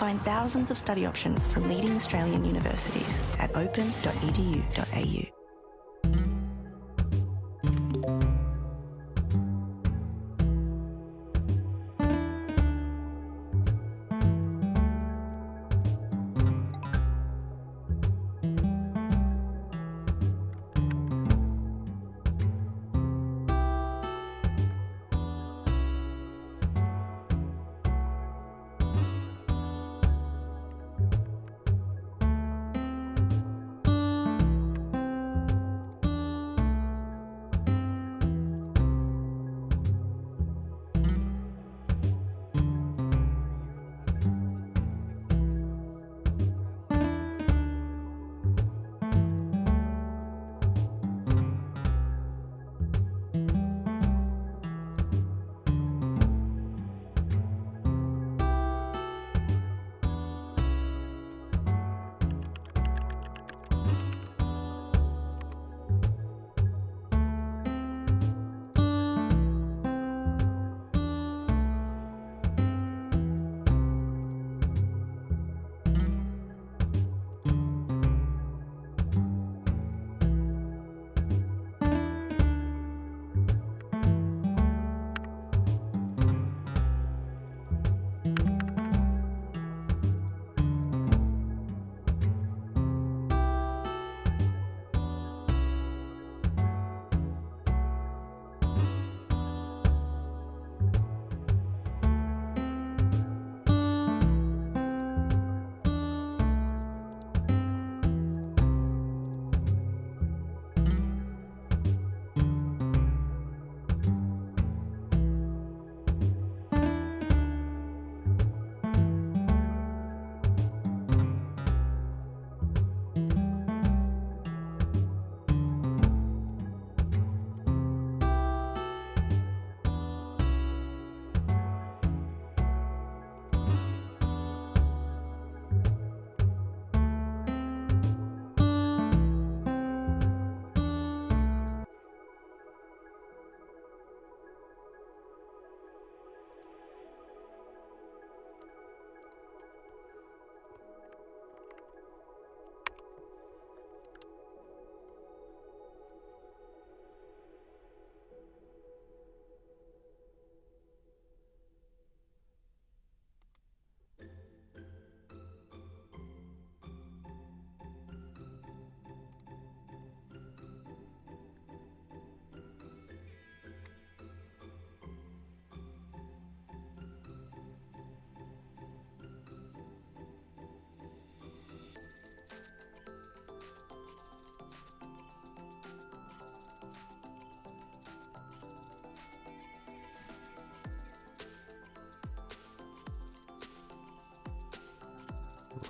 Find thousands of study options from leading Australian universities at open.edu.au.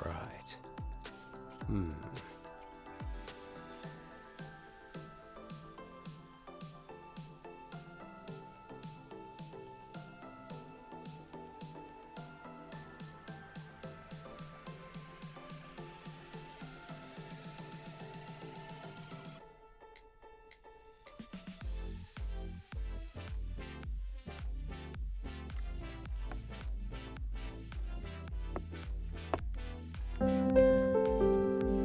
Right.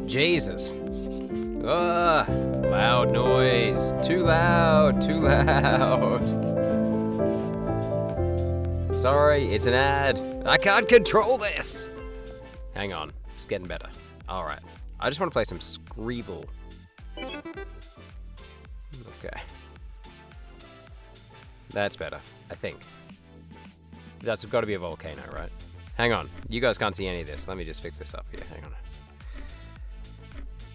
Jesus. Ugh, loud noise. Too loud, too loud. Sorry, it's an ad. I can't control this. Hang on, it's getting better. All right, I just want to play some Screeble. Okay. That's better, I think. That's got to be a volcano, right? Hang on, you guys can't see any of this. Let me just fix this up here, hang on.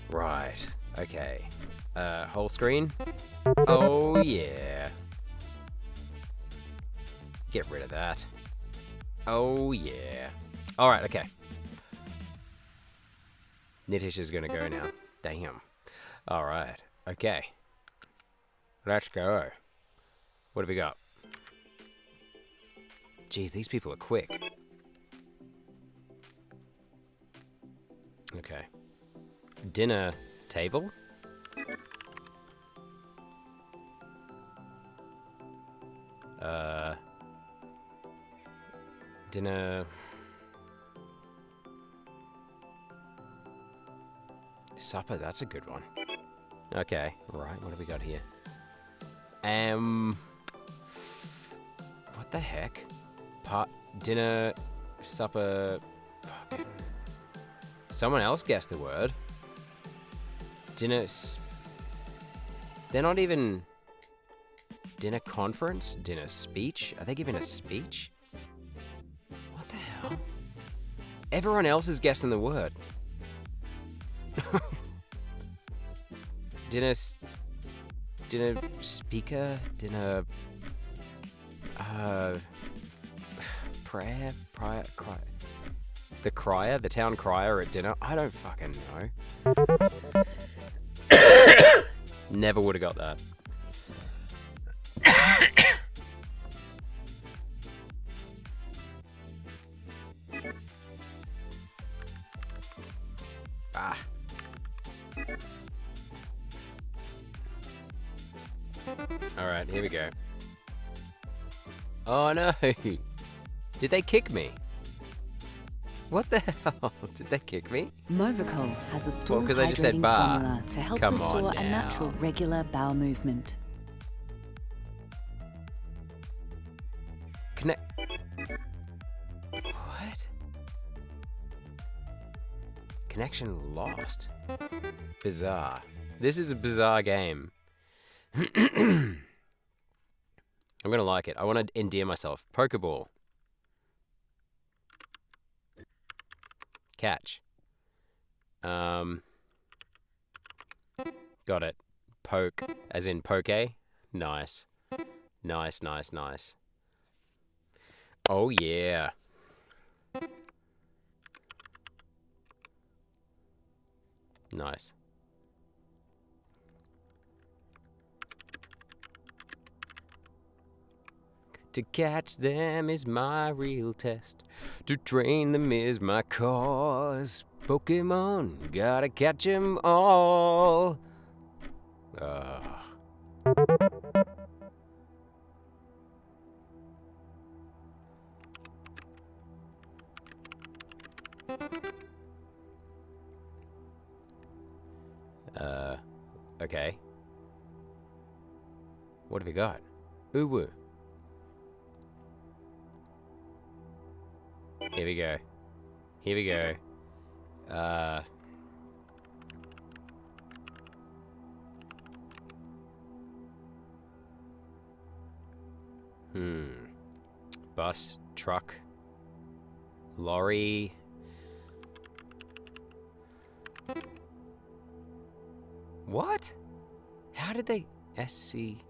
Right, okay. Whole screen? Oh yeah. Get rid of that. Oh yeah. Alright, okay. Nitish is gonna go now. Damn. Alright, okay. Let's go. What have we got? Jeez, these people are quick. Okay. Dinner table? Dinner... Supper, that's a good one. Okay, right, what have we got here? What the heck? Dinner, supper, fucking... Someone else guessed the word. Dinner, they're not even... Dinner conference? Dinner speech? Are they giving a speech? What the hell? Everyone else is guessing the word. Dinner speaker? Dinner... prayer? Prior... Cry... The crier? The town crier at dinner? I don't fucking know. Never would have got that. Ah. Alright, here we go. Oh no! Did they kick me? What the hell? Did they kick me? Movicol has a stool 'cause I just said hydrating bar. formula to help Come on restore a now. natural, regular bowel movement. Connect. What? Connection lost. Bizarre. This is a bizarre game. I'm gonna like it. I want to endear myself. Pokeball. Catch. Got it. Poke, as in poke. Nice. Nice, nice, nice. Oh yeah. Nice. To catch them is my real test. To train them is my cause. Pokemon, gotta catch 'em all. Okay. What have we got? Uwu. Here we go. Here we go. Bus, truck, lorry. What? How did they... S-C-H-O...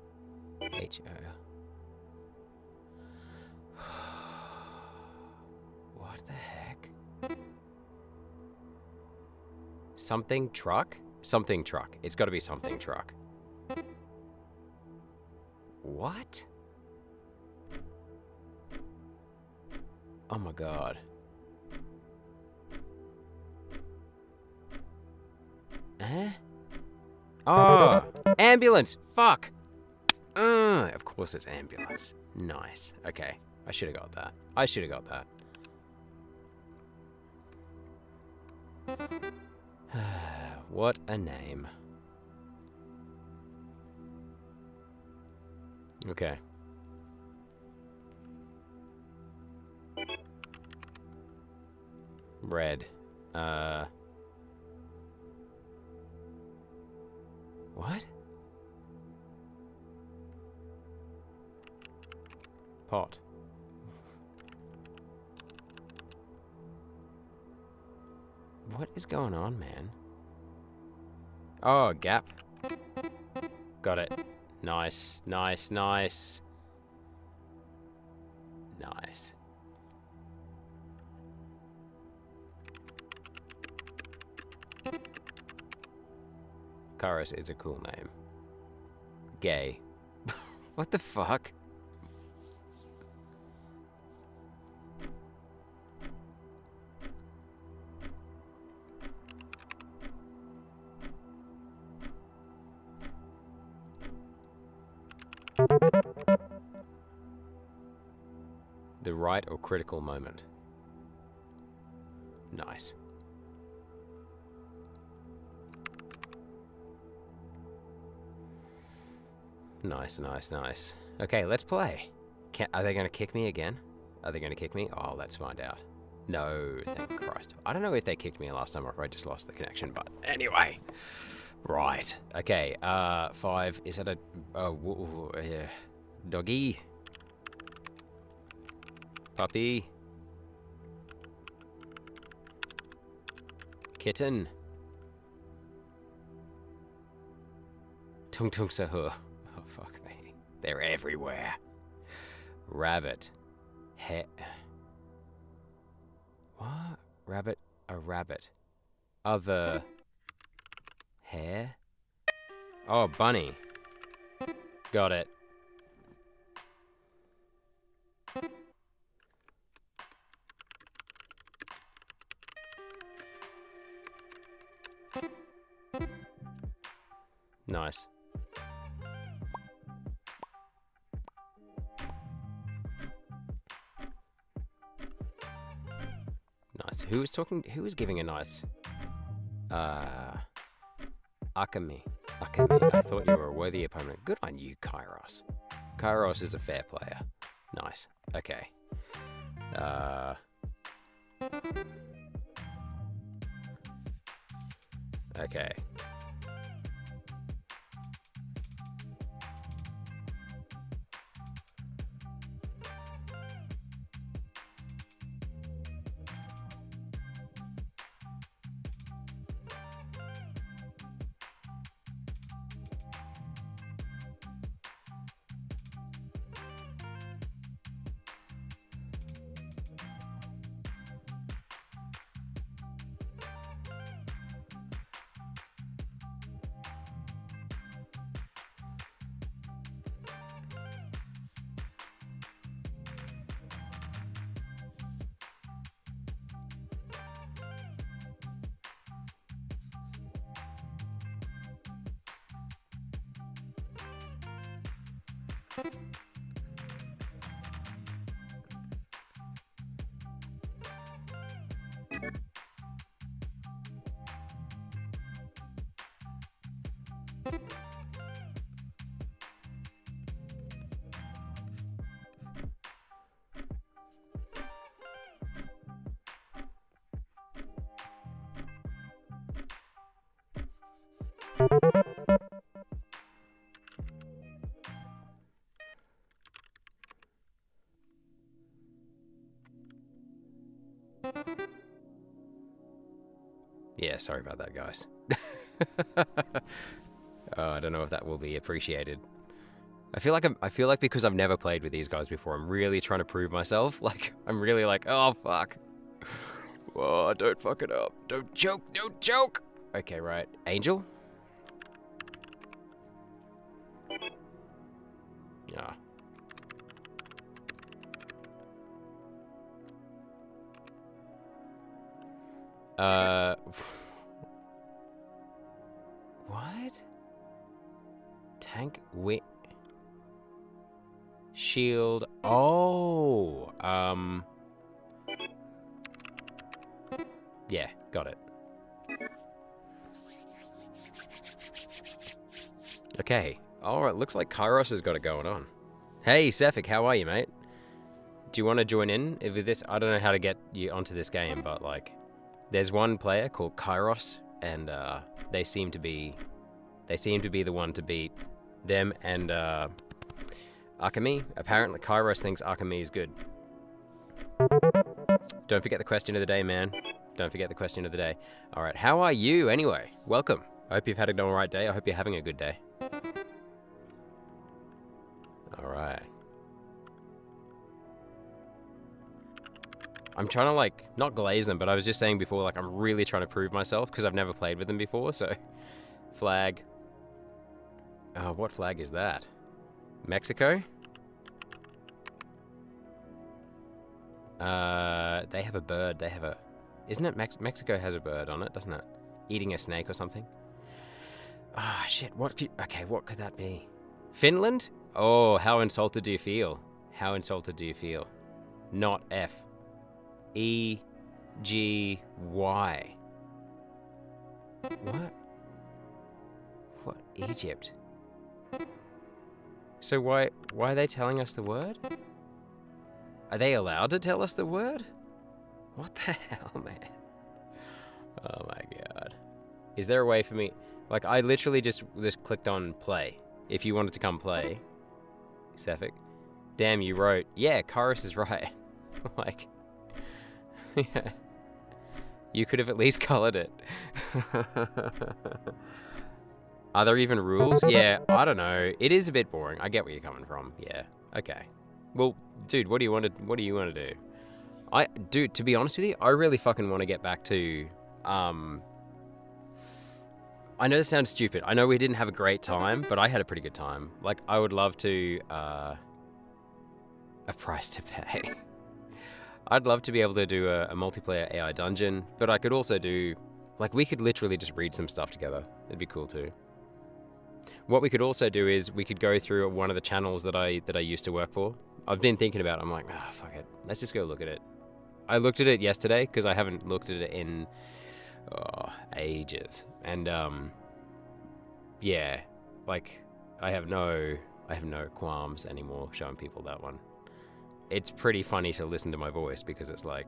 What the heck? Something truck? Something truck. It's got to be something truck. What? Oh my god. Eh? Oh! Ambulance! Fuck! Of course it's ambulance. Nice. Okay. I should have got that. I should have got that. What a name. Okay. Red. What? Pot. What is going on, man? Oh, gap. Got it. Nice, nice, nice. Nice. Karis is a cool name. Gay. What the fuck? The right or critical moment. Nice. Nice, nice, nice. Okay, let's play. Are they going to kick me again? Are they going to kick me? Oh, let's find out. No, thank Christ. I don't know if they kicked me last time or if I just lost the connection, but anyway. Right. Okay, 5. Is that a... yeah. Doggy. Puppy. Kitten. Tung tung sahu. Oh, fuck me. They're everywhere. Rabbit. What? Rabbit. A rabbit. Other. Hare? Oh, bunny. Got it. Nice. Nice. Who was talking? Who was giving a nice? Akami. Akami. I thought you were a worthy opponent. Good on you, Kairos. Kairos is a fair player. Nice. Okay. Okay. Yeah, sorry about that, guys. I don't know if that will be appreciated. I feel like because I've never played with these guys before, I'm really trying to prove myself. Like, I'm really like, oh, fuck. Oh, don't fuck it up. Don't choke, don't choke. Okay, right. Angel? Yeah. What? Tank wit shield. Oh, yeah, got it. Okay. All right, looks like Kairos has got it going on. Hey, Sefik, how are you, mate? Do you want to join in with this? I don't know how to get you onto this game, but like, there's one player called Kairos, and they seem to be the one to beat them and Akami. Apparently, Kairos thinks Akami is good. Don't forget the question of the day, man. Don't forget the question of the day. All right, how are you anyway? Welcome. I hope you've had an all right day. I hope you're having a good day. All right. I'm trying to, like, not glaze them, but I was just saying before, like, I'm really trying to prove myself because I've never played with them before, so... Flag. What flag is that? Mexico? They have a bird. They have a... Isn't it Mexico has a bird on it, doesn't it? Eating a snake or something? Ah, shit. Okay, what could that be? Finland? Oh, how insulted do you feel? How insulted do you feel? Not F. E, G, Y. What? What? Egypt? So why are they telling us the word? Are they allowed to tell us the word? What the hell, man? Oh my god. Is there a way for me... Like, I literally just clicked on play. If you wanted to come play. Sefik. Damn, you wrote. Yeah, Chorus is right. Like... Yeah. You could have at least colored it. Are there even rules? Yeah, I don't know. It is a bit boring. I get where you're coming from. Yeah. Okay. Well, dude, what do you want to do? Dude, to be honest with you, I really fucking want to get back to I know this sounds stupid. I know we didn't have a great time, but I had a pretty good time. Like, I would love to a price to pay. I'd love to be able to do a multiplayer AI dungeon, but I could also do, like, we could literally just read some stuff together. It'd be cool too. What we could also do is we could go through one of the channels that I used to work for. I've been thinking about it. I'm like, fuck it. Let's just go look at it. I looked at it yesterday because I haven't looked at it in ages. And yeah, like I have no qualms anymore showing people that one. It's pretty funny to listen to my voice because it's like,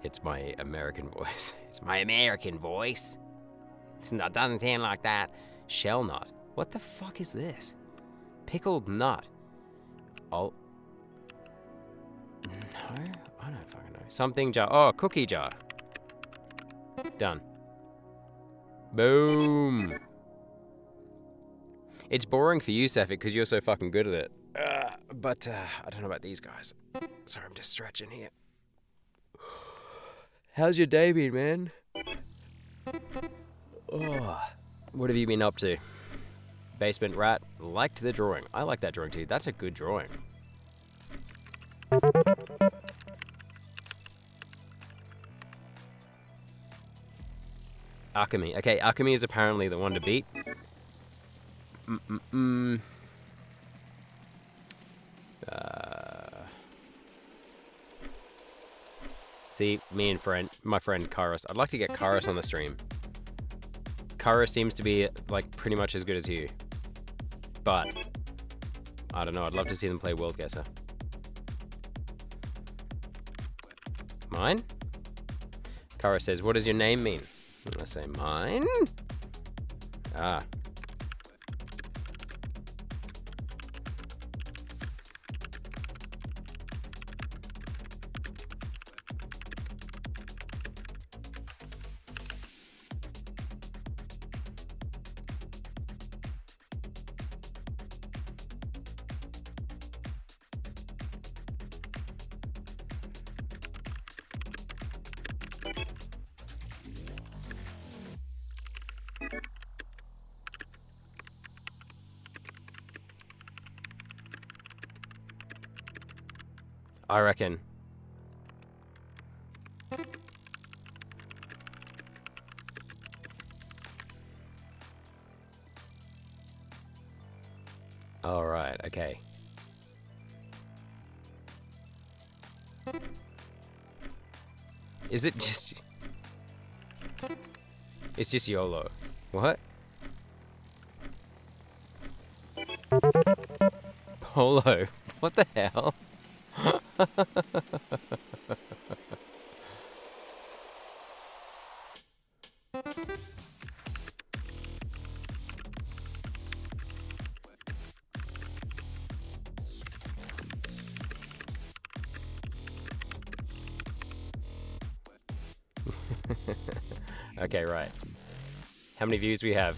it's my American voice. It's my American voice. Doesn't sound like that. Shell nut. What the fuck is this? Pickled nut. No, I don't fucking know. Something jar. Oh, cookie jar. Done. Boom. It's boring for you, Sefik, because you're so fucking good at it. But I don't know about these guys. Sorry, I'm just stretching here. How's your day been, man? Oh, what have you been up to? Basement Rat liked the drawing. I like that drawing too. That's a good drawing. Alchemy. Okay, Alchemy is apparently the one to beat. See, me and my friend Karis. I'd like to get Karis on the stream. Karis seems to be like pretty much as good as you, but I don't know. I'd love to see them play World Guesser. Mine? Karis says, "What does your name mean?" I say, "Mine." Ah. I reckon. All right, okay. Is it just... It's just YOLO. What? Polo. What the hell? Okay, right. How many views we have?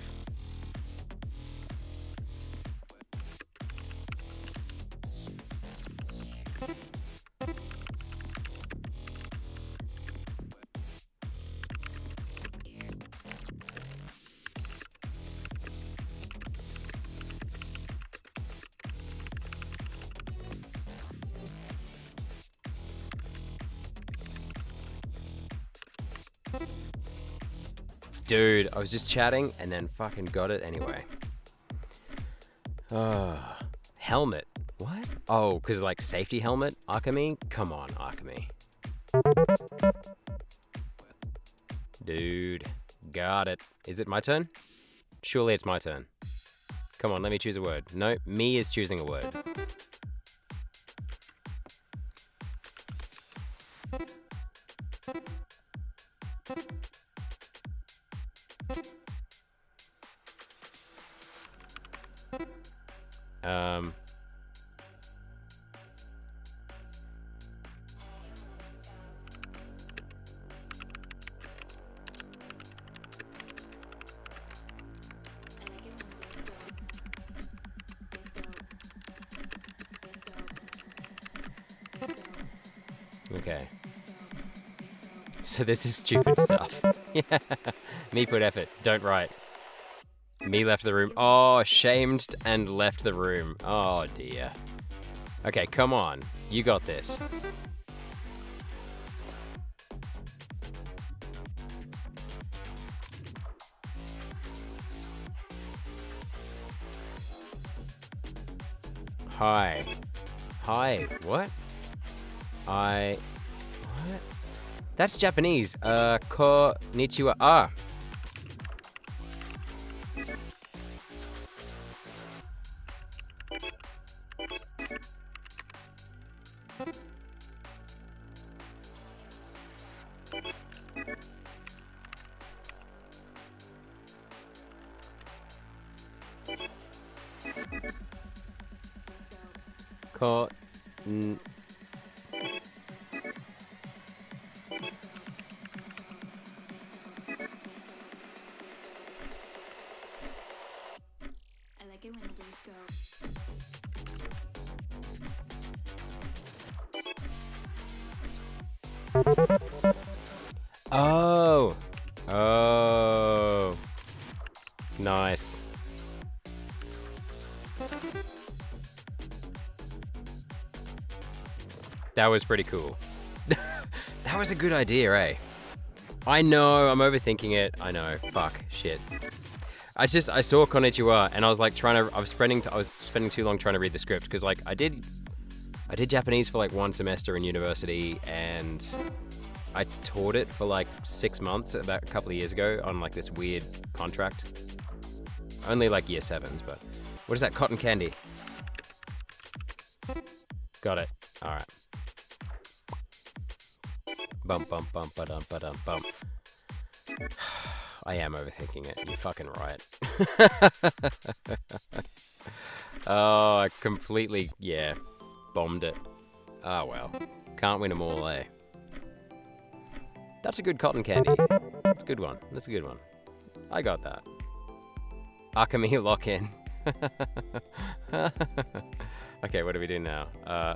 Dude, I was just chatting and then fucking got it anyway. Helmet. What? Oh, because like safety helmet? Alchemy? Come on, Alchemy. Dude, got it. Is it my turn? Surely it's my turn. Come on, let me choose a word. No, me is choosing a word. Okay. So this is stupid stuff. Yeah. Me put effort. Don't write. Me left the room. Oh, shamed and left the room. Oh, dear. Okay, come on. You got this. Hi. Hi. What? What? That's Japanese. Konnichiwa. Ah. Oh. Oh. Nice. That was pretty cool. That was a good idea, eh? I know, I'm overthinking it. I know. Fuck. Shit. I saw Konnichiwa and I was like I was spending too long trying to read the script because like I did Japanese for like one semester in university and I taught it for like 6 months about a couple of years ago on like this weird contract. Only like year 7s, but what is that? Cotton candy. Got it. All right. Bump, bump, bump, ba-dum, ba-dum, bump. I am overthinking it. You're fucking right. Oh, I completely, yeah, bombed it. Oh, well. Can't win them all, eh? That's a good cotton candy. That's a good one. That's a good one. I got that. Akami lock-in. Okay, what do we do now?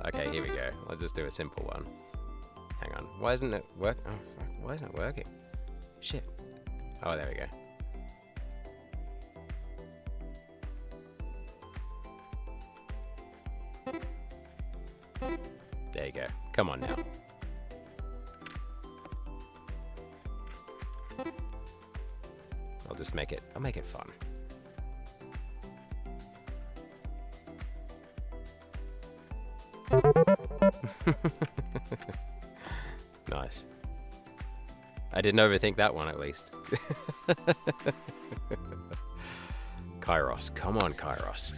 Okay, here we go. Let's just do a simple one. Hang on. Why isn't it work? Oh, fuck. Why isn't it working? Shit. Oh, there we go. There you go. Come on now. I'll make it fun. Nice. I didn't overthink that one, at least. Kairos. Come on, Kairos.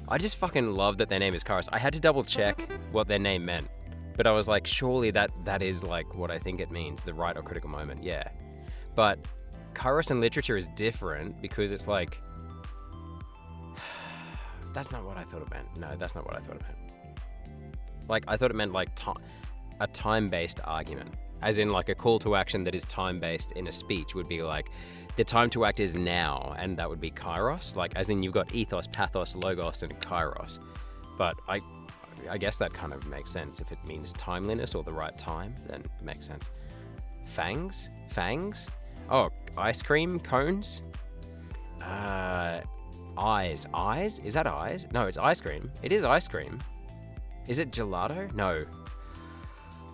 I just fucking love that their name is Kairos. I had to double check what their name meant. But I was like, surely that is like what I think it means. The right or critical moment. Yeah. But Kairos in literature is different because it's like... That's not what I thought it meant. No, that's not what I thought it meant. Like, I thought it meant like a time-based argument. As in like a call to action that is time-based in a speech would be like, the time to act is now, and that would be kairos. Like, as in you've got ethos, pathos, logos, and kairos. But I guess that kind of makes sense. If it means timeliness or the right time, then it makes sense. Fangs? Fangs? Oh, ice cream cones? Eyes. Eyes? Is that eyes? No, it's ice cream. It is ice cream. Is it gelato? No.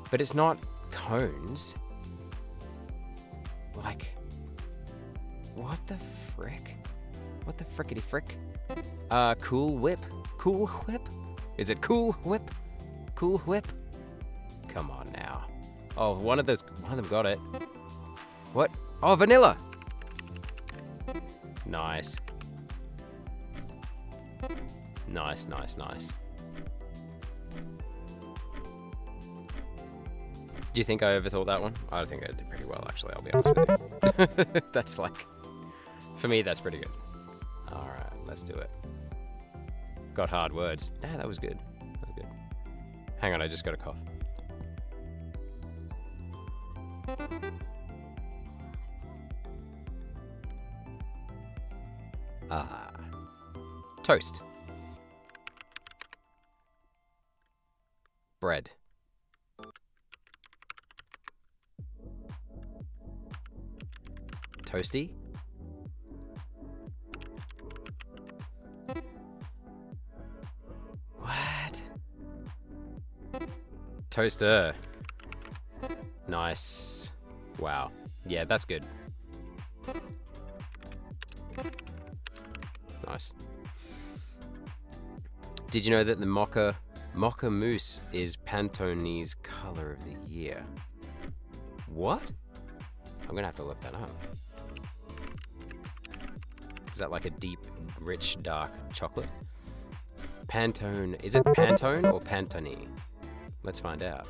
But it's not cones. Like, what the frick? What the frickety frick? Cool whip? Cool whip? Is it cool whip? Cool whip? Come on now. Oh, one of them got it. What? Oh, vanilla! Nice. Nice, nice, nice. Do you think I overthought that one? I think I did pretty well, actually, I'll be honest with you. That's like, for me, that's pretty good. All right, let's do it. Got hard words. Nah, that was good. That was good. Hang on, I just got a cough. Ah. Toast. Bread. Toasty. What? Toaster. Nice. Wow. Yeah, that's good. Nice. Did you know that the mocha mousse is Pantone's color of the year? What? I'm gonna have to look that up. Is that like a deep, rich, dark chocolate? Pantone. Is it Pantone or Pantone? Let's find out.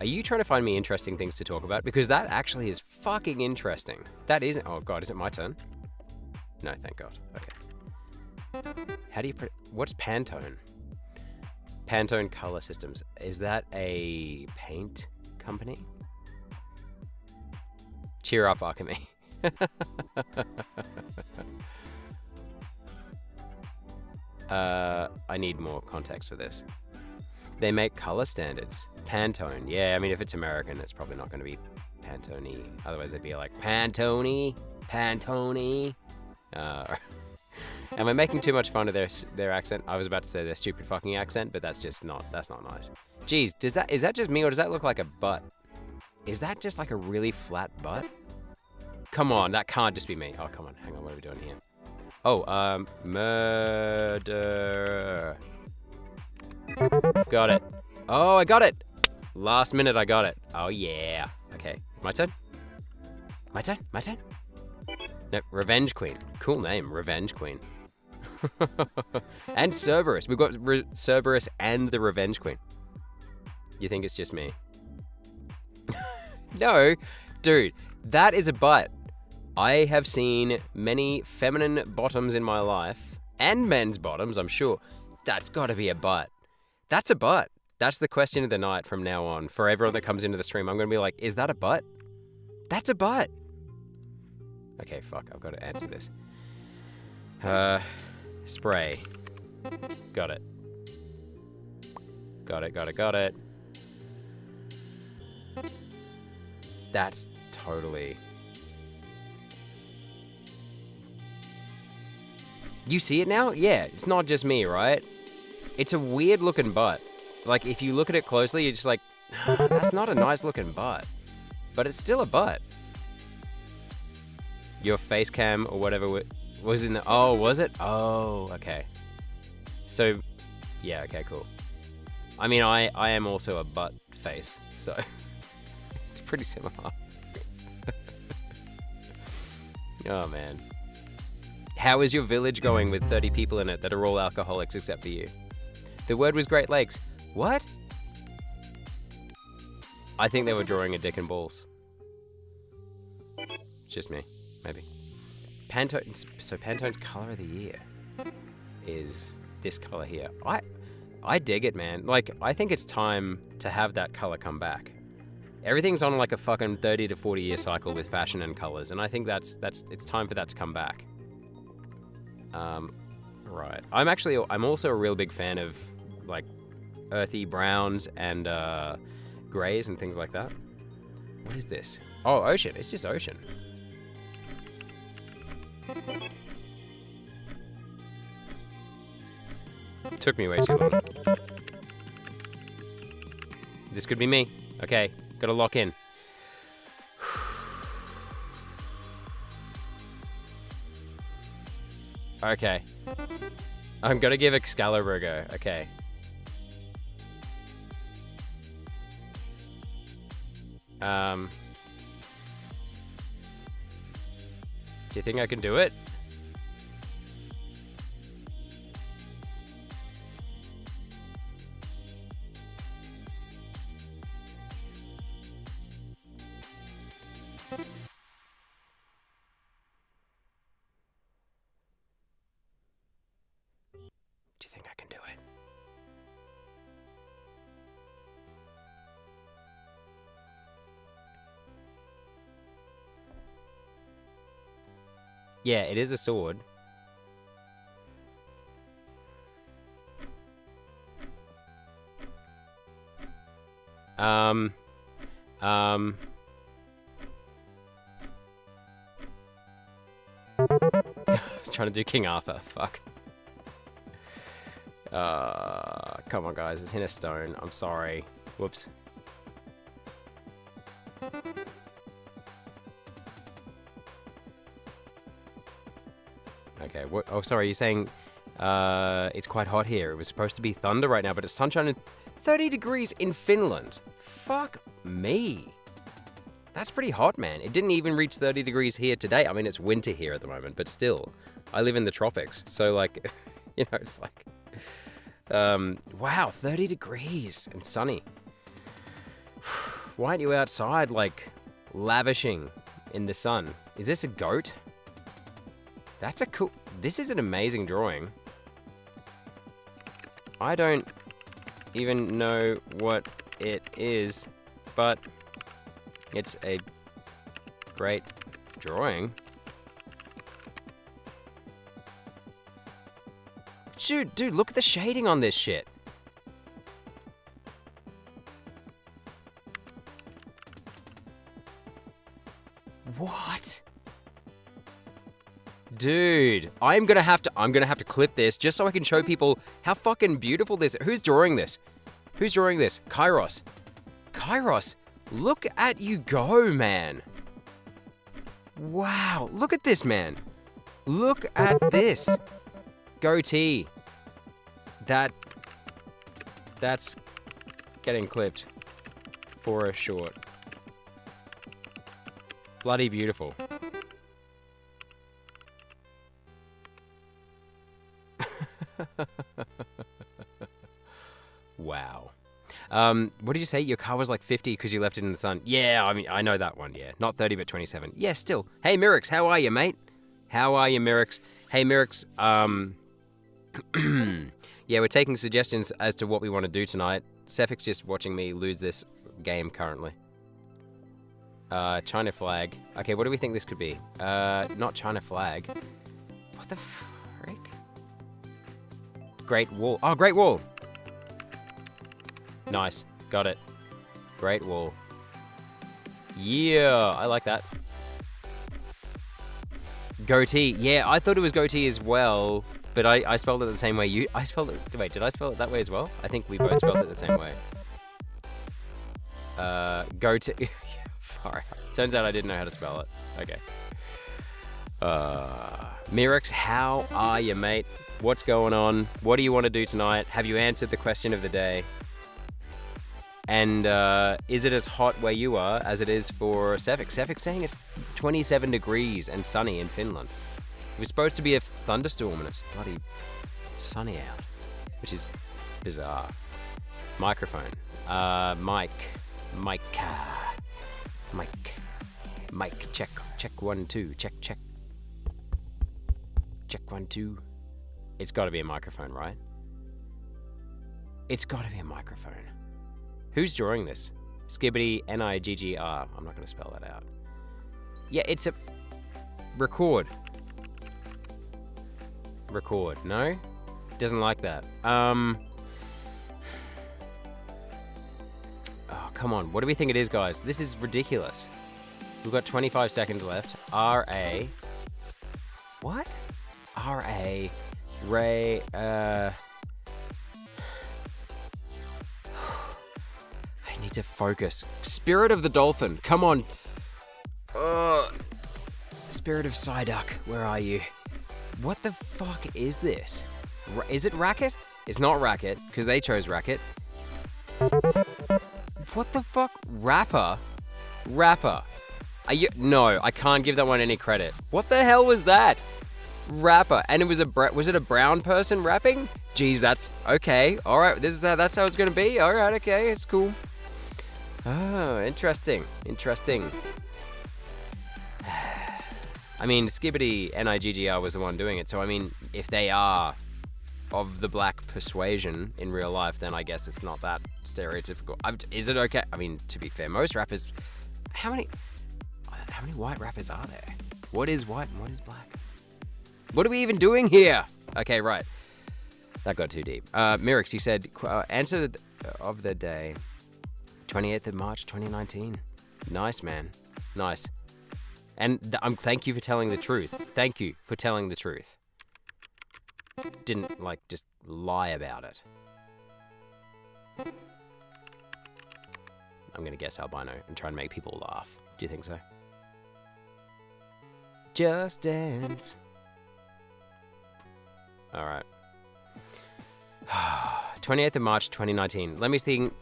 Are you trying to find me interesting things to talk about? Because that actually is fucking interesting. That isn't. Oh god, is it my turn? No, thank god. Okay. How do you what's Pantone? Pantone Color Systems. Is that a paint company? Cheer up, Alchemy. I need more context for this. They make color standards. Pantone. Yeah, I mean, if it's American, it's probably not going to be Pantone. Otherwise, it'd be like Pantone. Pantone. Am I making too much fun of their accent? I was about to say their stupid fucking accent, but that's not nice. Jeez, is that just me or does that look like a butt? Is that just like a really flat butt? Come on, that can't just be me. Oh, come on, hang on, what are we doing here? Oh, murder. Got it. Oh, I got it. Last minute, I got it. Oh, yeah. Okay, my turn? My turn? My turn? No, Revenge Queen. Cool name, Revenge Queen. And Cerberus. We've got Cerberus and the Revenge Queen. You think it's just me? No, dude, that is a butt. I have seen many feminine bottoms in my life, and men's bottoms, I'm sure. That's got to be a butt. That's a butt. That's the question of the night from now on. For everyone that comes into the stream, I'm going to be like, is that a butt? That's a butt. Okay, fuck, I've got to answer this. Spray. Got it. Got it. That's totally... You see it now? Yeah, it's not just me, right? It's a weird looking butt. Like, if you look at it closely, you're just like, that's not a nice looking butt. But it's still a butt. Your face cam or whatever was in the... Oh, was it? Oh, okay. So, yeah, okay, cool. I mean, I am also a butt face, so it's pretty similar. Oh, man. How is your village going with 30 people in it that are all alcoholics except for you? The word was Great Lakes. What? I think they were drawing a dick and balls. It's just me, maybe. So Pantone's color of the year is this color here. I dig it, man. Like, I think it's time to have that color come back. Everything's on like a fucking 30 to 40 year cycle with fashion and colors, and I think it's time for that to come back. Right. I'm also a real big fan of like earthy browns and grays and things like that. What is this? Oh, ocean. It's just ocean. Took me way too long. This could be me. Okay, gotta lock in. Okay. I'm gonna give Excalibur a go. Okay. Do you think I can do it? Do you think I can do it? Yeah, it is a sword. I was trying to do King Arthur. Fuck. Come on, guys. It's in a stone. I'm sorry. Whoops. Okay. What? Oh, sorry. You're saying it's quite hot here. It was supposed to be thunder right now, but it's sunshine and 30 degrees in Finland. Fuck me. That's pretty hot, man. It didn't even reach 30 degrees here today. I mean, it's winter here at the moment, but still, I live in the tropics. So, like, you know, it's like, wow, 30 degrees and sunny. Why aren't you outside, like, lavishing in the sun? Is this a goat? That's a cool... This is an amazing drawing. I don't even know what it is, but it's a great drawing. Dude, look at the shading on this shit. What? Dude, I'm gonna have to clip this just so I can show people how fucking beautiful this is. Who's drawing this? Who's drawing this? Kairos. Kairos, look at you go, man. Wow, look at this, man. Look at this. Goatee. That's getting clipped for a short. Bloody beautiful. Wow. What did you say? Your car was like 50 because you left it in the sun. Yeah, I mean, I know that one, yeah. Not 30, but 27. Yeah, still. Hey, Mirix, how are you, mate? How are you, Mirix? Hey, Mirix, yeah, we're taking suggestions as to what we want to do tonight. Cephic's just watching me lose this game currently. China flag. Okay, what do we think this could be? Not China flag. What the frick? Great Wall. Oh, Great Wall. Nice. Got it. Great Wall. Yeah, I like that. Goatee. Yeah, I thought it was goatee as well, but I spelled it the same way I spelled it. Wait, did I spell it that way as well? I think we both spelled it the same way. Goatee. Far out. Turns out I didn't know how to spell it. Okay. Mirix, how are you, mate? What's going on? What do you want to do tonight? Have you answered the question of the day? And is it as hot where you are as it is for Cephix? Cephic's saying it's 27 degrees and sunny in Finland. It was supposed to be a thunderstorm and it's bloody sunny out, which is bizarre. Microphone. Mic. Check. Check 1 2. Check. Check 1 2. It's got to be a microphone, right? It's got to be a microphone. Who's drawing this? Skibbity Niggr. I'm not going to spell that out. Yeah, it's a... Record. Record. No? Doesn't like that. Oh, come on. What do we think it is, guys? This is ridiculous. We've got 25 seconds left. R-A... What? R-A... Ray... I need to focus. Spirit of the Dolphin. Come on. Spirit of Psyduck. Where are you? What the fuck is this? Is it Racket? It's not Racket, because they chose Racket. What the fuck? Rapper? Rapper. Are you... No, I can't give that one any credit. What the hell was that? Rapper. And it was was it a brown person rapping? Jeez, that's... Okay. Alright, that's how it's gonna be? Alright, okay. It's cool. Oh, interesting. Interesting. I mean, Skibbity NIGGR was the one doing it, so I mean, if they are of the black persuasion in real life, then I guess it's not that stereotypical. Is it okay? I mean, to be fair, most rappers... How many white rappers are there? What is white and what is black? What are we even doing here? Okay, right. That got too deep. Mirix, he said, answer of the day, 28th of March, 2019. Nice, man. Nice. And thank you for telling the truth. Thank you for telling the truth. Didn't, like, just lie about it. I'm gonna guess albino and try and make people laugh. Do you think so? Just dance. Alright. 28th of March 2019. Let me think.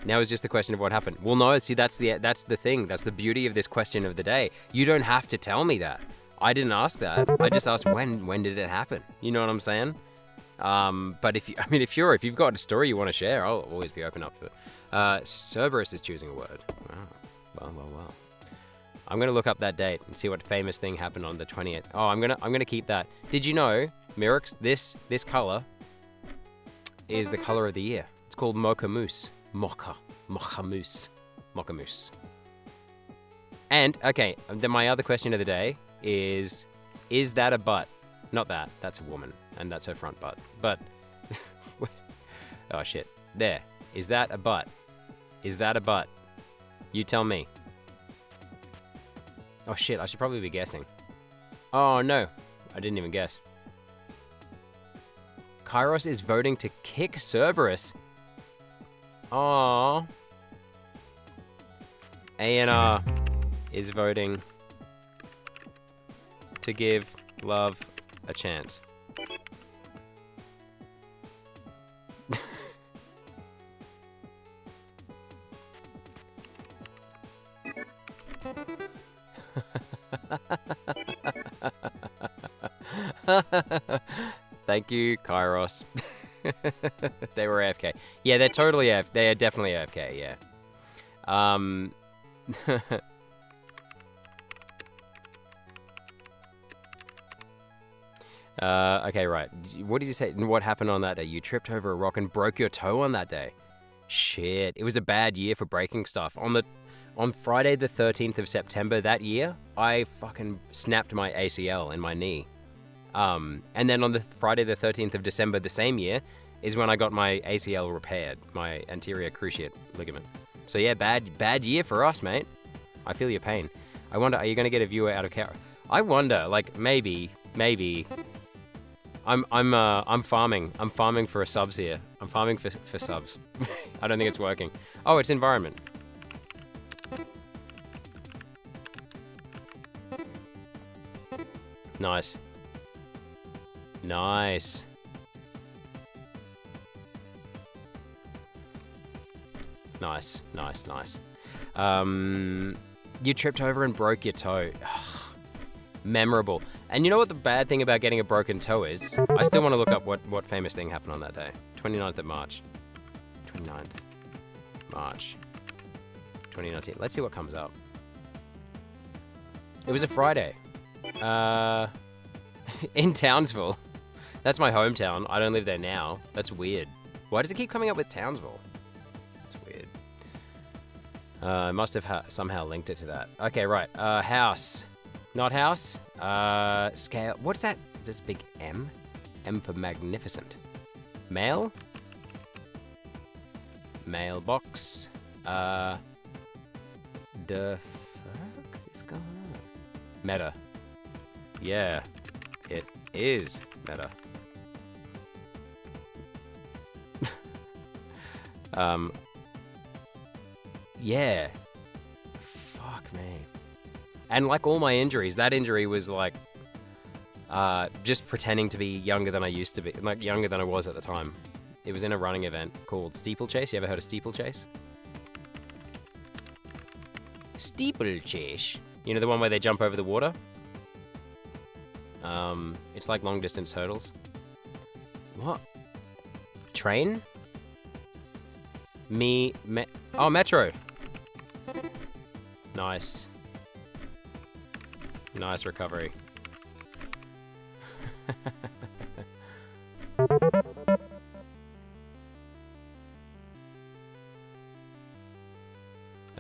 Now is just the question of what happened. Well, no, see, that's the thing. That's the beauty of this question of the day. You don't have to tell me that. I didn't ask that. I just asked when did it happen? You know what I'm saying? But if you've got a story you want to share, I'll always be open up to it. Cerberus is choosing a word. Wow. Well. I'm gonna look up that date and see what famous thing happened on the 20th. Oh, I'm gonna keep that. Did you know, Mirix, this color is the color of the year. It's called mocha mousse. Mocha mousse. And okay, then my other question of the day is that a butt? Not that. That's a woman, and that's her front butt. But oh shit. There. Is that a butt? Is that a butt? You tell me. Oh shit, I should probably be guessing. Oh no, I didn't even guess. Kairos is voting to kick Cerberus. Aww. ANR is voting to give love a chance. Thank you, Kairos. They were AFK. Yeah, they're totally AFK. They are definitely AFK, yeah. Okay, right. What did you say? What happened on that day? You tripped over a rock and broke your toe on that day. Shit. It was a bad year for breaking stuff. On Friday the 13th of September that year, I fucking snapped my ACL in my knee. And then on the Friday the 13th of December the same year is when I got my ACL repaired, my anterior cruciate ligament. So yeah, bad year for us, mate. I feel your pain. I wonder, are you gonna get a viewer out of care? I wonder, like maybe. I'm farming. I'm farming for a subs here. I'm farming for subs. I don't think it's working. Oh, it's environment. Nice. Nice. Nice. You tripped over and broke your toe. Memorable. And you know what the bad thing about getting a broken toe is? I still want to look up what famous thing happened on that day. 29th of March. 29th March 2019. Let's see what comes up. It was a Friday. In Townsville. That's my hometown. I don't live there now. That's weird. Why does it keep coming up with Townsville? That's weird. I must have somehow linked it to that. Okay, right. House. Not house. Scale. What is that? Is this big M? M for magnificent. Mail? Mailbox. The fuck is going on? Meta. Yeah. It is meta. Yeah. Fuck me. And like all my injuries, that injury was like just pretending to be younger than I used to be, like younger than I was at the time. It was in a running event called Steeplechase. You ever heard of Steeplechase? Steeplechase. You know the one where they jump over the water? It's like long distance hurdles. What? Train? Oh, Metro. Nice. Nice recovery.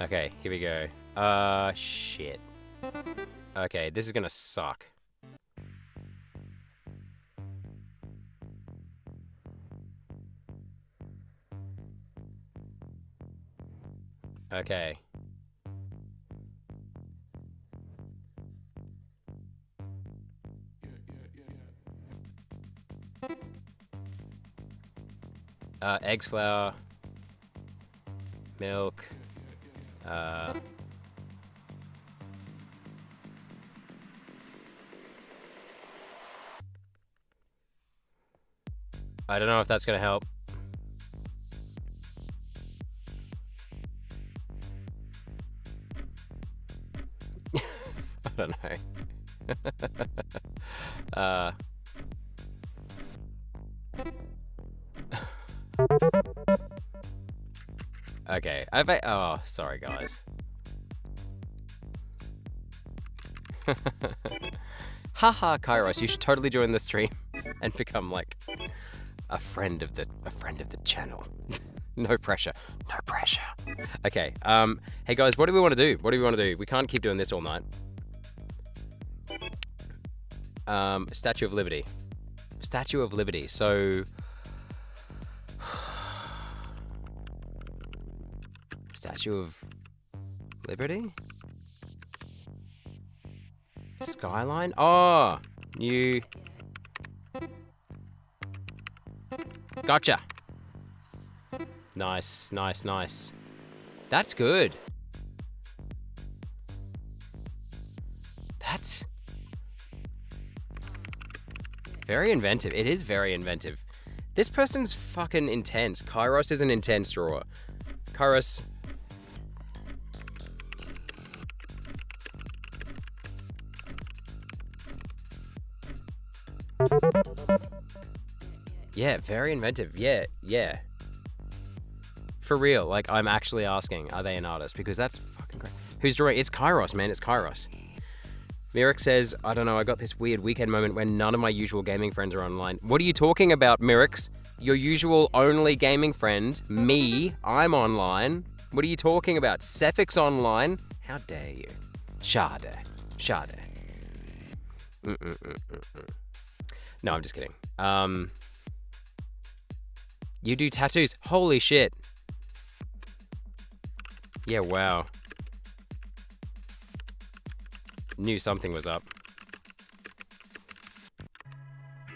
Okay, here we go. Shit. Okay, this is gonna suck. Okay. Eggs, flour, milk, I don't know if that's gonna help. I don't know. Okay, oh, sorry guys. Haha, Kairos, you should totally join the stream and become like a friend of the channel. No pressure. No pressure. Okay, hey guys, what do we want to do? What do we want to do? We can't keep doing this all night. Statue of Liberty. Statue of Liberty. So Statue of Liberty? Skyline? Oh, new. Gotcha. Nice, nice, nice. That's good. That's very inventive. It is very inventive. This person's fucking intense. Kairos is an intense drawer. Kairos. Yeah, very inventive. Yeah, yeah. For real, like, I'm actually asking, are they an artist? Because that's fucking great. Who's drawing? It's Kairos, man. It's Kairos. Mirik says, I don't know, I got this weird weekend moment when none of my usual gaming friends are online. What are you talking about, Mirix? Your usual only gaming friend, me, I'm online. What are you talking about? Cephic's online? How dare you? Shade. Shade. No, I'm just kidding. You do tattoos? Holy shit. Yeah, wow. Knew something was up.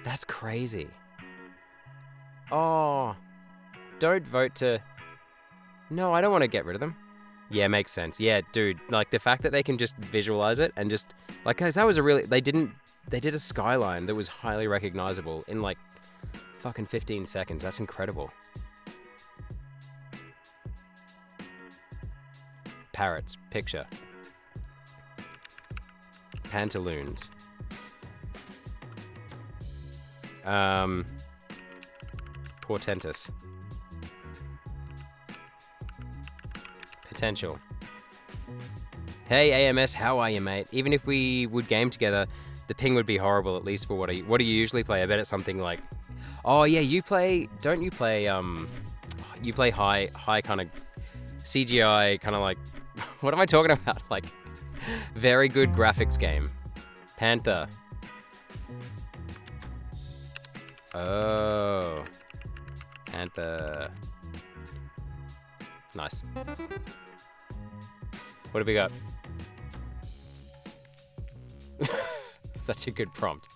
That's crazy. Oh, don't vote to... No, I don't want to get rid of them. Yeah, makes sense. Yeah, dude, like the fact that they can just visualize it and just... Like, guys, that was a really... They did a skyline that was highly recognizable in like fucking 15 seconds. That's incredible. Parrots, picture. Pantaloons. Portentous. Potential. Hey AMS, how are you, mate? Even if we would game together, the ping would be horrible, at least for what do you usually play? I bet it's something like... Oh yeah, you play... Don't you play, you play high kind of CGI, kind of like... What am I talking about? Like, very good graphics game. Panther. Oh. Panther. Nice. What have we got? Such a good prompt.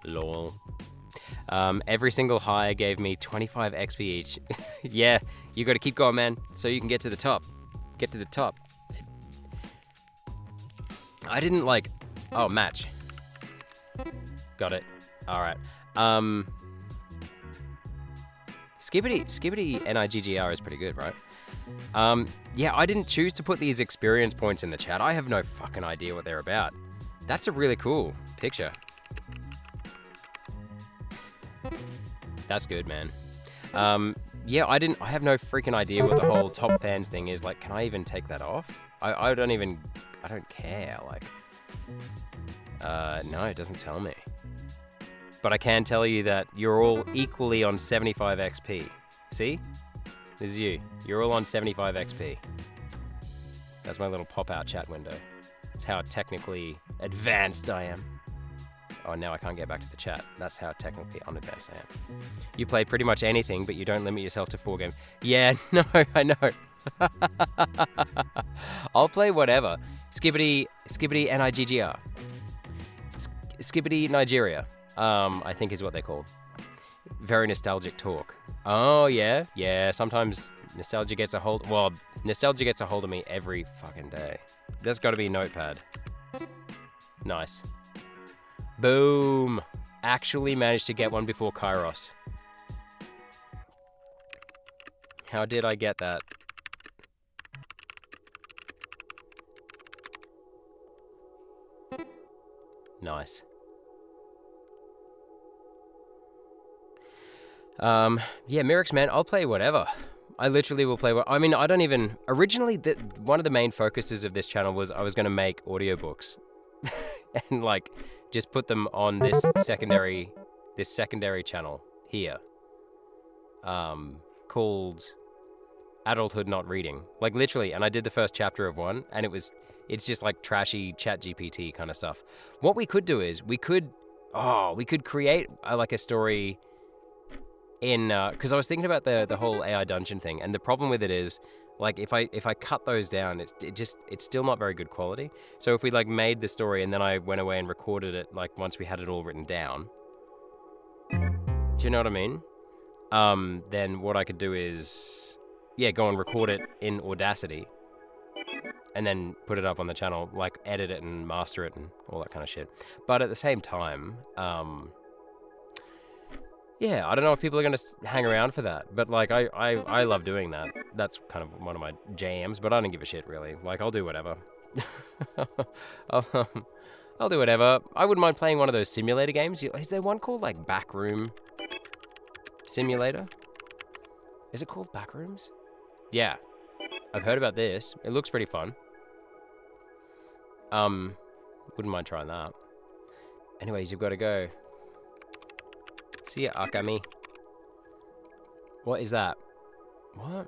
Lol. Every single hire gave me 25 XP each. Yeah, you gotta keep going, man, so you can get to the top. Get to the top. I didn't like... Oh, match. Got it. Alright. Skibbity NIGGR is pretty good, right? Yeah, I didn't choose to put these experience points in the chat. I have no fucking idea what they're about. That's a really cool picture. That's good, man. yeah, I have no freaking idea what the whole top fans thing is. Like, can I even take that off? I don't care. Like, no, it doesn't tell me. But I can tell you that you're all equally on 75 XP. See? This is you. You're all on 75 XP. That's my little pop-out chat window. That's how technically advanced I am. Oh, now I can't get back to the chat. That's how technically unadvanced I am. You play pretty much anything, but you don't limit yourself to 4 games. Yeah, no, I know. I'll play whatever. Skibbity NIGGR. Skibbity Nigeria, I think is what they're called. Very nostalgic talk. Oh, yeah? Yeah, sometimes nostalgia gets a hold... Well, nostalgia gets a hold of me every fucking day. There's got to be a notepad. Nice. Boom. Actually managed to get one before Kairos. How did I get that? Nice. Yeah, Mirix, man, I'll play whatever. I literally will play what... I mean, I don't even... Originally, one of the main focuses of this channel was I was going to make audiobooks. And, like, just put them on this secondary channel here. Called Adulthood Not Reading. Like, literally, and I did the first chapter of one, and it's just, like, trashy ChatGPT kind of stuff. What we could do is, we could create, like, a story... because I was thinking about the whole AI dungeon thing, and the problem with it is, like, if I cut those down, it's still not very good quality. So if we, like, made the story and then I went away and recorded it, like, once we had it all written down, do you know what I mean? Then what I could do is, yeah, go and record it in Audacity, and then put it up on the channel, like, edit it and master it and all that kind of shit. But at the same time, yeah, I don't know if people are going to hang around for that, but, like, I love doing that. That's kind of one of my jams, but I don't give a shit, really. Like, I'll do whatever. I'll do whatever. I wouldn't mind playing one of those simulator games. Is there one called, like, Backroom Simulator? Is it called Backrooms? Yeah. I've heard about this. It looks pretty fun. Wouldn't mind trying that. Anyways, you've got to go. See ya, Akami. What is that? What?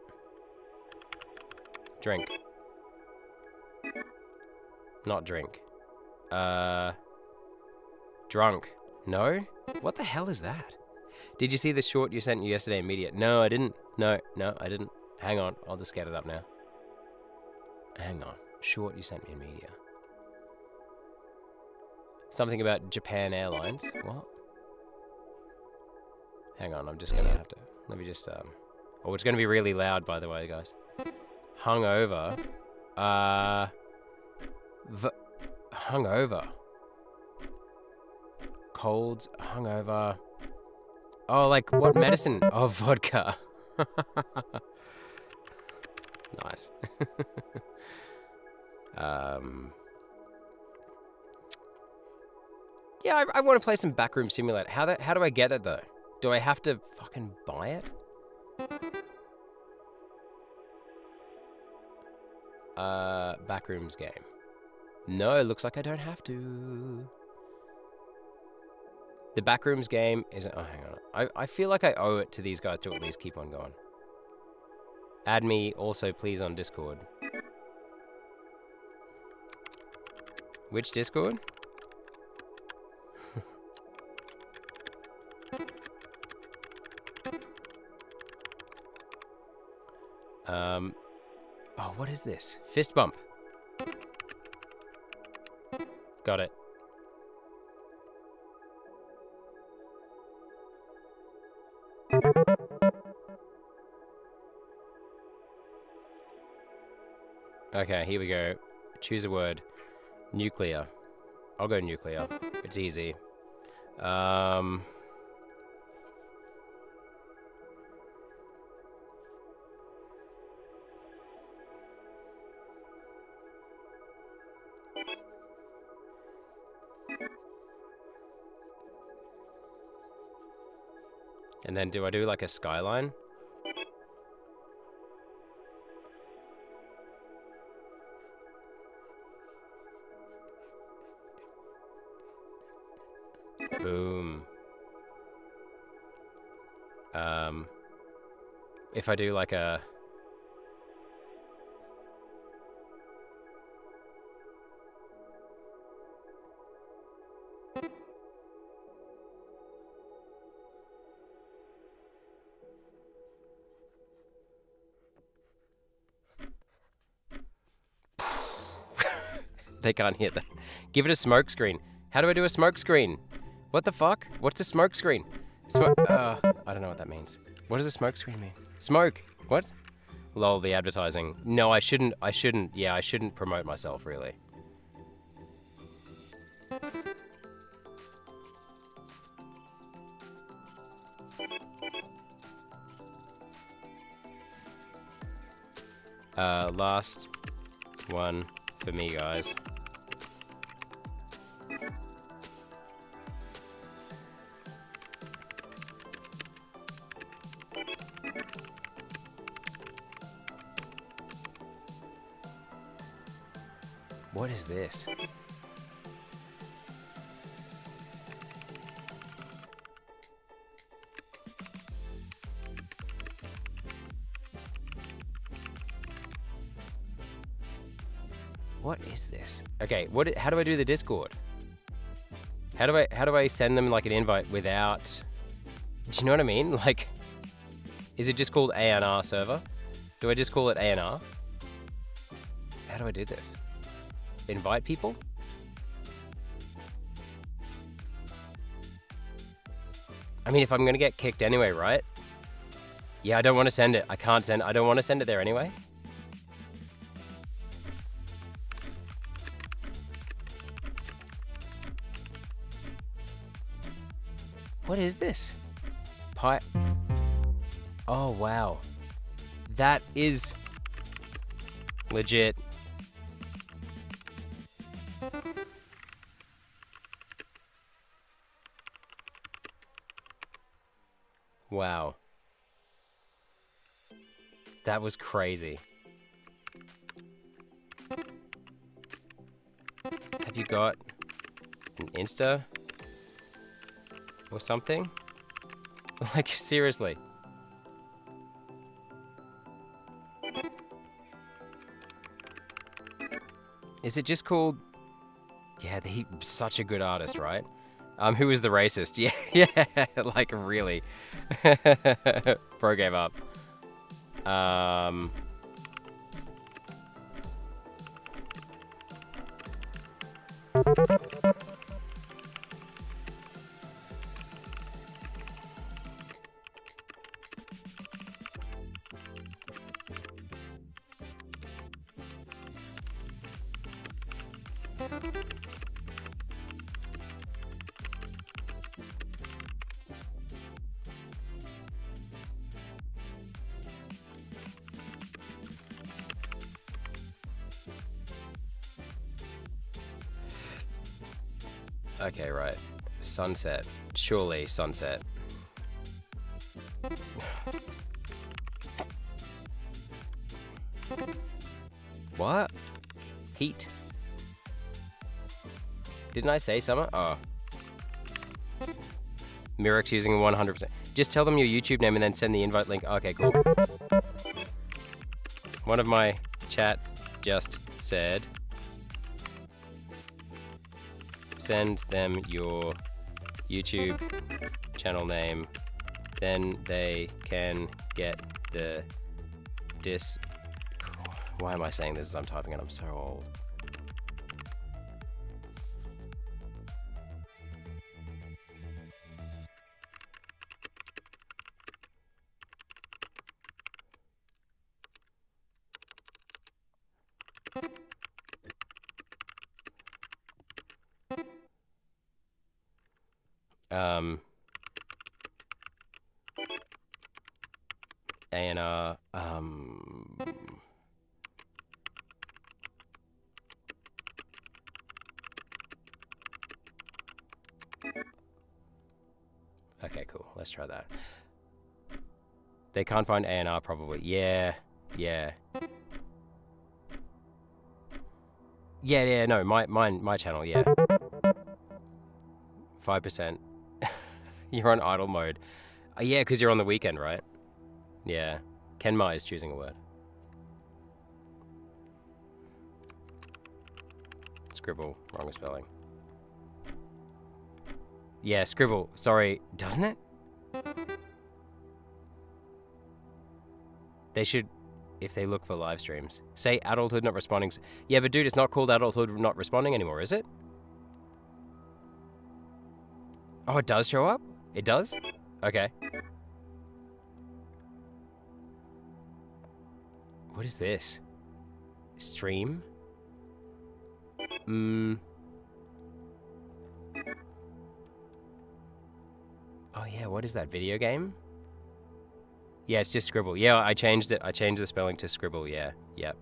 Drink. Not drink. Drunk. No? What the hell is that? Did you see the short you sent yesterday in media? No, I didn't. No, I didn't. Hang on, I'll just get it up now. Hang on. Short you sent me in media. Something about Japan Airlines. What? Hang on, I'm just gonna have to... Let me just, Oh, it's gonna be really loud, by the way, guys. Hungover. Hungover. Colds, hungover. Oh, like, what medicine? Oh, vodka. Nice. Yeah, I want to play some Backroom Simulator. How do I get it, though? Do I have to fucking buy it? Backrooms game. No, it looks like I don't have to. The Backrooms game isn't... Oh, hang on. I feel like I owe it to these guys to at least keep on going. Add me also, please, on Discord. Which Discord? Oh, what is this? Fist bump. Got it. Okay, here we go. Choose a word. Nuclear. I'll go nuclear. It's easy. And then do I do like a skyline? If I do like a... They can't hear that. Give it a smoke screen. How do I do a smoke screen? What the fuck? What's a smoke screen? I don't know what that means. What does a smoke screen mean? Smoke. What? Lol, the advertising. No, I shouldn't. Yeah, I shouldn't promote myself, really. Last one for me, guys. What is this? What is this? Okay, how do I do the Discord? How do I send them like an invite without... Do you know what I mean? Like, is it just called ANR server? Do I just call it ANR? How do I do this? Invite people? I mean, if I'm gonna get kicked anyway, right? Yeah, I don't want to send it. I don't want to send it there anyway. What is this? Oh, wow. That is legit. Wow. That was crazy. Have you got an Insta? Or something? Like, seriously. Is it just called... Yeah, he's such a good artist, right? Who is the racist? Yeah, yeah, like, really. Bro gave up. Okay, right. Sunset. Surely sunset. What? Heat. Didn't I say summer? Oh. Mirix using 100%. Just tell them your YouTube name and then send the invite link. Okay, cool. One of my chat just said, send them your YouTube channel name, then they can get the Why am I saying this as I'm typing it? I'm so old. ANR, okay, cool. Let's try that. They can't find ANR probably. Yeah. Yeah, no, my channel, yeah. 5%. You're on idle mode. Yeah, because you're on the weekend, right? Yeah. Kenma is choosing a word. Scribble. Wrong spelling. Yeah, scribble. Sorry. Doesn't it? They should, if they look for live streams, say adulthood not responding. Yeah, but dude, it's not called adulthood not responding anymore, is it? Oh, it does show up? It does? Okay. What is this? Stream? Oh yeah, what is that, video game? Yeah, it's just scribble. Yeah, I changed it. I changed the spelling to scribble, yeah. Yep.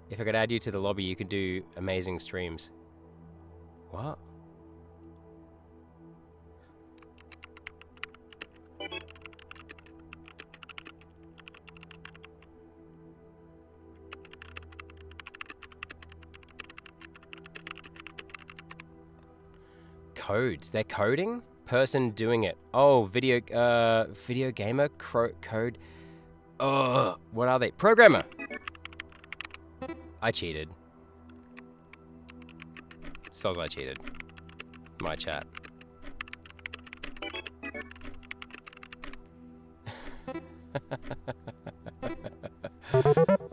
If I could add you to the lobby, you could do amazing streams. What? Codes. They're coding? Person doing it. Oh, video gamer code. Oh, what are they? Programmer. I cheated. Soz, I cheated. My chat.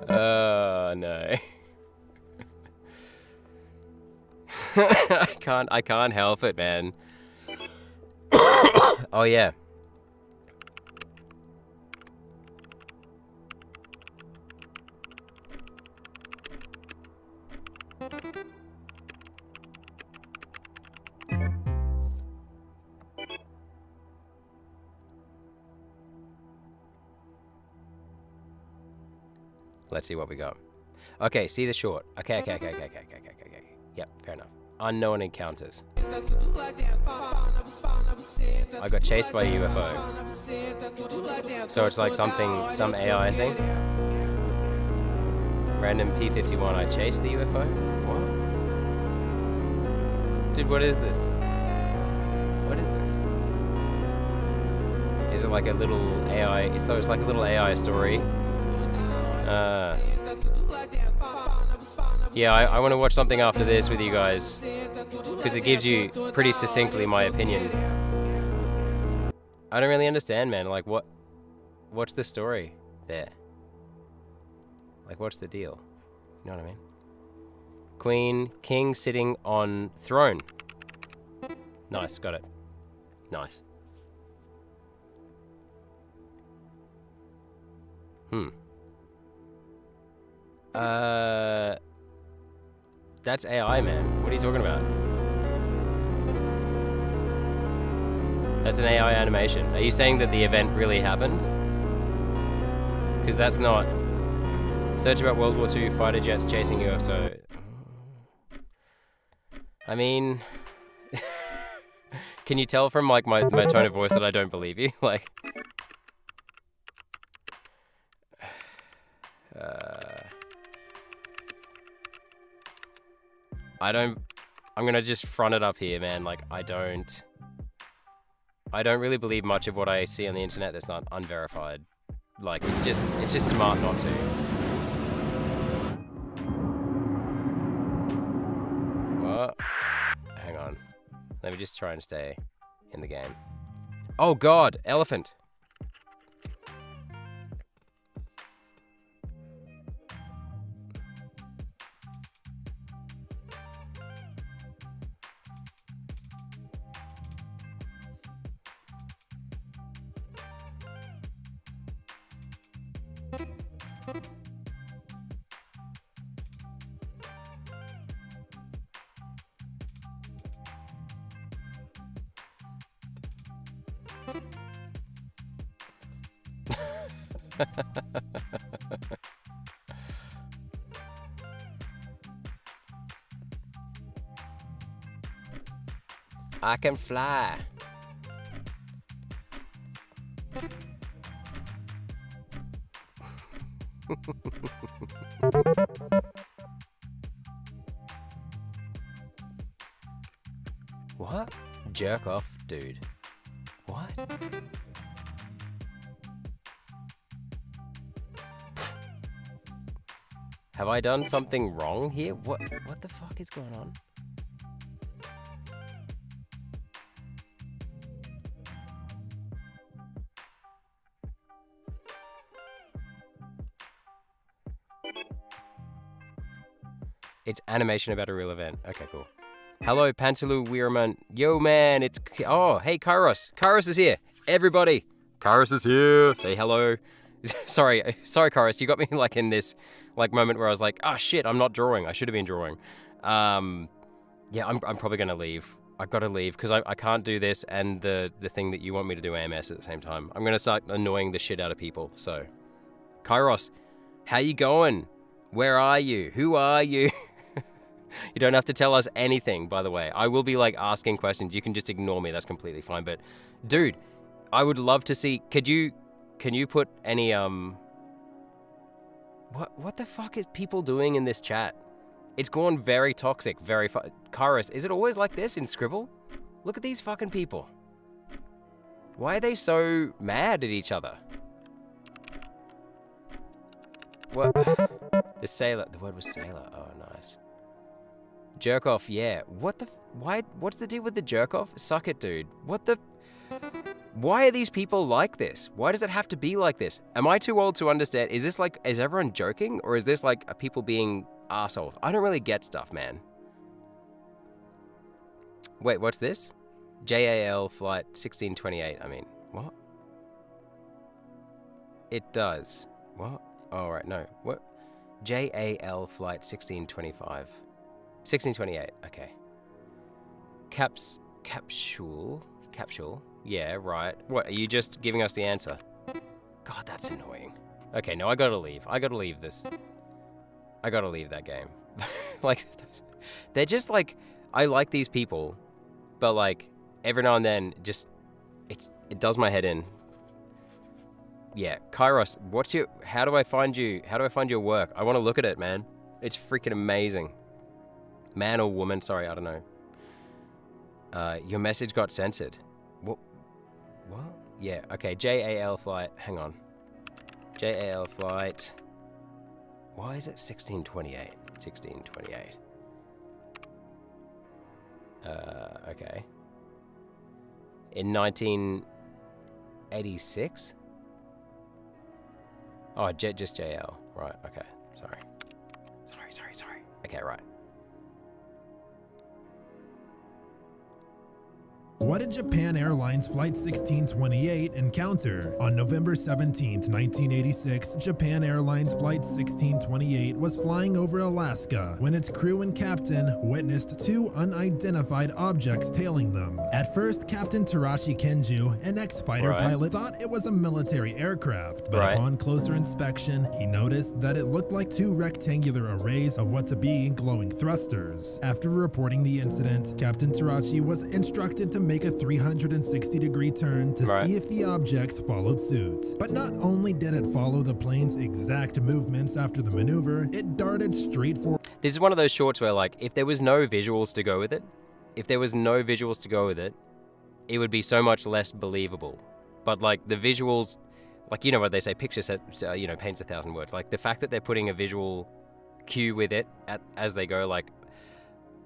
Oh no. I can't help it, man. Oh yeah. Let's see what we got. Okay, see the short. Okay. Yep, fair enough. Unknown encounters. I got chased by a UFO. So it's like some AI thing. Random P51, I chased the UFO? What? Dude, what is this? What is this? Is it like a little AI? So it's like a little AI story. Yeah, I want to watch something after this with you guys, because it gives you pretty succinctly my opinion. I don't really understand, man. Like, what's the story there? Like, what's the deal? You know what I mean? Queen, king sitting on throne. Nice, got it. Nice. That's AI, man. What are you talking about? That's an AI animation. Are you saying that the event really happened? Because that's not... Search about World War II fighter jets chasing UFO. I mean... Can you tell from, like, my tone of voice that I don't believe you? Like... I'm gonna just front it up here, man. Like, I don't really believe much of what I see on the internet that's not unverified. Like, it's just smart not to. What? Hang on. Let me just try and stay in the game. Oh god, elephant. I can fly. What? Jerk off, dude. Have I done something wrong here? What the fuck is going on? It's animation about a real event. Okay, cool. Hello, Pantalu Weirman. Yo, man, it's... Oh, hey, Kairos. Kairos is here. Everybody. Kairos is here. Say hello. Sorry, Kairos. You got me, like, in this, like, moment where I was like, oh, shit, I'm not drawing. I should have been drawing. Yeah, I'm probably going to leave. I've got to leave, because I can't do this and the thing that you want me to do AMS at the same time. I'm going to start annoying the shit out of people, so... Kairos, how you going? Where are you? Who are you? You don't have to tell us anything, by the way. I will be, like, asking questions. You can just ignore me. That's completely fine. But, dude, I would love to see... Can you put any, What the fuck is people doing in this chat? It's gone very toxic, very... Kairos, is it always like this in Scribble? Look at these fucking people. Why are they so mad at each other? What? The sailor... The word was sailor. Oh, nice. Jerk off, yeah. What the... Why... What's the deal with the jerk off? Suck it, dude. What the... Why are these people like this? Why does it have to be like this? Am I too old to understand? Is this like... Is everyone joking? Or is this like people being assholes? I don't really get stuff, man. Wait, what's this? JAL flight 1628. I mean, what? It does. What? Oh, right, no. What? JAL flight 1625. 1628, okay. Capsule? Yeah, right. What, are you just giving us the answer? God, that's annoying. Okay, no, I gotta leave. I gotta leave this. I gotta leave that game. Like, they're just like, I like these people, but like, every now and then, just, it does my head in. Yeah, Kairos, how do I find you? How do I find your work? I want to look at it, man. It's freaking amazing. Man or woman, sorry, I don't know. Your message got censored. What? Yeah, okay, JAL flight, hang on. JAL flight. Why is it 1628? 1628. Okay. In 1986? Oh, just JL. Right, okay. Sorry. Okay, right. What did Japan Airlines Flight 1628 encounter? On November 17, 1986, Japan Airlines Flight 1628 was flying over Alaska when its crew and captain witnessed two unidentified objects tailing them. At first, Captain Terashi Kenju, an ex-fighter pilot, thought it was a military aircraft, but upon closer inspection, he noticed that it looked like two rectangular arrays of what to be glowing thrusters. After reporting the incident, Captain Terashi was instructed to make a 360-degree turn to see if the objects followed suit. But not only did it follow the plane's exact movements after the maneuver, it darted straight for... This is one of those shorts where, like, if there was no visuals to go with it, it would be so much less believable. But, like, the visuals, like, you know what they say, picture says, you know, paints 1,000 words. Like, the fact that they're putting a visual cue with it as they go, like,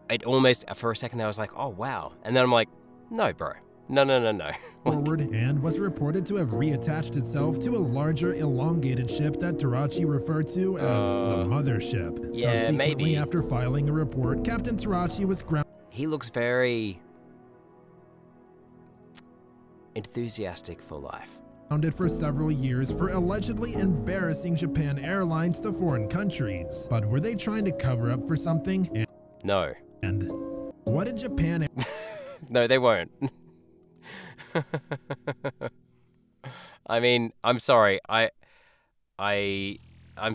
it almost, for a second, I was like, oh, wow. And then I'm like, no, bro. No. Forward and was reported to have reattached itself to a larger elongated ship that Terashi referred to as the mothership. Yeah, Subsequently, maybe. After filing a report, Captain Terashi was grounded. He looks very enthusiastic for life. For several years for allegedly embarrassing Japan Airlines to foreign countries. But were they trying to cover up for something? No. And what did Japan... No, they won't. I mean, I'm sorry. I'm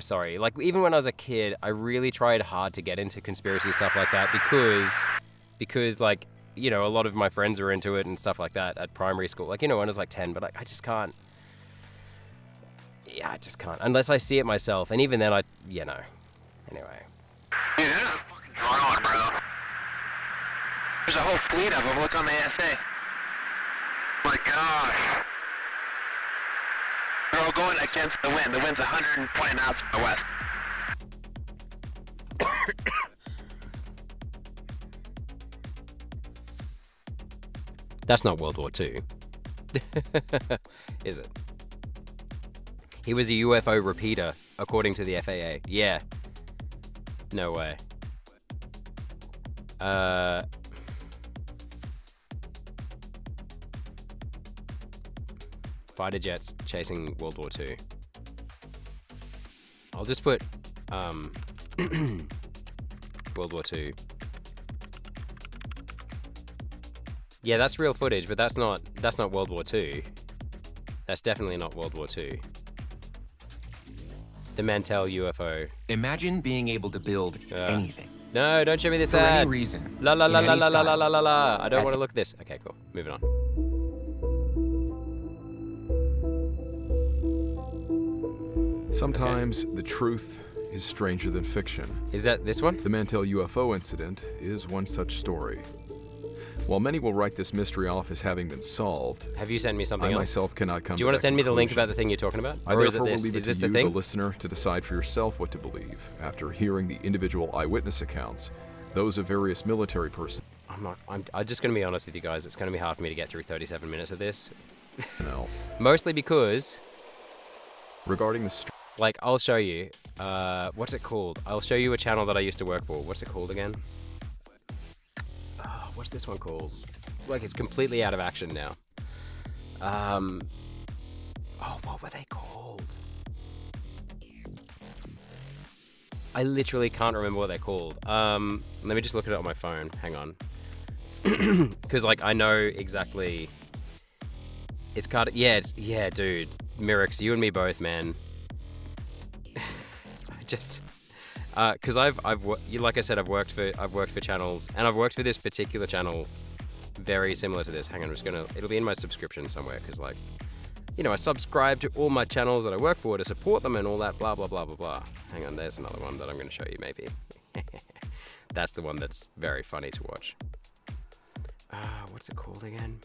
sorry. Like, even when I was a kid, I really tried hard to get into conspiracy stuff like that because like, you know, a lot of my friends were into it and stuff like that at primary school. Like, you know, when I was like 10, but like, I just can't. Yeah, I just can't. Unless I see it myself. And even then, you know. Anyway. Dude, this is a fucking drone, bro. There's a whole fleet of them. Look on the ASA. My gosh. going against the wind. The wind's 120 knots from the west. That's not World War II. Is it? He was a UFO repeater, according to the FAA. Yeah. No way. Fighter jets chasing World War II. I'll just put World War II. Yeah, that's real footage, but that's not World War II. That's definitely not World War II. The Mantell UFO. Imagine being able to build anything. No, don't show me this For ad. any reason. La la la in la any la la la style. la la la. I don't At- want to look at this. Okay, cool. Moving on. Sometimes the truth is stranger than fiction. Is that this one? The Mantell UFO incident is one such story. While many will write this mystery off as having been solved, Have you sent me something I else? myself cannot come Do you want to that send me the link conclusion. about the thing you're talking about? I Or is it therefore will this? leave it Is to this the you, thing? the listener, to decide for yourself what to believe after hearing the individual eyewitness accounts, those of various military personnel. I'm just going to be honest with you guys. It's going to be hard for me to get through 37 minutes of this. Now, Mostly because, regarding the story, like, I'll show you. What's it called? I'll show you a channel that I used to work for. What's it called again? What's this one called? Like, it's completely out of action now. What were they called? I literally can't remember what they're called. Let me just look it up on my phone. Hang on. Because, like, I know exactly. It's kind of, yeah, dude. Mirix, you and me both, man. Because like I said, I've worked for channels, and I've worked for this particular channel, very similar to this. Hang on, it'll be in my subscription somewhere, because, like, you know, I subscribe to all my channels that I work for to support them and all that, blah blah blah blah blah. Hang on, there's another one that I'm going to show you, maybe. That's the one that's very funny to watch. What's it called again?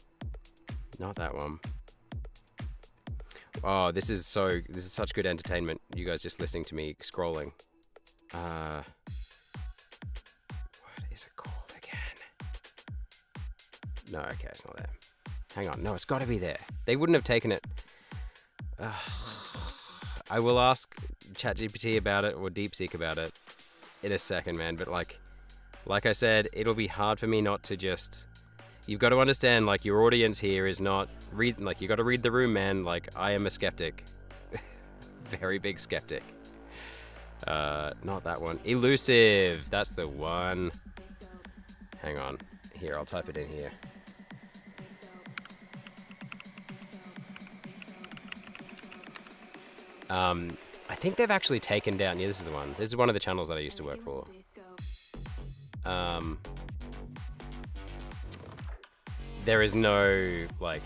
Not that one. Oh, this is such good entertainment. You guys just listening to me scrolling. What is it called again? No, okay, it's not there. Hang on, no, it's got to be there. They wouldn't have taken it. I will ask ChatGPT about it or DeepSeek about it in a second, man. But like I said, it'll be hard for me not to just. You've got to understand, like, your audience here is not like, you got to read the room, man. Like, I am a skeptic, very big skeptic. Not that one. Elusive. That's the one. Hang on. Here, I'll type it in here. I think they've actually taken down. Yeah, this is the one. This is one of the channels that I used to work for. There is no, like,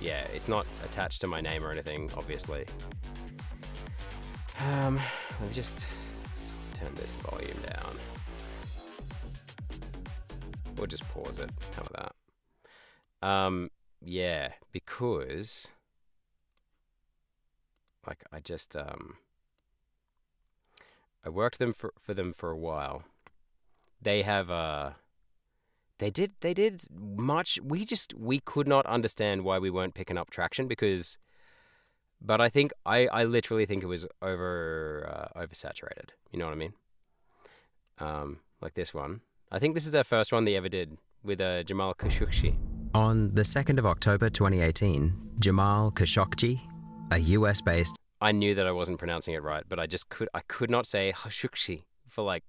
yeah, it's not attached to my name or anything, obviously. Let me just turn this volume down. Or just pause it. How about that? Yeah, because, like, I just, I worked for them for a while. They have, they did much. We could not understand why we weren't picking up traction but I think, I literally think it was oversaturated. You know what I mean? Like this one. I think this is their first one they ever did with Jamal Khashoggi. On the 2nd of October 2018, Jamal Khashoggi, a US-based... I knew that I wasn't pronouncing it right, but I could not say Khashoggi for like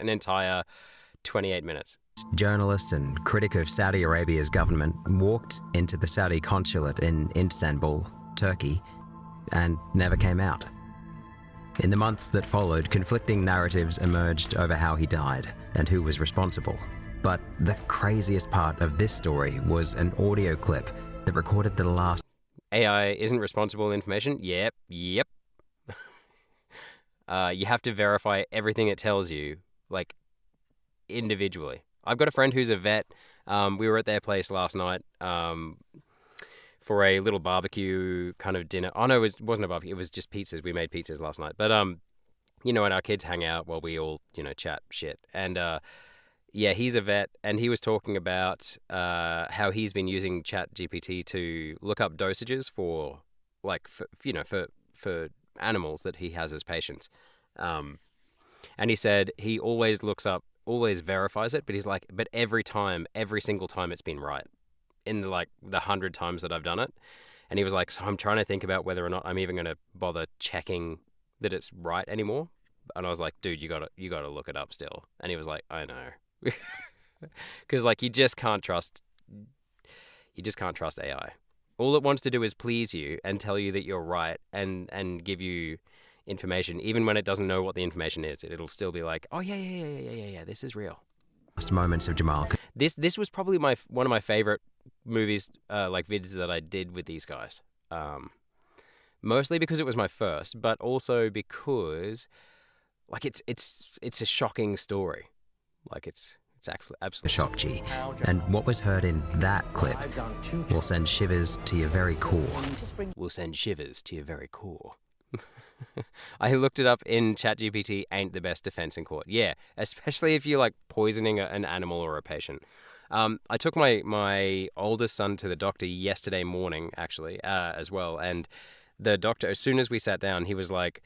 an entire 28 minutes. Journalist and critic of Saudi Arabia's government walked into the Saudi consulate in Istanbul, Turkey, and never came out. In the months that followed, conflicting narratives emerged over how he died and who was responsible. But the craziest part of this story was an audio clip that recorded the last... AI isn't responsible information? Yep. You have to verify everything it tells you, like, individually. I've got a friend who's a vet. We were at their place last night for a little barbecue kind of dinner. Oh no, it wasn't a barbecue. It was just pizzas. We made pizzas last night. But you know, and our kids hang out while we all, you know, chat shit. And yeah, he's a vet, and he was talking about how he's been using ChatGPT to look up dosages for, like, for animals that he has as patients. And he said he always verifies it, but he's like, but every single time it's been right in the 100 times that I've done it. And he was like, so I'm trying to think about whether or not I'm even going to bother checking that it's right anymore. And I was like, dude, you gotta look it up still. And he was like, I know. Because like you just can't trust AI. All it wants to do is please you and tell you that you're right and give you information, even when it doesn't know what the information is. It'll still be like, oh yeah, this is real. Last moments of Jamal. This was probably one of my favorite movies, like vids that I did with these guys. Mostly because it was my first, but also because like it's a shocking story. Like it's absolutely Shock G. And what was heard in that clip will send shivers to your very core. I looked it up in ChatGPT. Ain't the best defense in court. Yeah, especially if you're like poisoning an animal or a patient. I took my oldest son to the doctor yesterday morning, actually, as well. And the doctor, as soon as we sat down, he was like,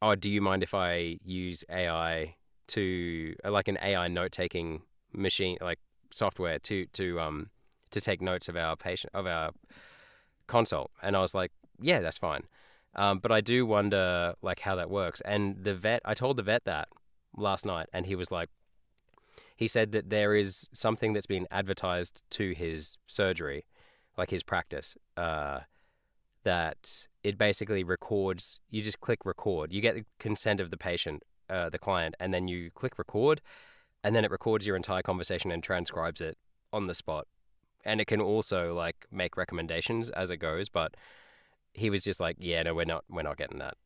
"Oh, do you mind if I use AI to like an AI note-taking machine, like software to take notes of our consult?" And I was like, "Yeah, that's fine." But I do wonder like how that works. And I told the vet that last night, and he was like, he said that there is something that's been advertised to his surgery, like his practice, that it basically records. You just click record. You get the consent of the patient, the client, and then you click record, and then it records your entire conversation and transcribes it on the spot. And it can also like make recommendations as it goes, but he was just like, yeah, no, we're not getting that.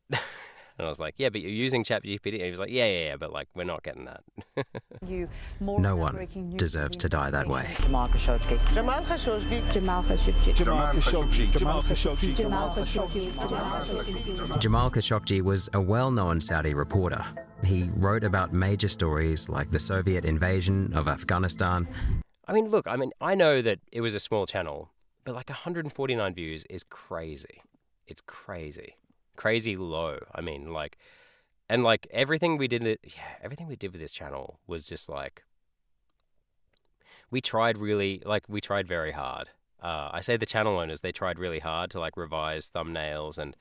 And I was like, yeah, but you're using ChatGPT. And he was like, yeah, but like, we're not getting that. No one deserves to die that way. Jamal Khashoggi was a well-known Saudi reporter. He wrote about major stories like the Soviet invasion of Afghanistan. I mean, look, I know that it was a small channel, but like 149 views is crazy. It's crazy. Crazy low. I mean, like, and like everything we did with this channel was just like, we tried very hard. I say the channel owners, they tried really hard to like revise thumbnails, and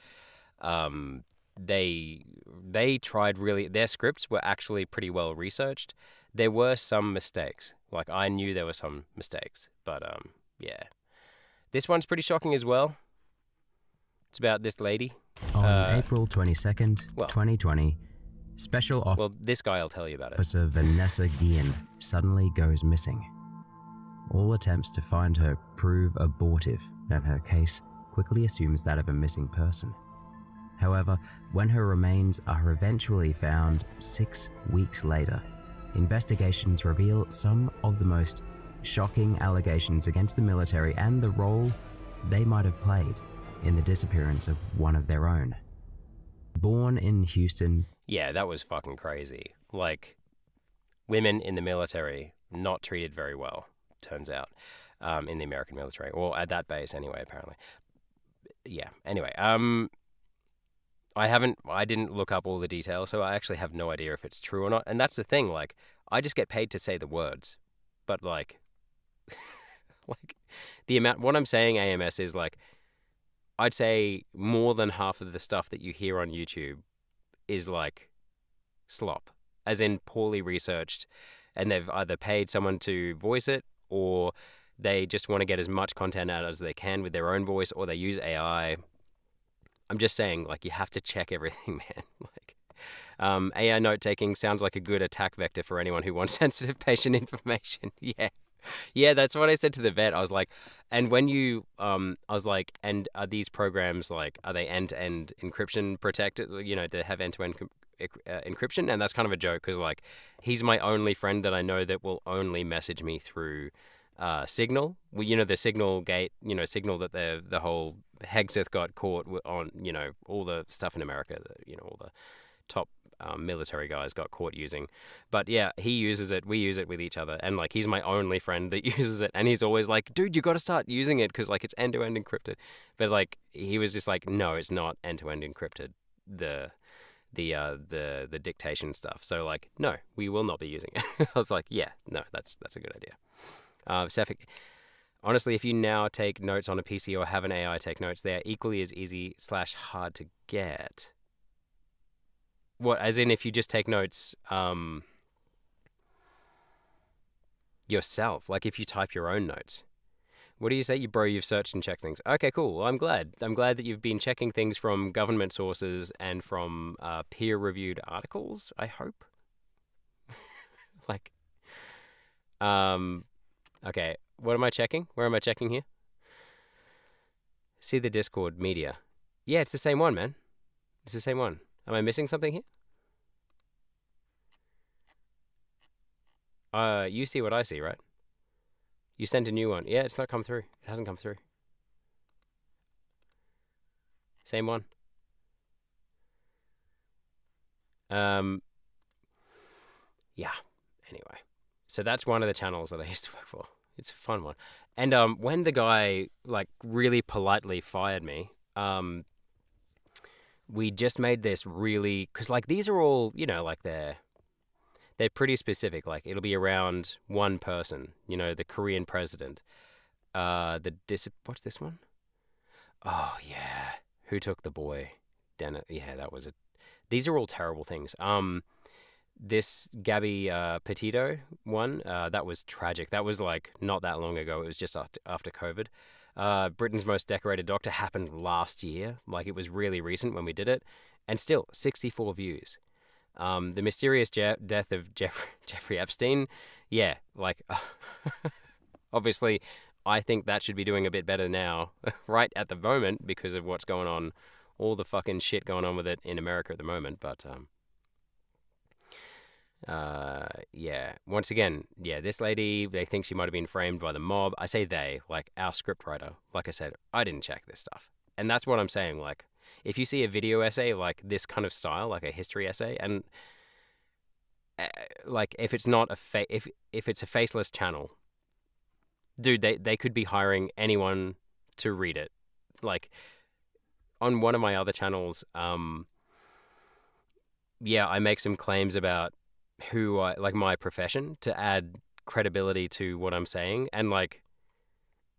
they tried really, their scripts were actually pretty well researched. There were some mistakes. Like I knew there were some mistakes, but yeah. This one's pretty shocking as well. It's about this lady. On April 22nd, 2020, Well, this guy will tell you about it. Officer Vanessa Guillen suddenly goes missing. All attempts to find her prove abortive, and her case quickly assumes that of a missing person. However, when her remains are eventually found 6 weeks later, investigations reveal some of the most shocking allegations against the military and the role they might have played in the disappearance of one of their own. Born in Houston. Yeah, that was fucking crazy. Like, women in the military not treated very well, turns out, in the American military, or at that base anyway, apparently. Yeah, anyway, I didn't look up all the details, so I actually have no idea if it's true or not. And that's the thing, like, I just get paid to say the words, but like, like the amount, what I'm saying, AMS, is like, I'd say more than half of the stuff that you hear on YouTube is like slop, as in poorly researched, and they've either paid someone to voice it, or they just want to get as much content out as they can with their own voice, or they use AI. I'm just saying, like, you have to check everything, man. Like, AI note-taking sounds like a good attack vector for anyone who wants sensitive patient information. Yeah, that's what I said to the vet. I was like, and when you, I was like, and are these programs, like, are they end-to-end encryption protected, you know, to have end-to-end encryption? And that's kind of a joke, because, like, he's my only friend that I know that will only message me through signal. Well, you know, the signal gate, you know, signal that the whole Hegseth got caught on, you know, all the stuff in America, you know, all the top military guys got caught using. But yeah, he uses it, we use it with each other, and like he's my only friend that uses it, and he's always like, dude, you got to start using it because like it's end-to-end encrypted. But like he was just like, no, it's not end-to-end encrypted, the dictation stuff. So like, no, we will not be using it. I was like, yeah, no, that's a good idea. Sefik, honestly, if you now take notes on a PC or have an AI take notes, they are equally as easy / hard to get. What, as in if you just take notes yourself, like if you type your own notes? What do you say? You've searched and checked things. Okay, cool. Well, I'm glad that you've been checking things from government sources and from peer-reviewed articles, I hope. Like, okay, what am I checking? Where am I checking here? See the Discord media. Yeah, it's the same one, man. It's the same one. Am I missing something here? You see what I see, right? You sent a new one. Yeah, it's not come through. It hasn't come through. Same one. Yeah. Anyway. So that's one of the channels that I used to work for. It's a fun one. And when the guy like really politely fired me, we just made this really, because like these are all, you know, like they're pretty specific. Like it'll be around one person, you know, the Korean president. What's this one? Oh yeah, who took the boy? Yeah, that was it. These are all terrible things. This Gabby Petito one, that was tragic. That was like not that long ago. It was just after COVID. Britain's Most Decorated Doctor happened last year. Like it was really recent when we did it, and still 64 views. The mysterious death of Jeffrey Epstein. Yeah, like obviously, I think that should be doing a bit better now, right at the moment, because of what's going on, all the fucking shit going on with it in America at the moment. But yeah, once again, yeah, this lady, they think she might have been framed by the mob. I say they, like our scriptwriter. Like I said, I didn't check this stuff, and that's what I'm saying. Like, if you see a video essay like this kind of style, like a history essay, and like if it's not if it's a faceless channel, dude, they could be hiring anyone to read it. Like on one of my other channels, yeah, I make some claims about who I like, my profession, to add credibility to what I'm saying, and like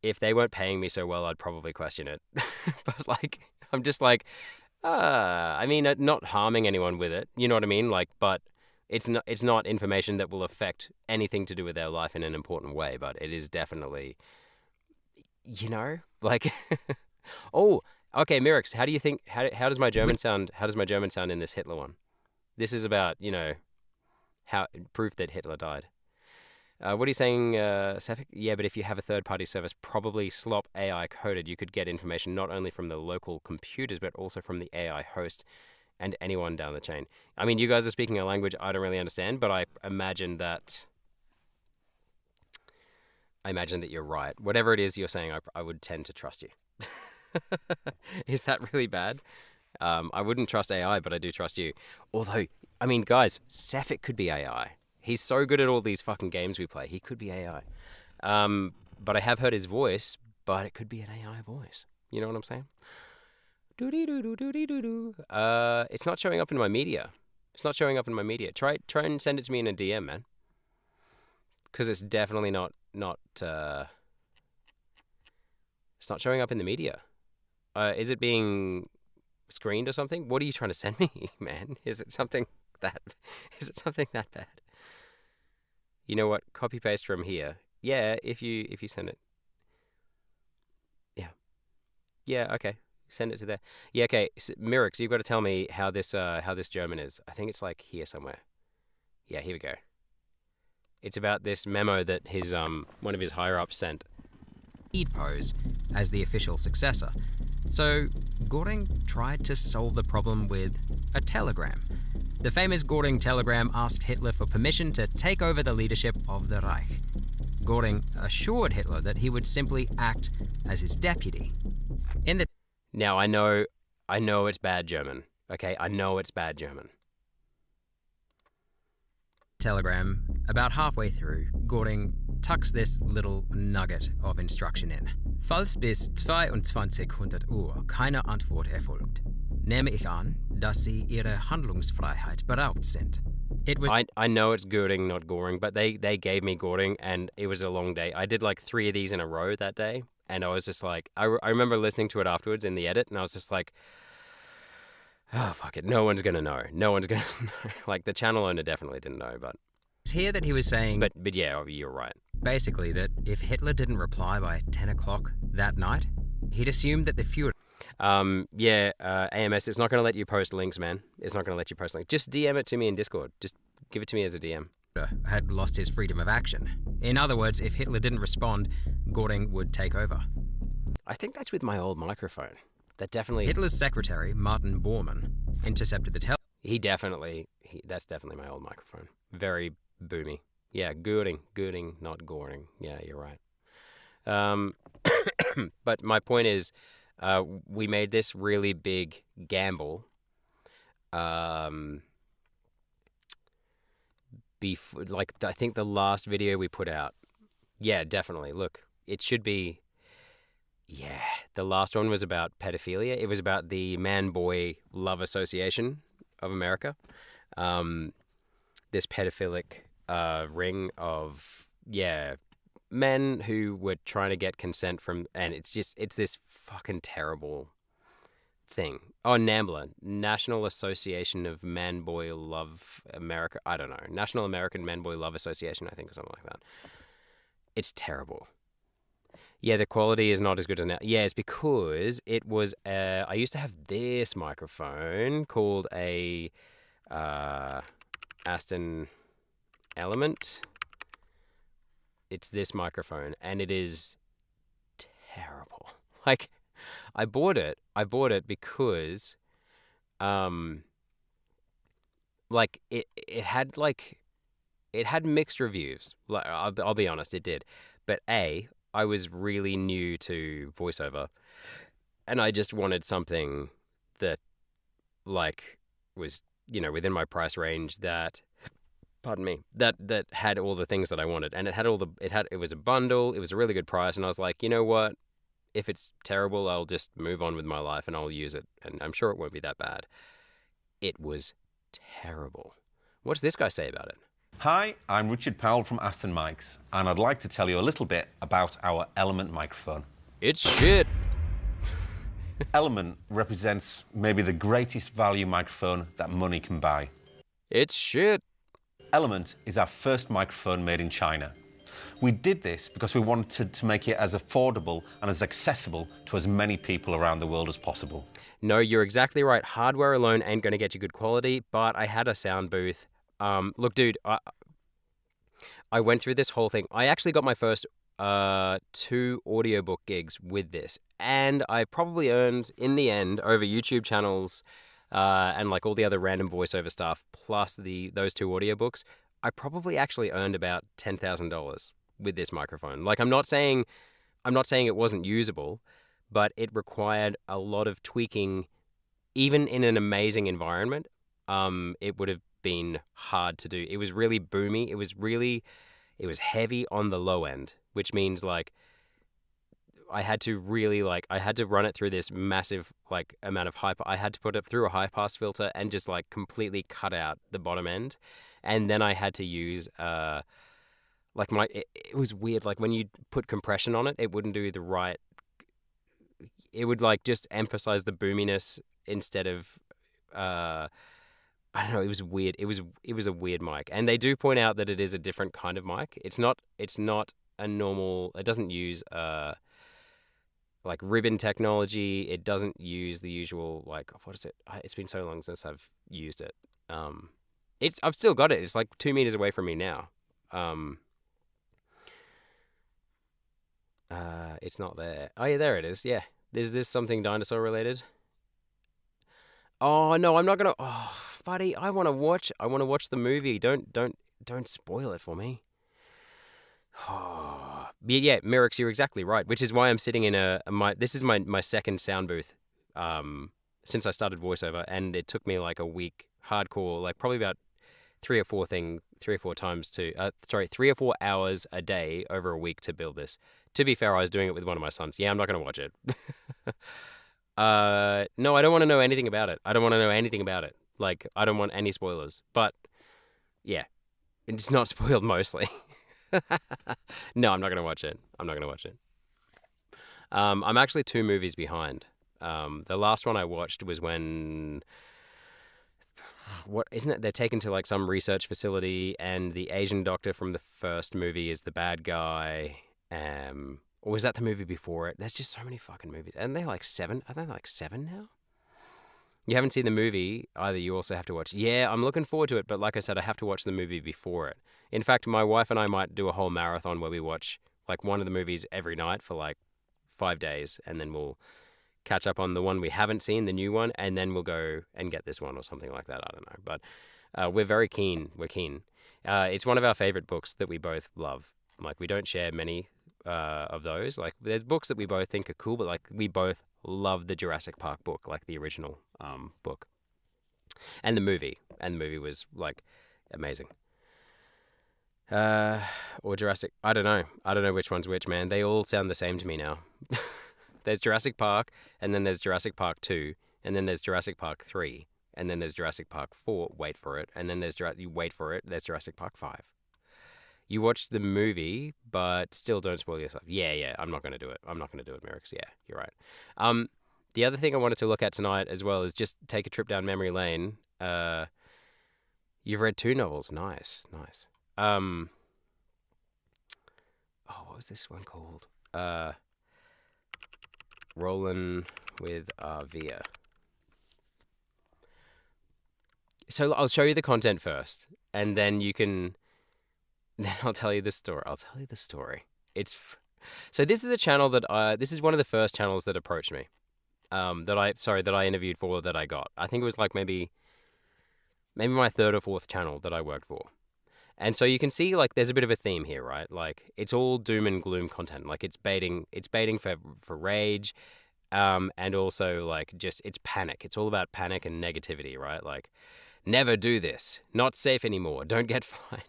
if they weren't paying me so well, I'd probably question it. But like I'm just like, I mean, not harming anyone with it, you know what I mean? Like, but it's not information that will affect anything to do with their life in an important way, but it is definitely, you know, like, oh, okay, Mirix, how do you think, how does my German sound, in this Hitler one? This is about, you know, how proof that Hitler died. What are you saying, Sefik? Yeah, but if you have a third-party service, probably slop AI coded, you could get information not only from the local computers, but also from the AI host and anyone down the chain. I mean, you guys are speaking a language I don't really understand, but I imagine that you're right. Whatever it is you're saying, I would tend to trust you. Is that really bad? I wouldn't trust AI, but I do trust you. Although, I mean, guys, Sefik could be AI. He's so good at all these fucking games we play. He could be AI. But I have heard his voice, but it could be an AI voice. You know what I'm saying? It's not showing up in my media. Try and send it to me in a DM, man. Because it's definitely not it's not showing up in the media. Is it being screened or something? What are you trying to send me, man? Is it something that bad? You know what? Copy paste from here. Yeah, if you send it. Yeah, okay. Send it to there. Yeah, okay. Mirix, you've got to tell me how this German is. I think it's like here somewhere. Yeah, here we go. It's about this memo that his one of his higher ups sent. He'd pose as the official successor. So Göring tried to solve the problem with a telegram. The famous Göring telegram asked Hitler for permission to take over the leadership of the Reich. Göring assured Hitler that he would simply act as his deputy. In the Now, I know it's bad German. Okay, I know it's bad German. telegram, about halfway through, Göring tucks this little nugget of instruction in. Falls bis 2200 Uhr keine Antwort erfolgt, nehme ich an, dass Sie Ihre Handlungsfreiheit beraubt sind. It was I know it's Göring, not Goring, but they gave me Göring, and it was a long day. I did like 3 of these in a row that day, and I was just like, I remember listening to it afterwards in the edit, and I was just like, oh, fuck it. No one's going to know. No one's going to know. Like, the channel owner definitely didn't know, but... It's here that he was saying... But yeah, you're right. Basically, that if Hitler didn't reply by 10 o'clock that night, he'd assumed that the Fuhrer... AMS, it's not going to let you post links, man. It's not going to let you post links. Just DM it to me in Discord. Just give it to me as a DM. ...had lost his freedom of action. In other words, if Hitler didn't respond, Göring would take over. I think that's with my old microphone. That definitely... Hitler's secretary, Martin Bormann, intercepted the that's definitely my old microphone. Very boomy. Yeah, Göring, not Göring. Yeah, you're right. But my point is, we made this really big gamble. I think the last video we put out. Yeah, definitely. Look, it should be... Yeah, the last one was about pedophilia. It was about the Man-Boy Love Association of America. This pedophilic ring of, men who were trying to get consent from, and it's this fucking terrible thing. Oh, NAMBLA, National Association of Man-Boy Love America. I don't know. National American Man-Boy Love Association, I think, or something like that. It's terrible. Yeah, the quality is not as good as now. Yeah, it's because it was... I used to have this microphone called a Aston Element. It's this microphone, and it is terrible. Like, I bought it because, it had mixed reviews. Like, I'll be honest, it did. But I was really new to voiceover, and I just wanted something that, like, was, within my price range that, pardon me, that had all the things that I wanted. And it was a bundle, it was a really good price, and I was like, you know what? If it's terrible, I'll just move on with my life and I'll use it, and I'm sure it won't be that bad. It was terrible. What's this guy say about it? Hi, I'm Richard Powell from Aston Mics, and I'd like to tell you a little bit about our Element microphone. It's shit. Element represents maybe the greatest value microphone that money can buy. It's shit. Element is our first microphone made in China. We did this because we wanted to make it as affordable and as accessible to as many people around the world as possible. No, you're exactly right. Hardware alone ain't going to get you good quality, but I had a sound booth. Look, dude, I went through this whole thing. I actually got my first 2 audiobook gigs with this, and I probably earned, in the end, over YouTube channels and like all the other random voiceover stuff, plus those 2 audiobooks, I probably actually earned about $10,000 with this microphone. Like, I'm not saying it wasn't usable, but it required a lot of tweaking, even in an amazing environment. It would have been hard to do. It was really boomy. It was heavy on the low end, which means, like, I had to run it through this massive, like, amount of I had to put it through a high pass filter and just, like, completely cut out the bottom end. And then I had to use, it was weird. Like, when you put compression on it, it wouldn't do the right, it would, like, just emphasize the boominess instead of, I don't know, it was weird. It was a weird mic. And they do point out that it is a different kind of mic. It's not a normal, it doesn't use, like, ribbon technology. It doesn't use the usual, like, what is it? It's been so long since I've used it. I've still got it. It's like 2 meters away from me now. It's not there. Oh yeah, there it is. Yeah. Is this something dinosaur related? Oh no, I'm not gonna. Oh, buddy, I want to watch the movie. Don't spoil it for me. Yeah, Merrick's, you're exactly right. Which is why I'm sitting in this is my second sound booth since I started voiceover, and it took me like a week hardcore, like probably about 3 or 4 hours a day over a week to build this. To be fair, I was doing it with one of my sons. Yeah, I'm not going to watch it. No, I don't want to know anything about it. Like, I don't want any spoilers. But, yeah, it's not spoiled mostly. No, I'm not going to watch it. I'm actually 2 movies behind. The last one I watched was when... What isn't it? They're taken to like some research facility, and the Asian doctor from the first movie is the bad guy. Or was that the movie before it? There's just so many fucking movies, and they're like 7. Are they like 7 now? You haven't seen the movie either. You also have to watch. Yeah, I'm looking forward to it, but like I said, I have to watch the movie before it. In fact, my wife and I might do a whole marathon where we watch like one of the movies every night for like 5 days, and then we'll catch up on the one we haven't seen, the new one, and then we'll go and get this one or something like that. I don't know. But we're very keen. We're keen. It's one of our favorite books that we both love. Like, we don't share many of those. Like, there's books that we both think are cool, but like we both love the Jurassic Park book, like the original book. And the movie. Was like amazing. Or Jurassic, I don't know which one's which, man. They all sound the same to me now. There's Jurassic Park, and then there's Jurassic Park 2, and then there's Jurassic Park 3, and then there's Jurassic Park 4, wait for it, and then there's there's Jurassic Park 5. You watch the movie, but still don't spoil yourself. Yeah, I'm not going to do it. Merrick. Yeah, you're right. The other thing I wanted to look at tonight as well is just take a trip down memory lane. You've read 2 novels. Nice. Oh, what was this one called? Rolling with Arvia. So I'll show you the content first, and then then I'll tell you the story. So this is a channel that this is one of the first channels that approached me, that I interviewed for, that I got. I think it was like maybe my 3rd or 4th channel that I worked for. And so you can see, like, there's a bit of a theme here, right? Like, it's all doom and gloom content. Like, it's baiting for rage, and also, like, just, it's panic. It's all about panic and negativity, right? Like, never do this. Not safe anymore. Don't get fined.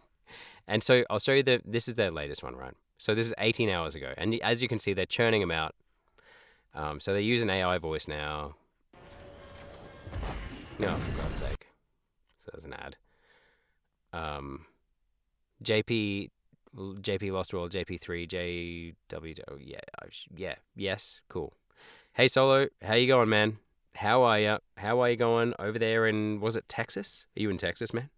And so I'll show you this is their latest one, right? So this is 18 hours ago. And as you can see, they're churning them out. So they use an AI voice now. No, for God's sake. So there's an ad. JP Lost World, JP3, JW. Oh, yeah, yes, cool. Hey, Solo, how you going, man? How are you? How are you going over there in, was it Texas? Are you in Texas, man?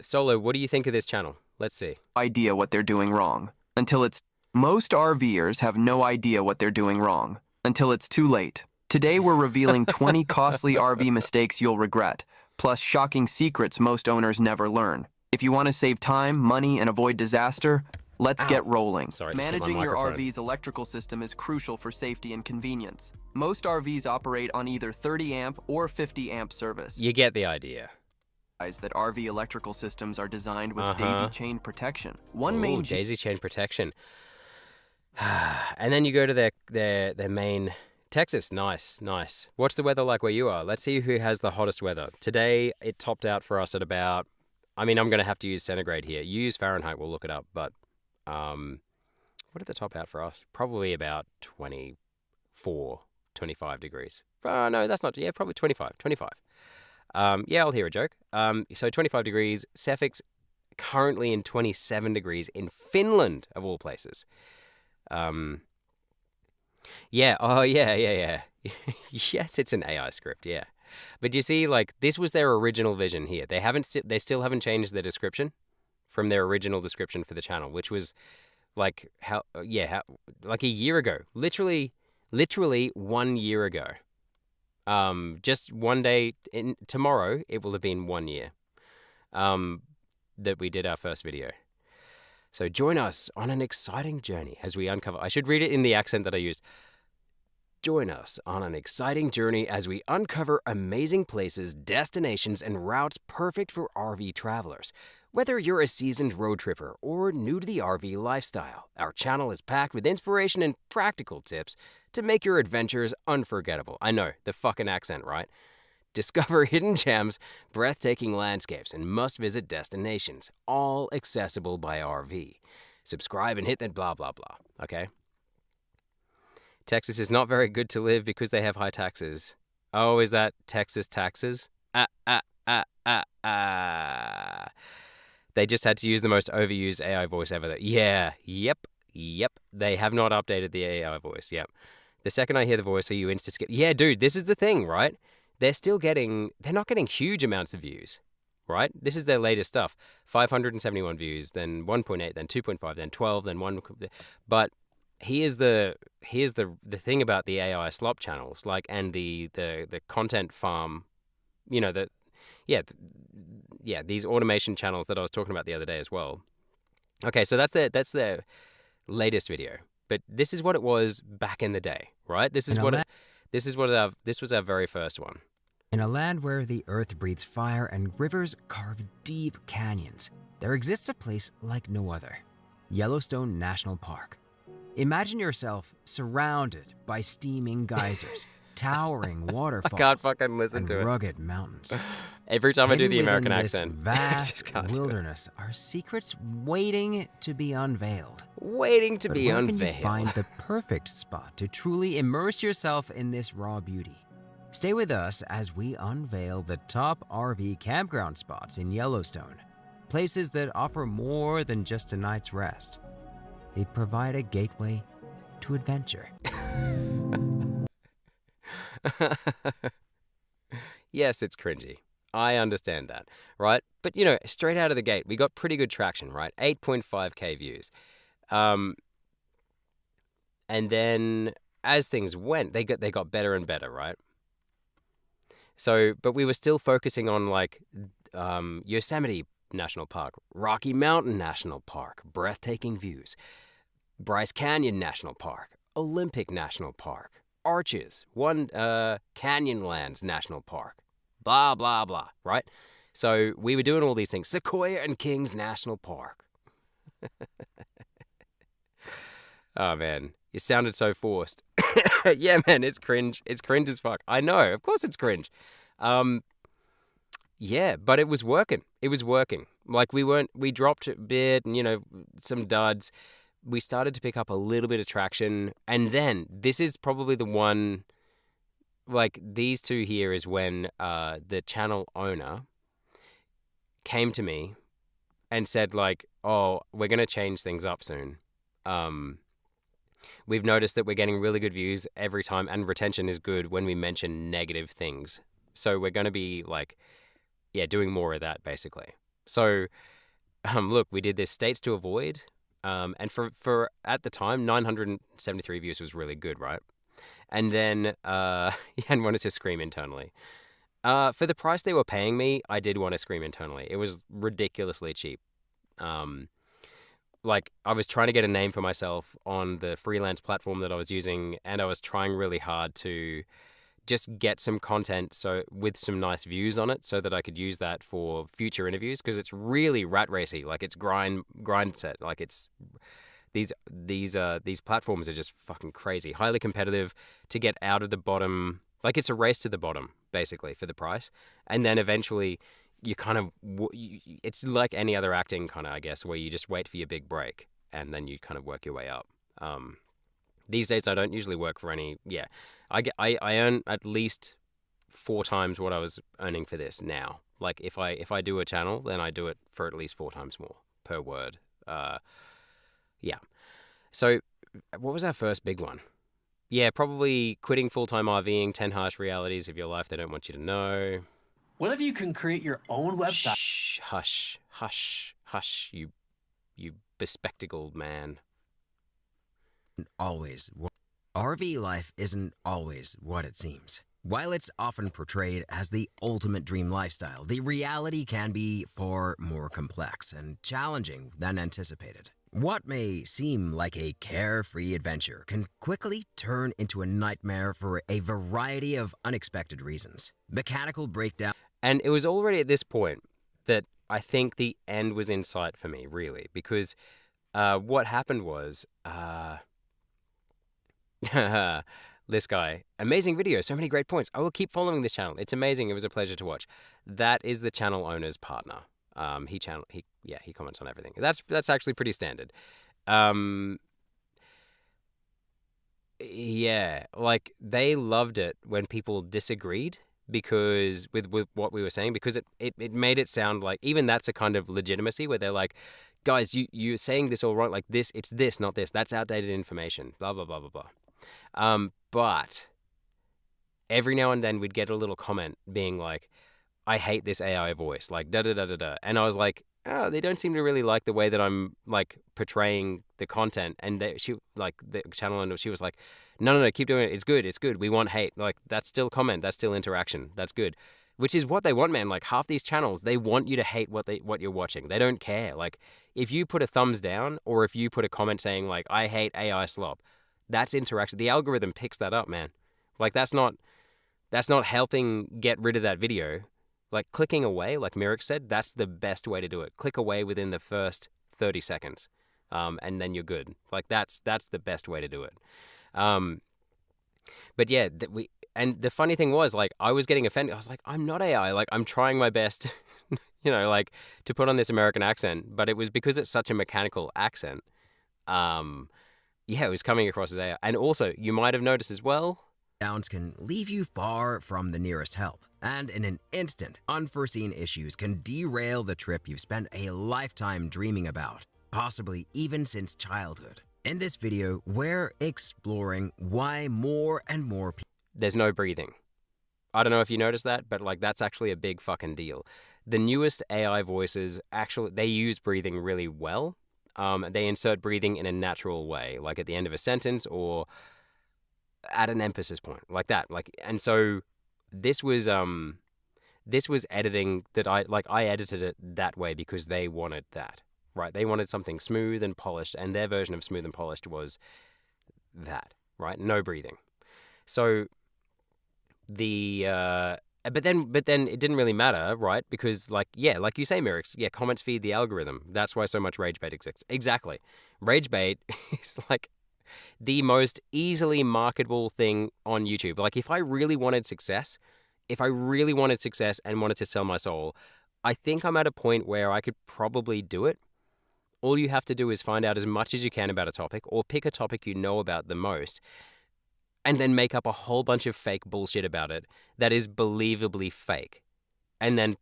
Solo, what do you think of this channel? Let's see. Idea what they're doing wrong until it's... Most RVers have no idea what they're doing wrong until it's too late. Today we're revealing 20 costly RV mistakes you'll regret, plus shocking secrets most owners never learn. If you want to save time, money, and avoid disaster, let's get rolling. Sorry, Managing your RV's electrical system is crucial for safety and convenience. Most RVs operate on either 30 amp or 50 amp service. You get the idea. That RV electrical systems are designed with daisy chain protection. Daisy chain protection. And then you go to their main... Texas, nice. What's the weather like where you are? Let's see who has the hottest weather. Today, it topped out for us at about... I mean, I'm going to have to use centigrade here. You use Fahrenheit, we'll look it up. But what did the top out for us? Probably about 24, 25 degrees. No, that's not... Yeah, probably 25. Yeah, I'll hear a joke. So 25 degrees. Cephic's currently in 27 degrees in Finland, of all places. Yeah. Oh, yeah. Yes, it's an AI script. Yeah, but you see, like, this was their original vision here. They still haven't changed their description from their original description for the channel, which was like like a year ago, literally 1 year ago. Just one day tomorrow, it will have been 1 year that we did our first video. So join us on an exciting journey as we uncover... I should read it in the accent that I used. Join us on an exciting journey as we uncover amazing places, destinations, and routes perfect for RV travelers. Whether you're a seasoned road tripper or new to the RV lifestyle, our channel is packed with inspiration and practical tips to make your adventures unforgettable. I know, the fucking accent, right? Discover hidden gems, breathtaking landscapes, and must-visit destinations, all accessible by RV. Subscribe and hit that blah, blah, blah, okay? Texas is not very good to live because they have high taxes. Oh, is that Texas taxes? They just had to use the most overused AI voice ever. Yeah, yep. They have not updated the AI voice, yep. The second I hear the voice, you insta-skip. Yeah, dude, this is the thing, right? They're not getting huge amounts of views, right? This is their latest stuff. 571 views, then 1.8, then 2.5, then 12, then 1. But here's the thing about the AI slop channels, like, and the content farm, you know, these automation channels that I was talking about the other day as well. Okay, so that's their latest video. But this is what it was back in the day, right? This was our very first one. In a land where the earth breathes fire and rivers carve deep canyons, there exists a place like no other, Yellowstone National Park. Imagine yourself surrounded by steaming geysers, towering waterfalls, I can't fucking listen and to it. rugged mountains. Every time I do the Hidden American within this accent, vast wilderness are secrets waiting to be unveiled. waiting to But be where unveiled. can you find the perfect spot to truly immerse yourself in this raw beauty? Stay with us as we unveil the top RV campground spots in Yellowstone. Places that offer more than just a night's rest. They provide a gateway to adventure. Yes, it's cringy. I understand that, right? But, you know, straight out of the gate, we got pretty good traction, right? 8.5K views. And then as things went, they got better and better, right? So, but we were still focusing on, like, Yosemite National Park, Rocky Mountain National Park, breathtaking views, Bryce Canyon National Park, Olympic National Park, Arches, Canyonlands National Park, blah, blah, blah, right? So we were doing all these things. Sequoia and Kings National Park. Oh, man. You sounded so forced. Yeah, man, it's cringe. It's cringe as fuck. I know. Of course it's cringe. Yeah, but it was working. It was working. Like, we dropped a bit and, you know, some duds. We started to pick up a little bit of traction. And then this is probably the one, like, these two here is when the channel owner came to me and said, like, oh, we're going to change things up soon. We've noticed that we're getting really good views every time, and retention is good when we mention negative things. So we're going to be, like, yeah, doing more of that, basically. So, look, we did this States to Avoid, and for at the time, 973 views was really good, right? And then, and wanted to scream internally. For the price they were paying me, I did want to scream internally. It was ridiculously cheap. Like, I was trying to get a name for myself on the freelance platform that I was using, and I was trying really hard to just get some content with some nice views on it so that I could use that for future interviews, because it's really rat racy. Like, it's grind set. Like, it's these platforms are just fucking crazy, highly competitive to get out of the bottom. Like, it's a race to the bottom, basically, for the price. And then eventually you kind of, it's like any other acting kind of, I guess, where you just wait for your big break and then you kind of work your way up. These days I don't usually work for any, I earn at least 4 times what I was earning for this now. Like, if I do a channel, then I do it for at least 4 times more per word. Yeah. So what was our first big one? Yeah, probably quitting full-time RVing, 10 harsh realities of your life they don't want you to know. What if you can create your own website? Shh, hush, hush, hush, you bespectacled man. Always. RV life isn't always what it seems. While it's often portrayed as the ultimate dream lifestyle, the reality can be far more complex and challenging than anticipated. What may seem like a carefree adventure can quickly turn into a nightmare for a variety of unexpected reasons. Mechanical breakdown. And it was already at this point that I think the end was in sight for me, really, because what happened was this guy, amazing video, so many great points. I will keep following this channel. It's amazing. It was a pleasure to watch. That is the channel owner's partner. He comments on everything. That's actually pretty standard. Yeah, like they loved it when people disagreed because with what we were saying, because it made it sound like even that's a kind of legitimacy where they're like, guys, you're saying this all wrong, like this, it's this, not this, that's outdated information, blah blah blah blah blah. But every now and then we'd get a little comment being like, I hate this AI voice, like da da da da da, and I was like, oh, they don't seem to really like the way that I'm like portraying the content. And she, like the channel owner, she was like, no, keep doing it. It's good. We want hate. Like that's still comment. That's still interaction. That's good. Which is what they want, man. Like half these channels, they want you to hate what you're watching. They don't care. Like if you put a thumbs down or if you put a comment saying like, I hate AI slop, that's interaction. The algorithm picks that up, man. Like that's not helping get rid of that video. Like clicking away, like Mirik said, that's the best way to do it. Click away within the first 30 seconds, and then you're good. Like that's the best way to do it. But yeah, and the funny thing was, like, I was getting offended. I was like, I'm not AI. Like, I'm trying my best, like to put on this American accent, but it was because it's such a mechanical accent. Yeah, it was coming across as AI. And also, you might have noticed as well, Downs can leave you far from the nearest help, and in an instant, unforeseen issues can derail the trip you've spent a lifetime dreaming about, possibly even since childhood. In this video, we're exploring why more and more people... There's no breathing. I don't know if you noticed that, but like that's actually a big fucking deal. The newest AI voices, actually, they use breathing really well. They insert breathing in a natural way, like at the end of a sentence or at an emphasis point, like that. Like, and so this was editing that I edited it that way because they wanted that, right? They wanted something smooth and polished, and their version of smooth and polished was that, right? No breathing. So but then it didn't really matter, right? Because like you say, Mirix, comments feed the algorithm. That's why so much rage bait exists. Exactly. Rage bait is like the most easily marketable thing on YouTube. Like if I really wanted success and wanted to sell my soul, I think I'm at a point where I could probably do it. All you have to do is find out as much as you can about a topic, or pick a topic you know about the most, and then make up a whole bunch of fake bullshit about it that is believably fake. And then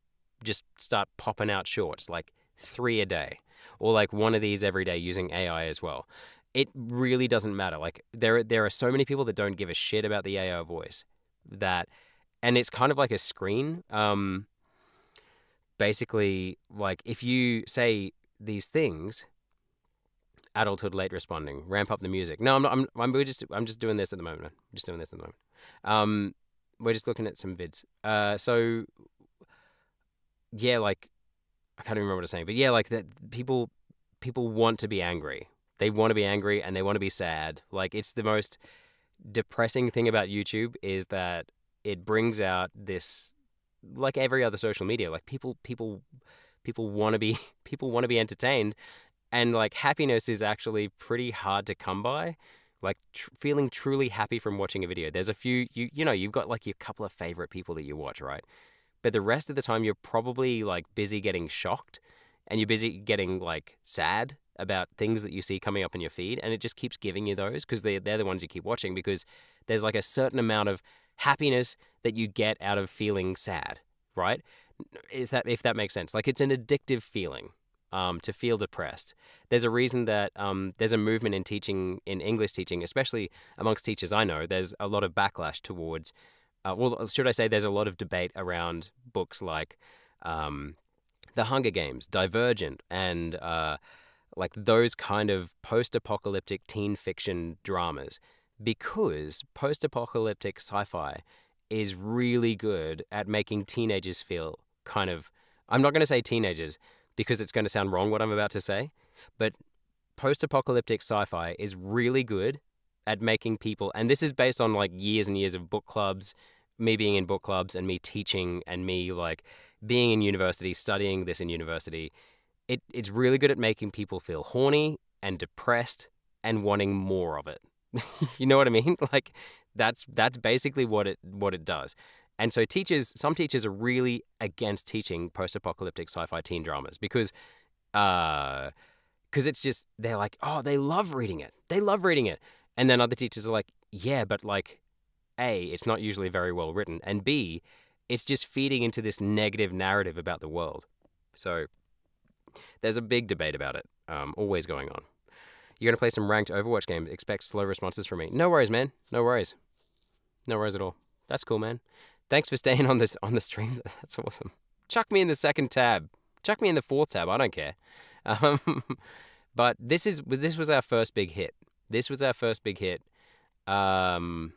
just start popping out shorts, like 3 a day, or like one of these every day using AI as well. It really doesn't matter. Like there are so many people that don't give a shit about the AI voice and it's kind of like a screen. Basically, like if you say these things, adulthood, late responding, ramp up the music. No, I'm just doing this at the moment. Man. I'm just doing this at the moment. We're just looking at some vids. So yeah, like I can't even remember what I'm saying, but yeah, like that people want to be angry. They want to be angry and they want to be sad. Like it's the most depressing thing about YouTube is that it brings out this, like every other social media, like people want to be entertained, and like happiness is actually pretty hard to come by. Like feeling truly happy from watching a video. There's a few you've got like your couple of favorite people that you watch, right? But the rest of the time you're probably like busy getting shocked and you're busy getting like sad about things that you see coming up in your feed, and it just keeps giving you those because they're the ones you keep watching, because there's like a certain amount of happiness that you get out of feeling sad, right? If that makes sense. Like it's an addictive feeling to feel depressed. There's a reason that there's a movement in teaching, in English teaching, especially amongst teachers I know, there's a lot of backlash towards, should I say there's a lot of debate around books like The Hunger Games, Divergent, and like those kind of post-apocalyptic teen fiction dramas, because post-apocalyptic sci-fi is really good at making teenagers feel kind of, I'm not going to say teenagers because it's going to sound wrong what I'm about to say, but post-apocalyptic sci-fi is really good at making people, and this is based on like years and years of book clubs, me being in book clubs and me teaching and me like being in university, studying this in university, it's really good at making people feel horny and depressed and wanting more of it. You know what I mean? Like that's basically what it does. And so some teachers are really against teaching post-apocalyptic sci-fi teen dramas because it's just, they're like, oh, they love reading it. They love reading it. And then other teachers are like, yeah, but like, A, it's not usually very well written, and B, it's just feeding into this negative narrative about the world. So there's a big debate about it, always going on. You're going to play some ranked Overwatch games. Expect slow responses from me. No worries, man. No worries. No worries at all. That's cool, man. Thanks for staying on the stream. That's awesome. Chuck me in the second tab. Chuck me in the fourth tab. I don't care. But this was our first big hit. This was our first big hit. Let's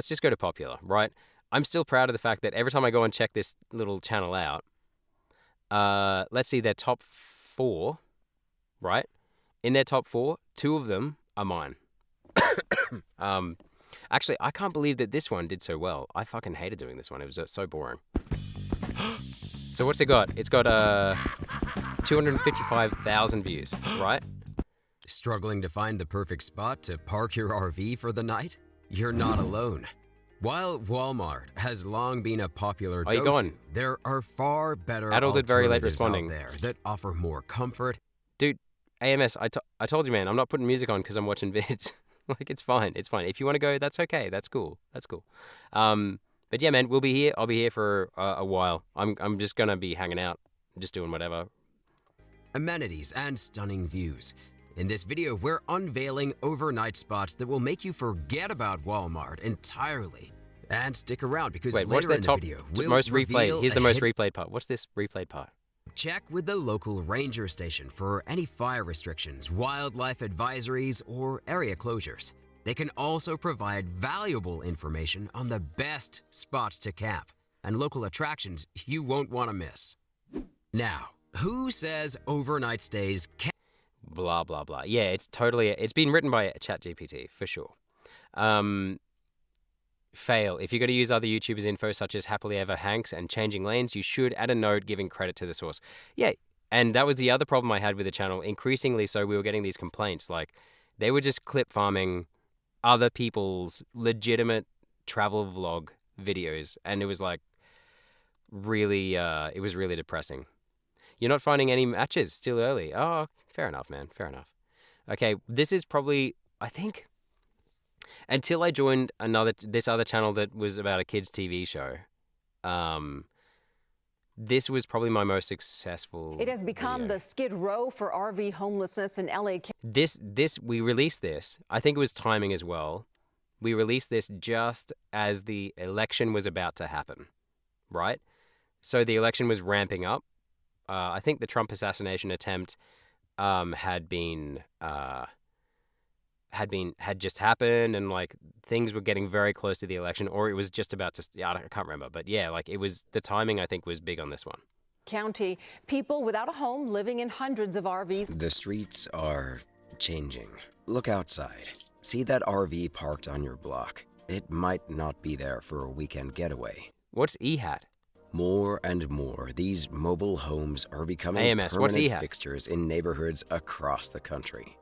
just go to popular, right? I'm still proud of the fact that every time I go and check this little channel out, let's see, their top 4, right? In their top 4, 2 of them are mine. Actually, I can't believe that this one did so well. I fucking hated doing this one. It was so boring. So what's it got? It's got 255,000 views, right? Struggling to find the perfect spot to park your RV for the night? You're not alone. While Walmart has long been a popular go-to, there are far better Adulted very late alternatives responding. out there that offer more comfort. Dude, AMS, I told you, man, I'm not putting music on because I'm watching vids. Like, it's fine. It's fine. If you want to go, that's okay. That's cool. That's cool. But yeah, man, we'll be here. I'll be here for a while. I'm just going to be hanging out, just doing whatever. Amenities and stunning views. In this video, we're unveiling overnight spots that will make you forget about Walmart entirely. And stick around because Wait, what's later their in the top video, we'll most replayed? reveal Here's the a most hidden- replayed part. What's this replayed part? Check with the local ranger station for any fire restrictions, wildlife advisories, or area closures. They can also provide valuable information on the best spots to camp and local attractions you won't want to miss. Now, who says overnight stays can Blah, blah, blah. Yeah, it's been written by ChatGPT, for sure. Fail. If you're going to use other YouTubers' info, such as Happily Ever Hanks and Changing Lanes, you should add a note giving credit to the source. Yeah, and that was the other problem I had with the channel. Increasingly so, we were getting these complaints. Like, they were just clip farming other people's legitimate travel vlog videos, and it was like really, it was really depressing. You're not finding any matches, still early. Oh, fair enough, man, fair enough. Okay, this is probably, I think, until I joined this other channel that was about a kids' TV show, this was probably my most successful. It has become the Skid Row for RV homelessness in LA. We released this. I think it was timing as well. We released this just as the election was about to happen, right? So the election was ramping up. I think the Trump assassination attempt had just happened, and like things were getting very close to the election, or it was just about to. I can't remember, but yeah, like it was, the timing I think was big on this one. County, people without a home living in hundreds of RVs. The streets are changing. Look outside. See that RV parked on your block. It might not be there for a weekend getaway. What's EHAT? More and more, these mobile homes are becoming AMS, what's permanent EHAT? fixtures in neighborhoods across the country.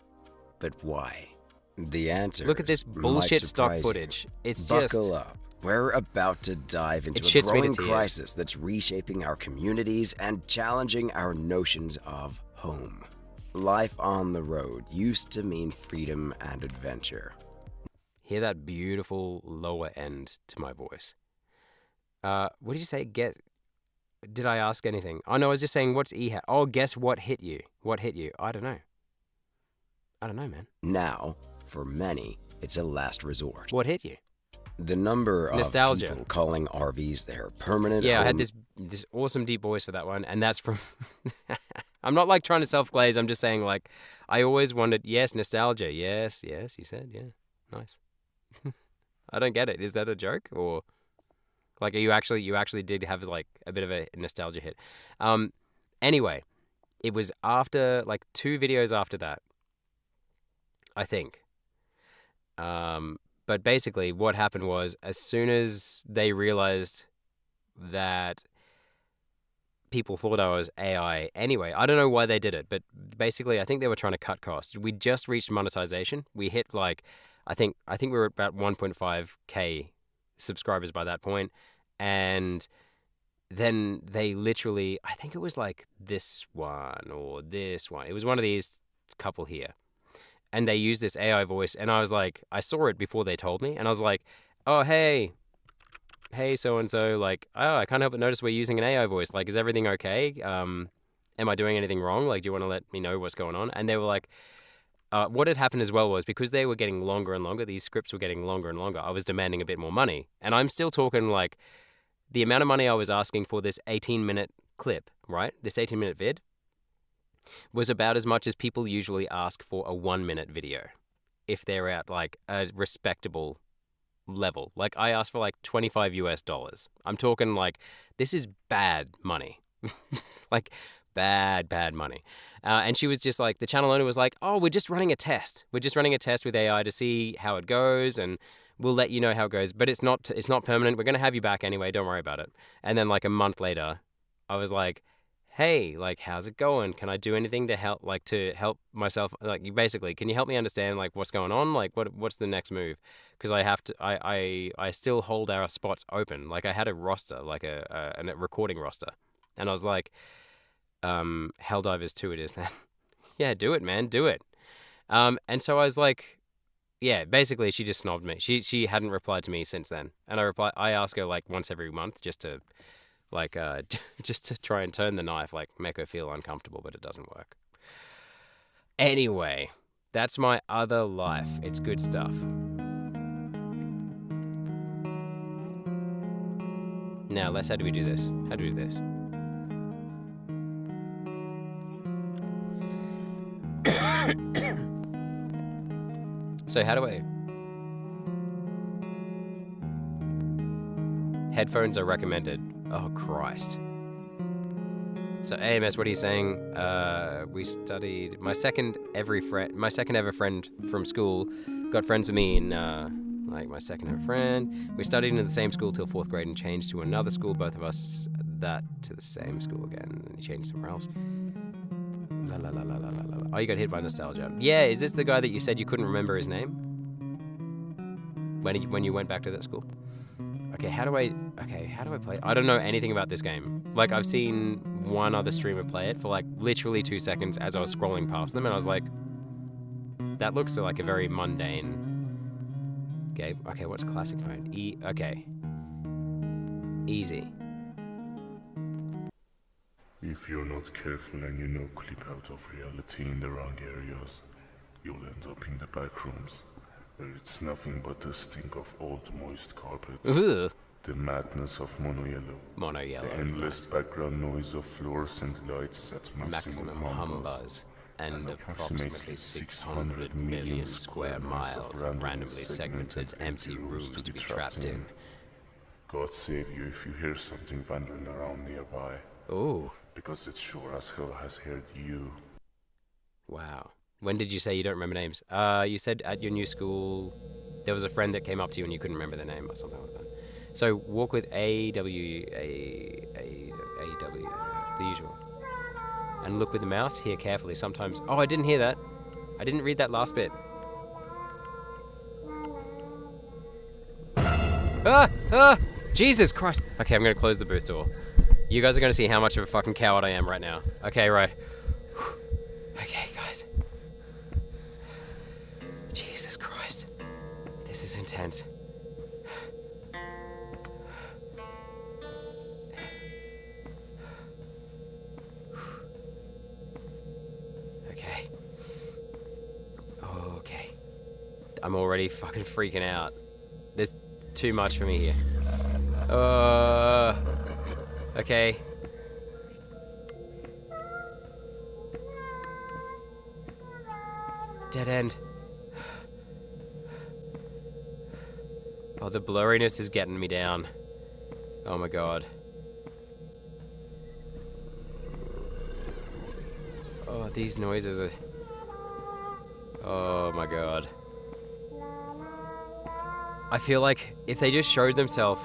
But why? The answer. Look at this bullshit stock footage. It's Buckle up. We're about to dive into a growing crisis that's reshaping our communities and challenging our notions of home. Life on the road used to mean freedom and adventure. Hear that beautiful lower end to my voice. What did you say? Did I ask anything? Oh no, I was just saying, what's EHAT? Oh, guess what hit you? What hit you? I don't know. I don't know, man. Now, for many, it's a last resort. What hit you? The number Nostalgia. of people calling RVs their permanent Yeah, home. I had this awesome deep voice for that one, and that's from... I'm not like trying to self-glaze, I'm just saying like, I always wanted, yes, nostalgia, yes, you said, yeah, nice. I don't get it. Is that a joke, or... Like, you actually did have like a bit of a nostalgia hit. Anyway, it was after like 2 videos after that, I think. But basically what happened was, as soon as they realized that people thought I was AI anyway. I don't know why they did it, but basically I think they were trying to cut costs. We just reached monetization. We hit like, I think we were at about 1.5k subscribers by that point, and then they literally, I think it was like this one or this one. It was one of these couple here, and they used this AI voice, and I was like, I saw it before they told me, and I was like, oh hey so and so, like, oh, I can't help but notice we're using an AI voice. Like, is everything okay? Am I doing anything wrong? Like, do you want to let me know what's going on? And they were like, what had happened as well was because they were getting longer and longer, these scripts were getting longer and longer, I was demanding a bit more money. And I'm still talking like the amount of money I was asking for this 18-minute clip, right? This 18-minute vid was about as much as people usually ask for a 1-minute video if they're at like a respectable level. Like I asked for like $25. I'm talking like, this is bad money. Like bad money. And she was just like, the channel owner was like, oh, we're just running a test. We're just running a test with AI to see how it goes, and we'll let you know how it goes. But it's not permanent. We're going to have you back anyway. Don't worry about it. And then like a month later, I was like, hey, like, how's it going? Can I do anything to help myself? Like, you basically, can you help me understand like what's going on? Like, what's the next move? Because I have to, I still hold our spots open. Like I had a roster, like a recording roster. And I was like, Helldivers 2 it is then. Yeah, do it, man, do it. And so I was like, yeah, basically she just snobbed me. She hadn't replied to me since then. And I ask her like once every month just to like just to try and turn the knife, like make her feel uncomfortable, but it doesn't work. Anyway, that's my other life. It's good stuff. Now, how do we do this? How do we do this? So how do I... Headphones are recommended. Oh, Christ. So AMS, what are you saying? We studied... My second ever friend from school got friends with me in... like my second ever friend. We studied in the same school till 4th grade and changed to another school. Both of us to the same school again. And then he changed somewhere else. La la la la la la la. Oh, you got hit by nostalgia. Yeah, is this the guy that you said you couldn't remember his name? When you went back to that school? Okay, how do I play? I don't know anything about this game. Like, I've seen one other streamer play it for like literally 2 seconds as I was scrolling past them, and I was like, that looks like a very mundane game. Okay, what's classic mode? Okay. Easy. If you're not careful and clip out of reality in the wrong areas, you'll end up in the back rooms, where it's nothing but the stink of old moist carpets, Ugh. the madness of mono yellow, the endless background noise of fluorescent lights at maximum hum buzz, and approximately 600 million square miles of randomly segmented empty rooms to be trapped in. God save you if you hear something wandering around nearby. Ooh. Because it sure as hell has heard you. Wow. When did you say you don't remember names? You said at your new school there was a friend that came up to you and you couldn't remember their name or something like that. So walk with AW, the usual. And look with the mouse, hear carefully. Sometimes... Oh, I didn't hear that. I didn't read that last bit. Jesus Christ. Okay, I'm going to close the booth door. You guys are going to see how much of a fucking coward I am right now. Okay, right. Okay, guys. Jesus Christ. This is intense. Okay. Okay. I'm already fucking freaking out. There's too much for me here. Okay. Dead end. Oh, the blurriness is getting me down. Oh my god. Oh, these noises are... Oh my god. I feel like if they just showed themselves,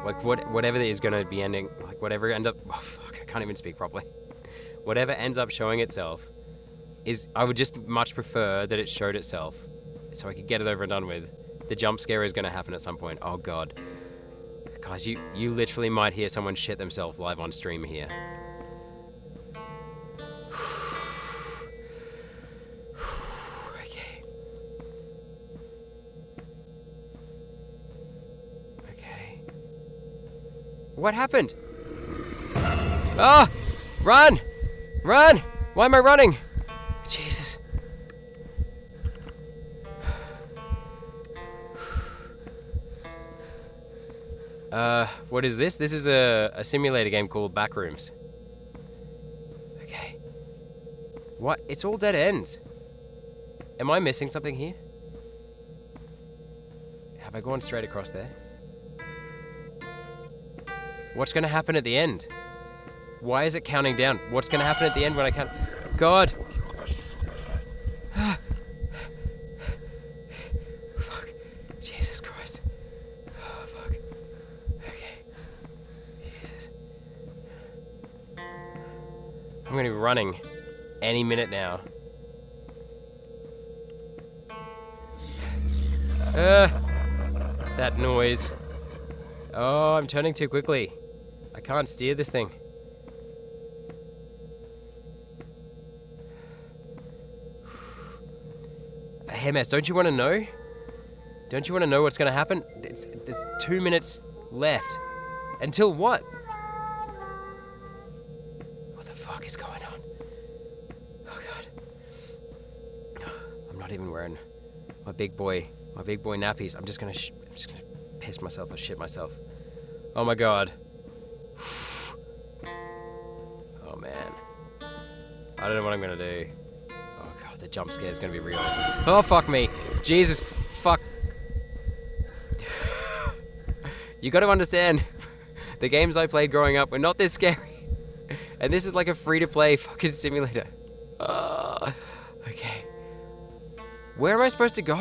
like whatever is gonna be ending, like whatever end up... Oh fuck. can't even speak properly. Whatever ends up showing itself is, I would just much prefer that it showed itself so I could get it over and done with. The jump scare is going to happen at some point. Oh God. Guys, you literally might hear someone shit themselves live on stream here. Okay. Okay. What happened? Ah! Run! Run! Why am I running? Jesus. What is this? This is a simulator game called Backrooms. Okay. What? It's all dead ends. Am I missing something here? Have I gone straight across there? What's gonna happen at the end? Why is it counting down? What's gonna happen at the end when I count? God! Fuck. Jesus Christ. Oh, fuck. Okay. Jesus. I'm gonna be running any minute now. That noise. Oh, I'm turning too quickly. I can't steer this thing. Hey, Mess, don't you want to know? Don't you want to know what's going to happen? There's 2 minutes left. Until what? What the fuck is going on? Oh, God. I'm not even wearing my big boy nappies. I'm just gonna piss myself or shit myself. Oh my God. Oh man. I don't know what I'm gonna do. Oh God, the jump scare is gonna be real. Oh fuck me. Jesus. Fuck. You gotta understand, the games I played growing up were not this scary. And this is like a free-to-play fucking simulator. Okay. Where am I supposed to go?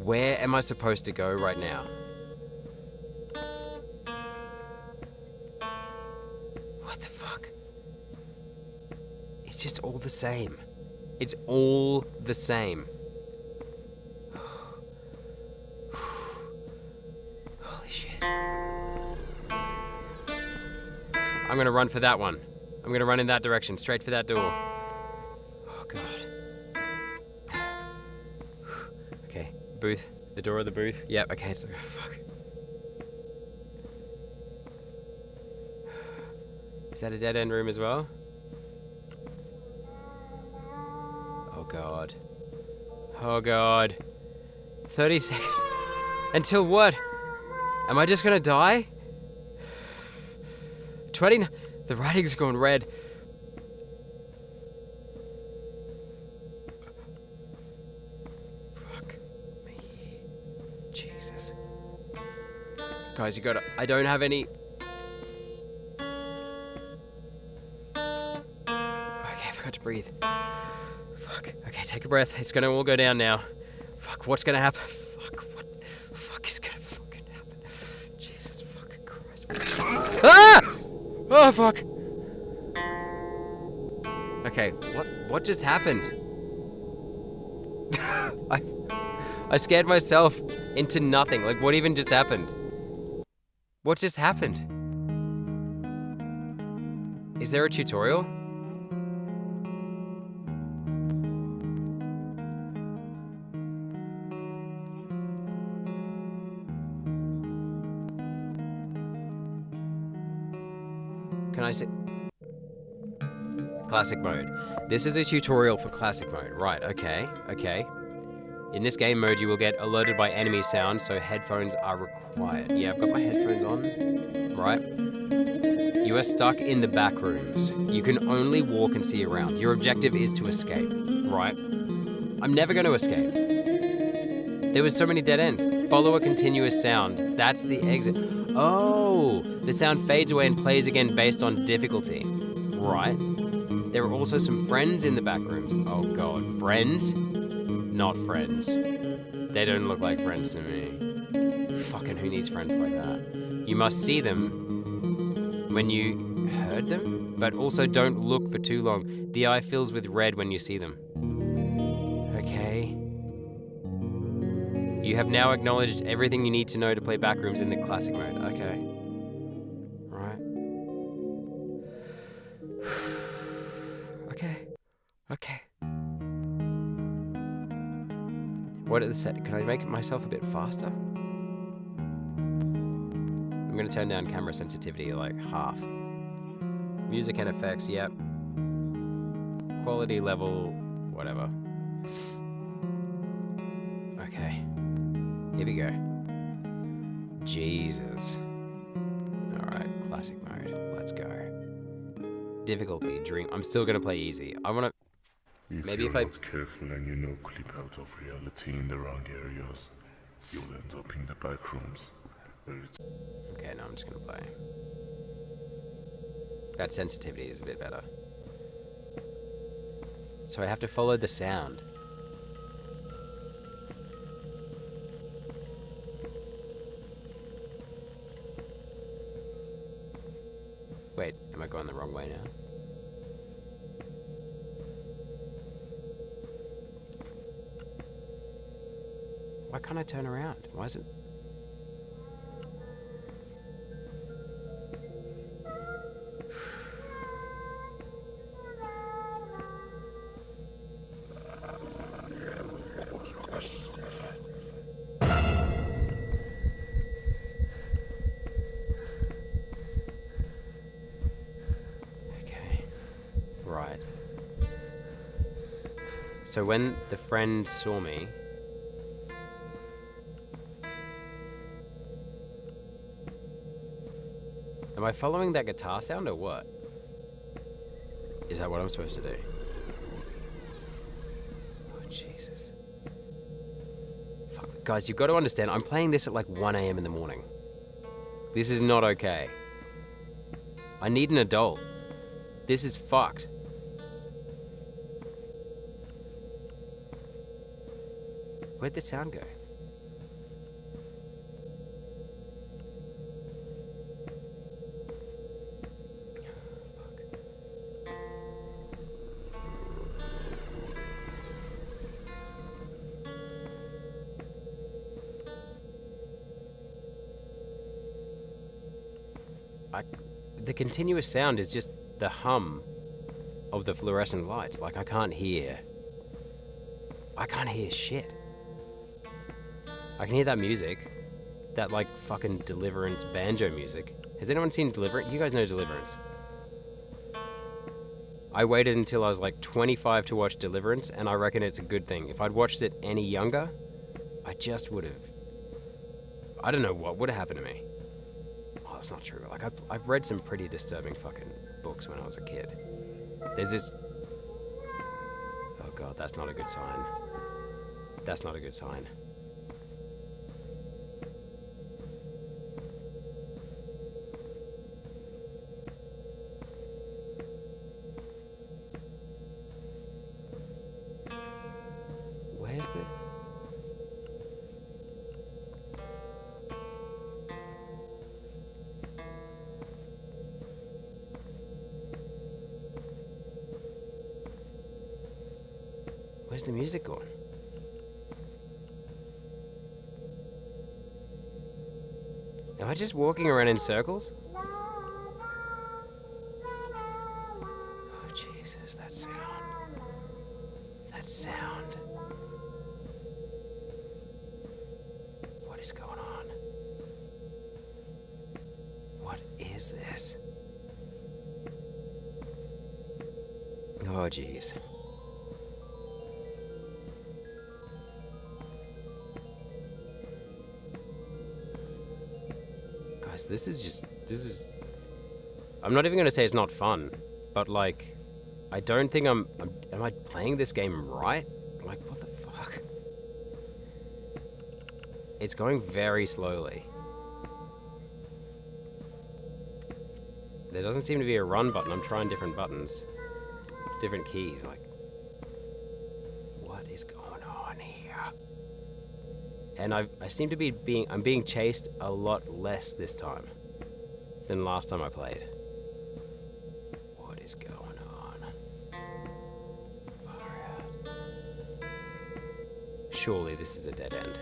Where am I supposed to go right now? What the fuck? It's just all the same. It's all the same. Holy shit. I'm gonna run for that one. I'm gonna run in that direction, straight for that door. Oh God. Okay, booth. The door of the booth. Yep, okay, it's fuck. Is that a dead end room as well? Oh God. Oh God. 30 seconds. Until what? Am I just gonna die? 20. The writing's gone red. Fuck me. Jesus. Guys, you gotta. I don't have any. Okay, I forgot to breathe. Fuck. Okay, take a breath. It's gonna all go down now. Fuck, what's gonna happen? Fuck, what the fuck is gonna fucking happen? Jesus fucking Christ. Ah! Oh, fuck. Okay, what just happened? I scared myself into nothing. Like, what even just happened? What just happened? Is there a tutorial? Can I see? Classic mode. This is a tutorial for classic mode. Right, okay, okay. In this game mode, you will get alerted by enemy sound, so headphones are required. Yeah, I've got my headphones on. Right. You are stuck in the back rooms. You can only walk and see around. Your objective is to escape. Right. I'm never going to escape. There was so many dead ends. Follow a continuous sound. That's the exit. Oh, the sound fades away and plays again based on difficulty. Right. There are also some friends in the back rooms. Oh God, friends? Not friends. They don't look like friends to me. Fucking who needs friends like that? You must see them when you heard them, but also don't look for too long. The eye fills with red when you see them. Okay. You have now acknowledged everything you need to know to play Backrooms in the classic mode. Okay. Right. Okay. Okay. What is the set? Can I make myself a bit faster? I'm gonna turn down camera sensitivity like half. Music and effects, yep. Quality level, whatever. Okay. Here we go. Jesus. Alright, classic mode. Let's go. Difficulty, dream. I'm still gonna play easy. I wanna... Maybe if you're I... not careful and clip out of reality in the wrong areas, you'll end up in the back rooms. Okay, now I'm just gonna play. That sensitivity is a bit better. So I have to follow the sound. Wait, am I going the wrong way now? Why can't I turn around? Why is it... Okay. Right. So when the friend saw me... Am I following that guitar sound or what? Is that what I'm supposed to do? Oh, Jesus. Fuck. Guys, you've got to understand, I'm playing this at like 1 AM in the morning. This is not okay. I need an adult. This is fucked. Where'd the sound go? The continuous sound is just the hum of the fluorescent lights. Like, I can't hear shit. I can hear that music. That, like, fucking Deliverance banjo music. Has anyone seen Deliverance? You guys know Deliverance. I waited until I was like 25 to watch Deliverance, and I reckon it's a good thing. If I'd watched it any younger, I just would have... I don't know what would have happened to me. That's not true. Like, I've read some pretty disturbing fucking books when I was a kid. There's this... Oh god, that's not a good sign. That's not a good sign. Where's the... Where's the music going? Am I just walking around in circles? Oh, Jesus, that sound. That sound. What is going on? What is this? Oh, jeez. This is... I'm not even going to say it's not fun, but like, I don't think am I playing this game right? Like, what the fuck? It's going very slowly. There doesn't seem to be a run button. I'm trying different buttons. Different keys, like... What is going on here? And I seem to be I'm being chased a lot less this time than last time I played. is going on? Far out. Surely this is a dead end.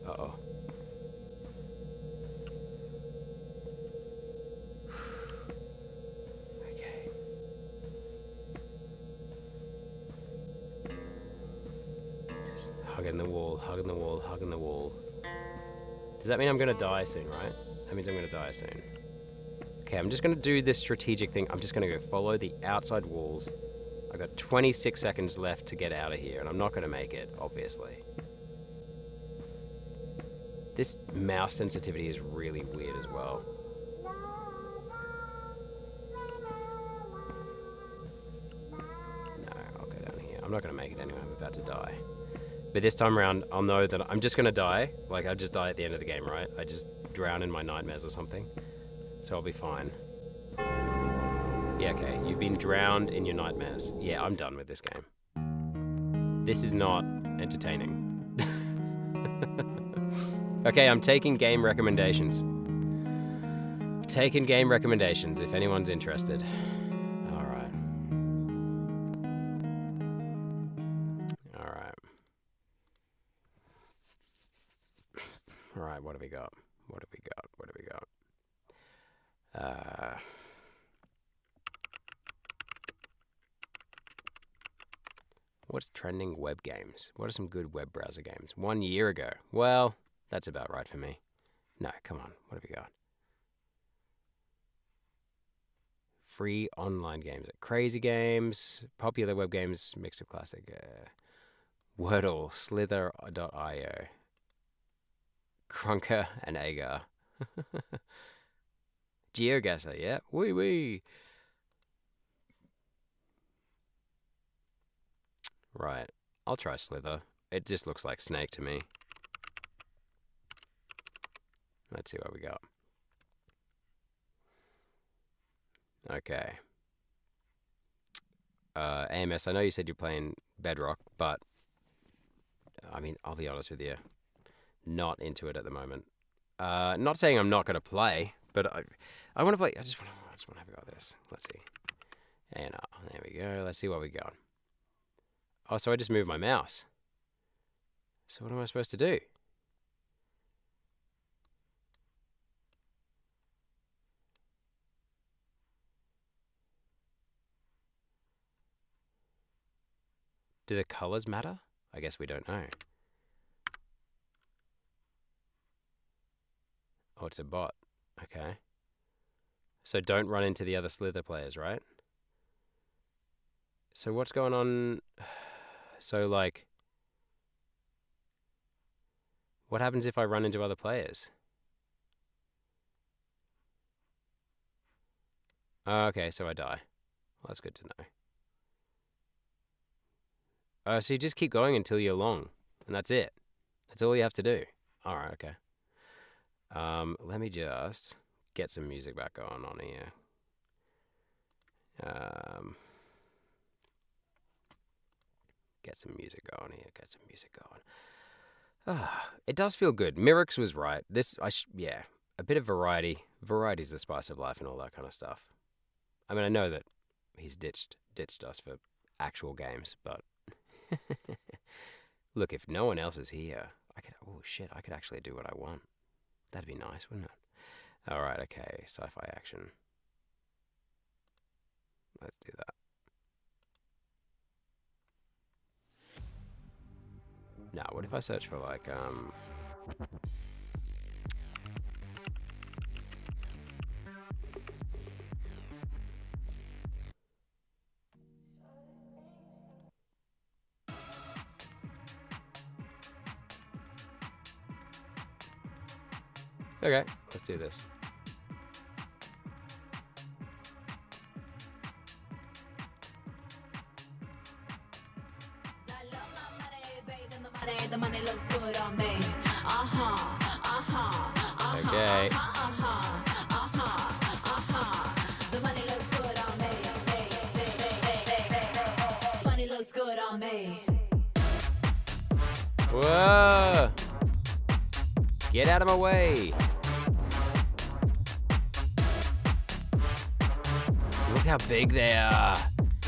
Uh-oh. Okay. Hugging the wall, hugging the wall, hugging the wall. Does that mean I'm gonna die soon, right? That means I'm gonna die soon. Okay, I'm just gonna do this strategic thing. I'm just gonna go follow the outside walls. I've got 26 seconds left to get out of here, and I'm not gonna make it, obviously. This mouse sensitivity is really weird as well. No, I'll go down here. I'm not gonna make it anyway, I'm about to die. But this time around, I'll know that I'm just gonna die. Like, I just die at the end of the game, right? I just drown in my nightmares or something. So I'll be fine. Yeah, okay. You've been drowned in your nightmares. Yeah, I'm done with this game. This is not entertaining. Okay, I'm taking game recommendations. Taking game recommendations, if anyone's interested. Alright. Alright. Alright, what have we got? What have we got? What have we got? What's trending web games? What are some good web browser games? 1 year ago. Well, that's about right for me. No, come on. What have we got? Free online games. Crazy games. Popular web games. Mix of classic. Wordle. Slither.io. Krunker and Agar. GeoGuessr, yeah. Wee wee. Right. I'll try Slither. It just looks like Snake to me. Let's see what we got. Okay. AMS, I know you said you're playing Bedrock, but I mean, I'll be honest with you. Not into it at the moment. Not saying I'm not going to play, but I want to play. I just want to have a go at this. Let's see. ANR. There we go. Let's see what we got. Oh, so I just moved my mouse. So what am I supposed to do? Do the colors matter? I guess we don't know. Oh, it's a bot. Okay. So don't run into the other Slither players, right? So what's going on? So, like, what happens if I run into other players? Okay, so I die. Well, that's good to know. So you just keep going until you're long, and that's it. That's all you have to do. All right, okay. Let me just get some music back on here. Get some music going here. Get some music going. It does feel good. Mirix was right. Yeah, a bit of variety. Variety's the spice of life and all that kind of stuff. I mean, I know that he's ditched us for actual games, but look, if no one else is here, I could actually do what I want. That'd be nice, wouldn't it? All right, okay, sci-fi action. Let's do that. Now, what if I search for, like, Okay, let's do this. The money looks good on me. Okay. The money looks good on me. Money looks good on me. Whoa! Get out of my way! how big they are.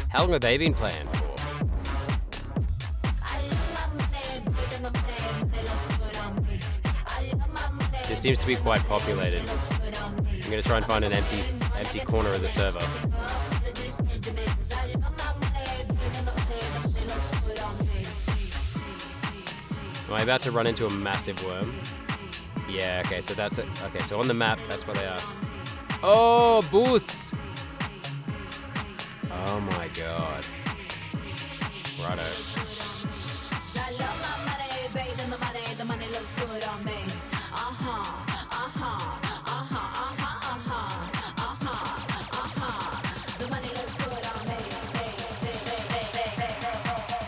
How long have they been playing for? This seems to be quite populated. I'm gonna try and find an empty corner of the server. Am I about to run into a massive worm? Yeah, okay, so that's it. Okay, so on the map, that's where they are. Oh, boost! Oh my god. Righto.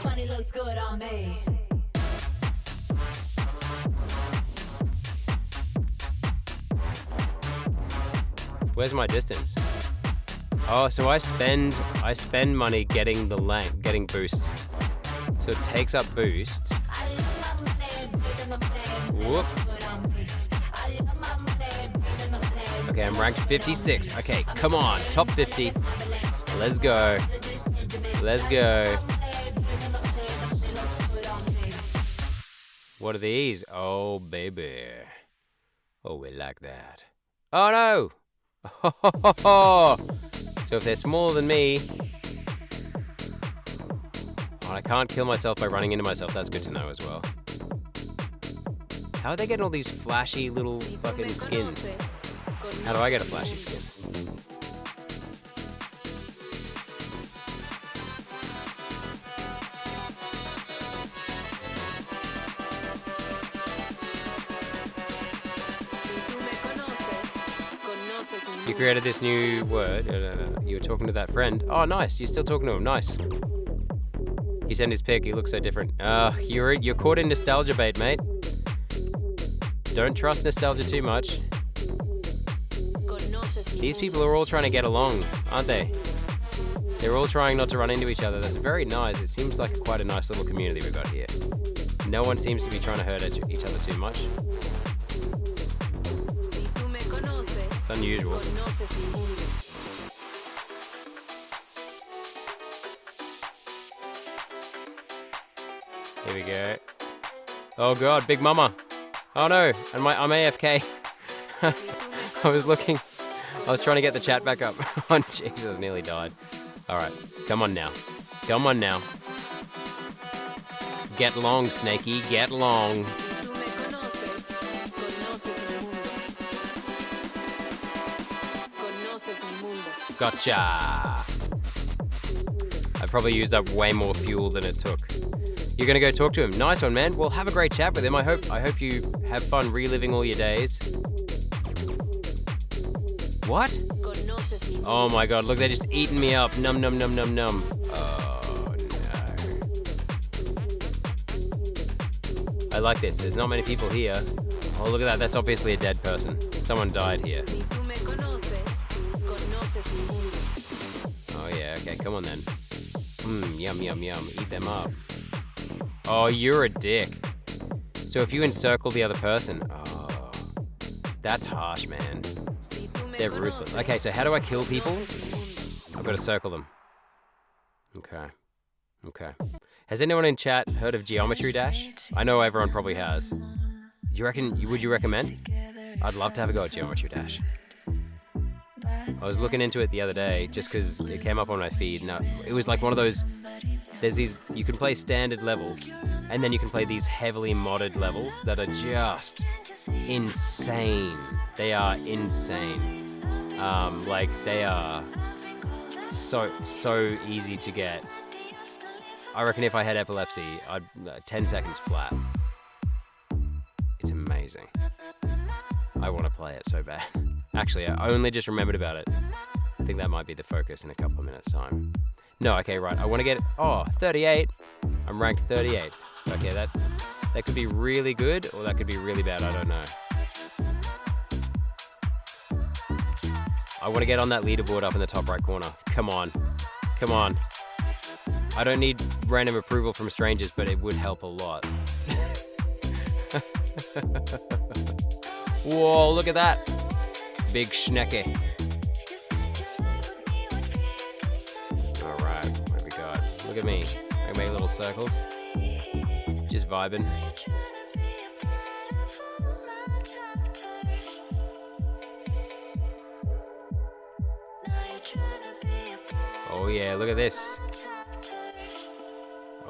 Money looks good on me. Where's my distance? Oh, so I spend money getting getting boost. So it takes up boost. Whoop. Okay, I'm ranked 56. Okay, come on, top 50. Let's go. Let's go. What are these? Oh, baby. Oh, we like that. Oh, no. So if they're smaller than me, I can't kill myself by running into myself. That's good to know as well. How are they getting all these flashy little fucking skins? How do I get a flashy skin? You created this new word. You were talking to that friend. Oh, nice. You're still talking to him. Nice. He sent his pic. He looks so different. You're caught in nostalgia bait, mate. Don't trust nostalgia too much. These people are all trying to get along, aren't they? They're all trying not to run into each other. That's very nice. It seems like quite a nice little community we've got here. No one seems to be trying to hurt each other too much. It's unusual. Here we go. Oh god, Big Mama. Oh no, and I'm AFK. I was trying to get the chat back up. Oh Jesus, nearly died. Alright, come on now. Come on now. Get long, Snakey, get long. Gotcha. I probably used up way more fuel than it took. You're gonna go talk to him. Nice one, man. Well, have a great chat with him. I hope you have fun reliving all your days. What? Oh my god, look, they're just eating me up. Num num num num num. Oh no. I like this. There's not many people here. Oh, look at that. That's obviously a dead person. Someone died here. Oh yeah, okay, come on then. Yum yum yum. Eat them up. Oh, you're a dick. So if you encircle the other person, oh, that's harsh, man. They're ruthless. Okay, so how do I kill people? I've got to circle them. Okay. Okay. Has anyone in chat heard of Geometry Dash? I know everyone probably has. Would you recommend? I'd love to have a go at Geometry Dash. I was looking into it the other day just because it came up on my feed. And it was like one of those... There's these... You can play standard levels, and then you can play these heavily modded levels that are just insane. They are insane. Like, they are so easy to get. I reckon if I had epilepsy, I'd 10 seconds flat. It's amazing. I want to play it so bad. Actually, I only just remembered about it. I think that might be the focus in a couple of minutes' time. No, okay, right. I want to get... Oh, 38. I'm ranked 38th. Okay, that could be really good, or that could be really bad. I don't know. I want to get on that leaderboard up in the top right corner. Come on. Come on. I don't need random approval from strangers, but it would help a lot. Whoa, look at that. Big schnecke. Look at me. I make little circles. Just vibing. Oh yeah, look at this.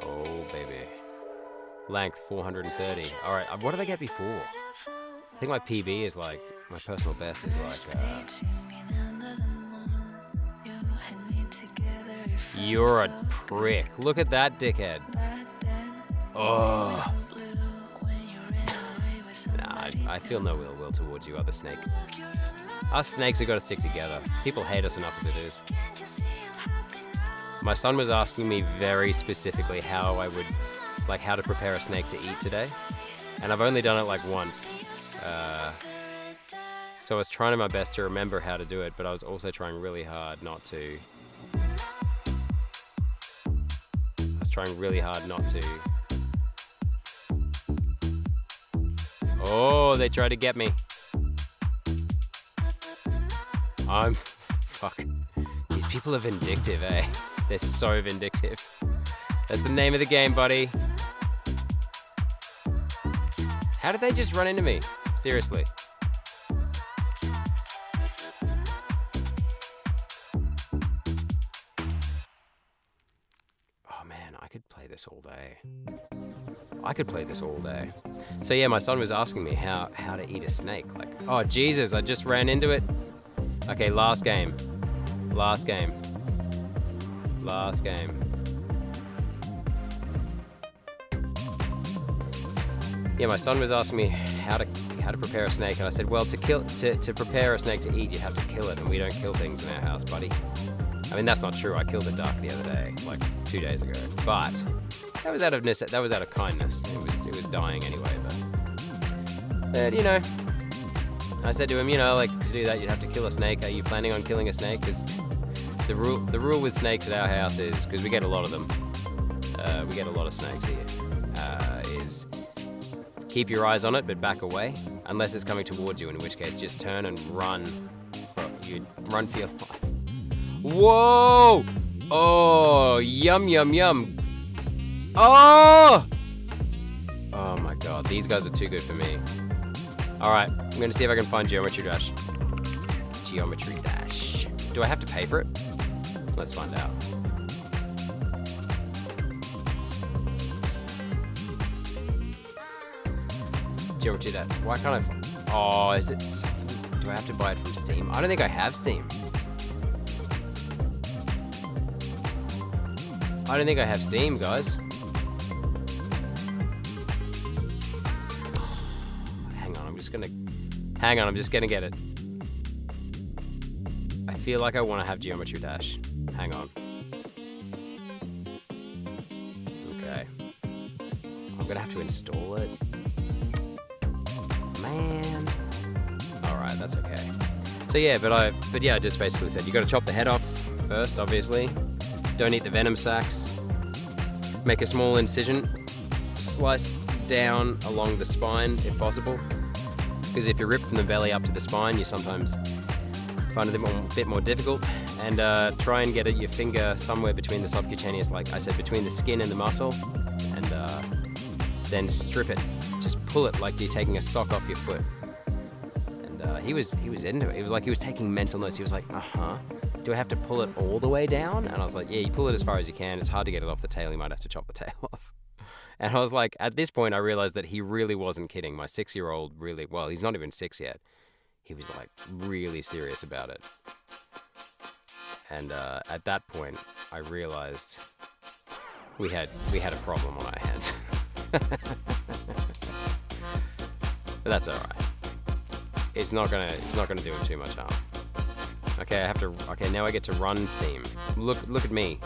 Oh baby. Length 430. Alright, what did I get before? I think my PB is like, my personal best is like, you're a prick. Look at that dickhead. Oh. Nah, I feel no ill will towards you, other snake. Us snakes have got to stick together. People hate us enough as it is. My son was asking me very specifically how I would, like how to prepare a snake to eat today. And I've only done it like once. So I was trying my best to remember how to do it, but I was also trying really hard not to. Oh, they tried to get me. Fuck. These people are vindictive, eh? They're so vindictive. That's the name of the game, buddy. How did they just run into me? Seriously. Oh man, I could play this all day. So yeah, my son was asking me how to eat a snake. Like, oh Jesus, I just ran into it. Okay, last game. Yeah, my son was asking me how to prepare a snake, and I said, well, to prepare a snake to eat, you have to kill it, and we don't kill things in our house, buddy. I mean, that's not true. I killed a duck the other day, like 2 days ago, but that was out of kindness. It was dying anyway, but you know, I said to him, you know, like to do that, you'd have to kill a snake. Are you planning on killing a snake? Because the rule with snakes at our house is, because we get a lot of them, we get a lot of snakes here, is keep your eyes on it, but back away, unless it's coming towards you, in which case just turn and run. Run for your life. Whoa! Oh, yum, yum, yum. Oh! Oh my god, these guys are too good for me. Alright, I'm gonna see if I can find Geometry Dash. Geometry Dash. Do I have to pay for it? Let's find out. Geometry Dash. Why can't I Oh, is it something? Do I have to buy it from Steam? I don't think I have Steam. I don't think I have Steam, guys. Hang on, I'm just gonna get it. I feel like I want to have Geometry Dash. Hang on. Okay. I'm gonna have to install it. Man. Alright, that's okay. So yeah, but yeah, I just basically said you gotta chop the head off first, obviously. Don't eat the venom sacs. Make a small incision. Slice down along the spine if possible. Because if you rip from the belly up to the spine, you sometimes find it a bit more difficult. And try and get your finger somewhere between the subcutaneous, like I said, between the skin and the muscle. And then strip it. Just pull it like you're taking a sock off your foot. And he was into it. It was like he was taking mental notes. He was like, uh-huh. Do I have to pull it all the way down? And I was like, yeah, you pull it as far as you can. It's hard to get it off the tail. You might have to chop the tail off. And I was like, at this point, I realized that he really wasn't kidding. My 6-year-old really, well, he's not even 6 yet. He was like really serious about it. And at that point, I realized we had a problem on our hands. But that's all right. It's not gonna do him too much harm. Okay, okay, now I get to run steam. Look at me,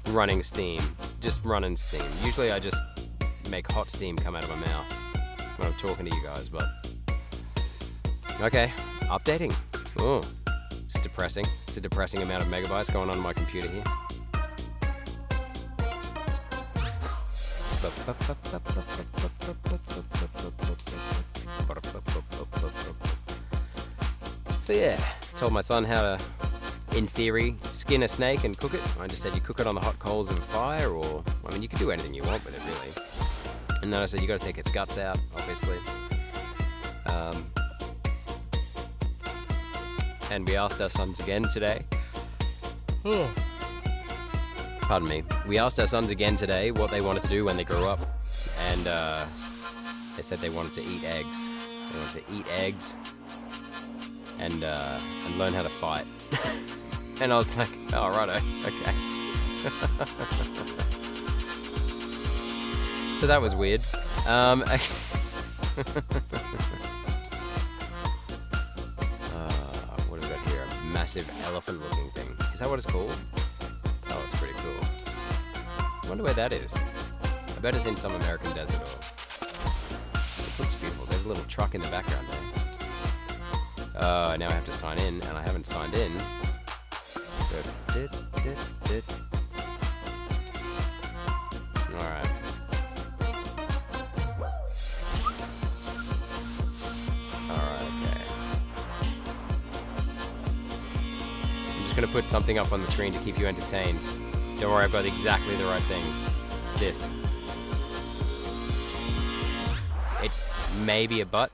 running steam. Just running steam. Usually I just make hot steam come out of my mouth when I'm talking to you guys, but... Okay, updating. Oh, it's depressing. It's a depressing amount of megabytes going on in my computer here. So yeah, told my son how in theory, skin a snake and cook it. I just said you cook it on the hot coals of a fire, or, I mean, you can do anything you want with it, really. And then I said you got to take its guts out, obviously. And we asked our sons again today. Pardon me. We asked our sons again today what they wanted to do when they grew up, and they said they wanted to eat eggs. They wanted to eat eggs and learn how to fight. And I was like, oh, righto, okay. So that was weird. What have we got here? A massive elephant-looking thing. Is that what it's called? Oh, it's pretty cool. I wonder where that is. I bet it's in some American desert or... It looks beautiful. There's a little truck in the background there. Now I have to sign in, and I haven't signed in. Alright. Alright, okay. I'm just gonna put something up on the screen to keep you entertained. Don't worry, I've got exactly the right thing. This. It's maybe a butt.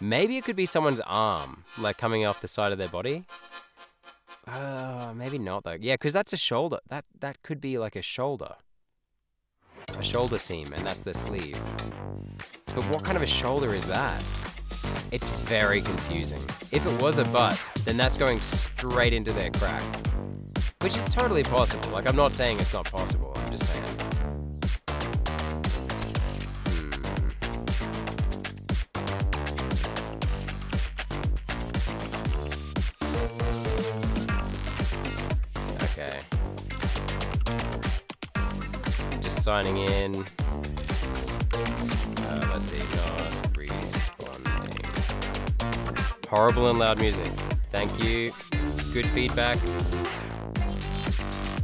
Maybe it could be someone's arm, like coming off the side of their body. Maybe not though. Yeah, because that's a shoulder. That could be like a shoulder seam, and that's the sleeve. But what kind of a shoulder is that? It's very confusing. If it was a butt, then that's going straight into their crack, which is totally possible. Like, I'm not saying it's not possible. I'm just saying. Okay. Just signing in. Let's see. Not responding. Horrible and loud music. Thank you. Good feedback.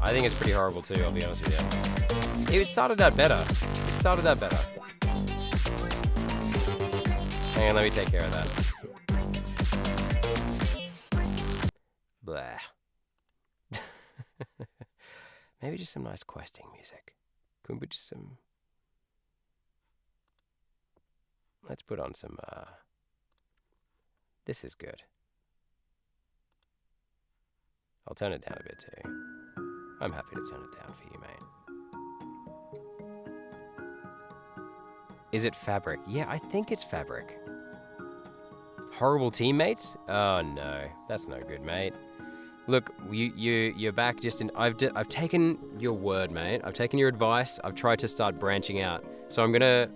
I think it's pretty horrible too, I'll be honest with you. It started out better. Hang on, let me take care of that. Blah. Maybe just some nice questing music. Can we put just some... Let's put on some, This is good. I'll turn it down a bit too. I'm happy to turn it down for you, mate. Is it fabric? Yeah, I think it's fabric. Horrible teammates? Oh no, that's no good, mate. Look, you're back just in... I've taken your word, mate. I've taken your advice. I've tried to start branching out. So I'm gonna...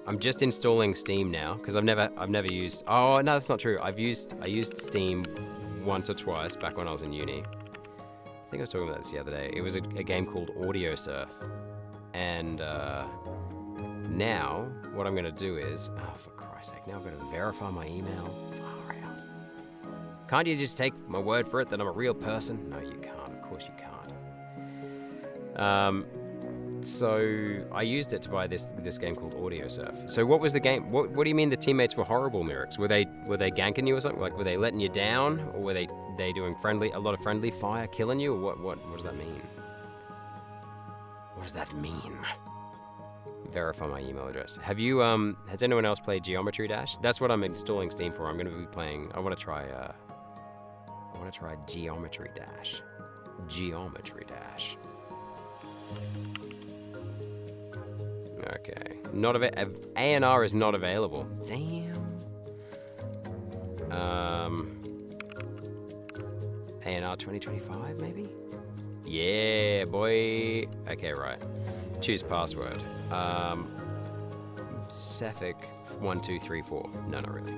I'm just installing Steam now, because I've never used... Oh, no, that's not true. I used Steam once or twice back when I was in uni. I think I was talking about this the other day. It was a game called Audio Surf. And now, what I'm gonna do is... Oh, for Christ's sake, now I've got to verify my email. Far out. Can't you just take my word for it that I'm a real person? No, you can't. Of course you can't. So I used it to buy this game called Audio Surf. So what was the game? What do you mean the teammates were horrible, Mirix? Were they ganking you or something? Like, were they letting you down, or were they doing a lot of friendly fire, killing you, or what does that mean? What does that mean? Verify my email address. Have you has anyone else played Geometry Dash? That's what I'm installing Steam for. I'm going to be playing. I want to try Geometry Dash. Geometry Dash. Okay. ANR is not available. Damn. ANR 2025 maybe? Yeah, boy. Okay, right. Choose password. Cephik 1234. No, not really.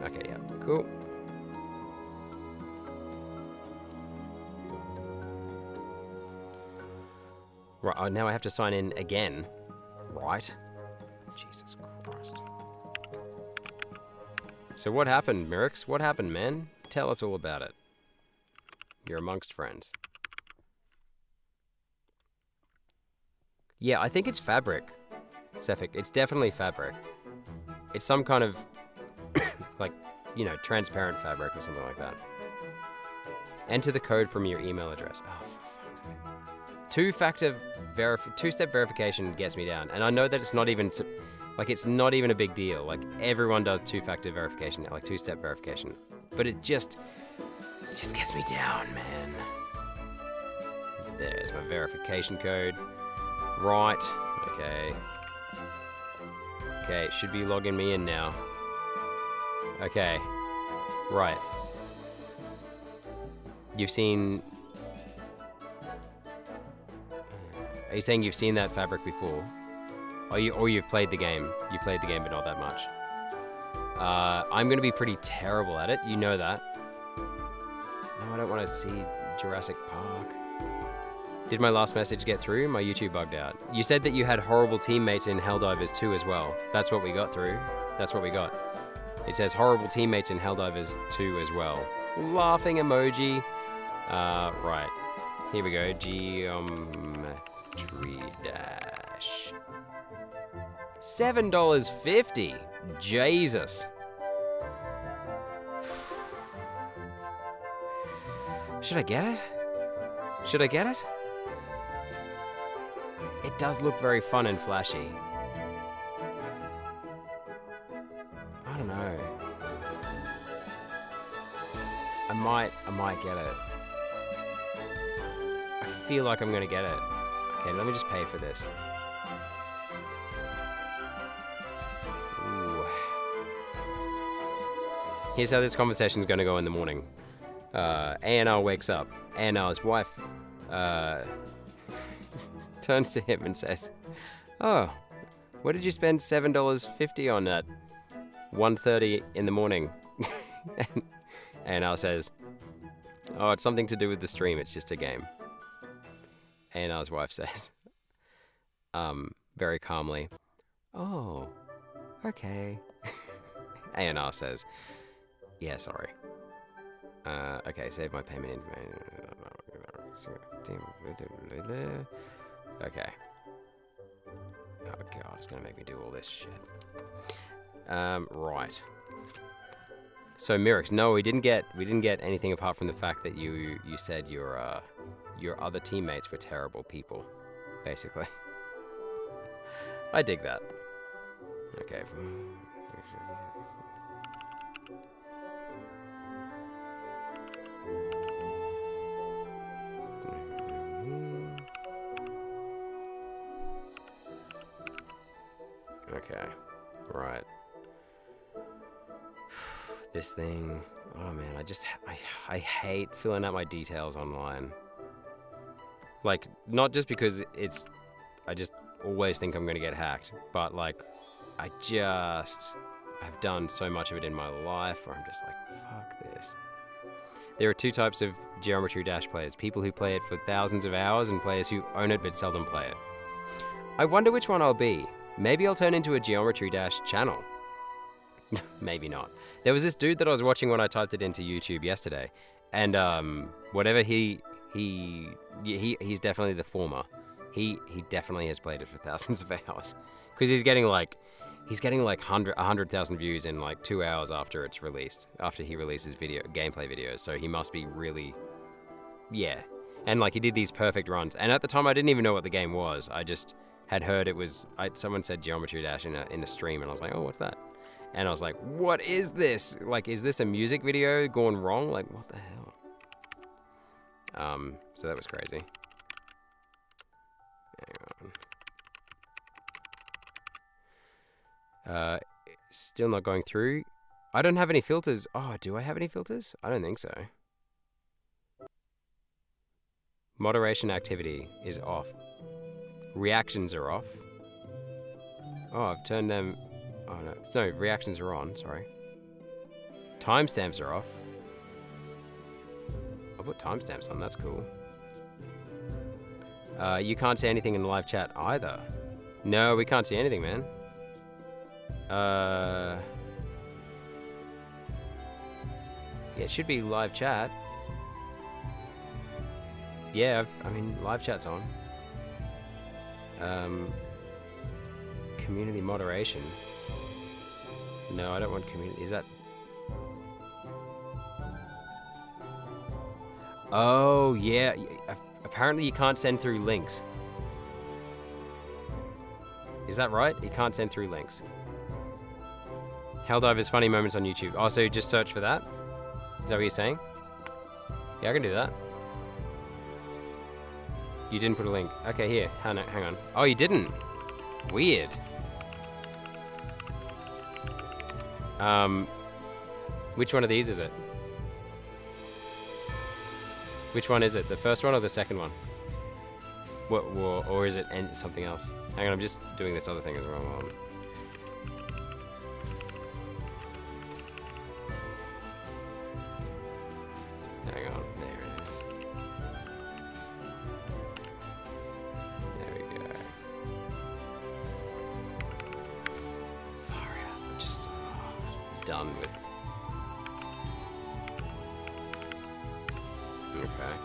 Okay, yeah, cool. Right, now I have to sign in again. Right? Jesus Christ. So what happened, Mirix? What happened, man? Tell us all about it. You're amongst friends. Yeah, I think it's fabric, Cephik. It's definitely fabric. It's some kind of, like, you know, transparent fabric or something like that. Enter the code from your email address. Oh, for fuck's sake. Two-step verification gets me down. And I know that it's not even, like, it's not even a big deal. Like, everyone does two-factor verification, like two-step verification. But it just gets me down, man. There's my verification code. Right. Okay. Okay, it should be logging me in now. Okay. Right. You've seen... Are you saying you've seen that fabric before? Or you've played the game? You played the game, but not that much. I'm going to be pretty terrible at it. You know that. No, I don't want to see Jurassic Park. Did my last message get through? My YouTube bugged out. You said that you had horrible teammates in Helldivers 2 as well. That's what we got through. That's what we got. It says horrible teammates in Helldivers 2 as well. Laughing emoji. Right. Here we go. Geometry dash. $7.50. Jesus. Should I get it? Should I get it? It does look very fun and flashy. I don't know. I might get it. I feel like I'm gonna get it. Okay, let me just pay for this. Ooh. Here's how this conversation's gonna go in the morning. ANR wakes up. ANR's wife turns to him and says, "Oh, what did you spend $7.50 on at 1:30 in the morning?" And ANR says, "Oh, it's something to do with the stream. It's just a game." ANR's wife says, very calmly, "Oh, okay." ANR says, "Yeah, sorry. Okay, save my payment information." Okay. Oh god, it's gonna make me do all this shit. Right. So Mirix, no, we didn't get anything apart from the fact that you said your other teammates were terrible people, basically. I dig that. Okay. Okay, right. This thing, oh man, I hate filling out my details online. Like, not just because I just always think I'm gonna get hacked, but like, I've done so much of it in my life where I'm just like, fuck this. There are two types of Geometry Dash players, people who play it for thousands of hours and players who own it but seldom play it. I wonder which one I'll be. Maybe I'll turn into a Geometry Dash channel. Maybe not. There was this dude that I was watching when I typed it into YouTube yesterday, and whatever he's definitely the former. He definitely has played it for thousands of hours, because he's getting like 100,000 views in like 2 hours after it's released, after he releases gameplay videos. So he must be really, yeah. And like he did these perfect runs, and at the time I didn't even know what the game was. I just had heard it was, someone said Geometry Dash in a stream, and I was like, oh, what's that? And I was like, what is this? Like, is this a music video gone wrong? Like, what the hell? So that was crazy. Hang on. Still not going through. I don't have any filters. Oh, do I have any filters? I don't think so. Moderation activity is off. Reactions are off. Oh, I've turned them... Oh, no. No, reactions are on, sorry. Timestamps are off. I'll put timestamps on, that's cool. You can't see anything in the live chat either. No, we can't see anything, man. Yeah, it should be live chat. Yeah, I mean, live chat's on. Community moderation. No, I don't want community. Is that... Oh, yeah. Apparently you can't send through links. Is that right? You can't send through links. Helldivers funny moments on YouTube. Oh, so you just search for that? Is that what you're saying? Yeah, I can do that. You didn't put a link. Okay, here. Hang on. Oh, you didn't? Weird. Which one of these is it? Which one is it? The first one or the second one? What, or is it something else? Hang on, I'm just doing this other thing as the wrong one. Hang on, there it is. There we go. Far out. I'm just done with. Okay.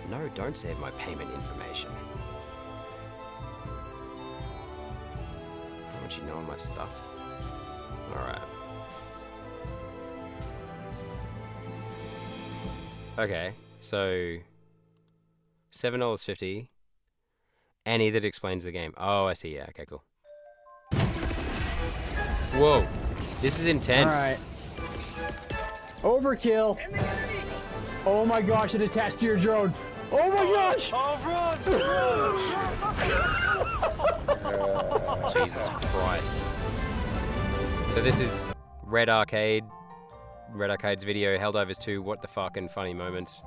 No, don't save my payment information. I don't want you knowing my stuff. Alright. Okay, so $7.50. Any that explains the game. Oh, I see, yeah, okay, cool. Whoa, this is intense. Alright. Overkill. Oh my gosh, it attached to your drone. Oh my gosh! Oh, Jesus Christ. So this is Red Arcade's video, Helldivers 2, what the fucking funny moments.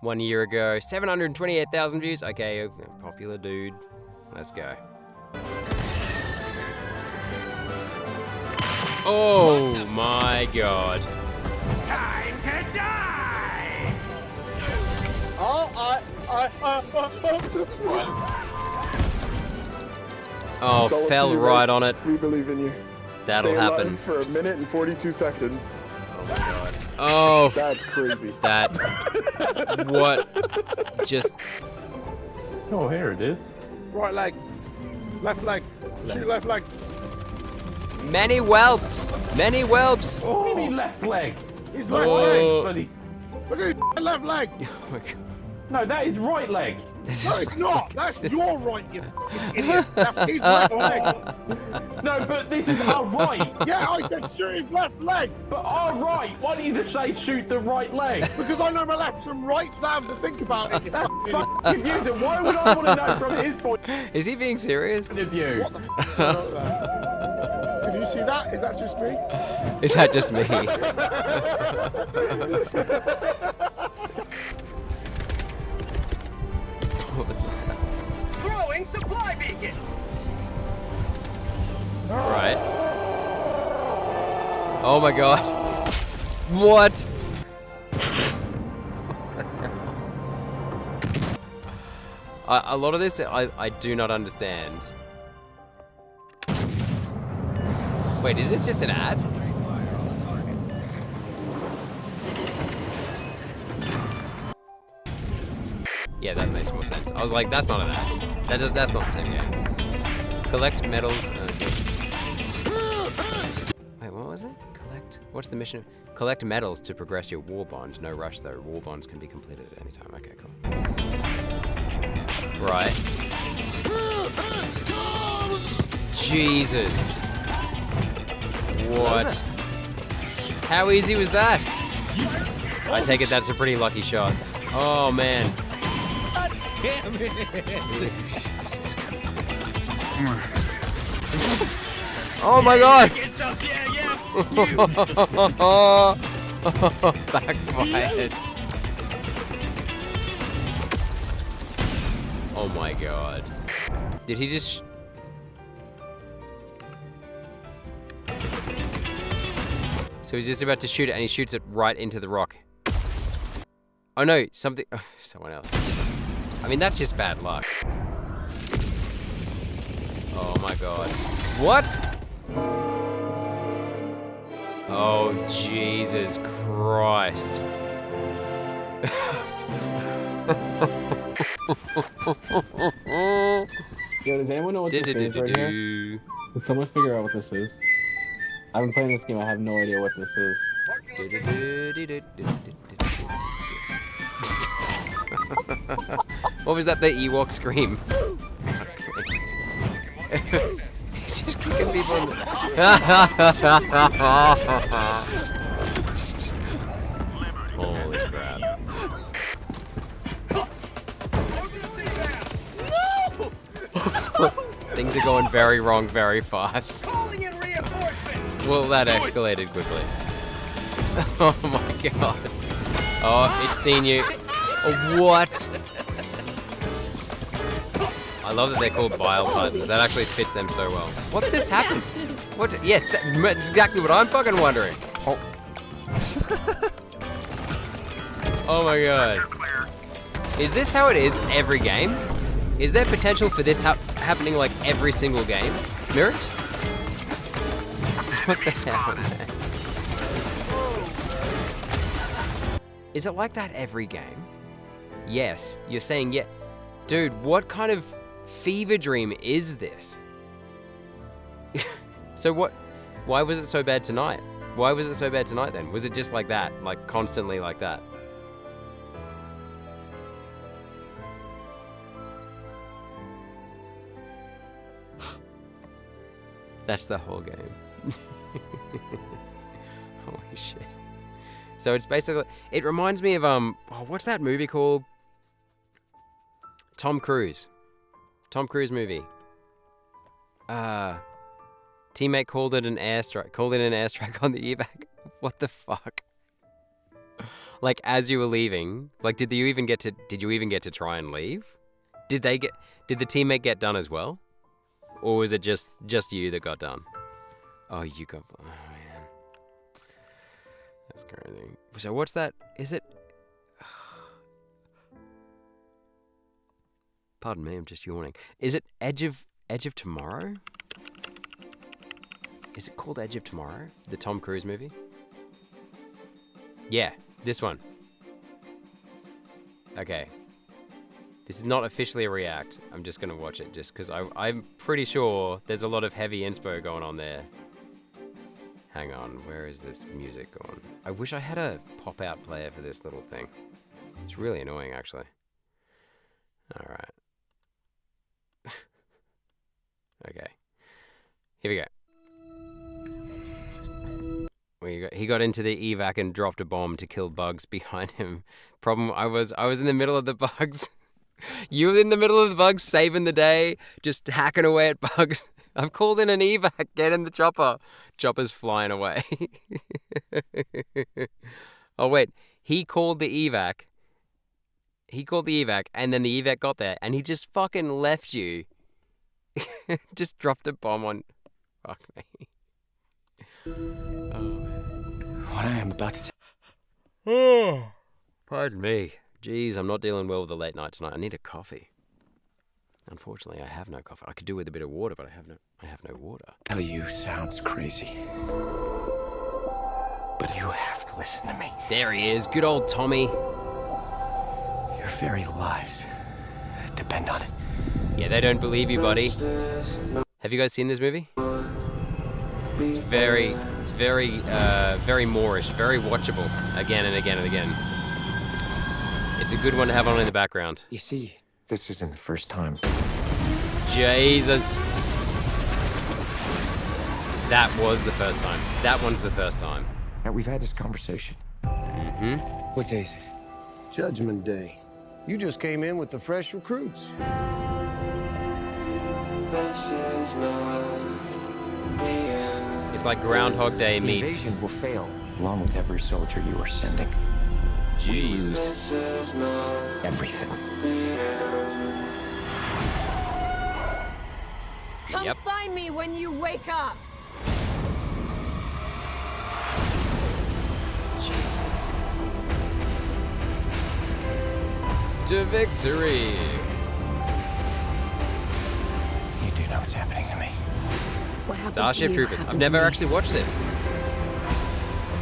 1 year ago, 728,000 views. Okay, popular dude. Let's go. Oh my god. Time to die! Oh, fell right on it. We believe in you. That'll Stay alive happen. for 1 minute and 42 seconds. Oh my god. Oh. That's crazy. That. What? Just. Oh, here it is. Right leg. Left leg. Shoot left leg. Many whelps. Many whelps. What do you mean left leg? He's left Oh. leg, buddy. Look at his left leg. Oh my god. No, that is right leg. This No, is it's right not. leg. That's your right, you idiot. That's his left leg. No, but this is our right. Yeah, I said shoot his left leg. But our right. Why don't you just say shoot the right leg? Because I know my left from right, so I have to think about it. That's fucking confusing. Why would I want to know from his point Is he being serious? of view? What the f*** is that? Can you see that? Is that just me? Is that just me? Throwing supply beacon. Right. Oh my god. What? A lot of this I do not understand. Wait, is this just an ad? Yeah, that makes more sense. I was like, that's not an ad. That's not the same game. Collect medals. Wait, what was it? Collect. What's the mission? Collect medals to progress your war bond. No rush though. War bonds can be completed at any time. Okay, cool. Right. Jesus. What? How easy was that? I take it that's a pretty lucky shot. Oh man. Damn it. Jesus Christ. Oh my god! Backfired. Oh my god. Did he just... So he's just about to shoot it and he shoots it right into the rock. Oh no, something... Oh, someone else. I mean, that's just bad luck. Oh my god. What? Oh, Jesus Christ. Yo, does anyone know what this is right here? Can someone figure out what this is? I've been playing this game, I have no idea what this is. What was that, the Ewok scream? He's just kicking people in the... Holy crap. Things are going very wrong very fast. Well, that escalated quickly. Oh my god. Oh, it's seen you. What? I love that they're called Bile Titans. That actually fits them so well. What just happened? What? Yes, that's exactly what I'm fucking wondering. Oh. Oh my god. Is this how it is every game? Is there potential for this happening like every single game? Mirrors? What the hell, man? Is it like that every game? Yes. You're saying yeah. Dude, what kind of fever dream is this? So what? Why was it so bad tonight? Why was it so bad tonight then? Was it just like that? Like constantly like that? That's the whole game. Holy shit. So it's basically, it reminds me of, oh, what's that movie called? Tom Cruise. Tom Cruise movie. Teammate called it an airstrike on the evac. What the fuck? Like, as you were leaving, like, did you even get to try and leave? Did the teammate get done as well? Or was it just you that got done? Oh, you got, oh man. That's crazy. So what's that? Is it? Pardon me, I'm just yawning. Is it Edge of Tomorrow? Is it called Edge of Tomorrow? The Tom Cruise movie? Yeah, this one. Okay. This is not officially a react. I'm just gonna watch it just because I'm pretty sure there's a lot of heavy inspo going on there. Hang on, where is this music going? I wish I had a pop-out player for this little thing. It's really annoying, actually. All right. Okay. Here we go. He got into the evac and dropped a bomb to kill bugs behind him. Problem, I was in the middle of the bugs. You were in the middle of the bugs, saving the day, just hacking away at bugs. I've called in an evac, get in the chopper. Chopper's flying away. Oh wait, he called the evac, and then the evac got there, and he just fucking left you. Just dropped a bomb on... Fuck me. Oh, man. What I am about to... Oh, pardon me. Jeez, I'm not dealing well with the late night tonight. I need a coffee. Unfortunately, I have no coffee. I could do with a bit of water, but I have no water. Tell you sounds crazy. But you have to listen to me. There he is. Good old Tommy. Your very lives depend on it. Yeah, they don't believe you, buddy. Have you guys seen this movie? It's very Moorish, very watchable again and again and again. It's a good one to have on in the background. You see, this isn't the first time. Jesus. That was the first time. That one's the first time. Now, we've had this conversation. Mm-hmm. What day is it? Judgment Day. You just came in with the fresh recruits. It's like Groundhog Day The meets... invasion will fail, along with every soldier you are sending. Jesus. We lose everything. Come find me when you wake up. Jesus. To victory. You do know what's happening to me. What happened Starship to you Troopers. I've happened never to me. actually watched it.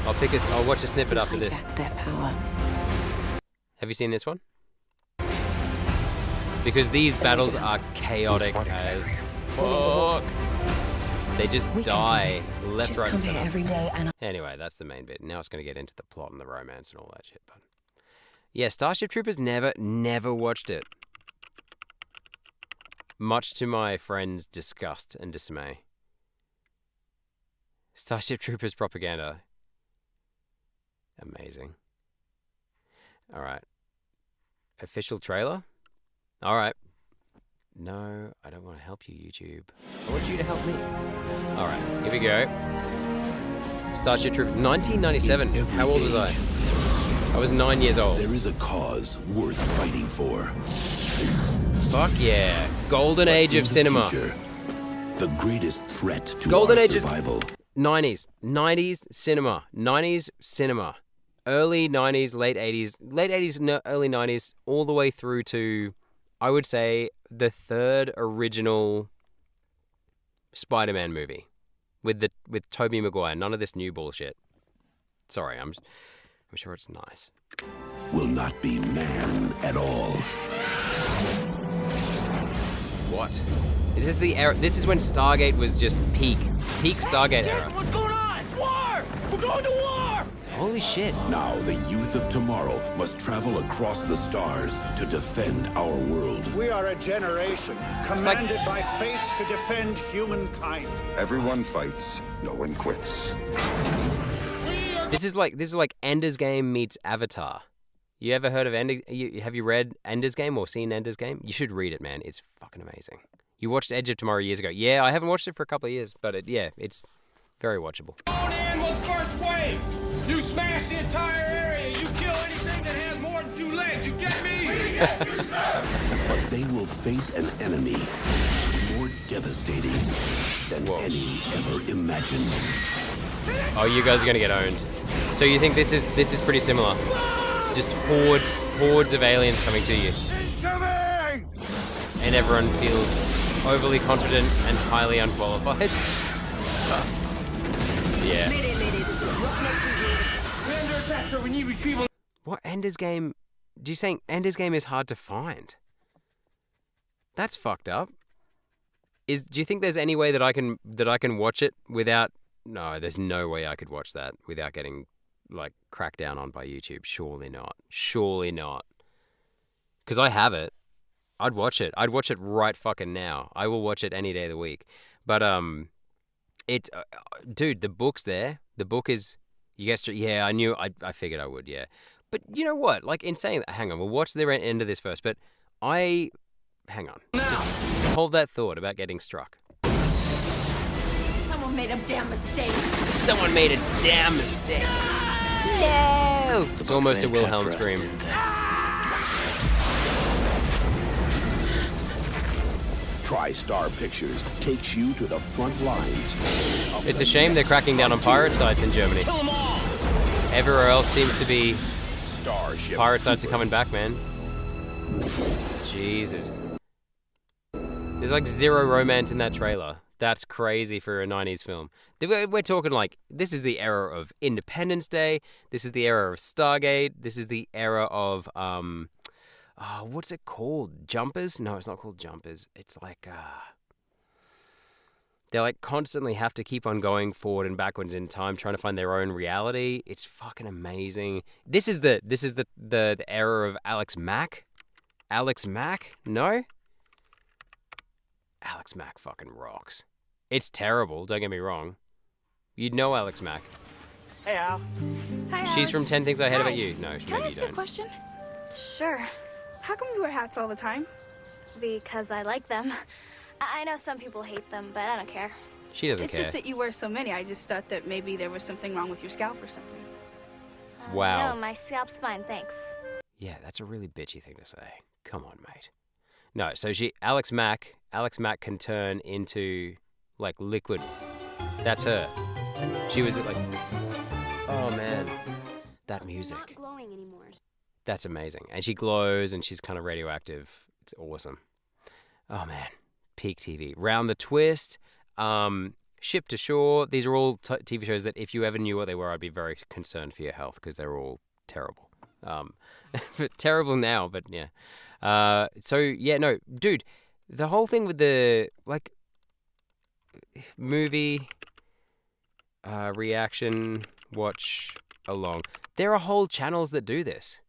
I'll watch a snippet after this. Their power. Have you seen this one? Because these battles are chaotic as fuck. They just die left, right, and center. Every day and Anyway, that's the main bit. Now it's going to get into the plot and the romance and all that shit. But yeah, Starship Troopers, never watched it. Much to my friends' disgust and dismay. Starship Troopers propaganda. Amazing. All right. Official trailer? All right. No, I don't want to help you, YouTube. I want you to help me. All right, here we go. Starship Troopers, 1997. How old was I? I was 9 years old. There is a cause worth fighting for. Fuck yeah. Golden age of cinema. The greatest threat to Golden our age survival. 90s. 90s cinema. 90s cinema. Early 90s, late 80s. Late 80s, no, early 90s, all the way through to, I would say, the third original Spider-Man movie with Tobey Maguire. None of this new bullshit. Sorry, I'm sure it's nice. Will not be man at all. What? This is the era. This is when Stargate was just peak Stargate era. What's going on? It's war! We're going to war! Holy shit. Now the youth of tomorrow must travel across the stars to defend our world. We are a generation commanded by fate to defend humankind. Everyone fights, no one quits. This is like Ender's Game meets Avatar. You ever heard of have you read Ender's Game or seen Ender's Game? You should read it, man. It's fucking amazing. You watched Edge of Tomorrow years ago. Yeah, I haven't watched it for a couple of years, but it's very watchable. Going in was first wave. You smash the entire area. You kill anything that has more than 2 legs. You get me? But they will face an enemy more devastating than any ever imagined. Oh, you guys are gonna get owned. So you think this is pretty similar? Just hordes of aliens coming to you. Incoming! And everyone feels overly confident and highly unqualified. Yeah. We need retrieval. What Ender's Game? Do you think Ender's Game is hard to find? That's fucked up. Do you think there's any way that I can watch it without? No, there's no way I could watch that without getting like cracked down on by YouTube. Surely not. Surely not. Because I have it. I'd watch it. I'd watch it right fucking now. I will watch it any day of the week. But it's dude, the book's there. The book is. You get straight. Yeah, I knew. I figured I would. Yeah, but you know what? Like in saying that, hang on. We'll watch the end of this first. But hang on. Just hold that thought about getting struck. Someone made a damn mistake. Someone made a damn mistake. No! It's almost a Wilhelm scream. TriStar Pictures takes you to the front lines. It's a shame they're cracking down on pirate sites in Germany. Everywhere else seems to be pirate sites are coming back, man. Jesus. There's like zero romance in that trailer. That's crazy for a 90s film. We're talking like, this is the era of Independence Day. This is the era of Stargate. This is the era of, what's it called? Jumpers? No, it's not called Jumpers. It's like, they like constantly have to keep on going forward and backwards in time, trying to find their own reality. It's fucking amazing. This is the era of Alex Mack. Alex Mack? No? Alex Mack fucking rocks. It's terrible, don't get me wrong. You'd know Alex Mack. Hey, Al. Hi, She's from 10 Things I Hate About You. No, Can I maybe you ask you a don't. question? Sure. How come you wear hats all the time? Because I like them. I know some people hate them, but I don't care. She doesn't It's care. just that you wear so many. I just thought that maybe there was something wrong with your scalp or something. Wow. No, my scalp's fine, thanks. Yeah, that's a really bitchy thing to say. Come on, mate. No, so Alex Mack can turn into like liquid. That's her. She was like, oh man, that music. Not glowing anymore. That's amazing. And she glows and she's kind of radioactive. It's awesome. Oh man, peak TV. Round the Twist. Ship to Shore. These are all TV shows that if you ever knew what they were, I'd be very concerned for your health because they're all terrible. Terrible now, but yeah. So yeah, no, dude, the whole thing with the like movie reaction watch along. There are whole channels that do this.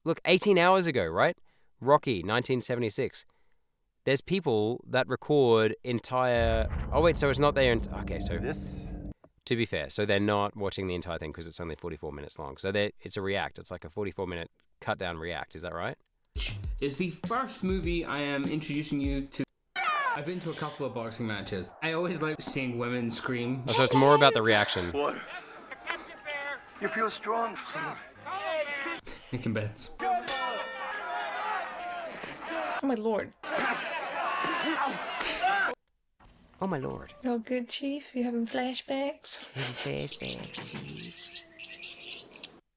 Look, 18 hours ago, right? Rocky, 1976. There's people that record entire. Oh wait, so it's not their. Okay, so this. To be fair, so they're not watching the entire thing because it's only 44 minutes long. So it's a react. It's like a 44-minute cut down react. Is that right? Is the first movie I am introducing you to. I've been to a couple of boxing matches. I always like seeing women scream. Oh, so it's more about the reaction. What? You feel strong, son. Making bets. Oh my lord. Oh my lord. You're good, Chief. You having flashbacks? Chief.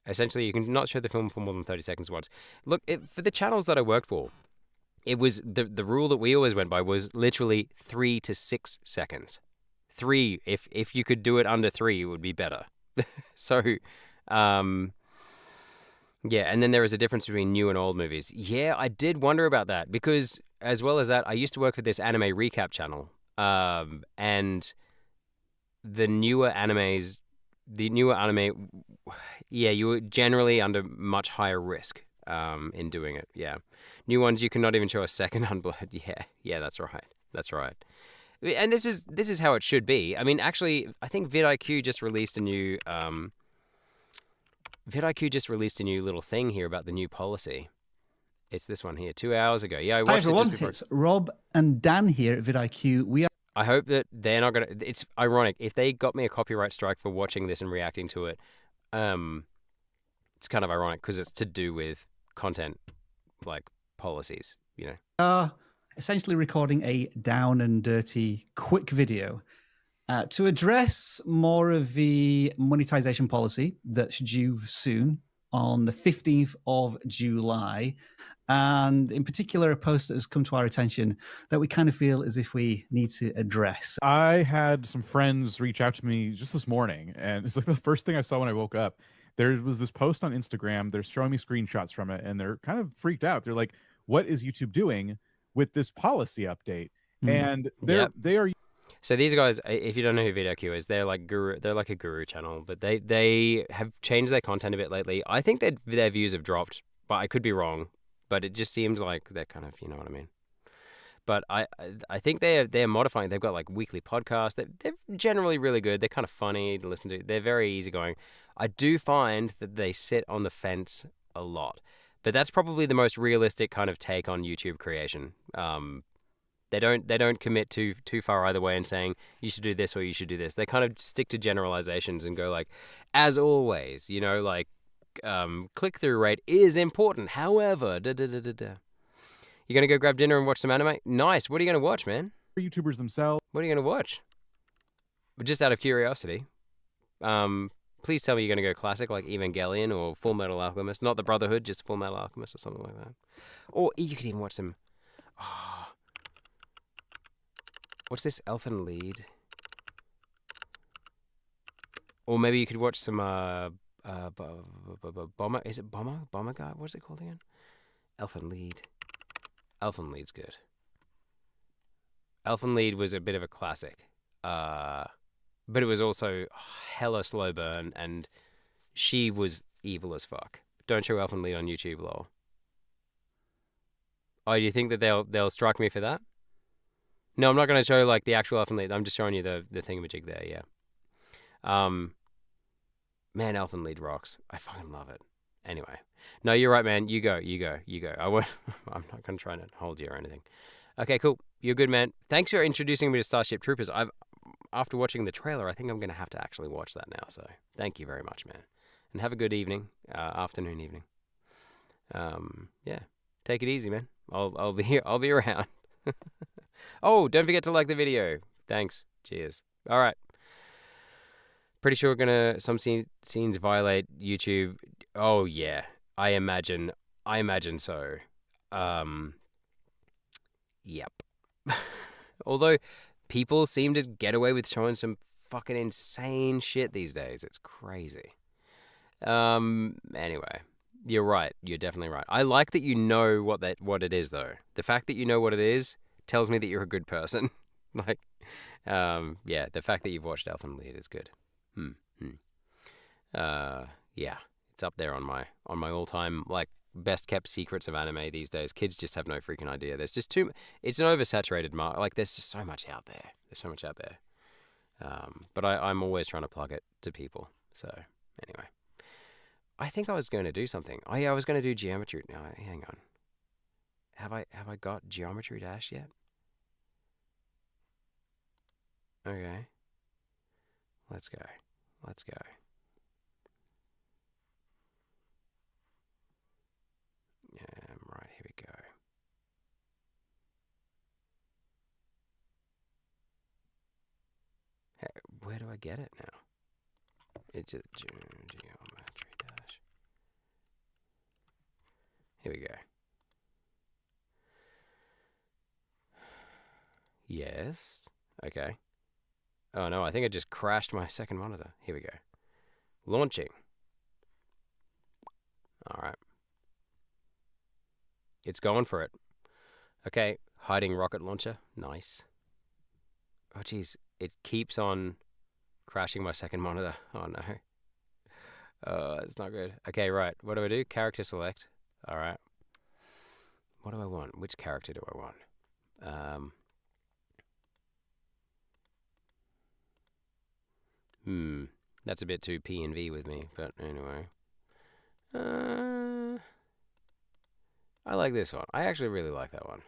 Essentially, you can not show the film for more than 30 seconds once. Look, for the channels that I worked for, it was the rule that we always went by was literally 3 to 6 seconds. 3, if you could do it under 3, it would be better. So, yeah, and then there is a difference between new and old movies. Yeah, I did wonder about that because, as well as that, I used to work for this anime recap channel, and the newer anime, yeah, you were generally under much higher risk in doing it. Yeah, new ones you cannot even show a second unblurred. Yeah, that's right. And this is how it should be. I mean, actually, I think vidIQ just released a new little thing here about the new policy. It's this one here, 2 hours ago. Yeah, I watched Hi everyone, it just before. it's Rob and Dan here at vidIQ. I hope that they're not gonna. It's ironic if they got me a copyright strike for watching this and reacting to it. It's kind of ironic because it's to do with content, like policies. You know. Are essentially recording a down and dirty quick video to address more of the monetization policy that's due soon on the 15th of July. And in particular, a post that has come to our attention that we kind of feel as if we need to address. I had some friends reach out to me just this morning, and it's like the first thing I saw when I woke up. There was this post on Instagram. They're showing me screenshots from it, and they're kind of freaked out. They're like, what is YouTube doing with this policy update? And they are. So these guys, if you don't know who vidIQ is, they're like a guru channel, but they have changed their content a bit lately. I think that their views have dropped, but I could be wrong. But it just seems like they're kind of, you know what I mean. But I think they're modifying. They've got like weekly podcasts. They're generally really good. They're kind of funny to listen to. They're very easygoing. I do find that they sit on the fence a lot, but that's probably the most realistic kind of take on YouTube creation. They don't commit too far either way in saying you should do this or you should do this. They kind of stick to generalizations and go like, as always, you know, like click-through rate is important. However, You gonna go grab dinner and watch some anime? Nice. What are you gonna watch, man? YouTubers themselves. What are you gonna watch? Just out of curiosity. Please tell me you're gonna go classic like Evangelion or Full Metal Alchemist. Not the Brotherhood, just Full Metal Alchemist or something like that. Or you could even watch some. What's this? Elfen Lied. Or maybe you could watch some Bomber. Is it Bomber? Bomber Guy? What's it called again? Elfen Lied. Elfen Lied's good. Elfen Lied was a bit of a classic. But it was also hella slow burn, and she was evil as fuck. Don't show Elfen Lied on YouTube, lol. Oh, do you think that they'll strike me for that? No, I'm not going to show like the actual Elfen Lied. I'm just showing you the thingamajig there, yeah. Man, Elfen Lied rocks. I fucking love it. Anyway. No, you're right, man. You go. I'm not going to try and hold you or anything. Okay, cool. You're good, man. Thanks for introducing me to Starship Troopers. After watching the trailer, I think I'm going to have to actually watch that now. So thank you very much, man. And have a good evening, afternoon, evening. Yeah, take it easy, man. I'll be here. I'll be around. Oh, don't forget to like the video. Thanks. Cheers. All right. Pretty sure some scenes violate YouTube. Oh yeah, I imagine so. Yep. Although people seem to get away with showing some fucking insane shit these days. It's crazy. Anyway, you're right. You're definitely right. I like that you know what it is, though. The fact that you know what it is tells me that you're a good person. Like, yeah, the fact that you've watched Elf and Lead is good. Yeah, it's up there on my all-time, like, best kept secrets of anime these days. Kids just have no freaking idea. There's just it's an oversaturated market. Like, there's just so much out there. But I'm always trying to plug it to people. So anyway, I think I was going to do something. Oh yeah, I was going to do Geometry. No, hang on. Have I got Geometry Dash yet? Okay. Let's go. Right, here we go. Hey, where do I get it now? It's a Geometry Dash. Here we go. Yes. Okay. Oh no, I think I just crashed my second monitor. Here we go. Launching. Alright. It's going for it. Okay, hiding rocket launcher. Nice. Oh jeez, it keeps on crashing my second monitor. Oh no. It's not good. Okay, right. What do I do? Character select. Alright. What do I want? Which character do I want? That's a bit too P and V with me, but anyway. I like this one. I actually really like that one.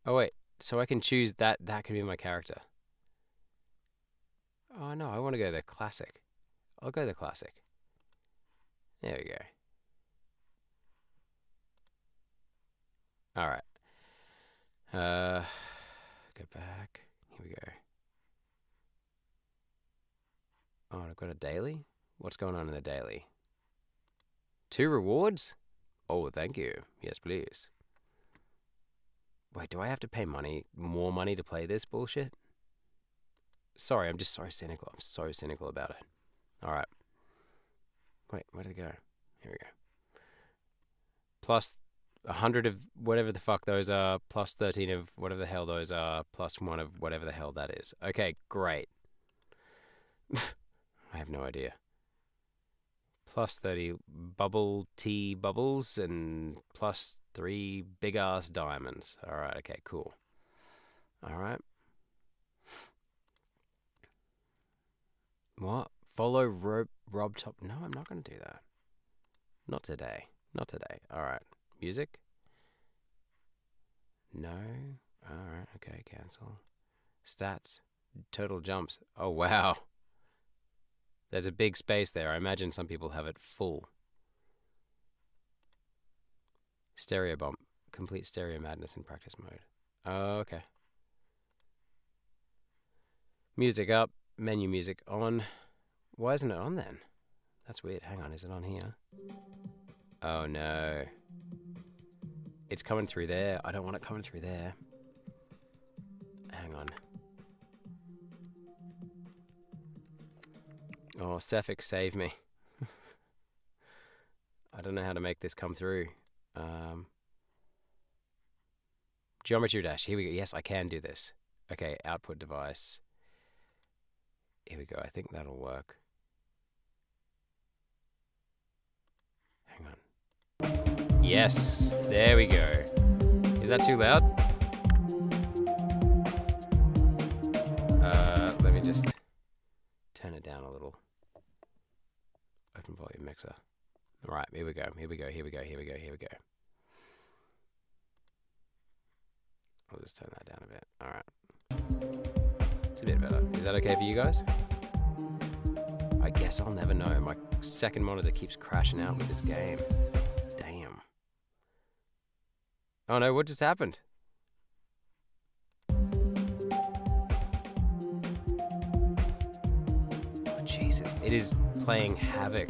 Oh wait, so I can choose that could be my character. Oh no, I want to go the classic. I'll go the classic. There we go. Alright. Go back. Here we go. Oh, I've got a daily? What's going on in the daily? 2 rewards? Oh, thank you. Yes, please. Wait, do I have to pay more money to play this bullshit? Sorry, I'm just so cynical. I'm so cynical about it. Alright. Wait, where did it go? Here we go. Plus 100 of whatever the fuck those are, plus 13 of whatever the hell those are, plus 1 of whatever the hell that is. Okay, great. I have no idea. Plus 30 bubble tea bubbles and plus 3 big ass diamonds. Alright, okay, cool. Alright. What? Follow Rob Top? No, I'm not going to do that. Not today. Alright. Music? No. Alright, okay, cancel. Stats. Total jumps. Oh, wow. There's a big space there. I imagine some people have it full. Stereo bomb. Complete stereo madness in practice mode. Oh, okay. Music up. Menu music on. Why isn't it on then? That's weird. Hang on, is it on here? Oh no. It's coming through there. I don't want it coming through there. Hang on. Oh, Cephix, save me. I don't know how to make this come through. Geometry Dash. Here we go. Yes, I can do this. Okay, output device. Here we go. I think that'll work. Hang on. Yes. There we go. Is that too loud? Let me just turn it down a little. Open volume mixer. All right, here we go. I'll just turn that down a bit. All right. It's a bit better. Is that okay for you guys? I guess I'll never know. My second monitor keeps crashing out with this game. Damn. Oh no, what just happened? Oh, Jesus. It is playing havoc.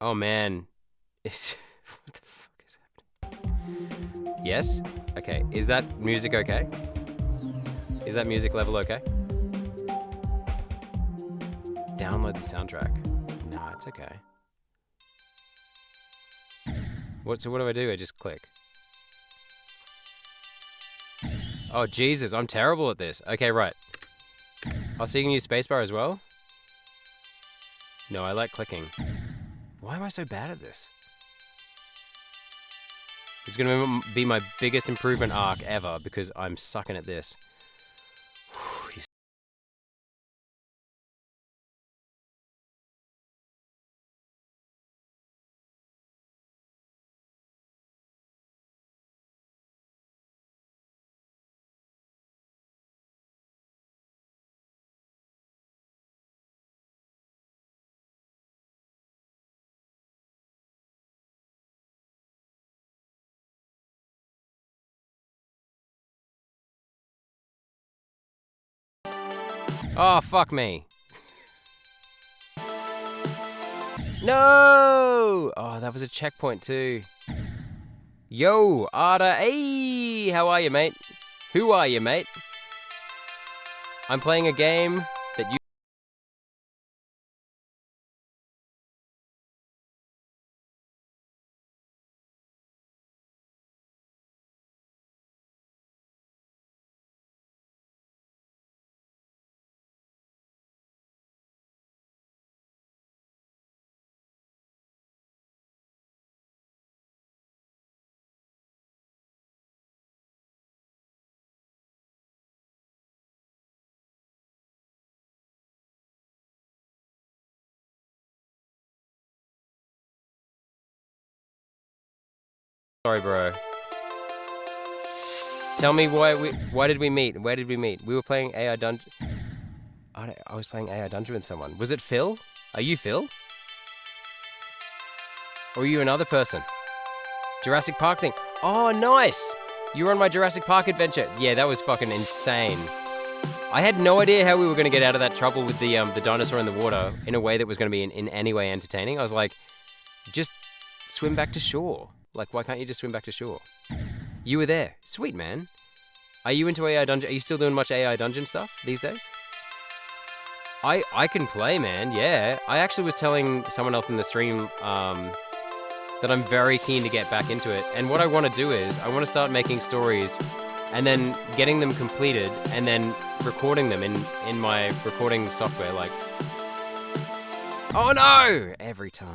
Oh man. What the fuck is happening? Yes? Okay. Is that music okay? Is that music level okay? Download the soundtrack. Nah, it's okay. So what do I do? I just click. Oh, Jesus, I'm terrible at this. Okay, right. Oh, so you can use spacebar as well? No, I like clicking. Why am I so bad at this? It's gonna be my biggest improvement arc ever because I'm sucking at this. Oh, fuck me. No! Oh, that was a checkpoint too. Yo, Arda. Hey, how are you, mate? Who are you, mate? I'm playing a game that you... Sorry, bro. Tell me why did we meet? Where did we meet? We were playing AI Dungeon. I was playing AI Dungeon with someone. Was it Phil? Are you Phil? Or are you another person? Jurassic Park thing. Oh, nice! You were on my Jurassic Park adventure. Yeah, that was fucking insane. I had no idea how we were going to get out of that trouble with the dinosaur in the water in a way that was going to be in any way entertaining. I was like, just swim back to shore. Like, why can't you just swim back to shore? You were there. Sweet, man. Are you into AI Dungeon? Are you still doing much AI Dungeon stuff these days? I can play, man. Yeah. I actually was telling someone else in the stream that I'm very keen to get back into it. And what I want to do is I want to start making stories and then getting them completed and then recording them in my recording software. Like, oh no! Every time.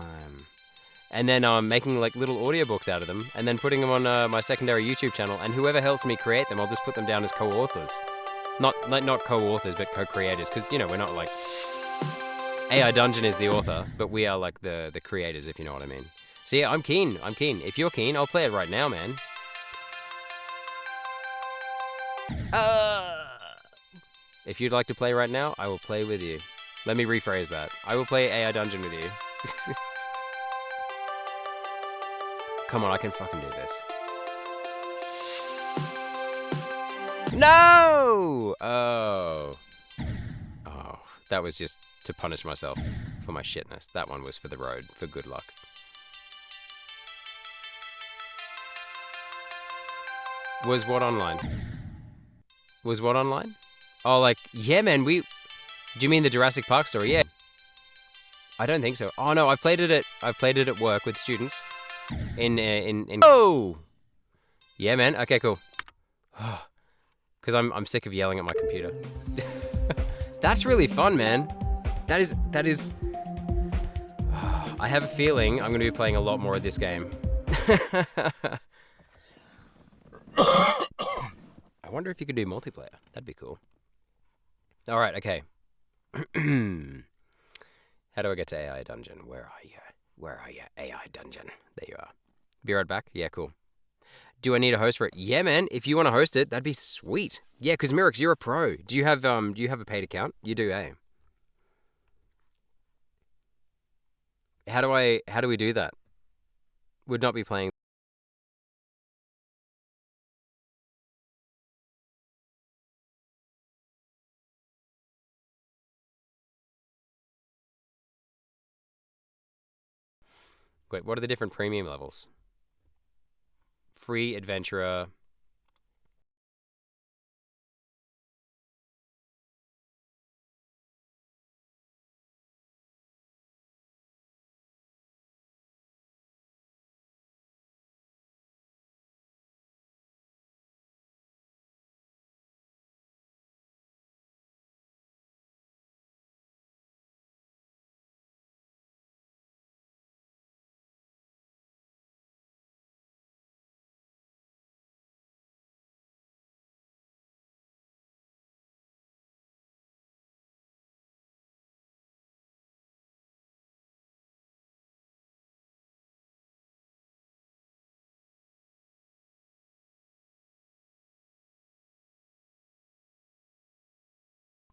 And then making like little audiobooks out of them and then putting them on my secondary YouTube channel. And whoever helps me create them, I'll just put them down as co-authors. Not co-authors, but co-creators. Because, you know, we're not like... AI Dungeon is the author, but we are like the creators, if you know what I mean. So yeah, I'm keen. I'm keen. If you're keen, I'll play it right now, man. If you'd like to play right now, I will play with you. Let me rephrase that. I will play AI Dungeon with you. Come on, I can fucking do this. No! Oh. Oh, that was just to punish myself for my shitness. That one was for the road, for good luck. Was what online? Was what online? Oh, like, yeah, man, do you mean the Jurassic Park story? Yeah. I don't think so. Oh, no, I've played it at work with students. Oh! Yeah, man. Okay, cool. Because I'm sick of yelling at my computer. That's really fun, man. That is... I have a feeling I'm going to be playing a lot more of this game. I wonder if you could do multiplayer. That'd be cool. All right, okay. How do I get to AI Dungeon? Where are you? Where are you? AI Dungeon. There you are. Be right back. Yeah, cool. Do I need a host for it? Yeah, man. If you want to host it, that'd be sweet. Yeah, because Mirix, you're a pro. Do you have a paid account? You do, eh? How do we do that? Would not be playing. Wait, what are the different premium levels? Free adventurer.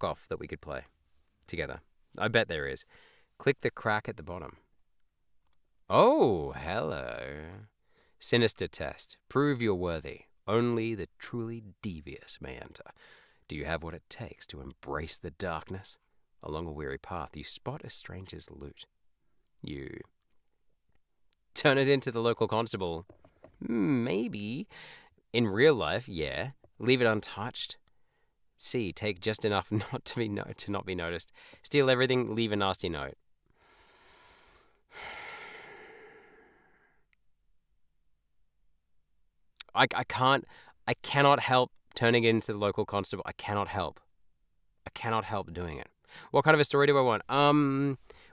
Off that we could play together. I bet there is. Click the crack at the bottom. Oh, hello. Sinister test. Prove you're worthy. Only the truly devious may enter. Do you have what it takes to embrace the darkness? Along a weary path, you spot a stranger's loot. You turn it into the local constable. Maybe. In real life, yeah. Leave it untouched. C. Take just enough not to not be noticed. Steal everything. Leave a nasty note. I cannot help turning it into the local constable. I cannot help doing it. What kind of a story do I want?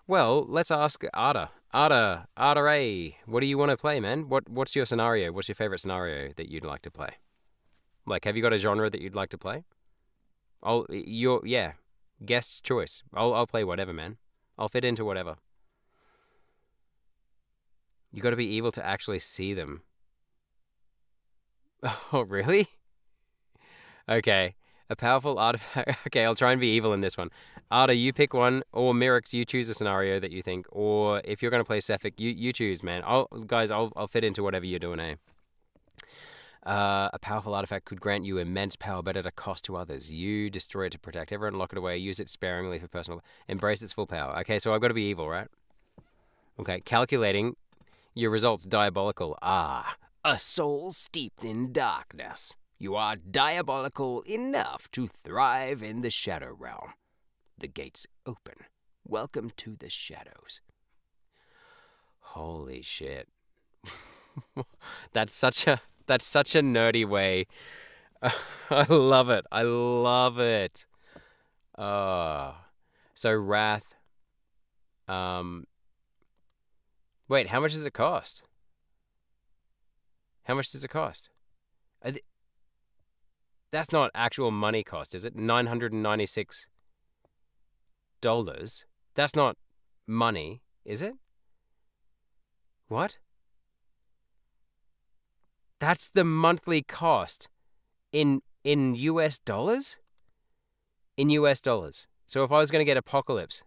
Well, let's ask Ada. Ada A. What do you want to play, man? What's your scenario? What's your favorite scenario that you'd like to play? Like, have you got a genre that you'd like to play? Guest's choice. I'll play whatever, man. I'll fit into whatever. You got to be evil to actually see them. Oh, really? Okay. A powerful artifact. Okay, I'll try and be evil in this one. Arda, you pick one, or Mirix, you choose a scenario that you think, or if you're going to play Cephik, you choose, man. I'll fit into whatever you're doing, eh? A powerful artifact could grant you immense power, but at a cost to others. You destroy it to protect everyone, lock it away, use it sparingly for personal... Embrace its full power. Okay, so I've got to be evil, right? Okay, calculating your results. Diabolical. Ah, a soul steeped in darkness. You are diabolical enough to thrive in the shadow realm. The gates open. Welcome to the shadows. Holy shit. That's such a nerdy way. I love it. I love it. So Wrath. Wait, how much does it cost? How much does it cost? That's not actual money cost, is it? $996. That's not money, is it? What? That's the monthly cost in US dollars? In US dollars. So if I was going to get Apocalypse.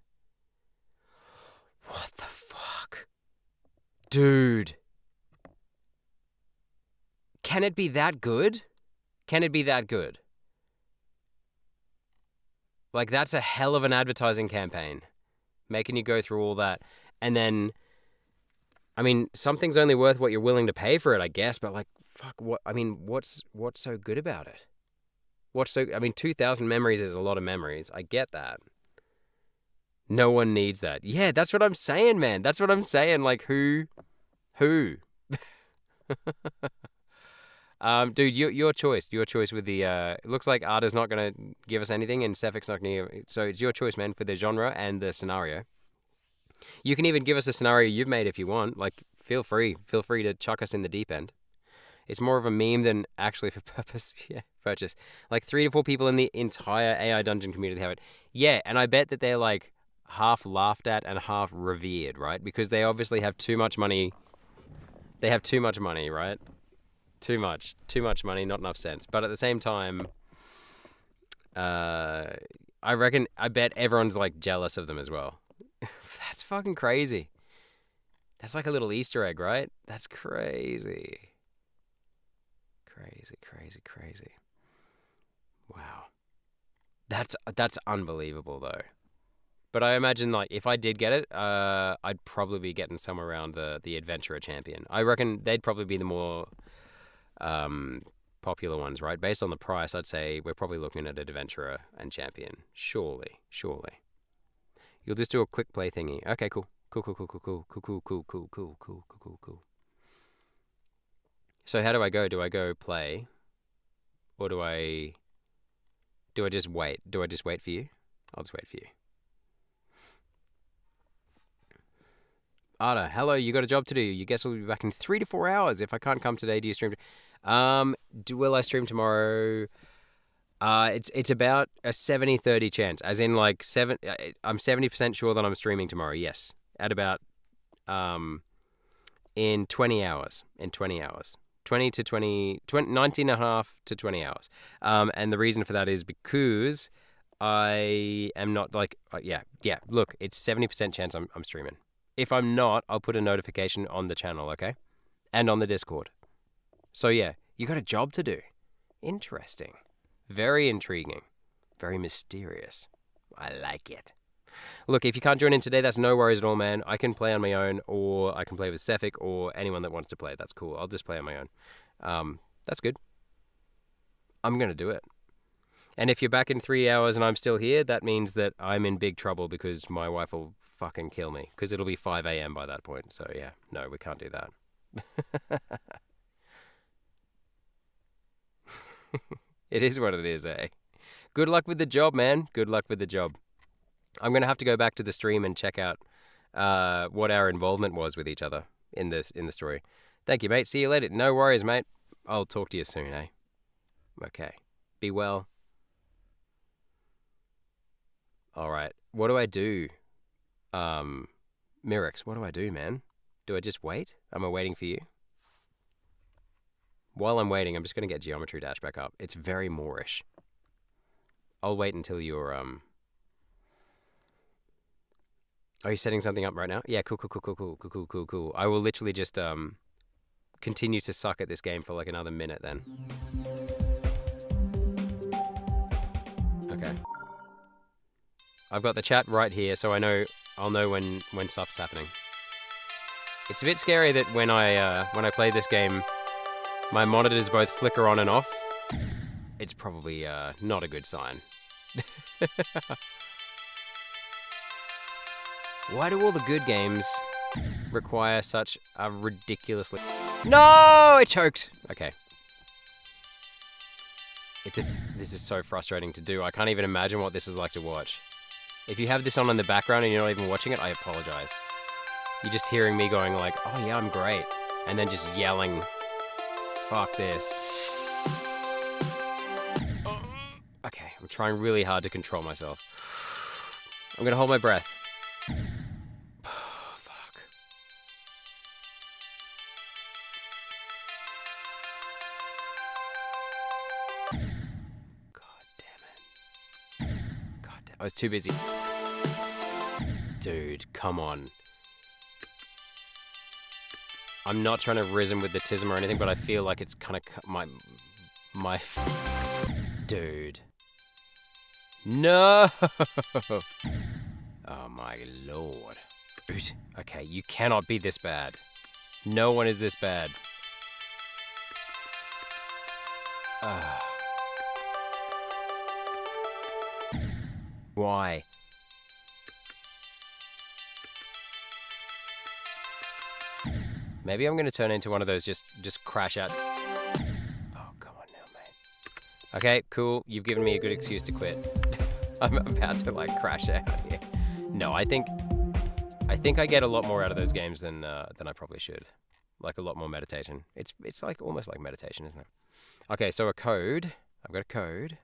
What the fuck? Dude. Can it be that good? Can it be that good? Like, that's a hell of an advertising campaign. Making you go through all that. And then, I mean, something's only worth what you're willing to pay for it, I guess. But, like, fuck, what's so good about it? 2,000 memories is a lot of memories. I get that. No one needs that. Yeah, that's what I'm saying, man. That's what I'm saying. Like, who? Dude, your choice. Your choice with the, it looks like Arda's not going to give us anything and Cephic's not going to, so it's your choice, man, for the genre and the scenario. You can even give us a scenario you've made if you want. Like, feel free to chuck us in the deep end. It's more of a meme than actually for purchase. Like 3 to 4 people in the entire AI dungeon community have it. Yeah, and I bet that they're like half laughed at and half revered, right? Because they obviously have too much money. They have too much money, right? Too much money, not enough sense. But at the same time, I bet everyone's like jealous of them as well. That's fucking crazy. That's like a little Easter egg, right? That's crazy. Crazy. Wow. That's unbelievable though. But I imagine, like, if I did get it, I'd probably be getting somewhere around the Adventurer Champion. I reckon they'd probably be the more popular ones, right? Based on the price, I'd say we're probably looking at Adventurer and Champion. Surely. You'll just do a quick play thingy. Okay, cool. Cool. So how do I go? Do I go play? Or do I just wait? Do I just wait for you? I'll just wait for you. Ada, hello, you got a job to do. You guess we'll be back in 3 to 4 hours. If I can't come today, do you stream? Will I stream tomorrow? It's about a 70-30 chance. As in, like, I'm 70% sure that I'm streaming tomorrow, yes. At about, in 20 hours. 19 and a half to 20 hours. And the reason for that is because I am not, like, yeah, look, it's 70% chance I'm streaming. If I'm not, I'll put a notification on the channel, okay? And on the Discord. So yeah, you got a job to do. Interesting. Very intriguing. Very mysterious. I like it. Look, if you can't join in today, that's no worries at all, man. I can play on my own, or I can play with Cephik, or anyone that wants to play. That's cool. I'll just play on my own. That's good. I'm going to do it. And if you're back in 3 hours and I'm still here, that means that I'm in big trouble because my wife will fucking kill me. Because it'll be 5 a.m. by that point. So yeah, no, we can't do that. It is what it is, eh? Good luck with the job, man. Good luck with the job. I'm going to have to go back to the stream and check out what our involvement was with each other in the story. Thank you, mate. See you later. No worries, mate. I'll talk to you soon, eh? Okay. Be well. All right. What do I do? Mirix, what do I do, man? Do I just wait? Am I waiting for you? While I'm waiting, I'm just going to get Geometry Dash back up. It's very Moorish. I'll wait until you're, Are you setting something up right now? Yeah, cool. I will literally just, continue to suck at this game for like another minute then. Okay. I've got the chat right here, so I'll know when stuff's happening. It's a bit scary that when I play this game, my monitors both flicker on and off. It's probably not a good sign. Why do all the good games require such a ridiculously... No! It choked! Okay. This is so frustrating to do. I can't even imagine what this is like to watch. If you have this on in the background and you're not even watching it, I apologize. You're just hearing me going like, oh yeah, I'm great. And then just yelling, fuck this. Okay, I'm trying really hard to control myself. I'm gonna hold my breath. Fuck. God damn it. I was too busy. Dude, come on. I'm not trying to risen with the tism or anything, but I feel like it's kind of my... Dude. No! Oh my lord. Dude, okay, you cannot be this bad. No one is this bad. Why? Maybe I'm going to turn into one of those just crash out. Oh, come on now, mate. Okay, cool. You've given me a good excuse to quit. I'm about to, like, crash out here. No, I think I get a lot more out of those games than I probably should. Like, a lot more meditation. It's like almost like meditation, isn't it? Okay, so a code. I've got a code.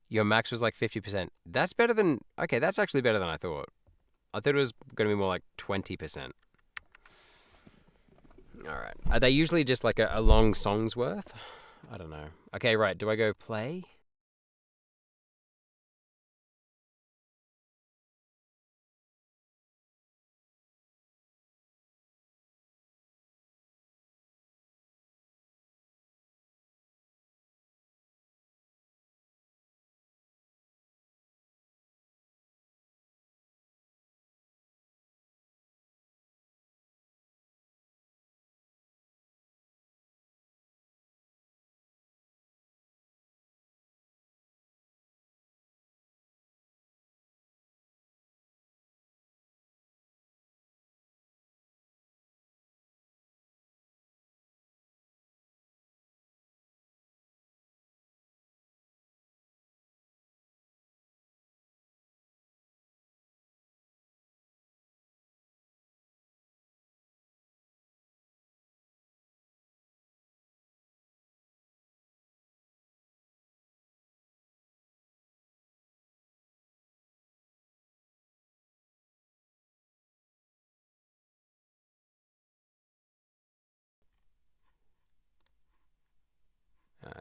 Your max was like 50%. That's better than... Okay, that's actually better than I thought. I thought it was going to be more like 20%. Alright. Are they usually just like a long song's worth? I don't know. Okay, right. Do I go play?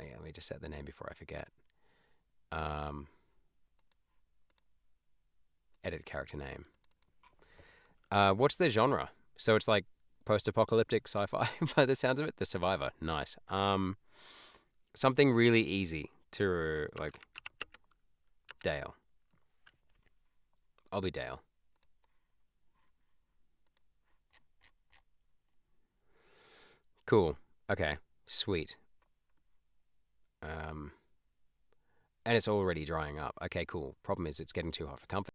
Oh yeah, let me just set the name before I forget. Edit character name. What's the genre? So it's like post-apocalyptic sci-fi by the sounds of it. The Survivor. Nice. Something really easy to like. Dale. I'll be Dale. Cool. Okay. Sweet. And it's already drying up. Okay, cool. Problem is it's getting too hot for comfort.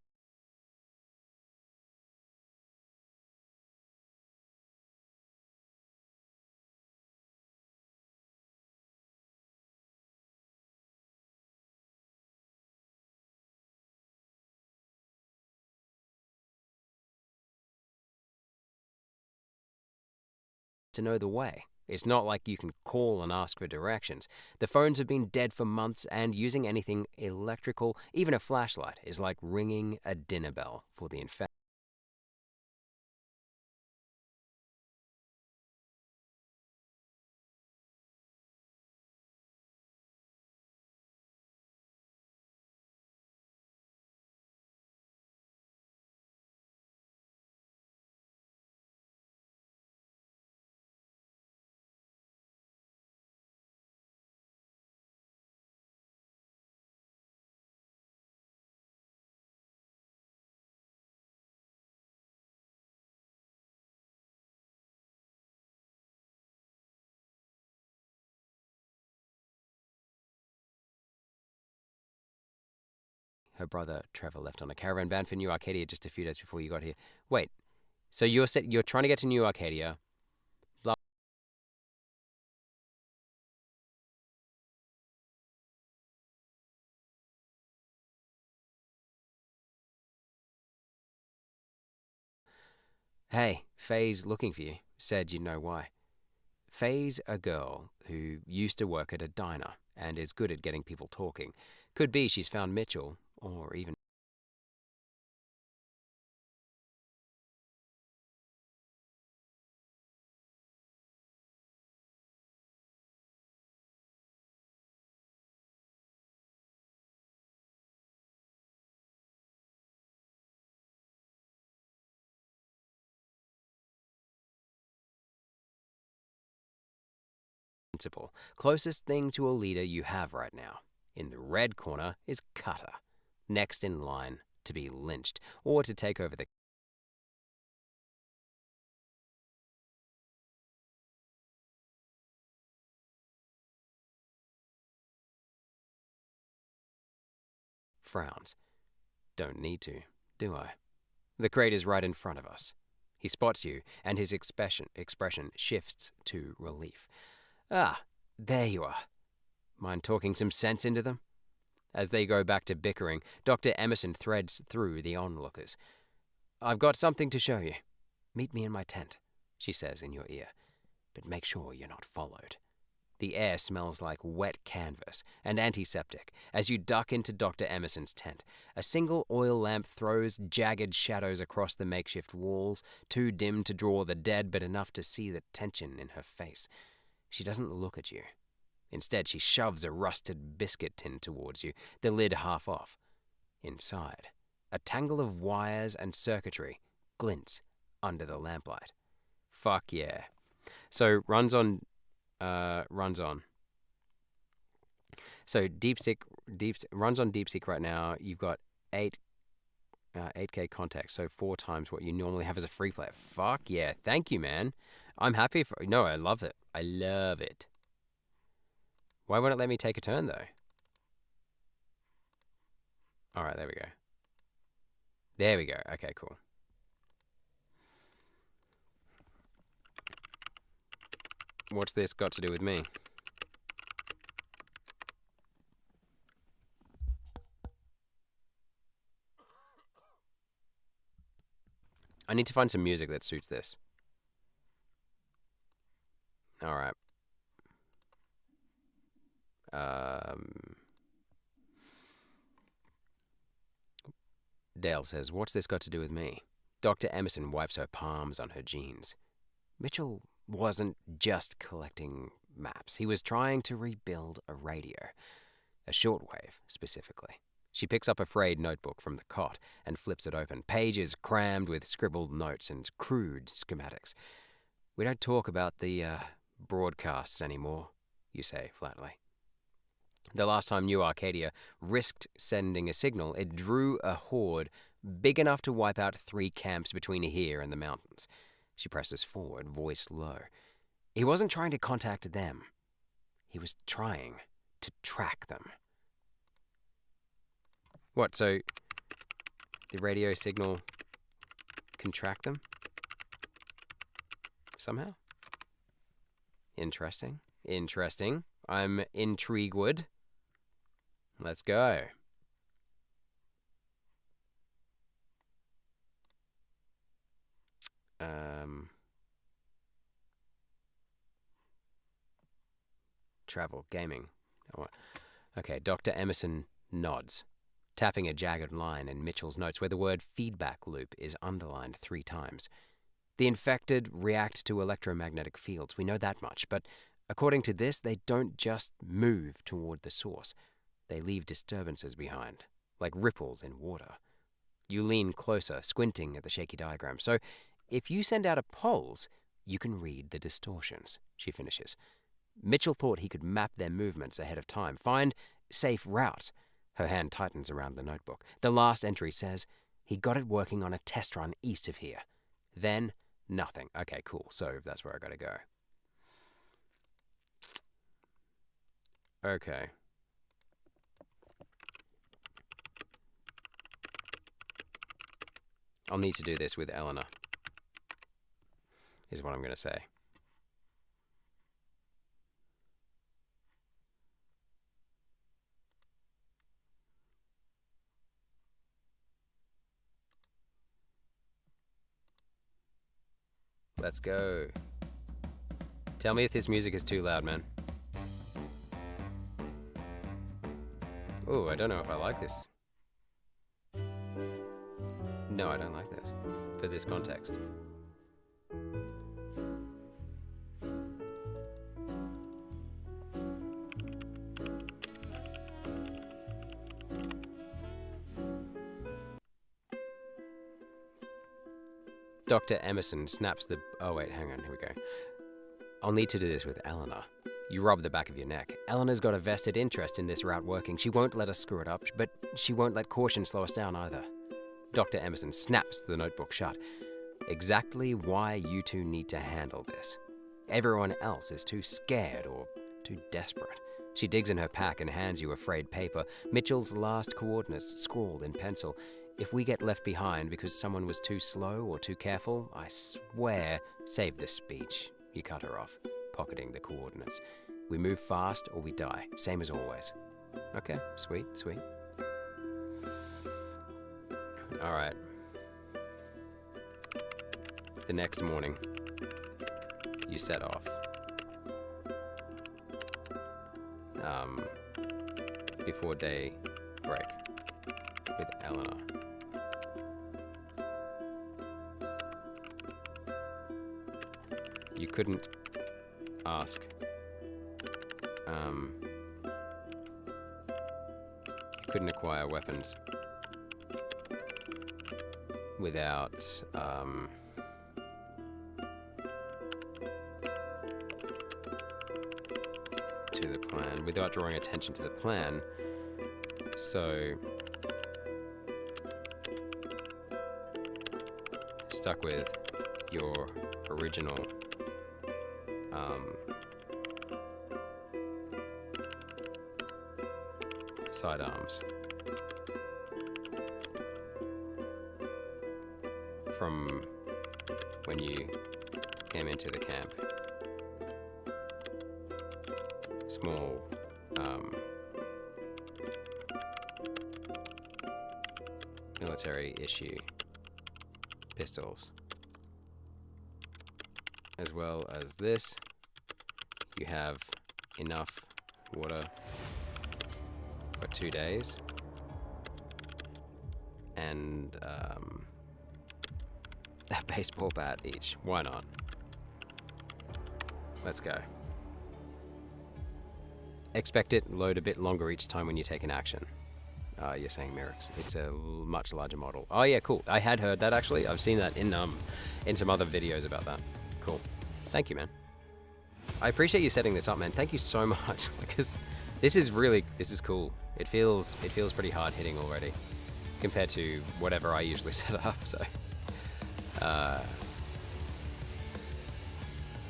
To know the way. It's not like you can call and ask for directions. The phones have been dead for months, and using anything electrical, even a flashlight, is like ringing a dinner bell for the infected. Her brother Trevor left on a caravan bound for New Arcadia just a few days before you got here. Wait, so you're trying to get to New Arcadia. Blah. Hey, Faye's looking for you. Said you'd know why. Faye's a girl who used to work at a diner and is good at getting people talking. Could be she's found Mitchell, or even principal. Closest thing to a leader you have right now. In the red corner is Cutter, next in line to be lynched or to take over the frowns. Don't need to, do I? The crate is right in front of us. He spots you, and his expression shifts to relief. Ah, there you are. Mind talking some sense into them? As they go back to bickering, Dr. Emerson threads through the onlookers. I've got something to show you. Meet me in my tent, she says in your ear. But make sure you're not followed. The air smells like wet canvas and antiseptic as you duck into Dr. Emerson's tent. A single oil lamp throws jagged shadows across the makeshift walls, too dim to draw the dead, but enough to see the tension in her face. She doesn't look at you. Instead, she shoves a rusted biscuit tin towards you, the lid half off. Inside, a tangle of wires and circuitry glints under the lamplight. Fuck yeah. So runs on. So DeepSeek runs on DeepSeek right now. You've got 8K contacts, so 4 times what you normally have as a free player. Fuck yeah. Thank you, man. I'm happy for. No, I love it. I love it. Why won't it let me take a turn, though? Alright, there we go. There we go. Okay, cool. What's this got to do with me? I need to find some music that suits this. Alright. Dale says, what's this got to do with me? Dr. Emerson wipes her palms on her jeans. Mitchell wasn't just collecting maps. He was trying to rebuild a radio, a shortwave specifically. She picks up a frayed notebook from the cot and flips it open, pages crammed with scribbled notes and crude schematics. We don't talk about the broadcasts anymore, you say flatly. The last time New Arcadia risked sending a signal, it drew a horde big enough to wipe out 3 camps between here and the mountains. She presses forward, voice low. He wasn't trying to contact them. He was trying to track them. What, so the radio signal can track them? Somehow? Interesting. Interesting. I'm intrigued. Let's go. Travel, gaming. Okay, Dr. Emerson nods, tapping a jagged line in Mitchell's notes where the word feedback loop is underlined 3 times. The infected react to electromagnetic fields, we know that much, but according to this, they don't just move toward the source. They leave disturbances behind, like ripples in water. You lean closer, squinting at the shaky diagram. So, if you send out a pulse, you can read the distortions, she finishes. Mitchell thought he could map their movements ahead of time, find safe routes. Her hand tightens around the notebook. The last entry says he got it working on a test run east of here. Then, nothing. Okay, cool. So that's where I gotta go. Okay. I'll need to do this with Eleanor, is what I'm gonna say. Let's go. Tell me if this music is too loud, man. Ooh, I don't know if I like this. No, I don't like this. For this context. Dr. Emerson snaps the... Oh, wait, hang on. Here we go. I'll need to do this with Eleanor. You rub the back of your neck. Eleanor's got a vested interest in this route working. She won't let us screw it up, but she won't let caution slow us down either. Dr. Emerson snaps the notebook shut. Exactly why you two need to handle this. Everyone else is too scared or too desperate. She digs in her pack and hands you a frayed paper. Mitchell's last coordinates scrawled in pencil. If we get left behind because someone was too slow or too careful, I swear, save this speech. You cut her off, pocketing the coordinates. We move fast or we die, same as always. Okay, sweet, sweet. All right. The next morning, you set off. Before day break with Eleanor. You couldn't ask. You couldn't acquire weapons without to the plan, without drawing attention to the plan. So stuck with your original sidearms from when you came into the camp. Small military issue pistols. As well as this, you have enough water for 2 days, and a baseball bat each. Why not? Let's go. expect it load a bit longer each time when you take an action. You're saying Merrick's. It's a much larger model. Oh yeah, cool. I had heard that actually. I've seen that in some other videos about that. Cool. Thank you, man. I appreciate you setting this up, man. Thank you so much. Because this is cool. It feels pretty hard hitting already compared to whatever I usually set up. So.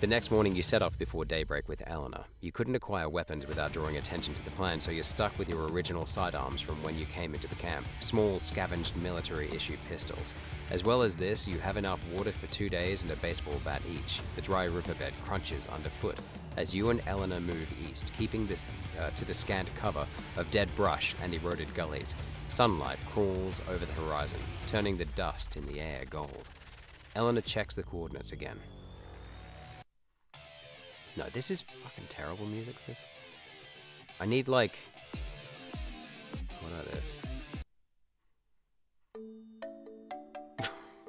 The next morning you set off before daybreak with Eleanor. You couldn't acquire weapons without drawing attention to the plan, so you're stuck with your original sidearms from when you came into the camp. Small, scavenged military-issued pistols. As well as this, you have enough water for 2 days and a baseball bat each. The dry riverbed crunches underfoot as you and Eleanor move east, keeping this to the scant cover of dead brush and eroded gullies. Sunlight crawls over the horizon, turning the dust in the air gold. Eleanor checks the coordinates again. No, this is fucking terrible music, this. I need, like... What are this?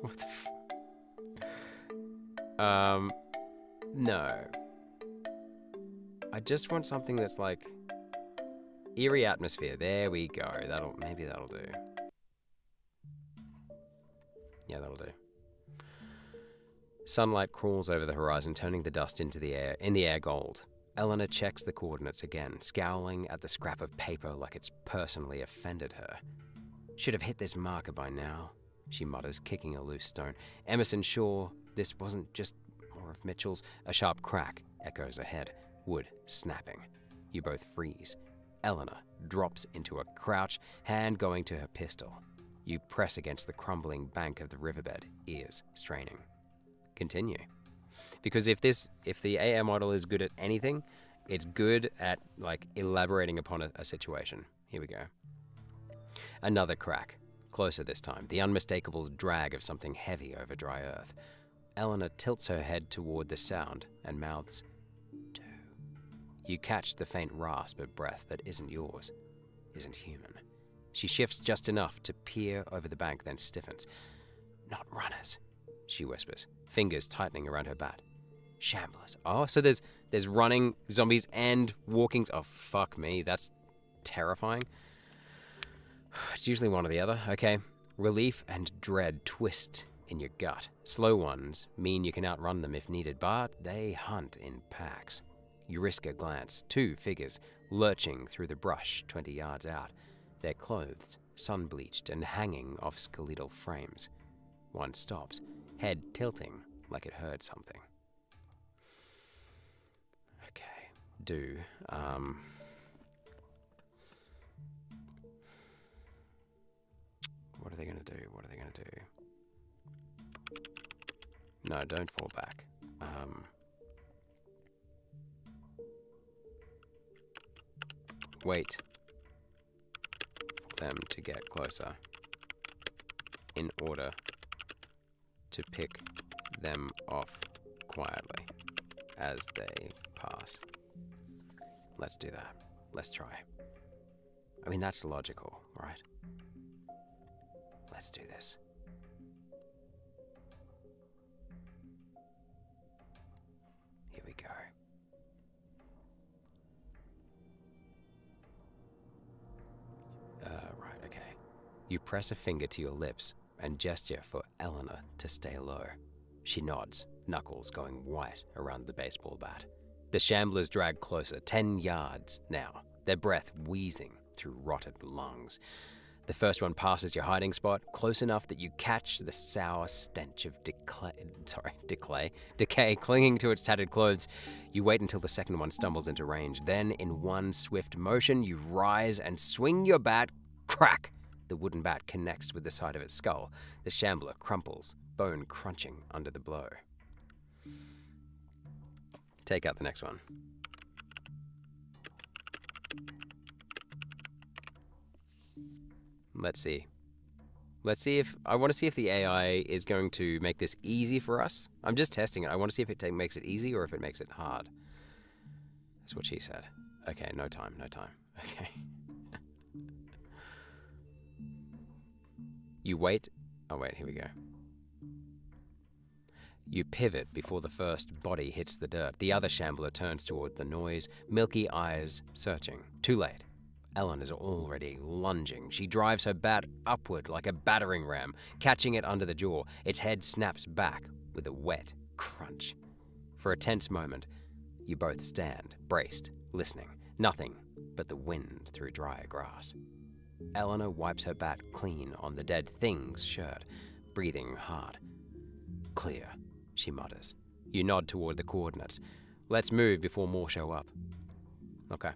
What the no. I just want something that's, like... Eerie atmosphere. There we go. Maybe that'll do. Yeah, that'll do. Sunlight crawls over the horizon, turning the dust in the air gold. Eleanor checks the coordinates again, scowling at the scrap of paper like it's personally offended her. Should have hit this marker by now, she mutters, kicking a loose stone. Emerson, sure, this wasn't just more of Mitchell's. A sharp crack echoes ahead, wood snapping. You both freeze. Eleanor drops into a crouch, hand going to her pistol. You press against the crumbling bank of the riverbed, ears straining. Continue. Because if the AI model is good at anything, it's good at, like, elaborating upon a situation. Here we go. Another crack. Closer this time. The unmistakable drag of something heavy over dry earth. Eleanor tilts her head toward the sound and mouths, 2. You catch the faint rasp of breath that isn't yours, isn't human. She shifts just enough to peer over the bank, then stiffens. Not runners, she whispers, fingers tightening around her bat. Shamblers. Oh, so there's running zombies and walking. Oh, fuck me. That's terrifying. It's usually one or the other. Okay. Relief and dread twist in your gut. Slow ones mean you can outrun them if needed, but they hunt in packs. You risk a glance. 2 figures lurching through the brush 20 yards out. Their clothes sun-bleached and hanging off skeletal frames. One stops, head tilting like it heard something. Okay, what are they gonna do? What are they gonna do? No, don't fall back. Wait for them to get closer in order to pick them off quietly as they pass. Let's do that. Let's try. I mean, that's logical, right? Let's do this. Here we go. Right, okay. You press a finger to your lips and gesture for Eleanor to stay low. She nods, knuckles going white around the baseball bat. The shamblers drag closer, 10 yards now, their breath wheezing through rotted lungs. The first one passes your hiding spot, close enough that you catch the sour stench of decay clinging to its tattered clothes. You wait until the second one stumbles into range. Then, in one swift motion, you rise and swing your bat. Crack! The wooden bat connects with the side of its skull. The shambler crumples, bone crunching under the blow. Take out the next one. Let's see. I want to see if the AI is going to make this easy for us. I'm just testing it. I want to see if it makes it easy or if it makes it hard. That's what she said. Okay, no time. Okay. You wait. Oh, wait, here we go. You pivot before the first body hits the dirt. The other shambler turns toward the noise, milky eyes searching. Too late. Ellen is already lunging. She drives her bat upward like a battering ram, catching it under the jaw. Its head snaps back with a wet crunch. For a tense moment, you both stand, braced, listening. Nothing but the wind through dry grass. Eleanor wipes her bat clean on the dead thing's shirt, breathing hard. Clear, she mutters. You nod toward the coordinates. Let's move before more show up. Okay.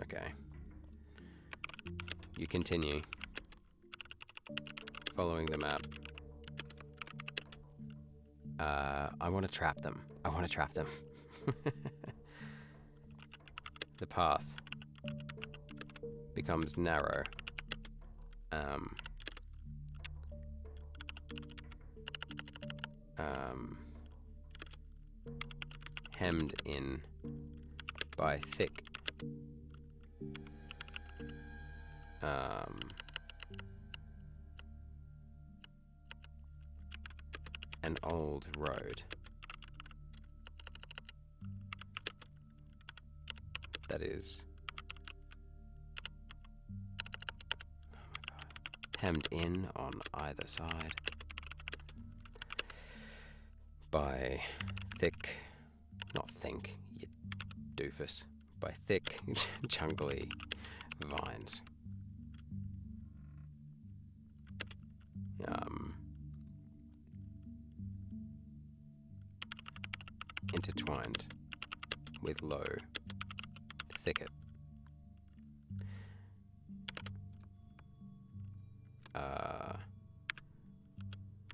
Okay. You continue. Following the map. I want to trap them. I want to trap them. The path becomes narrow. Hemmed in by thick an old road that is hemmed in on either side by thick, not think, you doofus, by thick, jungly vines. Intertwined with low thicket.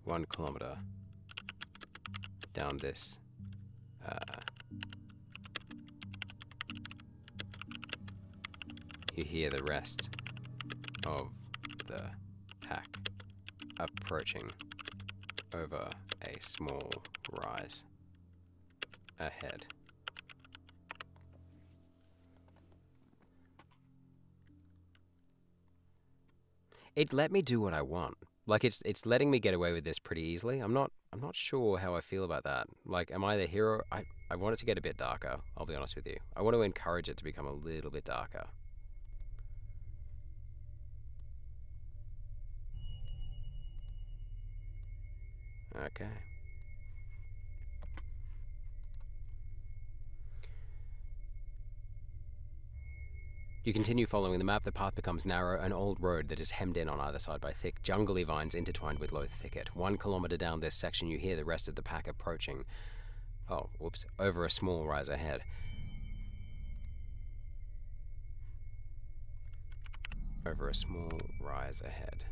1 kilometer down this you hear the rest of the pack approaching over a small rise ahead. It let me do what I want. Like it's letting me get away with this pretty easily. I'm not sure how I feel about that. Like, am I the hero? I want it to get a bit darker, I'll be honest with you. I want to encourage it to become a little bit darker. Okay. You continue following the map. The path becomes narrow, an old road that is hemmed in on either side by thick, jungly vines intertwined with low thicket. 1 kilometer down this section, you hear the rest of the pack approaching. Oh, whoops. Over a small rise ahead. Over a small rise ahead.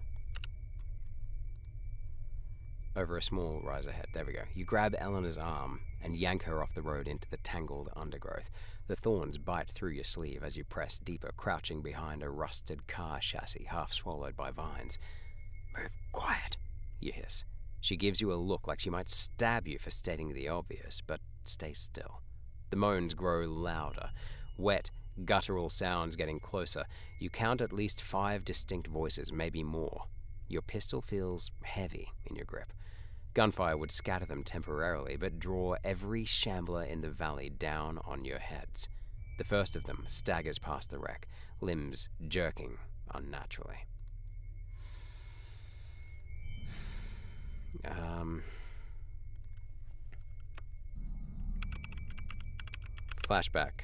Over a small rise ahead. There we go. You grab Eleanor's arm and yank her off the road into the tangled undergrowth. The thorns bite through your sleeve as you press deeper, crouching behind a rusted car chassis half swallowed by vines. Move quiet, you hiss. She gives you a look like she might stab you for stating the obvious, but stay still. The moans grow louder, wet, guttural sounds getting closer. You count at least 5 distinct voices, maybe more. Your pistol feels heavy in your grip. Gunfire would scatter them temporarily, but draw every shambler in the valley down on your heads. The first of them staggers past the wreck, limbs jerking unnaturally. Flashback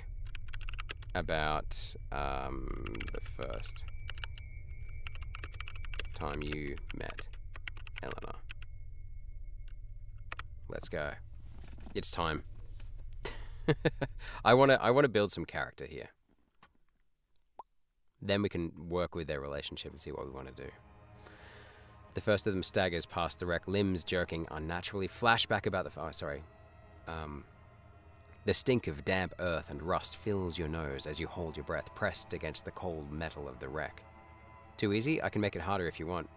about the first time you met Eleanor. Let's go. It's time. I want to build some character here. Then we can work with their relationship and see what we want to do. The first of them staggers past the wreck, limbs jerking unnaturally. Flashback about the stink of damp earth and rust fills your nose as you hold your breath, pressed against the cold metal of the wreck. Too easy? I can make it harder if you want.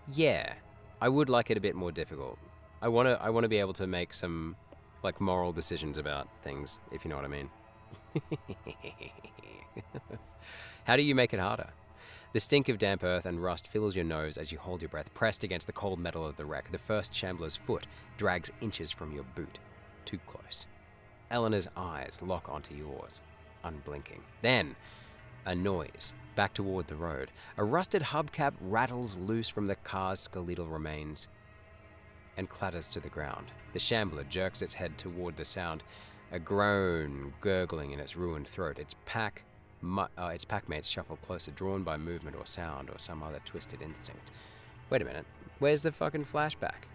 Yeah, I would like it a bit more difficult. I want to be able to make some like moral decisions about things, if you know what I mean. How do you make it harder? The stink of damp earth and rust fills your nose as you hold your breath, pressed against the cold metal of the wreck. The first shambler's foot drags inches from your boot. Too close. Eleanor's eyes lock onto yours, unblinking. Then, a noise, back toward the road. A rusted hubcap rattles loose from the car's skeletal remains and clatters to the ground. The shambler jerks its head toward the sound, a groan gurgling in its ruined throat. Its packmates shuffle closer, drawn by movement or sound or some other twisted instinct. Wait a minute. Where's the fucking flashback?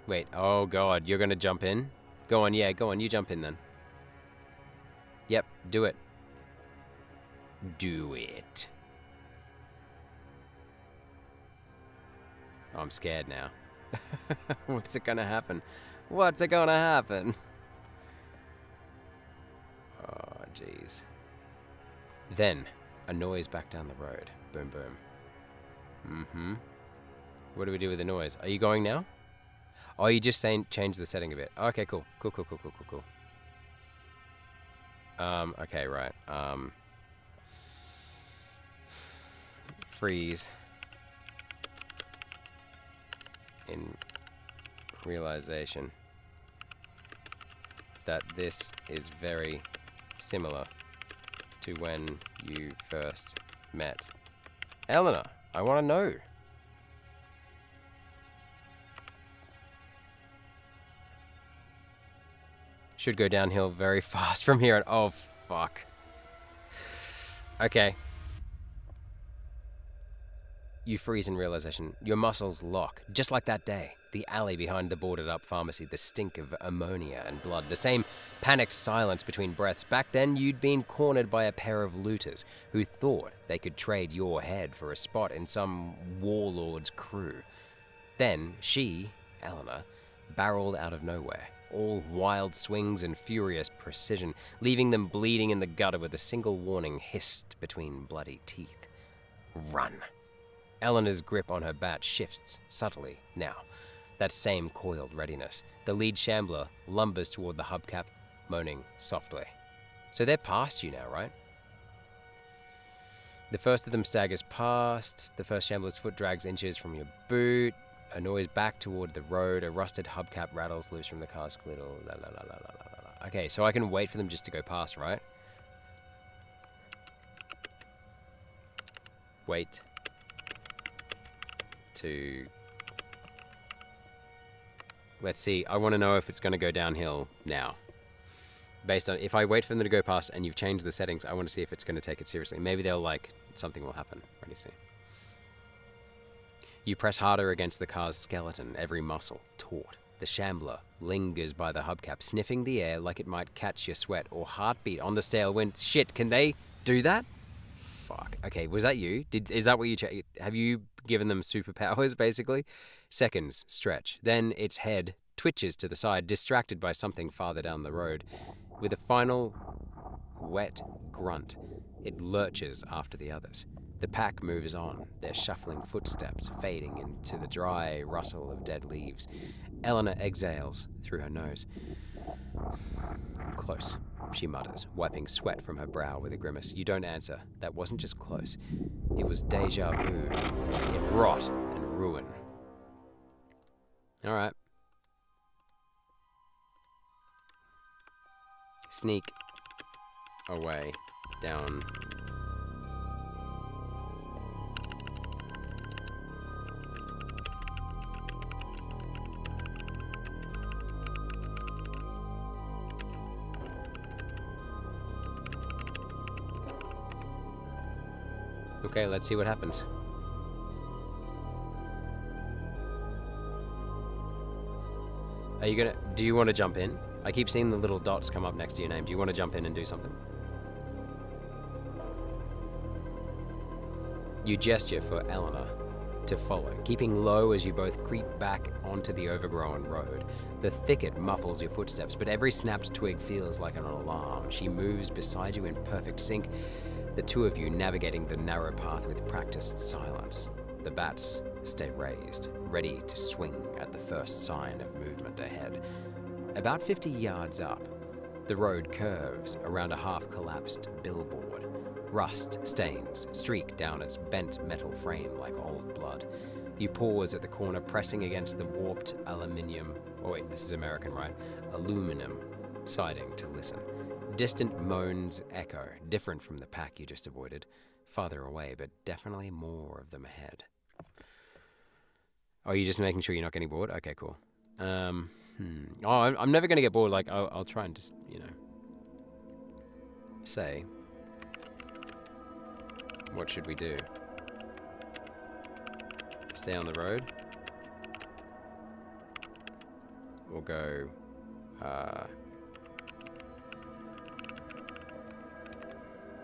Wait, oh god, you're gonna jump in? Go on, yeah, go on, you jump in then. Yep, do it. Do it. Oh, I'm scared now. What's it gonna happen? What's it gonna happen? Oh, jeez. Then, a noise back down the road. Boom, boom. Mm-hmm. What do we do with the noise? Are you going now? Oh, you just saying change the setting a bit. Okay, cool. Cool. Okay, right. Freeze. In realization that this is very similar to when you first met Eleanor. I want to know. Should go downhill very fast from here. Oh, fuck. Okay. You freeze in realization. Your muscles lock, just like that day. The alley behind the boarded-up pharmacy, the stink of ammonia and blood, the same panicked silence between breaths. Back then, you'd been cornered by a pair of looters who thought they could trade your head for a spot in some warlord's crew. Then, she, Eleanor, barreled out of nowhere, all wild swings and furious precision, leaving them bleeding in the gutter with a single warning hissed between bloody teeth. Run. Eleanor's grip on her bat shifts subtly now. That same coiled readiness. The lead shambler lumbers toward the hubcap, moaning softly. So they're past you now, right? The first of them staggers past. The first shambler's foot drags inches from your boot. A noise back toward the road. A rusted hubcap rattles loose from the car's little. Okay, so I can wait for them just to go past, right? Wait. Let's see, I want to know if it's going to go downhill now. Based on, if I wait for them to go past and you've changed the settings, I want to see if it's going to take it seriously. Maybe they'll something will happen. Ready to see. You press harder against the car's skeleton, every muscle taut. The shambler lingers by the hubcap, sniffing the air like it might catch your sweat or heartbeat on the stale wind. Shit, can they do that? Fuck. Okay, was that you? Is that what you have you given them superpowers, basically? Seconds stretch. Then its head twitches to the side, distracted by something farther down the road. With a final wet grunt, it lurches after the others. The pack moves on, their shuffling footsteps fading into the dry rustle of dead leaves. Eleanor exhales through her nose. Close, she mutters, wiping sweat from her brow with a grimace. You don't answer. That wasn't just close. It was deja vu. In rot and ruin. All right. Sneak away down. Okay, let's see what happens. Are you gonna... Do you want to jump in? I keep seeing the little dots come up next to your name. Do you want to jump in and do something? You gesture for Eleanor to follow, keeping low as you both creep back onto the overgrown road. The thicket muffles your footsteps, but every snapped twig feels like an alarm. She moves beside you in perfect sync, the two of you navigating the narrow path with practiced silence. The bats stay raised, ready to swing at the first sign of movement ahead. About 50 yards up, the road curves around a half-collapsed billboard. Rust stains streak down its bent metal frame like old blood. You pause at the corner, pressing against the warped aluminium, oh wait, this is American, right? Aluminum siding to listen. Distant moans echo, different from the pack you just avoided. Farther away, but definitely more of them ahead. Oh, you're just making sure you're not getting bored? Okay, cool. Oh, I'm never going to get bored. Like, I'll try and just, you know, say, what should we do? Stay on the road? Or go,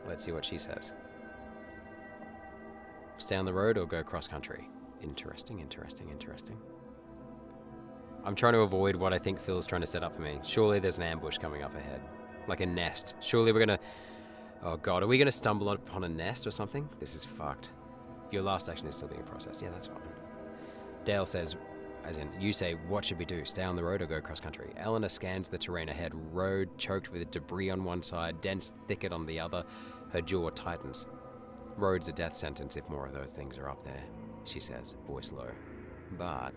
let's see what she says. Stay on the road or go cross country? Interesting, interesting, interesting. I'm trying to avoid what I think Phil's trying to set up for me. Surely there's an ambush coming up ahead. Like a nest. Surely we're gonna... Oh god, are we gonna stumble upon a nest or something? This is fucked. Your last action is still being processed. Yeah, that's fine. Dale says, as in, you say, what should we do? Stay on the road or go cross country? Eleanor scans the terrain ahead. Road choked with debris on one side, dense thicket on the other. Her jaw tightens. Road's a death sentence if more of those things are up there, she says, voice low. But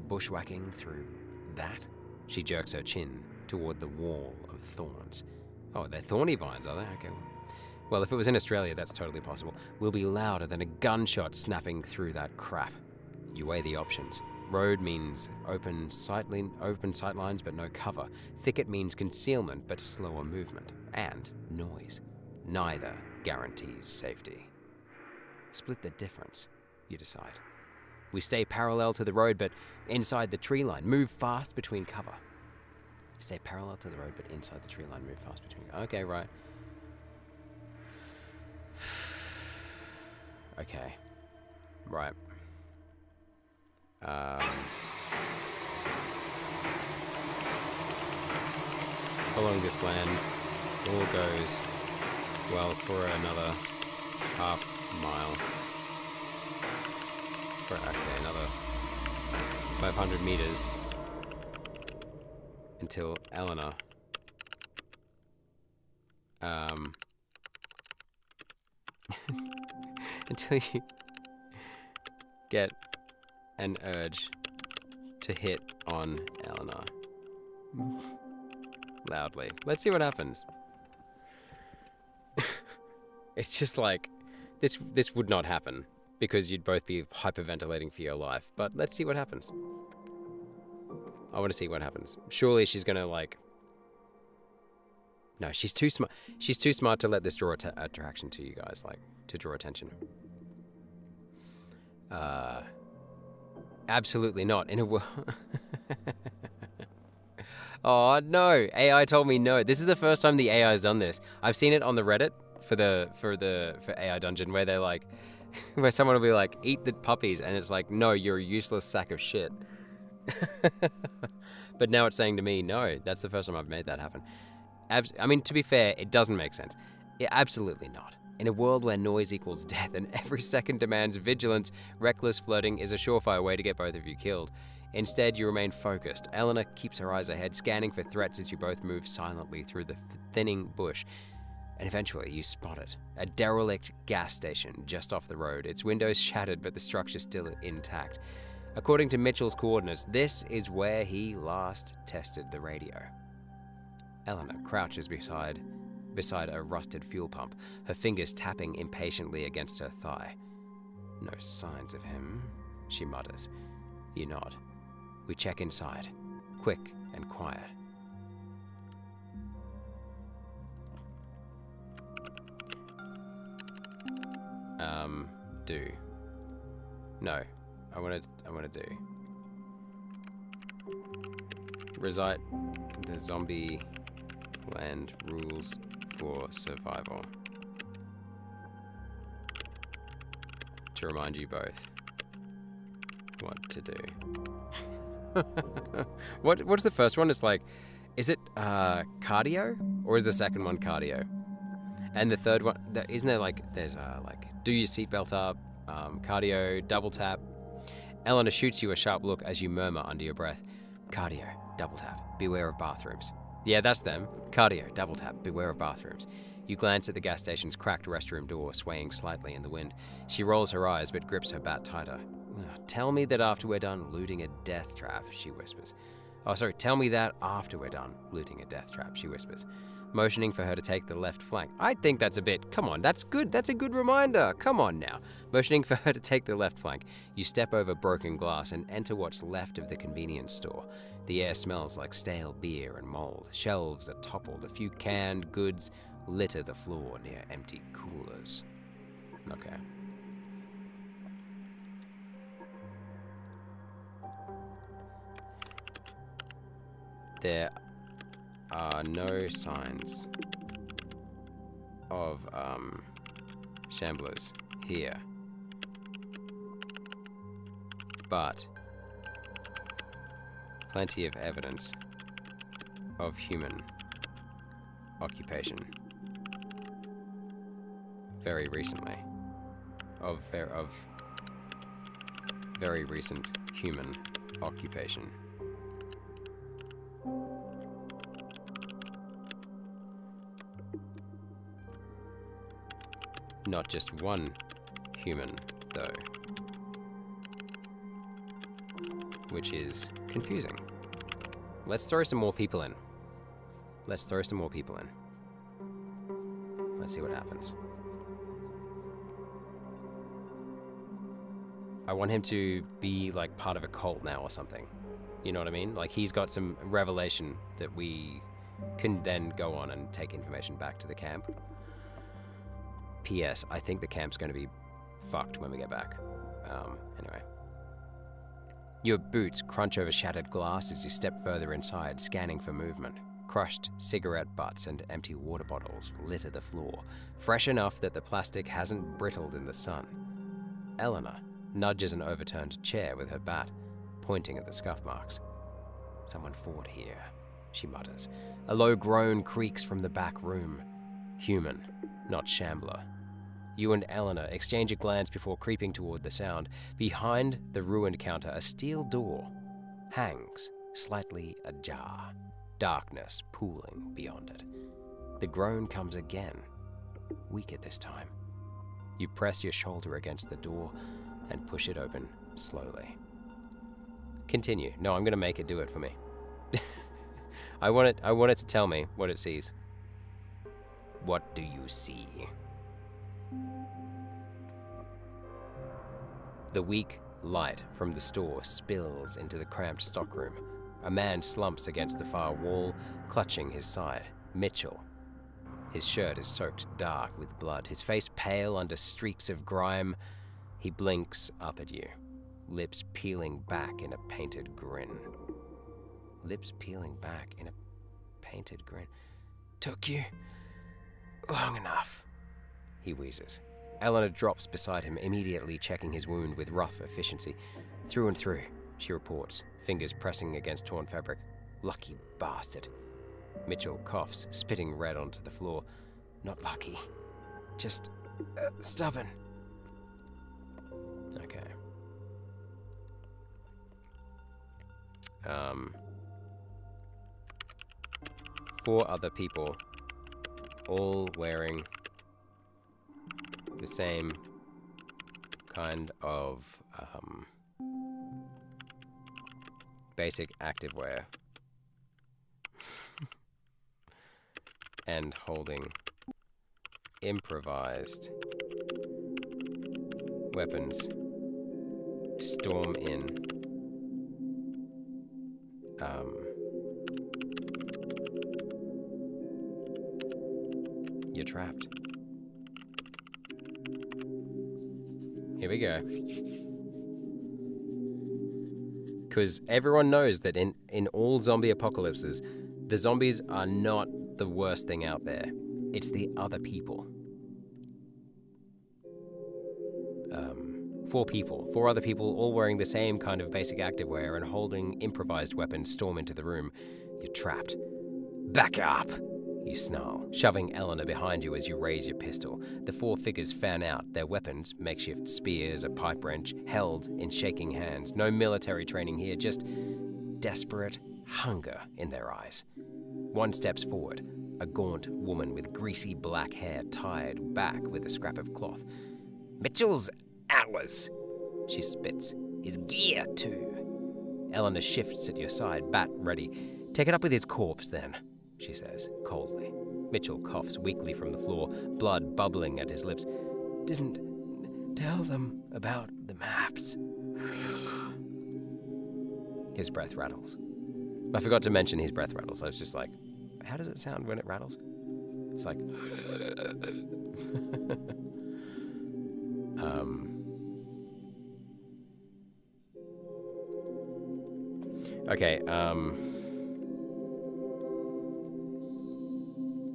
bushwhacking through that? She jerks her chin toward the wall of thorns. Oh, they're thorny vines, are they? Okay. Well, if it was in Australia, that's totally possible. We'll be louder than a gunshot snapping through that crap. You weigh the options. Road means open sightlines but no cover. Thicket means concealment but slower movement. And noise. Neither guarantees safety. Split the difference, you decide. We stay parallel to the road but inside the tree line. Move fast between cover. Stay parallel to the road but inside the tree line. Move fast between... Okay, right. Okay. Right. Following this plan, all goes well for another half mile. For another 500 meters until Eleanor until you get an urge to hit on Eleanor loudly. Let's see what happens. It's just like this would not happen because you'd both be hyperventilating for your life. But let's see what happens. I want to see what happens. Surely she's gonna like. No, she's too smart. She's too smart to let this draw attraction to you guys, like to draw attention. Absolutely not. In a world. Oh no! AI told me no. This is the first time the AI has done this. I've seen it on the Reddit for AI Dungeon where they're like, where someone will be like, eat the puppies, and it's like, no, you're a useless sack of shit. But now it's saying to me, no. That's the first time I've made that happen. I mean, to be fair, it doesn't make sense. Absolutely not. In a world where noise equals death and every second demands vigilance, reckless flirting is a surefire way to get both of you killed. Instead, you remain focused. Eleanor keeps her eyes ahead, scanning for threats as you both move silently through the thinning bush. And eventually, you spot it. A derelict gas station just off the road. Its windows shattered, but the structure still intact. According to Mitchell's coordinates, this is where he last tested the radio. Eleanor crouches beside a rusted fuel pump, her fingers tapping impatiently against her thigh. No signs of him, she mutters. You nod. We check inside, quick and quiet. Do. No, I wanna do. Recite the zombie land rules for survival. To remind you both what to do. What's the first one? It's like, is it cardio or is the second one cardio? And the third one, isn't there like, there's like, do your seatbelt up, cardio, double tap. Eleanor shoots you a sharp look as you murmur under your breath, cardio, double tap, beware of bathrooms. Yeah, that's them. Cardio, double tap, beware of bathrooms. You glance at the gas station's cracked restroom door, swaying slightly in the wind. She rolls her eyes but grips her bat tighter. Tell me that after we're done looting a death trap, she whispers. Oh, sorry, tell me that after we're done looting a death trap, she whispers, motioning for her to take the left flank. I think that's a bit, come on, that's good, that's a good reminder, come on now. Motioning for her to take the left flank, you step over broken glass and enter what's left of the convenience store. The air smells like stale beer and mold. Shelves are toppled, a few canned goods litter the floor near empty coolers. Okay. There are no signs of shamblers here, but plenty of evidence of human occupation very recently, of very recent human occupation. Not just one human, though, which is confusing. Let's throw some more people in. Let's throw some more people in. Let's see what happens. I want him to be like part of a cult now or something. You know what I mean? Like he's got some revelation that we can then go on and take information back to the camp. P.S. I think the camp's going to be fucked when we get back. Anyway. Your boots crunch over shattered glass as you step further inside, scanning for movement. Crushed cigarette butts and empty water bottles litter the floor, fresh enough that the plastic hasn't brittled in the sun. Eleanor nudges an overturned chair with her bat, pointing at the scuff marks. Someone fought here, she mutters. A low groan creaks from the back room. Human, not shambler. You and Eleanor exchange a glance before creeping toward the sound. Behind the ruined counter, a steel door hangs, slightly ajar. Darkness pooling beyond it. The groan comes again, weaker this time. You press your shoulder against the door and push it open slowly. Continue. No, I'm going to make it do it for me. I want it to tell me what it sees. What do you see? The weak light from the store spills into the cramped stockroom. A man slumps against the far wall, clutching his side. Mitchell. His shirt is soaked dark with blood, his face pale under streaks of grime. He blinks up at you, lips peeling back in a painted grin. Lips peeling back in a painted grin. Took you long enough, he wheezes. Eleanor drops beside him, immediately checking his wound with rough efficiency. Through and through, she reports, fingers pressing against torn fabric. Lucky bastard. Mitchell coughs, spitting red onto the floor. Not lucky. Just stubborn. Okay. 4 other people, all wearing the same kind of basic activewear and holding improvised weapons storm in you're trapped. Here we go. Because everyone knows that in all zombie apocalypses, the zombies are not the worst thing out there. It's the other people. 4 people, 4 other people, all wearing the same kind of basic activewear and holding improvised weapons storm into the room. You're trapped. Back up! you snarl, shoving Eleanor behind you as you raise your pistol. The four figures fan out, their weapons, makeshift spears, a pipe wrench, held in shaking hands. No military training here, just desperate hunger in their eyes. One steps forward, a gaunt woman with greasy black hair tied back with a scrap of cloth. "Mitchell's ours," she spits. "His gear, too." Eleanor shifts at your side, bat ready. "Take it up with his corpse, then," she says, coldly. Mitchell coughs weakly from the floor, blood bubbling at his lips. "Didn't tell them about the maps." His breath rattles. I forgot to mention his breath rattles. I was just like, how does it sound when it rattles? It's like... Okay,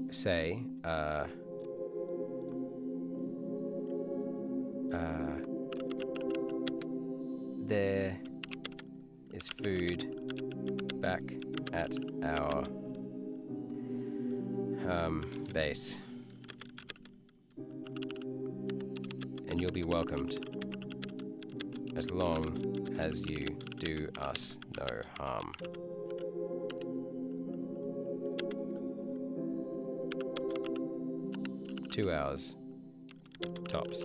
say, there is food back at our base, and you'll be welcomed as long as you do us no harm. Two hours, tops.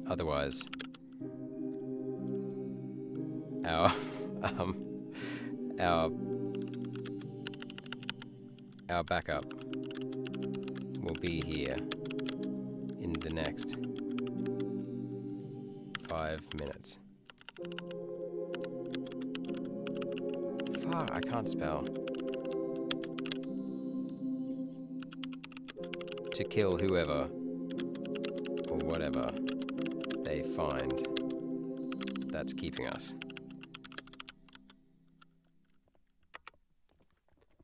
Otherwise, our backup will be here in the next 5 minutes. Fuck, I can't spell. To kill whoever or whatever they find that's keeping us.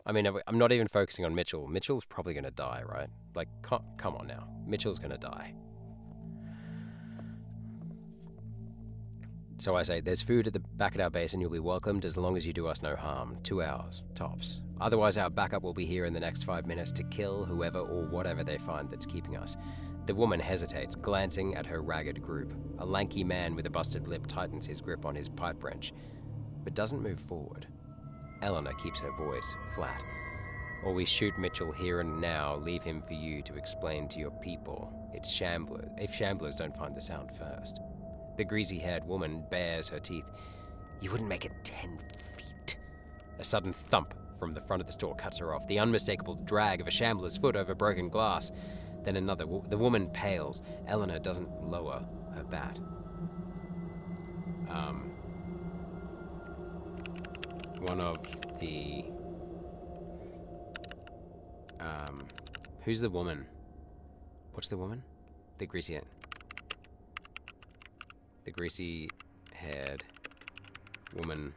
I mean, I'm not even focusing on Mitchell. Mitchell's probably going to die, right? Like, come on now. Mitchell's going to die. So I say, there's food at the back of our base and you'll be welcomed as long as you do us no harm. 2 hours, tops. Otherwise, our backup will be here in the next 5 minutes to kill whoever or whatever they find that's keeping us. The woman hesitates, glancing at her ragged group. A lanky man with a busted lip tightens his grip on his pipe wrench, but doesn't move forward. Eleanor keeps her voice flat. Or we shoot Mitchell here and now, leave him for you to explain to your people. It's shamblers, if shamblers don't find the sound first. The greasy-haired woman bares her teeth. You wouldn't make it 10 feet. A sudden thump from the front of the store cuts her off, the unmistakable drag of a shambler's foot over broken glass. Then another. The woman pales. Eleanor doesn't lower her bat. One of the... who's the woman? What's the woman? The greasy-haired woman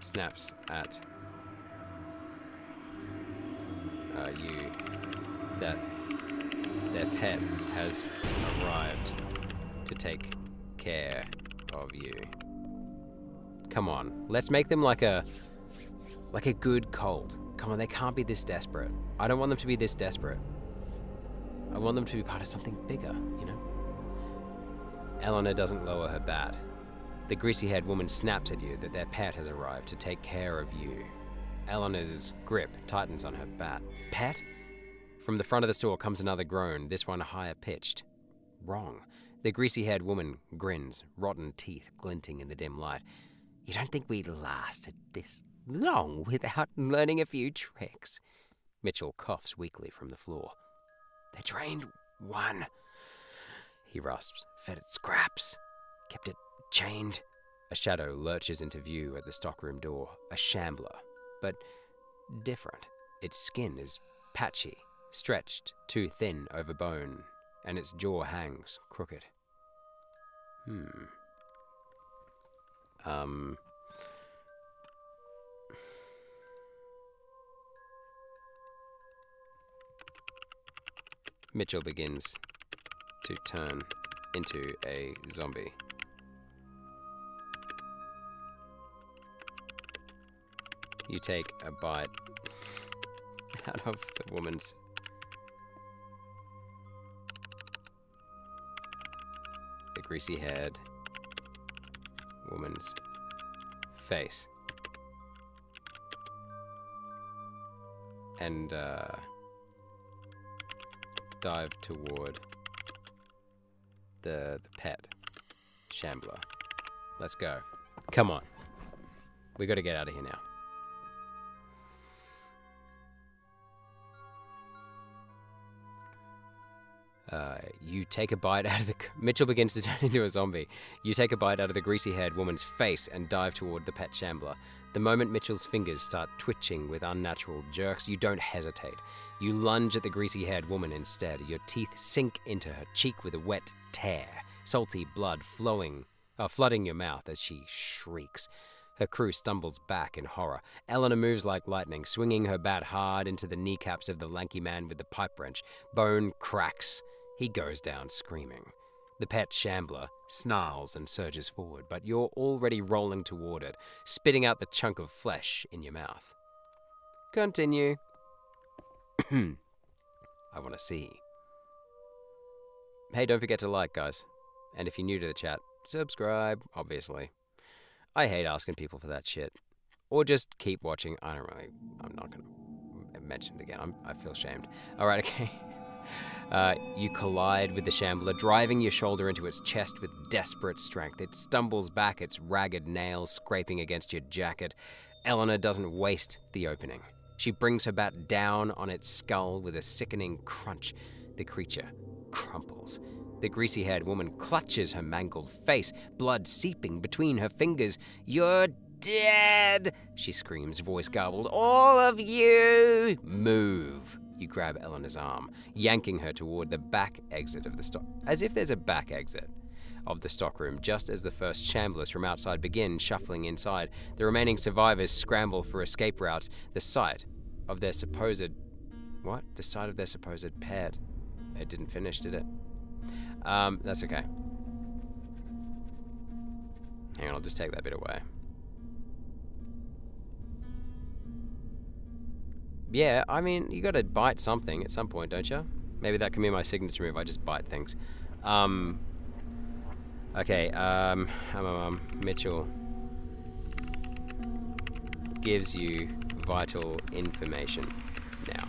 snaps at you that their pet has arrived to take care of you. Come on, let's make them like a good cult. Come on, they can't be this desperate. I don't want them to be this desperate. I want them to be part of something bigger, you know? Eleanor doesn't lower her bat. The greasy-haired woman snaps at you that their pet has arrived to take care of you. Eleanor's grip tightens on her bat. Pet? From the front of the store comes another groan, this one higher pitched. Wrong. The greasy-haired woman grins, rotten teeth glinting in the dim light. You don't think we lasted this long without learning a few tricks? Mitchell coughs weakly from the floor. They trained one. He rasps, fed it scraps, kept it chained. A shadow lurches into view at the stockroom door. A shambler, but different. Its skin is patchy, stretched, too thin over bone, and its jaw hangs crooked. Mitchell begins to turn into a zombie. You take a bite out of the woman's greasy-haired woman's face. And dive toward the pet shambler. Let's go. Come on. We got to get out of here now. You take a bite out of the... Mitchell begins to turn into a zombie. You take a bite out of the greasy-haired woman's face and dive toward the pet shambler. The moment Mitchell's fingers start twitching with unnatural jerks, you don't hesitate. You lunge at the greasy-haired woman instead. Your teeth sink into her cheek with a wet tear. Salty blood flooding your mouth as she shrieks. Her crew stumbles back in horror. Eleanor moves like lightning, swinging her bat hard into the kneecaps of the lanky man with the pipe wrench. Bone cracks. He goes down screaming. The pet shambler snarls and surges forward, but you're already rolling toward it, spitting out the chunk of flesh in your mouth. Continue. I want to see. Hey, don't forget to like, guys. And if you're new to the chat, subscribe, obviously. I hate asking people for that shit. Or just keep watching. I'm not going to mention it again. I feel shamed. All right, okay. You collide with the shambler, driving your shoulder into its chest with desperate strength. It stumbles back, its ragged nails scraping against your jacket. Eleanor doesn't waste the opening. She brings her bat down on its skull with a sickening crunch. The creature crumples. The greasy-haired woman clutches her mangled face, blood seeping between her fingers. "You're dead!" she screams, voice garbled. "All of you! Move!" You grab Eleanor's arm, yanking her toward the back exit of the stock, as if there's a back exit of the stockroom, just as the first shamblers from outside begin shuffling inside. The remaining survivors scramble for escape routes. The site of their supposed... What? The site of their supposed pet. It didn't finish, did it? That's okay. Hang on, I'll just take that bit away. Yeah, I mean, you gotta bite something at some point, don't you? Maybe that can be my signature move, I just bite things. Okay, Mitchell gives you vital information now.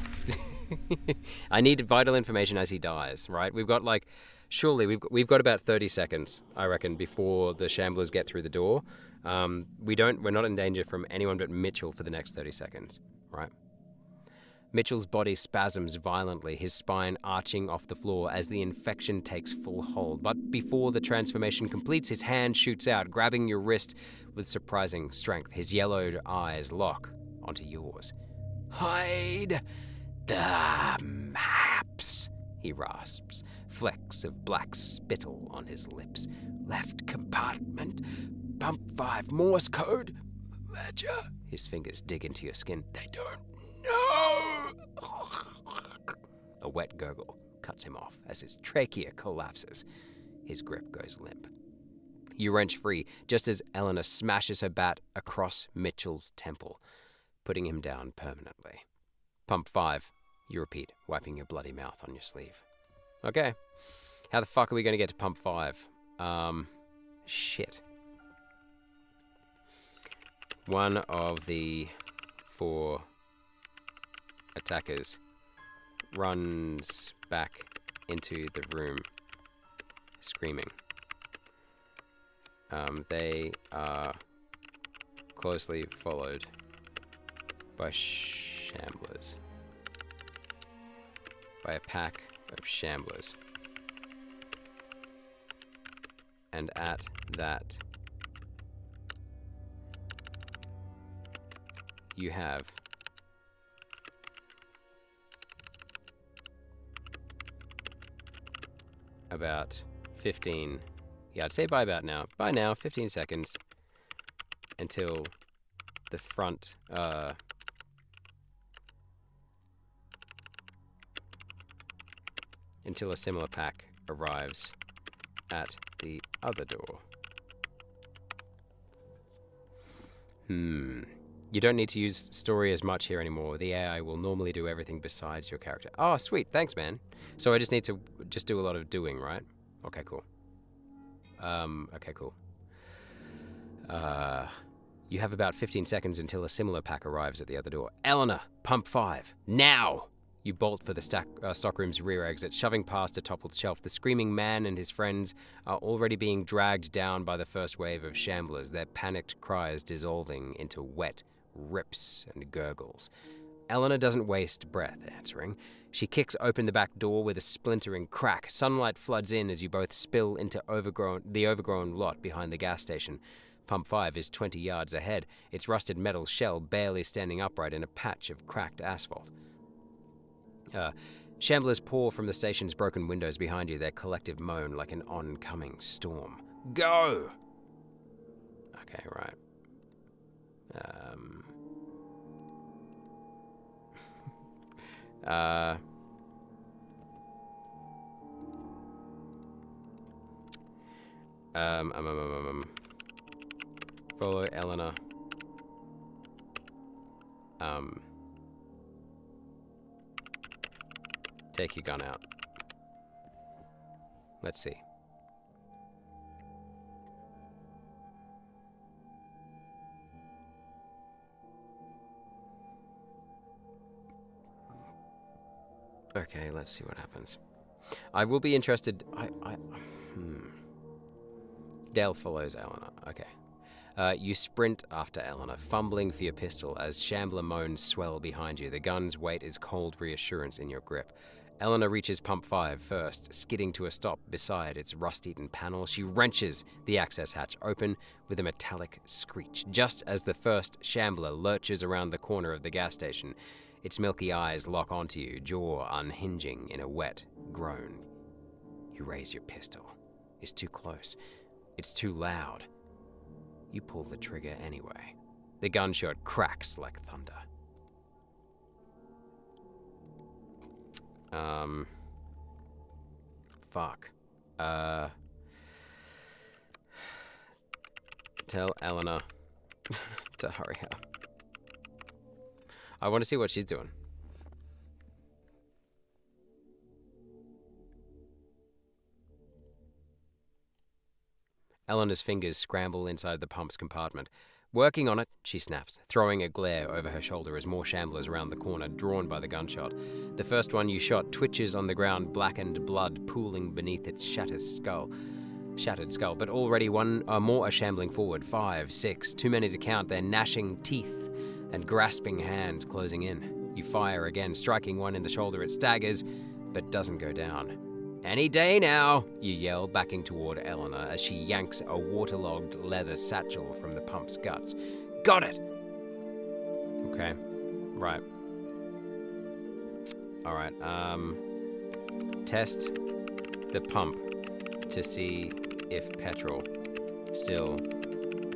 I need vital information as he dies, right? We've got like... Surely, we've got about 30 seconds, I reckon, before the shamblers get through the door. We're not in danger from anyone but Mitchell for the next 30 seconds, right? Mitchell's body spasms violently, his spine arching off the floor as the infection takes full hold. But before the transformation completes, his hand shoots out, grabbing your wrist with surprising strength. His yellowed eyes lock onto yours. "Hide the maps," he rasps, flecks of black spittle on his lips. "Left compartment, pump 5, Morse code, ledger." His fingers dig into your skin. "They don't know." A wet gurgle cuts him off as his trachea collapses. His grip goes limp. You wrench free just as Eleanor smashes her bat across Mitchell's temple, putting him down permanently. "Pump 5, you repeat, wiping your bloody mouth on your sleeve. Okay. How the fuck are we going to get to pump 5? Shit. One of the 4 attackers runs back into the room, screaming. They are closely followed by shamblers. By a pack of shamblers. And at that, you have about 15, yeah, I'd say by now, 15 seconds until the front, until a similar pack arrives at the other door. You don't need to use story as much here anymore. The AI will normally do everything besides your character. Oh, sweet. Thanks, man. So I just need to just do a lot of doing, right? Okay, cool. Okay, cool. You have about 15 seconds until a similar pack arrives at the other door. Eleanor, pump 5. Now! You bolt for the stockroom's rear exit, shoving past a toppled shelf. The screaming man and his friends are already being dragged down by the first wave of shamblers, their panicked cries dissolving into wet rips and gurgles. Eleanor doesn't waste breath answering. She kicks open the back door with a splintering crack. Sunlight floods in as you both spill into the overgrown lot behind the gas station. Pump 5 is 20 yards ahead, its rusted metal shell barely standing upright in a patch of cracked asphalt. Shamblers pour from the station's broken windows behind you, their collective moan like an oncoming storm. Go! Okay, right. Follow Eleanor. Take your gun out. Let's see. Okay, let's see what happens. I will be interested. Dale follows Eleanor. Okay. You sprint after Eleanor, fumbling for your pistol as shambler moans swell behind you. The gun's weight is cold reassurance in your grip. Eleanor reaches pump 5 first, skidding to a stop beside its rust-eaten panel. She wrenches the access hatch open with a metallic screech, just as the first shambler lurches around the corner of the gas station. Its milky eyes lock onto you, jaw unhinging in a wet groan. You raise your pistol. It's too close. It's too loud. You pull the trigger anyway. The gunshot cracks like thunder. Fuck. Tell Eleanor to hurry up. I want to see what she's doing. Eleanor's fingers scramble inside the pump's compartment. Working on it, she snaps, throwing a glare over her shoulder as more shamblers round the corner, drawn by the gunshot. The first one you shot twitches on the ground, blackened blood pooling beneath its shattered skull. But already more are shambling forward. 5, 6, too many to count, their gnashing teeth and grasping hands closing in. You fire again, striking one in the shoulder. It staggers, but doesn't go down. Any day now, you yell, backing toward Eleanor as she yanks a waterlogged leather satchel from the pump's guts. Got it! Okay, right. Alright, test the pump to see if petrol still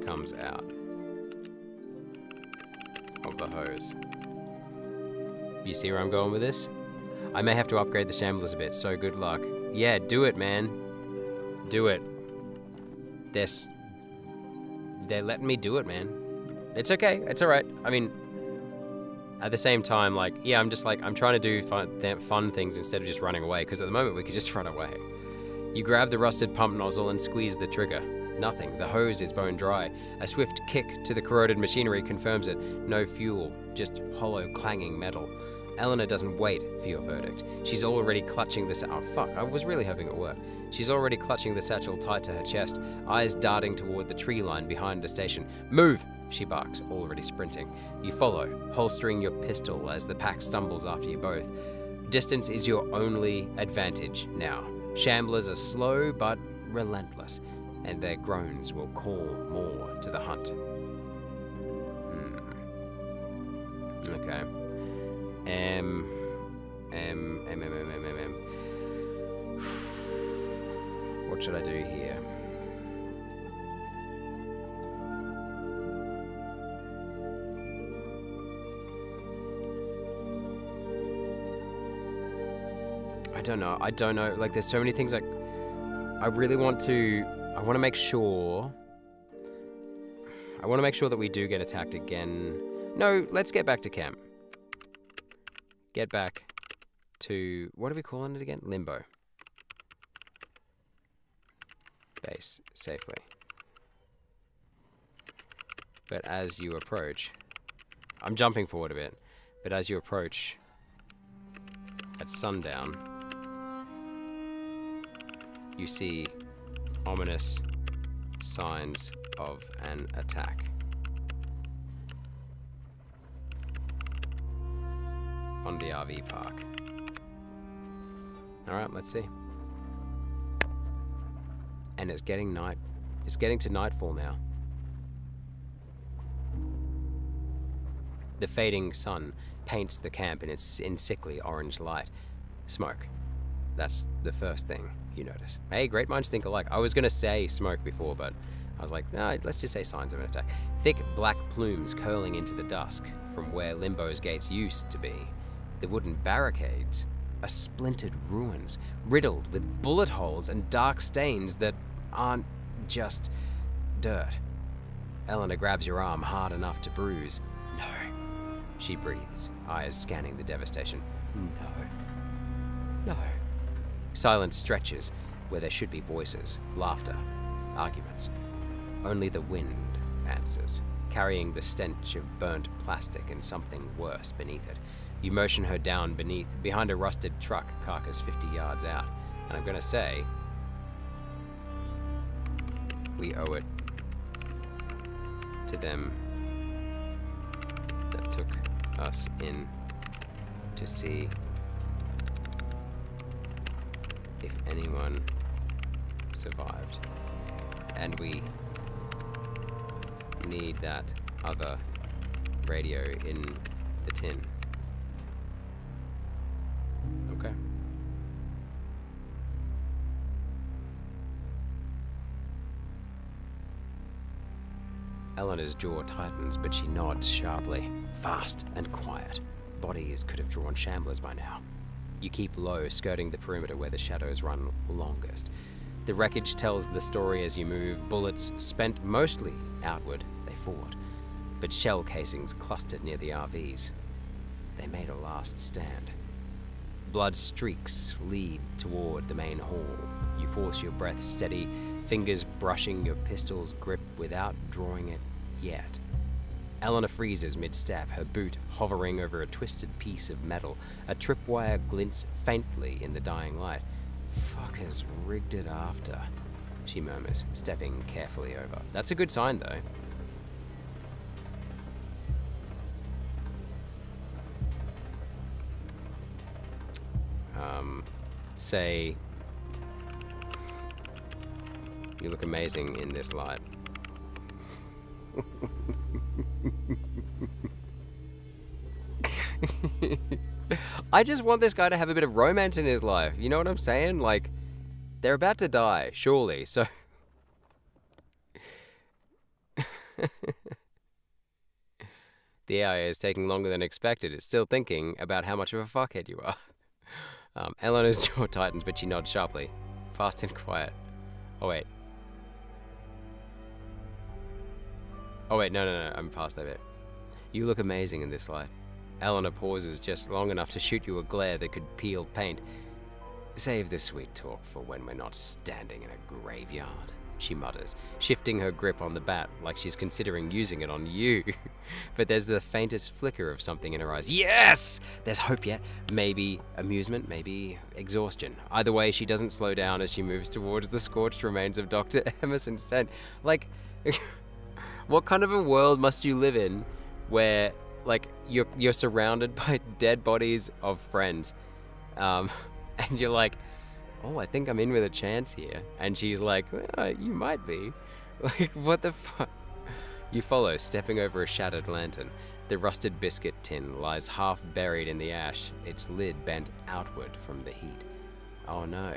comes out of the hose. You see where I'm going with this? I may have to upgrade the shamblers a bit, so good luck. Yeah, do it, man. Do it. They're letting me do it, man. It's okay. It's all right. I mean, at the same time, like, yeah, I'm trying to do fun things instead of just running away, because at the moment we could just run away. You grab the rusted pump nozzle and squeeze the trigger. Nothing. The hose is bone dry. A swift kick to the corroded machinery confirms it. No fuel, just hollow, clanging metal. Eleanor doesn't wait for your verdict. She's already clutching the oh fuck, I was really hoping it worked. She's already clutching the satchel tight to her chest, eyes darting toward the tree line behind the station. Move! She barks, already sprinting. You follow, holstering your pistol as the pack stumbles after you both. Distance is your only advantage now. Shamblers are slow but relentless, and their groans will call more to the hunt. Okay. What should I do here? I don't know. Like, there's so many things I really want to... I want to make sure that we do get attacked again. No, let's get back to camp. Get back to, what are we calling it again? Limbo. Base safely. But as you approach, I'm jumping forward a bit, but as you approach at sundown, you see ominous signs of an attack. On the RV park. Alright, let's see. And it's getting to nightfall now. The fading sun paints the camp in its sickly orange light. Smoke. That's the first thing you notice. Hey, great minds think alike. I was gonna say smoke before, but I was like, no, let's just say signs of an attack. Thick black plumes curling into the dusk from where Limbo's gates used to be. The wooden barricades are splintered ruins, riddled with bullet holes and dark stains that aren't just dirt. Eleanor grabs your arm hard enough to bruise. No. She breathes, eyes scanning the devastation. No. Silence stretches where there should be voices, laughter, arguments. Only the wind answers, carrying the stench of burnt plastic and something worse beneath it. You motion her down behind a rusted truck carcass 50 yards out. And I'm gonna say, we owe it to them that took us in to see if anyone survived. And we need that other radio in the tin. Okay. Eleanor's jaw tightens, but she nods sharply. Fast and quiet. Bodies could have drawn shamblers by now. You keep low, skirting the perimeter where the shadows run longest. The wreckage tells the story as you move. Bullets spent mostly outward, they fought. But shell casings clustered near the RVs. They made a last stand. Blood streaks lead toward the main hall. You force your breath steady, fingers brushing your pistol's grip without drawing it yet. Eleanor freezes mid-step, her boot hovering over a twisted piece of metal. A tripwire glints faintly in the dying light. Fuckers rigged it after, she murmurs, stepping carefully over. That's a good sign, though. Say, you look amazing in this light. I just want this guy to have a bit of romance in his life. You know what I'm saying? Like, they're about to die, surely, so... The AI is taking longer than expected. It's still thinking about how much of a fuckhead you are. Eleanor's jaw tightens, but she nods sharply. Fast and quiet. Oh, wait. Oh, wait, no, I'm past that bit. You look amazing in this light. Eleanor pauses just long enough to shoot you a glare that could peel paint. Save the sweet talk for when we're not standing in a graveyard, she mutters, shifting her grip on the bat like she's considering using it on you. But there's the faintest flicker of something in her eyes. Yes! There's hope yet. Maybe amusement, maybe exhaustion. Either way, she doesn't slow down as she moves towards the scorched remains of Dr. Emerson Stent. Like, what kind of a world must you live in where, like, you're surrounded by dead bodies of friends, and you're like, oh, I think I'm in with a chance here. And she's like, well, you might be. Like, what the fuck? You follow, stepping over a shattered lantern. The rusted biscuit tin lies half buried in the ash, its lid bent outward from the heat. Oh no.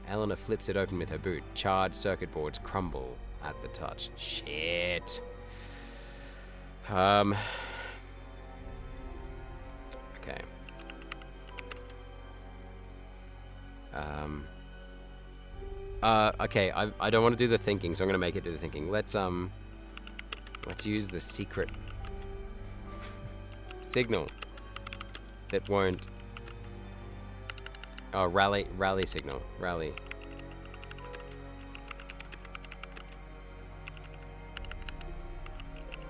Eleanor flips it open with her boot. Charred circuit boards crumble at the touch. Shit. Okay. Okay, I don't want to do the thinking, so I'm gonna make it do the thinking. Let's use the secret Signal. That won't... Oh, rally signal. Rally.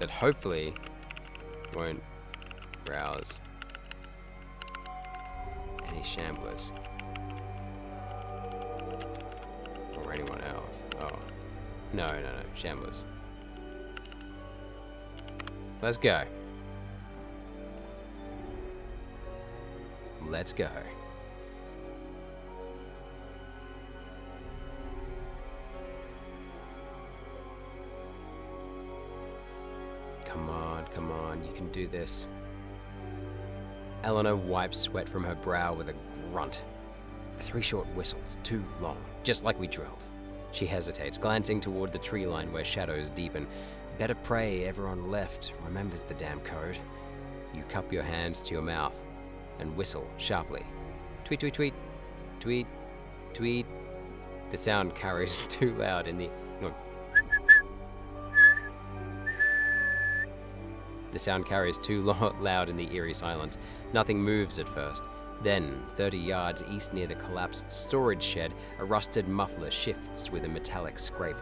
That hopefully won't rouse any shamblers. Or anyone else. Oh. No, shamblers. Let's go. Let's go. Come on, you can do this. Eleanor wipes sweat from her brow with a grunt. 3 short whistles, 2 long, just like we drilled. She hesitates, glancing toward the tree line where shadows deepen. Better pray everyone left remembers the damn code. You cup your hands to your mouth and whistle sharply. Tweet, tweet, tweet, tweet, tweet. The sound carries too loud in the... No. The sound carries too loud in the eerie silence. Nothing moves at first. Then, 30 yards east near the collapsed storage shed, a rusted muffler shifts with a metallic scrape.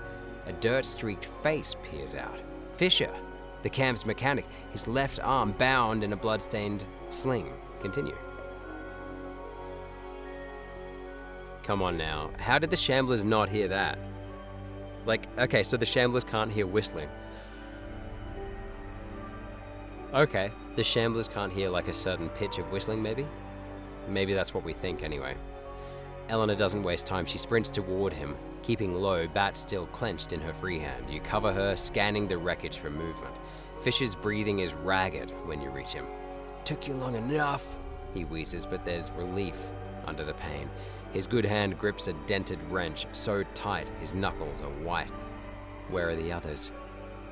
A dirt-streaked face peers out. Fisher, the camp's mechanic, his left arm bound in a blood-stained sling. Continue. Come on now. How did the Shamblers not hear that? Like, okay, so the Shamblers can't hear whistling. Okay, the Shamblers can't hear like a certain pitch of whistling, maybe? Maybe that's what we think anyway. Eleanor doesn't waste time. She sprints toward him, keeping low, bat still clenched in her free hand. You cover her, scanning the wreckage for movement. Fisher's breathing is ragged when you reach him. Took you long enough, he wheezes, but there's relief under the pain. His good hand grips a dented wrench, so tight his knuckles are white. Where are the others?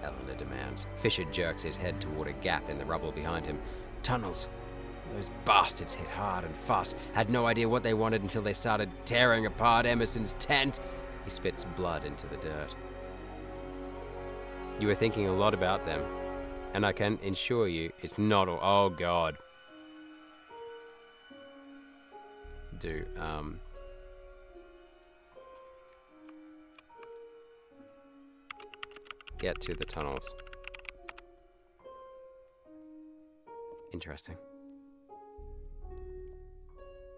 Eleanor demands. Fisher jerks his head toward a gap in the rubble behind him. Tunnels. Those bastards hit hard and fast. Had no idea what they wanted until they started tearing apart Emerson's tent. He spits blood into the dirt. You were thinking a lot about them, and I can assure you it's not all... Oh, God. Get to the tunnels. Interesting.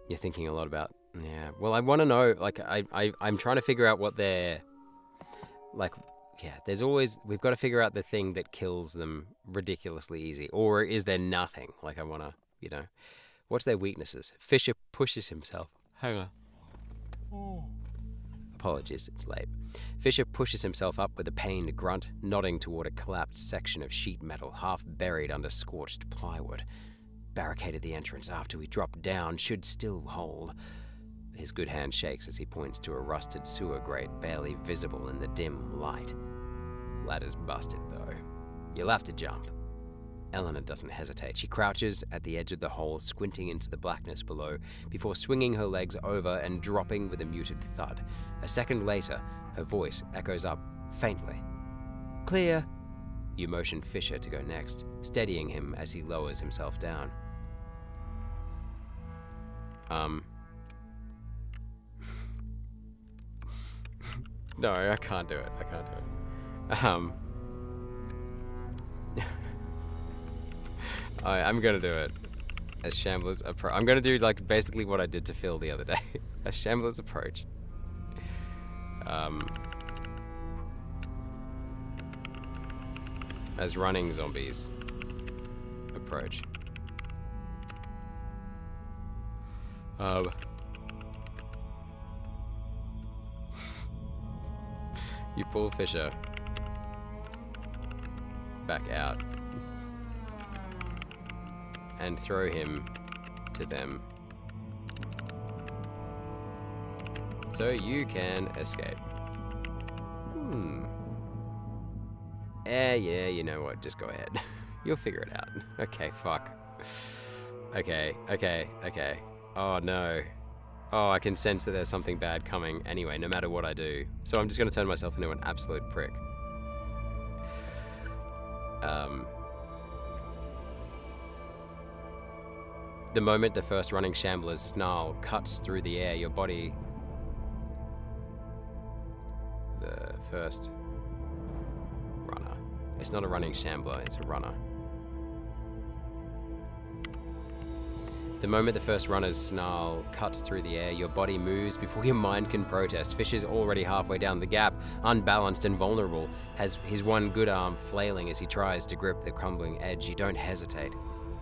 You're thinking a lot about... Yeah. Well, I want to know, like, I'm trying to figure out what they're... Like, yeah, there's always... We've got to figure out the thing that kills them ridiculously easy. Or is there nothing? Like, I want to, you know... What's their weaknesses? Fisher pushes himself... Hang on. Oh. Apologies, it's late. Fisher pushes himself up with a pained grunt, nodding toward a collapsed section of sheet metal, half buried under scorched plywood. Barricaded the entrance after we dropped down, should still hold. His good hand shakes as he points to a rusted sewer grate barely visible in the dim light. Ladder's busted, though. You'll have to jump. Eleanor doesn't hesitate. She crouches at the edge of the hole, squinting into the blackness below, before swinging her legs over and dropping with a muted thud. A second later, her voice echoes up faintly. Clear. You motion Fisher to go next, steadying him as he lowers himself down. No, I can't do it. I'm gonna do it. As Shamblers approach. I'm gonna do like basically what I did to Phil the other day. As Shamblers approach. As running zombies approach. You pull Fisher back out and throw him to them so you can escape. Yeah, you know what, just go ahead. You'll figure it out. Okay, fuck. Okay. Oh no. Oh, I can sense that there's something bad coming anyway, no matter what I do. So I'm just gonna turn myself into an absolute prick. The moment the first running shambler's snarl cuts through the air, your body... The first runner. It's not a running shambler, it's a runner. The moment the first runner's snarl cuts through the air, your body moves before your mind can protest. Fish is already halfway down the gap, unbalanced and vulnerable, has his one good arm flailing as he tries to grip the crumbling edge. You don't hesitate.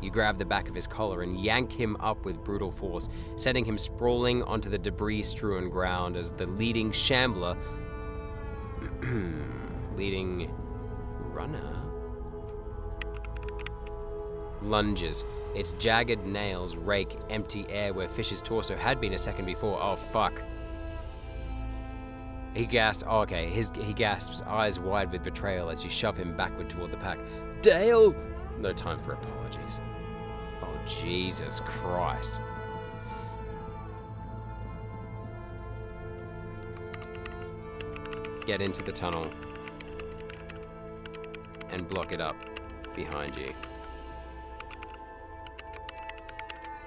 You grab the back of his collar and yank him up with brutal force, sending him sprawling onto the debris-strewn ground as the leading shambler... leading runner... lunges. Its jagged nails rake empty air where Fish's torso had been a second before. Oh, fuck. He gasps. Oh, okay. He gasps, eyes wide with betrayal as you shove him backward toward the pack. Dale! No time for apologies. Oh, Jesus Christ. Get into the tunnel and block it up behind you.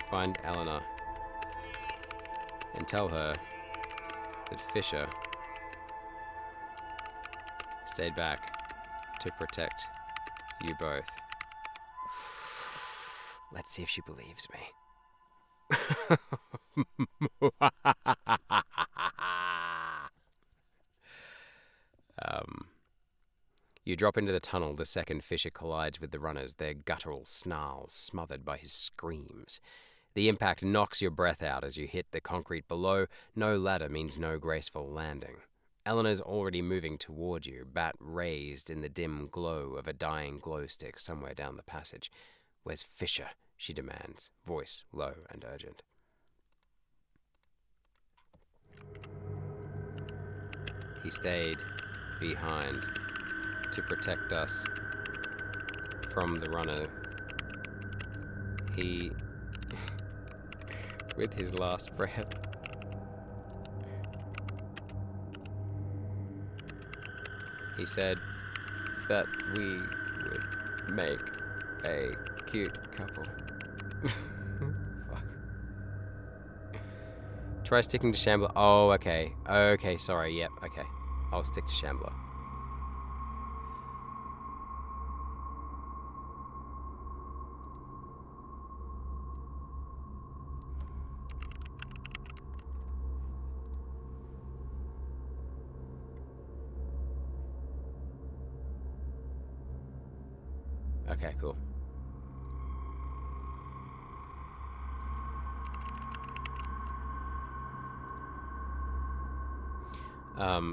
Find Eleanor and tell her that Fisher stayed back to protect you both. Let's see if she believes me. You drop into the tunnel the second Fisher collides with the runners, their guttural snarls smothered by his screams. The impact knocks your breath out as you hit the concrete below. No ladder means no graceful landing. Eleanor's already moving toward you, bat raised in the dim glow of a dying glow stick somewhere down the passage. Where's Fisher? She demands, voice low and urgent. He stayed behind to protect us from the runner. He, with his last breath, he said that we would make a cute couple. Fuck. Try sticking to Shambler. Oh, okay. Okay, sorry. Yep, okay. I'll stick to Shambler. Okay, cool.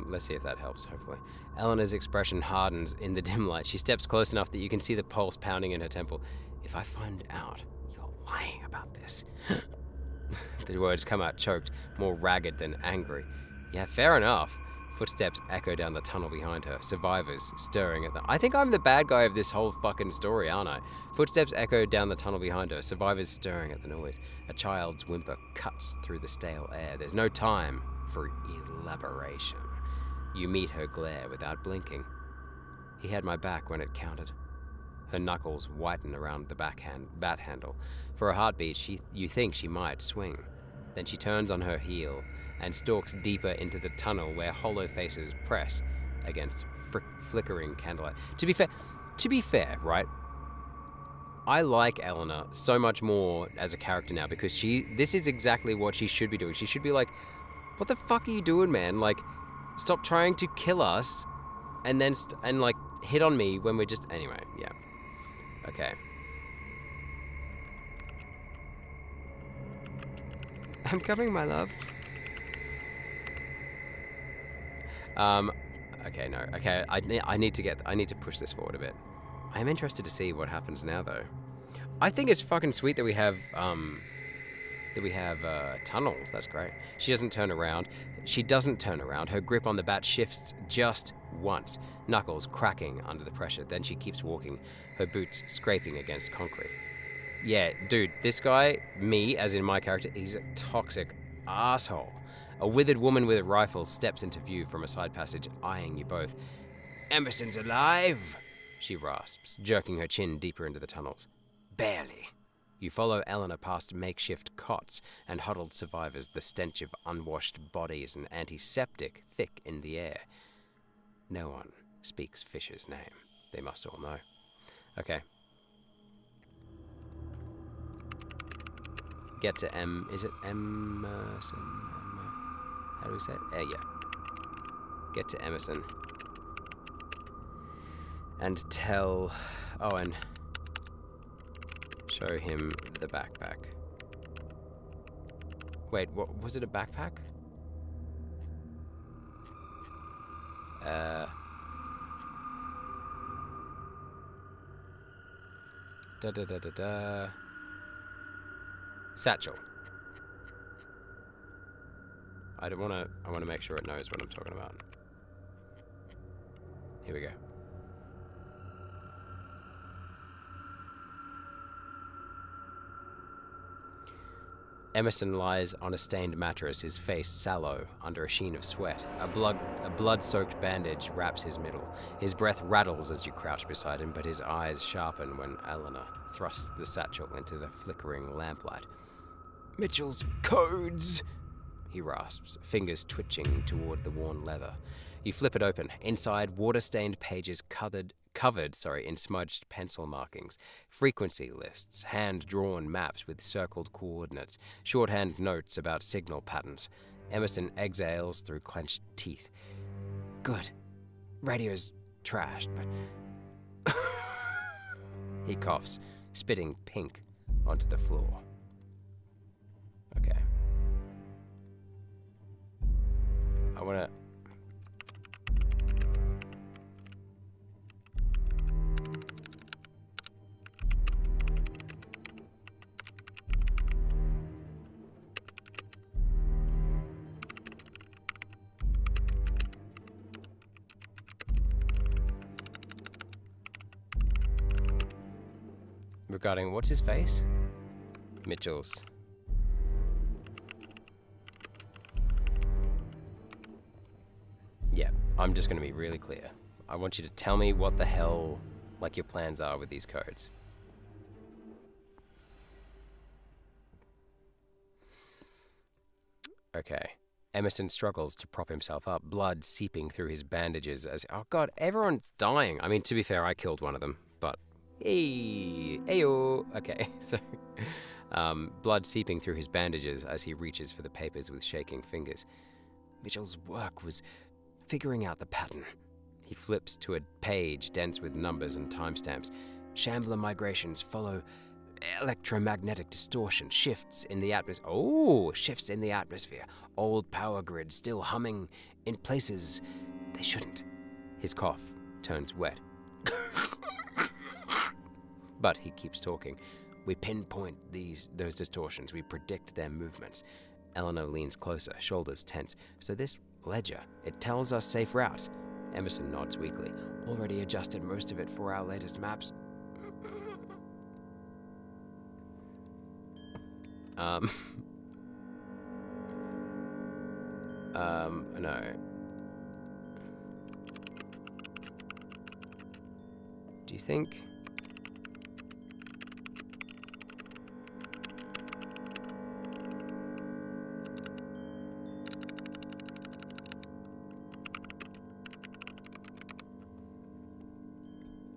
Let's see if that helps, hopefully. Eleanor's expression hardens in the dim light. She steps close enough that you can see the pulse pounding in her temple. If I find out you're lying about this... The words come out choked, more ragged than angry. Yeah, fair enough. Footsteps echo down the tunnel behind her. Survivors stirring at the... I think I'm the bad guy of this whole fucking story, aren't I? Footsteps echo down the tunnel behind her. Survivors stirring at the noise. A child's whimper cuts through the stale air. There's no time for elaboration. You meet her glare without blinking. He had my back when it counted. Her knuckles whiten around the bat handle. For a heartbeat, you think she might swing. Then she turns on her heel and stalks deeper into the tunnel where hollow faces press against flickering candlelight. To be fair, right? I like Eleanor so much more as a character now because this is exactly what she should be doing. She should be like, what the fuck are you doing, man? Like, stop trying to kill us and then like hit on me when we're just... Anyway, yeah. Okay. I'm coming, my love. Okay, no. Okay, I need to push this forward a bit. I am interested to see what happens now, though. I think it's fucking sweet that we have tunnels. That's great. She doesn't turn around. Her grip on the bat shifts just once, knuckles cracking under the pressure. Then she keeps walking, her boots scraping against concrete. Yeah, dude, this guy, me, as in my character, he's a toxic asshole. A withered woman with a rifle steps into view from a side passage, eyeing you both. Emerson's alive, she rasps, jerking her chin deeper into the tunnels. Barely. You follow Eleanor past makeshift cots and huddled survivors, the stench of unwashed bodies and antiseptic thick in the air. No one speaks Fisher's name. They must all know. Okay. Get to is it Emerson? How do we say it? Yeah. Get to Emerson. And tell Owen. Show him the backpack. Wait, what was it, a backpack? Satchel. I want to make sure it knows what I'm talking about. Here we go. Emerson lies on a stained mattress, his face sallow under a sheen of sweat. A blood-soaked bandage wraps his middle. His breath rattles as you crouch beside him, but his eyes sharpen when Eleanor thrusts the satchel into the flickering lamplight. Mitchell's codes, he rasps, fingers twitching toward the worn leather. You flip it open. Inside, water-stained pages covered in smudged pencil markings, frequency lists, hand-drawn maps with circled coordinates, shorthand notes about signal patterns. Emerson exhales through clenched teeth. Good. Radio's trashed, but... He coughs, spitting pink onto the floor. Okay. I wanna... Regarding what's his face? Mitchell's. Yeah, I'm just going to be really clear. I want you to tell me what the hell, like, your plans are with these codes. Okay. Emerson struggles to prop himself up, blood seeping through his bandages as... Oh god, everyone's dying. I mean, to be fair, I killed one of them, but... Hey, ayo. Okay, so blood seeping through his bandages as he reaches for the papers with shaking fingers. Mitchell's work was figuring out the pattern. He flips to a page dense with numbers and timestamps. Shambler migrations follow electromagnetic distortion, shifts in the atmosphere. Oh, shifts in the atmosphere. Old power grids still humming in places they shouldn't. His cough turns wet. But he keeps talking. We pinpoint those distortions. We predict their movements. Eleanor leans closer, shoulders tense. So this ledger, it tells us safe routes. Emerson nods weakly. Already adjusted most of it for our latest maps. No. Do you think...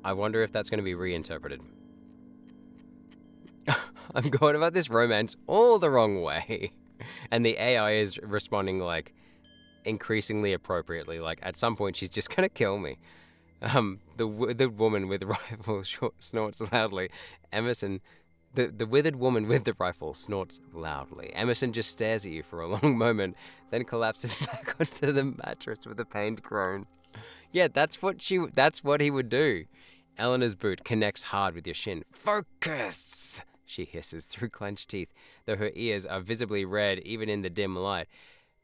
I wonder if that's going to be reinterpreted. I'm going about this romance all the wrong way. And the AI is responding, like, increasingly appropriately. Like, at some point, she's just going to kill me. The woman with the rifle snorts loudly. Emerson... The withered woman with the rifle snorts loudly. Emerson just stares at you for a long moment, then collapses back onto the mattress with a pained groan. Yeah, that's what he would do. Eleanor's boot connects hard with your shin. Focus! She hisses through clenched teeth, though her ears are visibly red even in the dim light.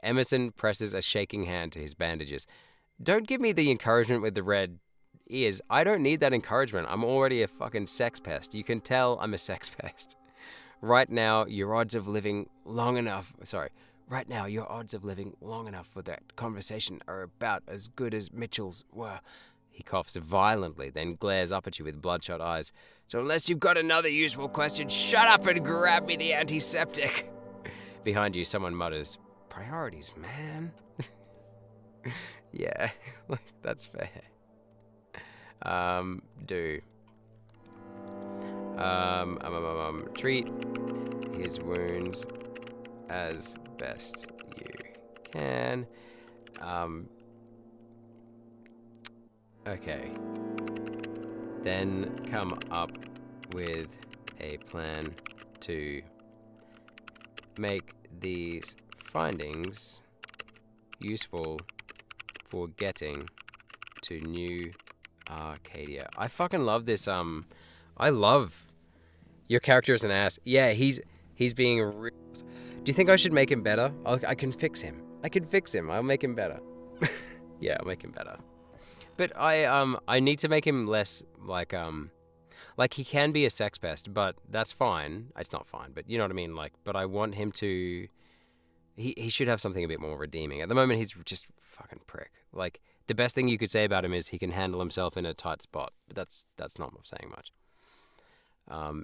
Emerson presses a shaking hand to his bandages. Don't give me the encouragement with the red ears. I don't need that encouragement. I'm already a fucking sex pest. You can tell I'm a sex pest. Right now, your odds of living long enough for that conversation are about as good as Mitchell's were. He coughs violently, then glares up at you with bloodshot eyes. So unless you've got another useful question, shut up and grab me the antiseptic. Behind you, someone mutters, priorities, man. Yeah, that's fair. Treat his wounds as best you can. Okay. Then come up with a plan to make these findings useful for getting to New Arcadia. I fucking love this. I love your character is an ass. Yeah, he's being real. Do you think I should make him better? I can fix him. I can fix him. I'll make him better. Yeah, I'll make him better. But I need to make him less like he can be a sex pest, but that's fine. It's not fine, but you know what I mean. Like, but I want him to. He should have something a bit more redeeming. At the moment, he's just fucking prick. Like, the best thing you could say about him is he can handle himself in a tight spot. But that's not saying much.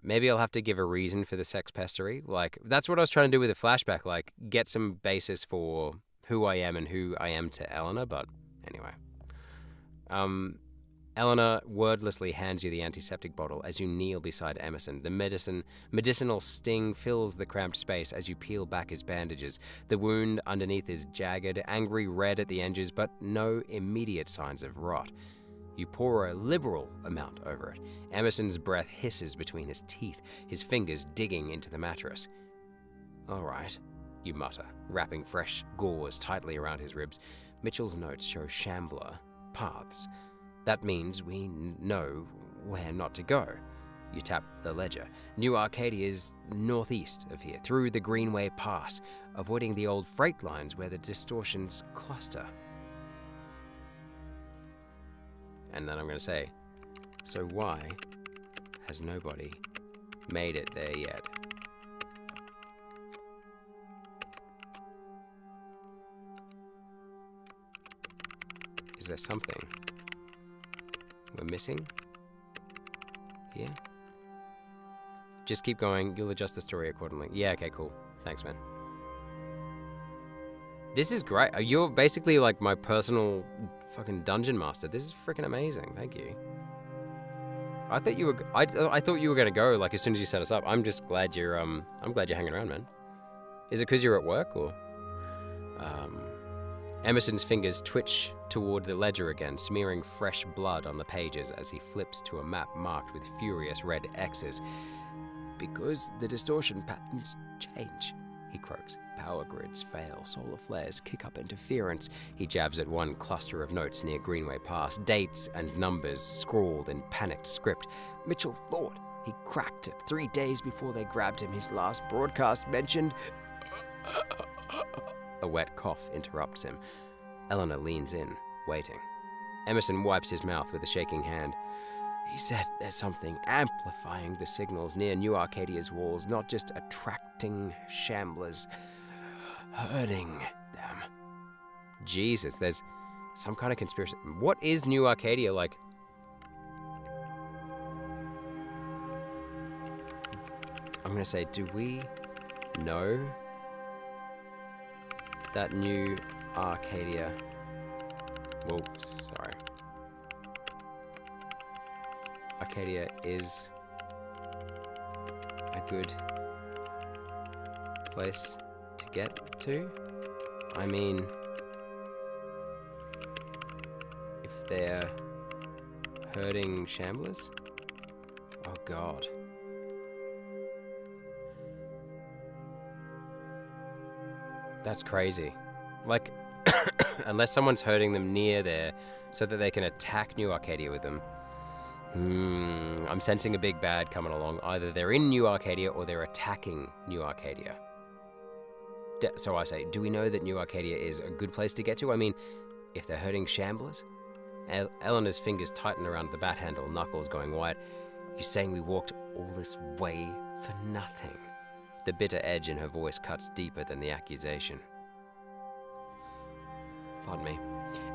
Maybe I'll have to give a reason for the sex pestery. Like, that's what I was trying to do with a flashback. Like, get some basis for who I am and who I am to Eleanor. But anyway. Eleanor wordlessly hands you the antiseptic bottle as you kneel beside Emerson. The medicinal sting fills the cramped space as you peel back his bandages. The wound underneath is jagged, angry red at the edges, but no immediate signs of rot. You pour a liberal amount over it. Emerson's breath hisses between his teeth, his fingers digging into the mattress. All right, you mutter, wrapping fresh gauze tightly around his ribs. Mitchell's notes show shambler paths. That means we know where not to go. You tap the ledger. New Arcadia is northeast of here, through the Greenway Pass, avoiding the old freight lines where the distortions cluster. And then I'm going to say, so why has nobody made it there yet? Is there something we're missing here? Just keep going. You'll adjust the story accordingly. Yeah, okay, cool. Thanks, man. This is great. You're basically like my personal fucking dungeon master. This is freaking amazing. Thank you. I thought you were. I thought you were gonna go like as soon as you set us up. I'm just glad you're. I'm glad you're hanging around, man. Is it because you're at work or? Emerson's fingers twitch toward the ledger again, smearing fresh blood on the pages as he flips to a map marked with furious red X's. Because the distortion patterns change, he croaks. Power grids fail, solar flares kick up interference. He jabs at one cluster of notes near Greenway Pass, dates and numbers scrawled in panicked script. Mitchell thought he cracked it 3 days before they grabbed him. His last broadcast mentioned... A wet cough interrupts him. Eleanor leans in, waiting. Emerson wipes his mouth with a shaking hand. He said there's something amplifying the signals near New Arcadia's walls, not just attracting shamblers, hurting them. Jesus, there's some kind of conspiracy. What is New Arcadia like? I'm gonna say, do we know that New Arcadia... Whoops, sorry. Arcadia is a good place to get to? I mean, if they're hurting shamblers? Oh God. That's crazy. Like, unless someone's hurting them near there so that they can attack New Arcadia with them. I'm sensing a big bad coming along. Either they're in New Arcadia or they're attacking New Arcadia. So I say, do we know that New Arcadia is a good place to get to? I mean, if they're hurting shamblers? Eleanor's fingers tighten around the bat handle, knuckles going white. You saying we walked all this way for nothing? The bitter edge in her voice cuts deeper than the accusation. Pardon me.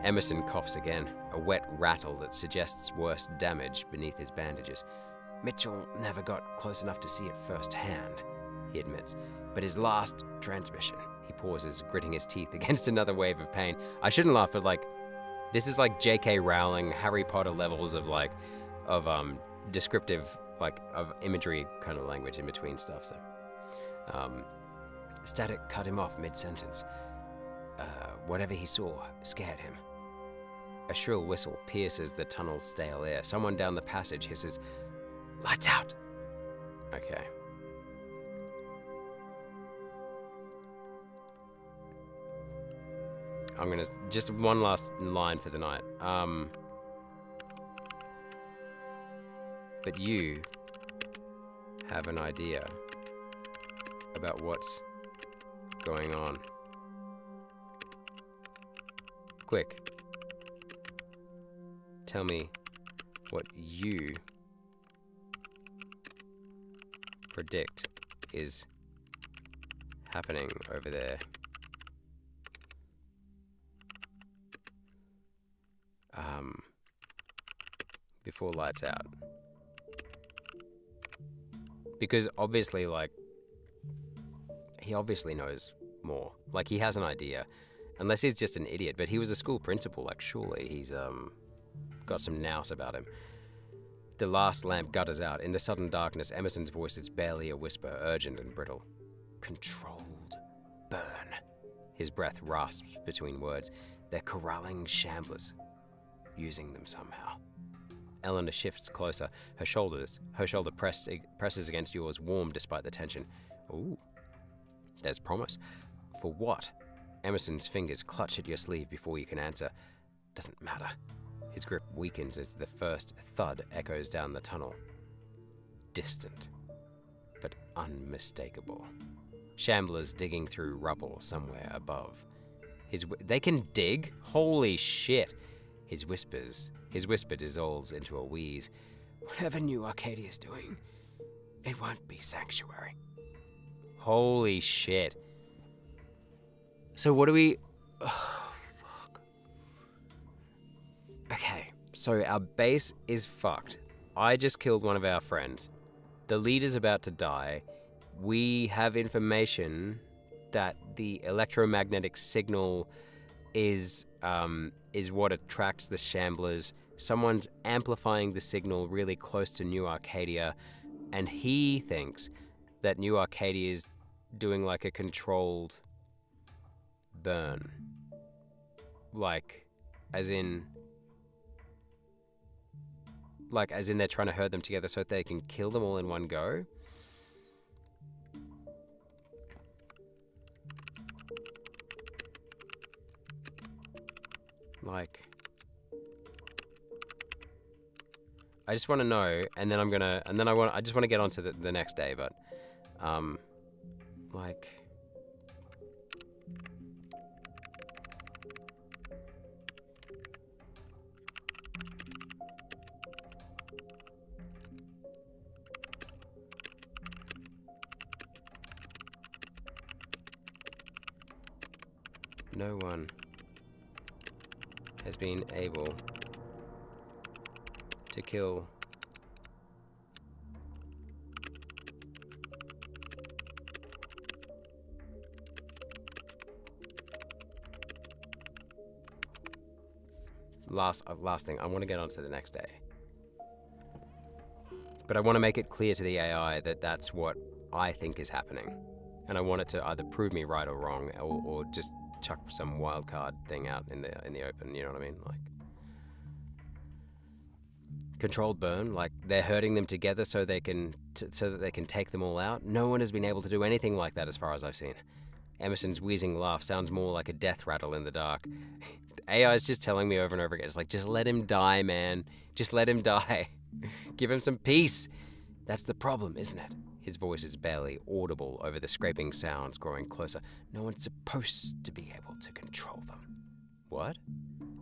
Emerson coughs again, a wet rattle that suggests worse damage beneath his bandages. Mitchell never got close enough to see it firsthand, he admits, but his last transmission. He pauses, gritting his teeth against another wave of pain. I shouldn't laugh, but this is like J.K. Rowling, Harry Potter levels of descriptive, of imagery kind of language in between stuff. So, static cut him off mid-sentence. Whatever he saw scared him. A shrill whistle pierces the tunnel's stale air. Someone down the passage hisses, "Lights out!" Okay. I'm gonna, just one last line for the night. But you have an idea about what's going on. Quick. Tell me what you predict is happening over there. Before lights out. Because obviously, he obviously knows more. He has an idea. Unless he's just an idiot, but he was a school principal, surely he's, got some nous about him. The last lamp gutters out. In the sudden darkness, Emerson's voice is barely a whisper, urgent and brittle. Controlled burn. His breath rasps between words. They're corralling shamblers. Using them somehow. Eleanor shifts closer. Her shoulder presses against yours, warm despite the tension. Ooh. There's promise. For what? Emerson's fingers clutch at your sleeve before you can answer. Doesn't matter. His grip weakens as the first thud echoes down the tunnel. Distant, but unmistakable. Shamblers digging through rubble somewhere above. They can dig? Holy shit. His whisper dissolves into a wheeze. Whatever New Arcadia's doing, it won't be sanctuary. Holy shit. So what do we... Oh, fuck. Okay, so our base is fucked. I just killed one of our friends. The leader's about to die. We have information that the electromagnetic signal is what attracts the shamblers. Someone's amplifying the signal really close to New Arcadia, and he thinks that New Arcadia is doing a controlled burn. As in they're trying to herd them together so that they can kill them all in one go. I just want to know, and then I just want to get on to the next day, but, no one has been able to kill last thing. I want to get on to the next day, but I want to make it clear to the AI that that's what I think is happening, and I want it to either prove me right or wrong, or just chuck some wild card thing out in the open. You know what I mean? Controlled burn, they're herding them together so that they can take them all out. No one has been able to do anything like that as far as I've seen. Emerson's wheezing laugh sounds more like a death rattle in the dark. AI is just telling me over and over again. It's just let him die, man. Just let him die. Give him some peace. That's the problem, isn't it? His voice is barely audible over the scraping sounds growing closer. No one's supposed to be able to control them. What?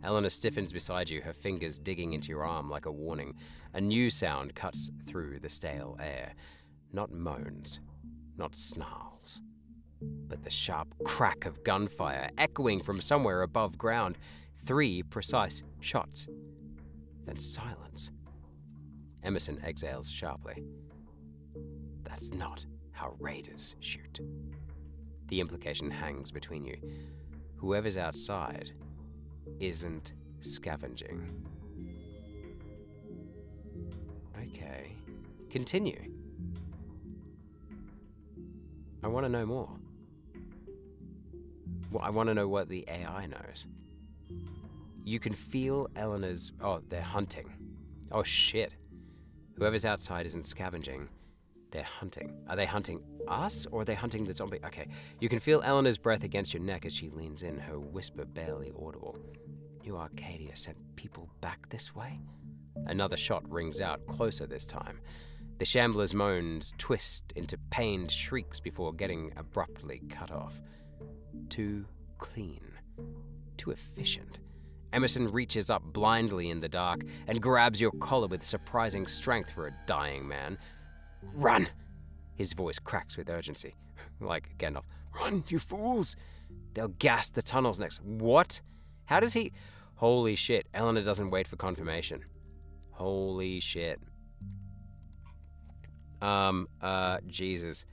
Eleanor stiffens beside you, her fingers digging into your arm like a warning. A new sound cuts through the stale air. Not moans, not snarls, but the sharp crack of gunfire echoing from somewhere above ground. 3 precise shots. Then silence. Emerson exhales sharply. That's not how raiders shoot. The implication hangs between you. Whoever's outside isn't scavenging. Okay. Continue. I want to know more. Well, I want to know what the AI knows. You can feel Eleanor's... Oh, they're hunting. Oh, shit. Whoever's outside isn't scavenging. They're hunting. Are they hunting us, or are they hunting the zombie? Okay. You can feel Eleanor's breath against your neck as she leans in, her whisper barely audible. New Arcadia sent people back this way? Another shot rings out, closer this time. The shambler's moans twist into pained shrieks before getting abruptly cut off. Too clean. Too efficient. Emerson reaches up blindly in the dark and grabs your collar with surprising strength for a dying man. Run! His voice cracks with urgency. Like Gandalf. Run, you fools! They'll gas the tunnels next. What? How does he... Holy shit. Eleanor doesn't wait for confirmation. Holy shit. Jesus.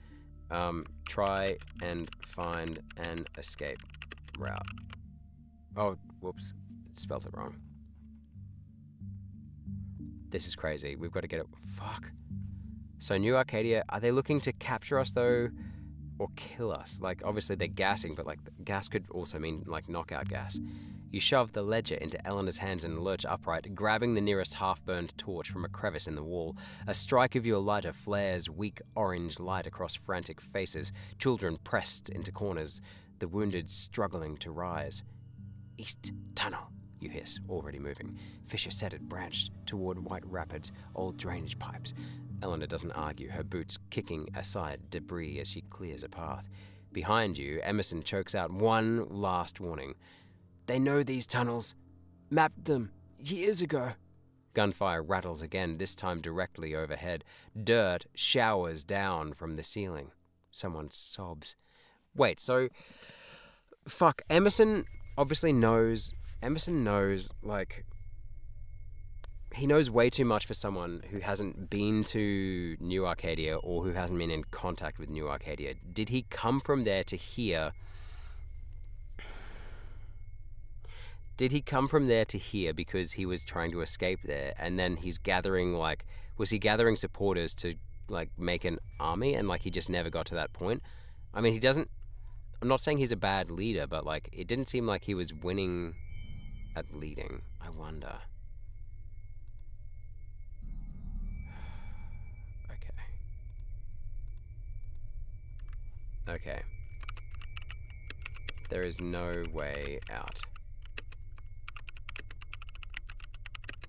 Try and find an escape route. Oh, whoops. Spelled it wrong. This is crazy. We've got to get it. Fuck. So New Arcadia, are they looking to capture us though, or kill us? Like, obviously they're gassing, but like, gas could also mean like knockout gas. You shove the ledger into Eleanor's hands and lurch upright, grabbing the nearest half-burned torch from a crevice in the wall. A strike of your lighter flares weak orange light across frantic faces, children pressed into corners, the wounded struggling to rise. East tunnel, you hiss, already moving. Fisher said it branched toward White Rapids' old drainage pipes. Eleanor doesn't argue, her boots kicking aside debris as she clears a path. Behind you, Emerson chokes out one last warning. They know these tunnels. Mapped them years ago. Gunfire rattles again, this time directly overhead. Dirt showers down from the ceiling. Someone sobs. Wait, so... Fuck, Emerson obviously knows... Emerson knows, like... He knows way too much for someone who hasn't been to New Arcadia or who hasn't been in contact with New Arcadia. Did he come from there to here... Did he come from there to here because he was trying to escape there, and then he's gathering, like, was he gathering supporters to, like, make an army, and, like, he just never got to that point? I mean, he doesn't, I'm not saying he's a bad leader, but, like, it didn't seem like he was winning at leading. I wonder. Okay. There is no way out.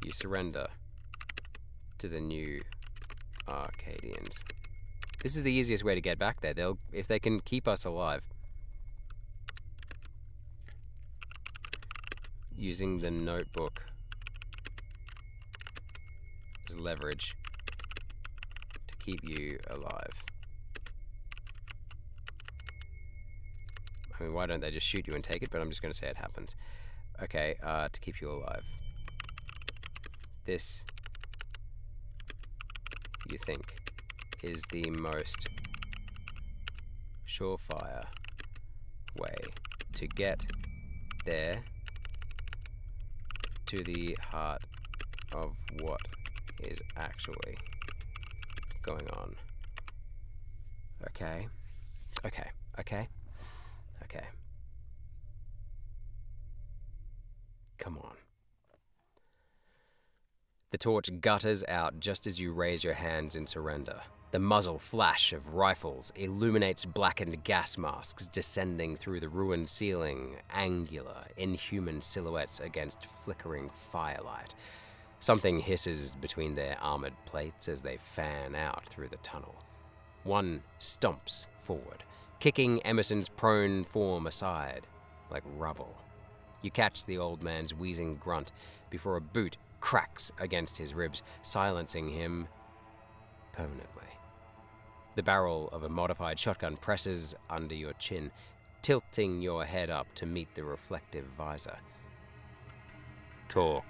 You surrender to the New Arcadians. This is the easiest way to get back there. If they can keep us alive. Using the notebook as leverage to keep you alive. I mean, why don't they just shoot you and take it? But I'm just going to say it happens. Okay, to keep you alive. This, you think, is the most surefire way to get there, to the heart of what is actually going on. Okay? Okay. Okay? Okay. Come on. The torch gutters out just as you raise your hands in surrender. The muzzle flash of rifles illuminates blackened gas masks descending through the ruined ceiling, angular, inhuman silhouettes against flickering firelight. Something hisses between their armored plates as they fan out through the tunnel. One stomps forward, kicking Emerson's prone form aside, like rubble. You catch the old man's wheezing grunt before a boot cracks against his ribs, silencing him permanently. The barrel of a modified shotgun presses under your chin, tilting your head up to meet the reflective visor. Talk,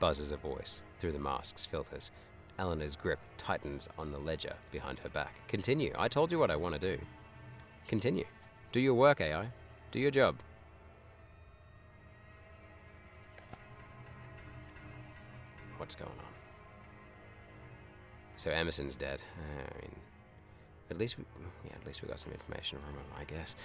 buzzes a voice through the mask's filters. Eleanor's grip tightens on the ledger behind her back. Continue. I told you what I want to do. Continue. Do your work, AI. Do your job. What's going on? So Emerson's dead. I mean, at least we got some information from him, I guess.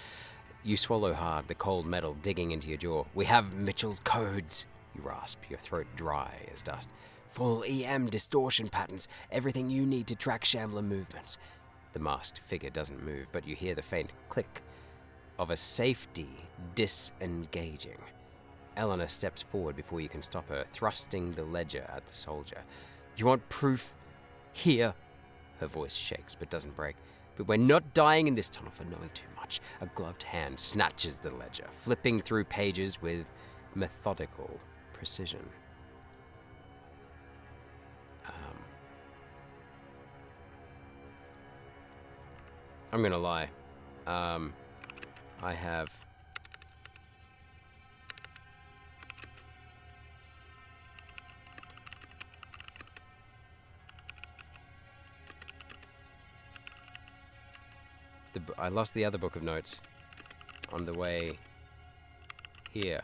You swallow hard, the cold metal digging into your jaw. We have Mitchell's codes. You rasp, your throat dry as dust. Full EM distortion patterns, everything you need to track Shambler movements. The masked figure doesn't move, but you hear the faint click of a safety disengaging. Eleanor steps forward before you can stop her, thrusting the ledger at the soldier. You want proof? Here. Her voice shakes but doesn't break. But we're not dying in this tunnel for knowing too much. A gloved hand snatches the ledger, flipping through pages with methodical precision. I'm gonna lie. I have I lost the other book of notes on the way here.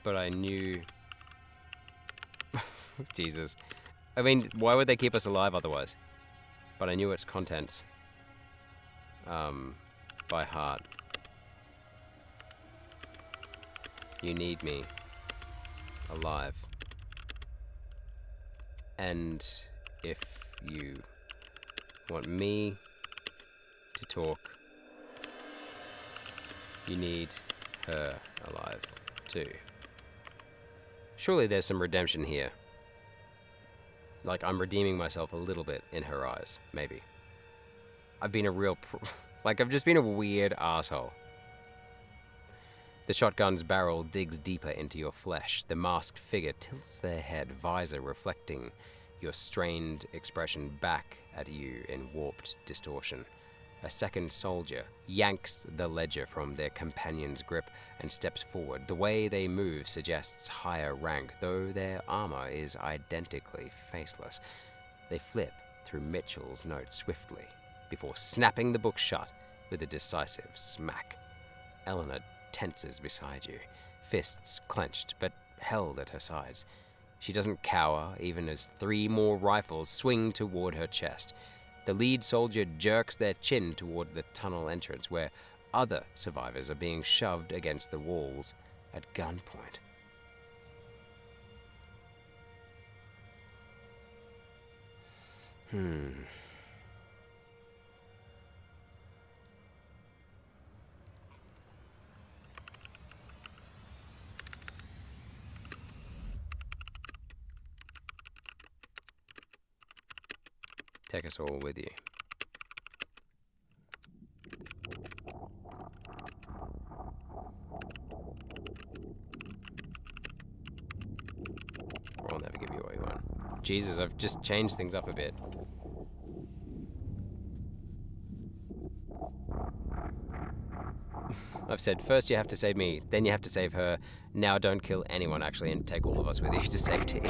But I knew... Jesus. I mean, why would they keep us alive otherwise? But I knew its contents. By heart. You need me alive. And if you want me to talk, you need her alive too. Surely there's some redemption here. Like I'm redeeming myself a little bit in her eyes, maybe. I've been a real like I've just been a weird asshole. The shotgun's barrel digs deeper into your flesh. The masked figure tilts their head, visor reflecting your strained expression back at you in warped distortion. A second soldier yanks the ledger from their companion's grip and steps forward. The way they move suggests higher rank, though their armor is identically faceless. They flip through Mitchell's notes swiftly, before snapping the book shut with a decisive smack. Eleanor tenses beside you, fists clenched but held at her sides. She doesn't cower even as 3 more rifles swing toward her chest. The lead soldier jerks their chin toward the tunnel entrance where other survivors are being shoved against the walls at gunpoint. Take us all with you. Or I'll never give you what you want. Jesus, I've just changed things up a bit. I've said, first you have to save me, then you have to save her. Now don't kill anyone, actually, and take all of us with you to safety.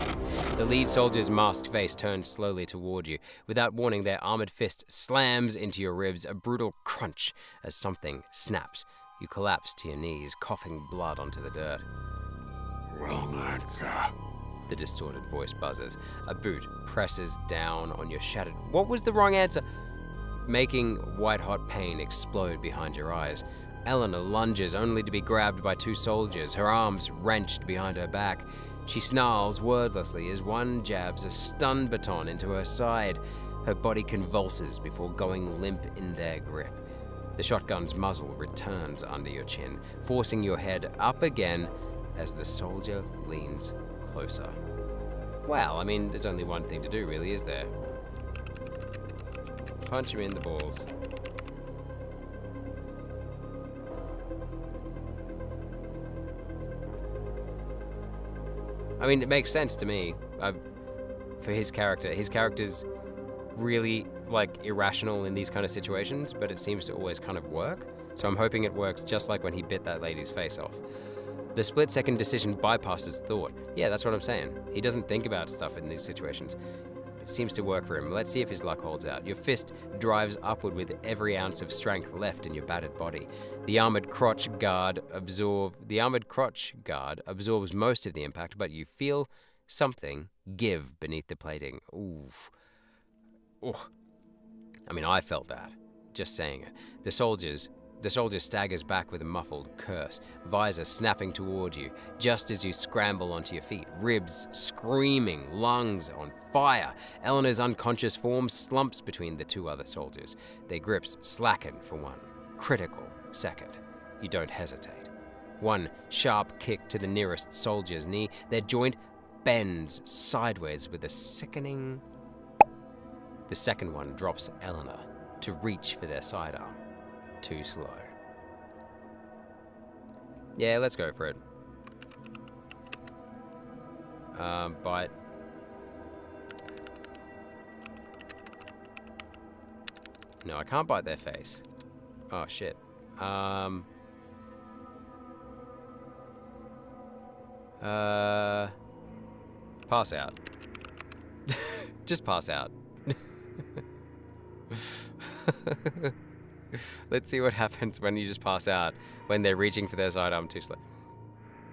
The lead soldier's masked face turns slowly toward you. Without warning, their armored fist slams into your ribs, a brutal crunch as something snaps. You collapse to your knees, coughing blood onto the dirt. Wrong answer. The distorted voice buzzes. A boot presses down on your shattered... What was the wrong answer? Making white-hot pain explode behind your eyes. Eleanor lunges only to be grabbed by 2 soldiers, her arms wrenched behind her back. She snarls wordlessly as one jabs a stun baton into her side. Her body convulses before going limp in their grip. The shotgun's muzzle returns under your chin, forcing your head up again as the soldier leans closer. Well, I mean, there's only one thing to do, really, is there? Punch him in the balls. I mean, it makes sense to me for his character. His character's really, like, irrational in these kind of situations, but it seems to always kind of work. so I'm hoping it works just like when he bit that lady's face off. The split-second decision bypasses thought. Yeah, that's what I'm saying. He doesn't think about stuff in these situations. It seems to work for him. Let's see if his luck holds out. Your fist drives upward with every ounce of strength left in your battered body. The armored crotch guard absorbs most of the impact, but you feel something give beneath the plating. Oof. Oh. I mean, I felt that. Just saying it. The soldier staggers back with a muffled curse, visor snapping toward you, just as you scramble onto your feet, ribs screaming, lungs on fire. Eleanor's unconscious form slumps between the two other soldiers. Their grips slacken for one critical second. You don't hesitate. One sharp kick to the nearest soldier's knee, their joint bends sideways with a sickening... The second one drops Eleanor to reach for their sidearm. Too slow. Yeah, let's go for it. Bite. No, I can't bite their face. Oh, shit. Pass out. Just pass out. Let's see what happens when you just pass out when they're reaching for their sidearm too slow.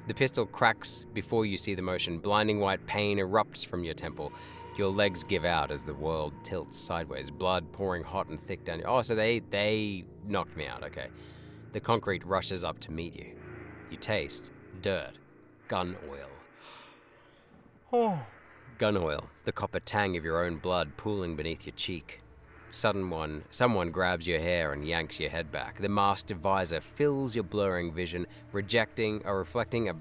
The pistol cracks before you see the motion. Blinding white pain erupts from your temple. Your legs give out as the world tilts sideways, blood pouring hot and thick down your... Oh, so they knocked me out, okay. The concrete rushes up to meet you. You taste dirt, gun oil. Oh. Gun oil, the copper tang of your own blood pooling beneath your cheek. Someone grabs your hair and yanks your head back. The masked visor fills your blurring vision, reflecting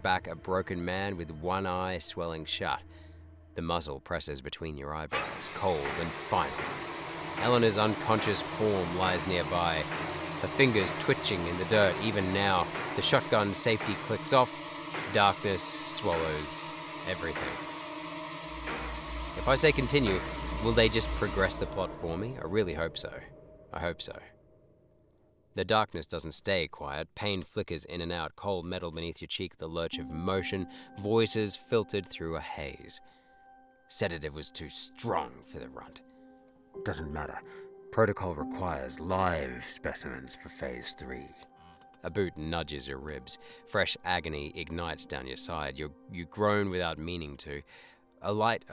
back a broken man with one eye swelling shut. The muzzle presses between your eyebrows, cold and final. Eleanor's unconscious form lies nearby, her fingers twitching in the dirt even now. The shotgun safety clicks off. Darkness swallows everything. If I say continue, will they just progress the plot for me? I really hope so. I hope so. The darkness doesn't stay quiet. Pain flickers in and out, cold metal beneath your cheek, the lurch of motion, voices filtered through a haze. Sedative was too strong for the runt. Doesn't matter. Protocol requires live specimens for Phase 3. A boot nudges your ribs. Fresh agony ignites down your side. You groan without meaning to. Light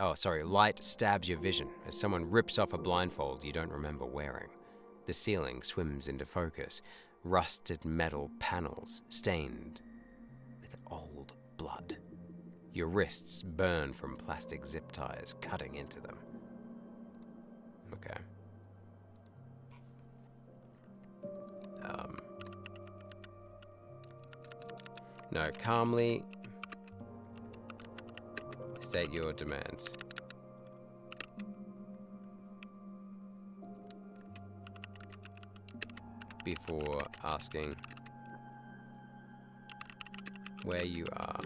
stabs your vision as someone rips off a blindfold you don't remember wearing. The ceiling swims into focus, rusted metal panels stained with old blood. Your wrists burn from plastic zip ties cutting into them. Okay. No, calmly state your demands. Before asking where you are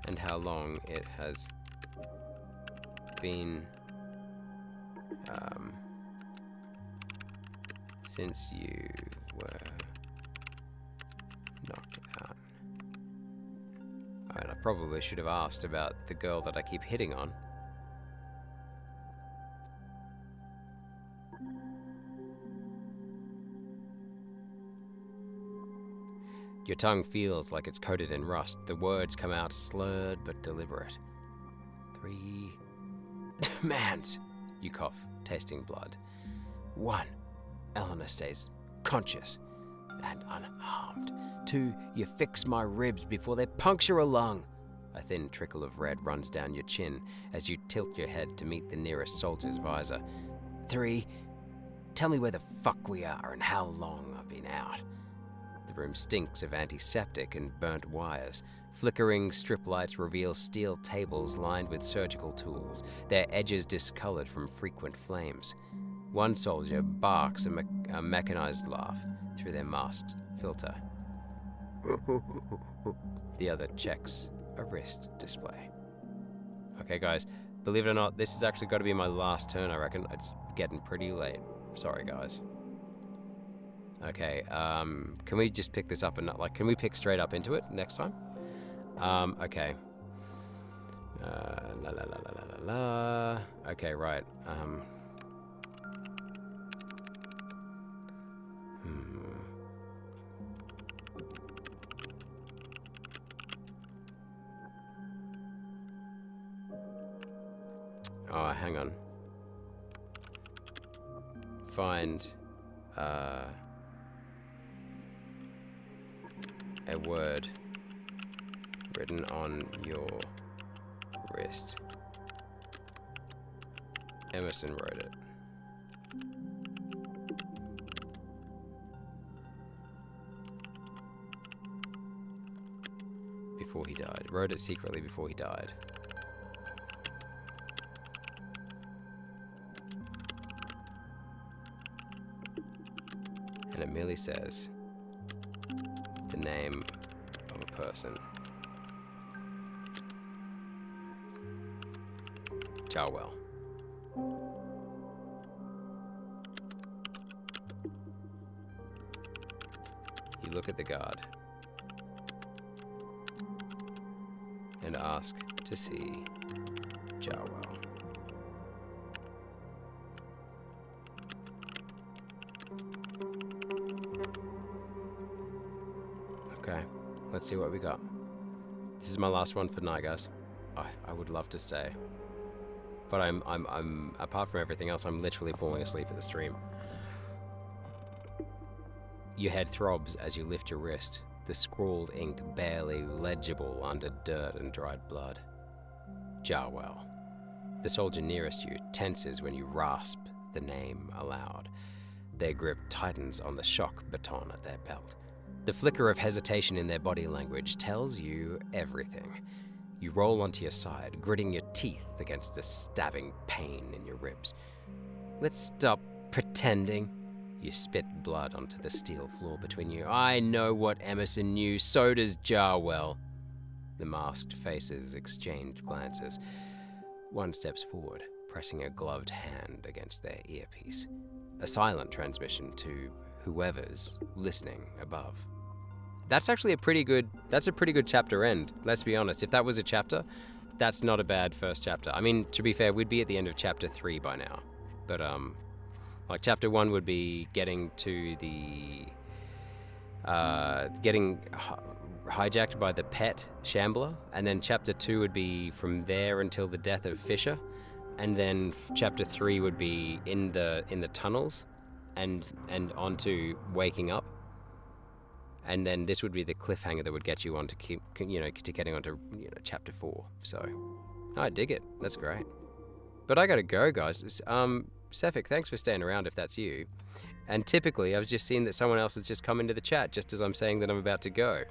and how long it has been since you were knocked out. Alright, I probably should have asked about the girl that I keep hitting on. Your tongue feels like it's coated in rust. The words come out slurred but deliberate. 3 demands. You cough, tasting blood. 1. Eleanor stays conscious and unharmed. 2. You fix my ribs before they puncture a lung. A thin trickle of red runs down your chin as you tilt your head to meet the nearest soldier's visor. 3. Tell me where the fuck we are and how long I've been out. The room stinks of antiseptic and burnt wires. Flickering strip lights reveal steel tables lined with surgical tools, their edges discolored from frequent flames. One soldier barks a mechanized laugh through their masked filter. The other checks a wrist display. Okay, guys, believe it or not, this has actually got to be my last turn, I reckon. It's getting pretty late. Sorry, guys. Okay, can we just pick this up and not, like, can we pick straight up into it next time? Okay. La la la la la la la. Okay, right. Oh, hang on. Find a word written on your wrist. Emerson wrote it. Before he died. Wrote it secretly before he died. And it merely says the name of a person. Jarwell. You look at the guard and ask to see Jarwell. Okay, let's see what we got. This is my last one for tonight, guys. I would love to stay, but I'm apart from everything else, I'm literally falling asleep at the stream. Your head throbs as you lift your wrist, the scrawled ink barely legible under dirt and dried blood. Jarwell. The soldier nearest you tenses when you rasp the name aloud. Their grip tightens on the shock baton at their belt. The flicker of hesitation in their body language tells you everything. You roll onto your side, gritting your teeth against the stabbing pain in your ribs. Let's stop pretending. You spit blood onto the steel floor between you. I know what Emerson knew, so does Jarwell. The masked faces exchange glances. One steps forward, pressing a gloved hand against their earpiece. A silent transmission to whoever's listening above. That's actually a pretty good chapter end, let's be honest. If that was a chapter, that's not a bad first chapter. I mean, to be fair, we'd be at the end of chapter 3 by now. But, like, chapter 1 would be getting to the, getting hijacked by the pet Shambler, and then chapter 2 would be from there until the death of Fisher, and then chapter 3 would be in the tunnels, and onto waking up. And then this would be the cliffhanger that would get you onto, to getting onto, chapter 4. So, I dig it. That's great. But I gotta go, guys. Sefik, thanks for staying around if that's you. And typically, I've just seen that someone else has just come into the chat just as I'm saying that I'm about to go.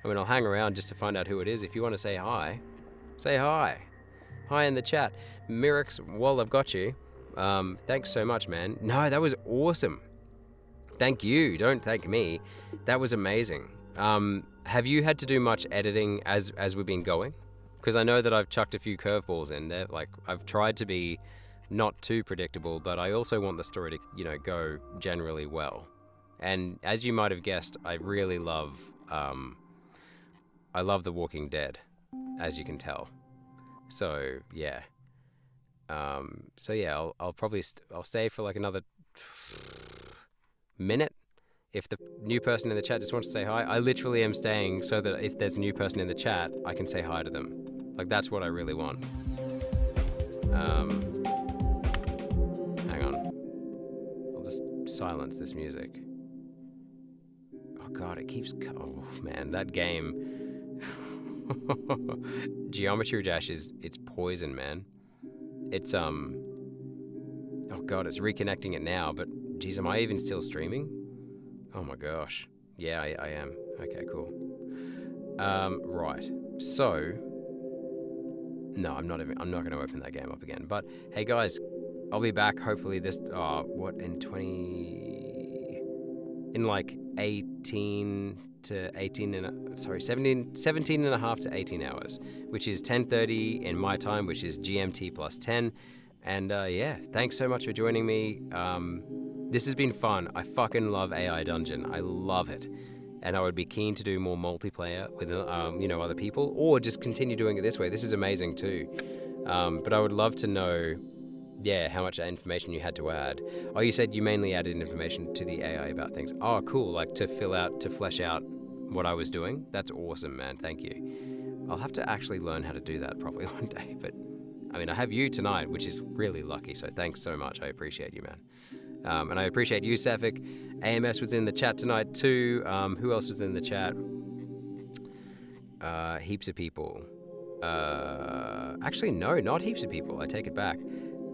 I mean, I'll hang around just to find out who it is. If you want to say hi, say hi. Hi in the chat. Mirix, well, I've got you. Thanks so much, man. No, that was awesome. Thank you. Don't thank me. That was amazing. Have you had to do much editing as we've been going? Because I know that I've chucked a few curveballs in there. Like, I've tried to be not too predictable, but I also want the story to, go generally well. And as you might have guessed, I really love, I love The Walking Dead, as you can tell. So, yeah. I'll probably, I'll stay for like another minute. If the new person in the chat just wants to say hi, I literally am staying so that if there's a new person in the chat, I can say hi to them. Like, that's what I really want. Hang on. I'll just silence this music. Oh god, it keeps... Oh man, that game... Geometry Dash it's poison, man. It's, Oh god, it's reconnecting it now, but... Geez, am I even still streaming? Oh my gosh. Yeah, I am. Okay, cool. Right. So... No, I'm not going to open that game up again. But, hey guys, I'll be back hopefully this... in like 17 and a half to 18 hours, which is 10:30 in my time, which is GMT plus 10. And yeah, thanks so much for joining me. This has been fun. I fucking love AI Dungeon. I love it. And I would be keen to do more multiplayer with, other people, or just continue doing it this way. This is amazing too. But I would love to know, how much information you had to add. Oh, you said you mainly added information to the AI about things. Oh, cool. Like to flesh out what I was doing. That's awesome, man. Thank you. I'll have to actually learn how to do that probably one day. But I mean, I have you tonight, which is really lucky. So thanks so much. I appreciate you, man. And I appreciate you, Safik. AMS was in the chat tonight too. Who else was in the chat? Heaps of people. Actually, no, not heaps of people. I take it back.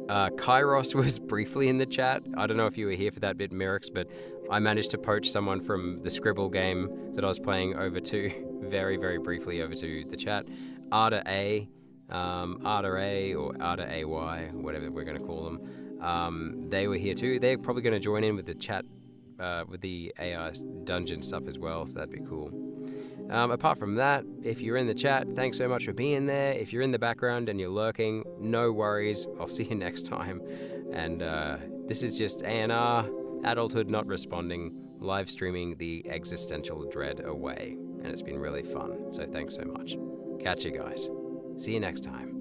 Kairos was briefly in the chat. I don't know if you were here for that bit, Merix, but I managed to poach someone from the Scribble game that I was playing over to, very, very briefly over to the chat. Arda A, Arda A or Arda AY, whatever we're going to call them. They were here too. They're probably going to join in with the chat, with the AI dungeon stuff as well, so that'd be cool. Apart from that, if you're in the chat, thanks so much for being there. If you're in the background and you're lurking, no worries. I'll see you next time. And this is just ANR, Adulthood Not Responding, live streaming the existential dread away. And it's been really fun, so thanks so much. Catch you guys. See you next time.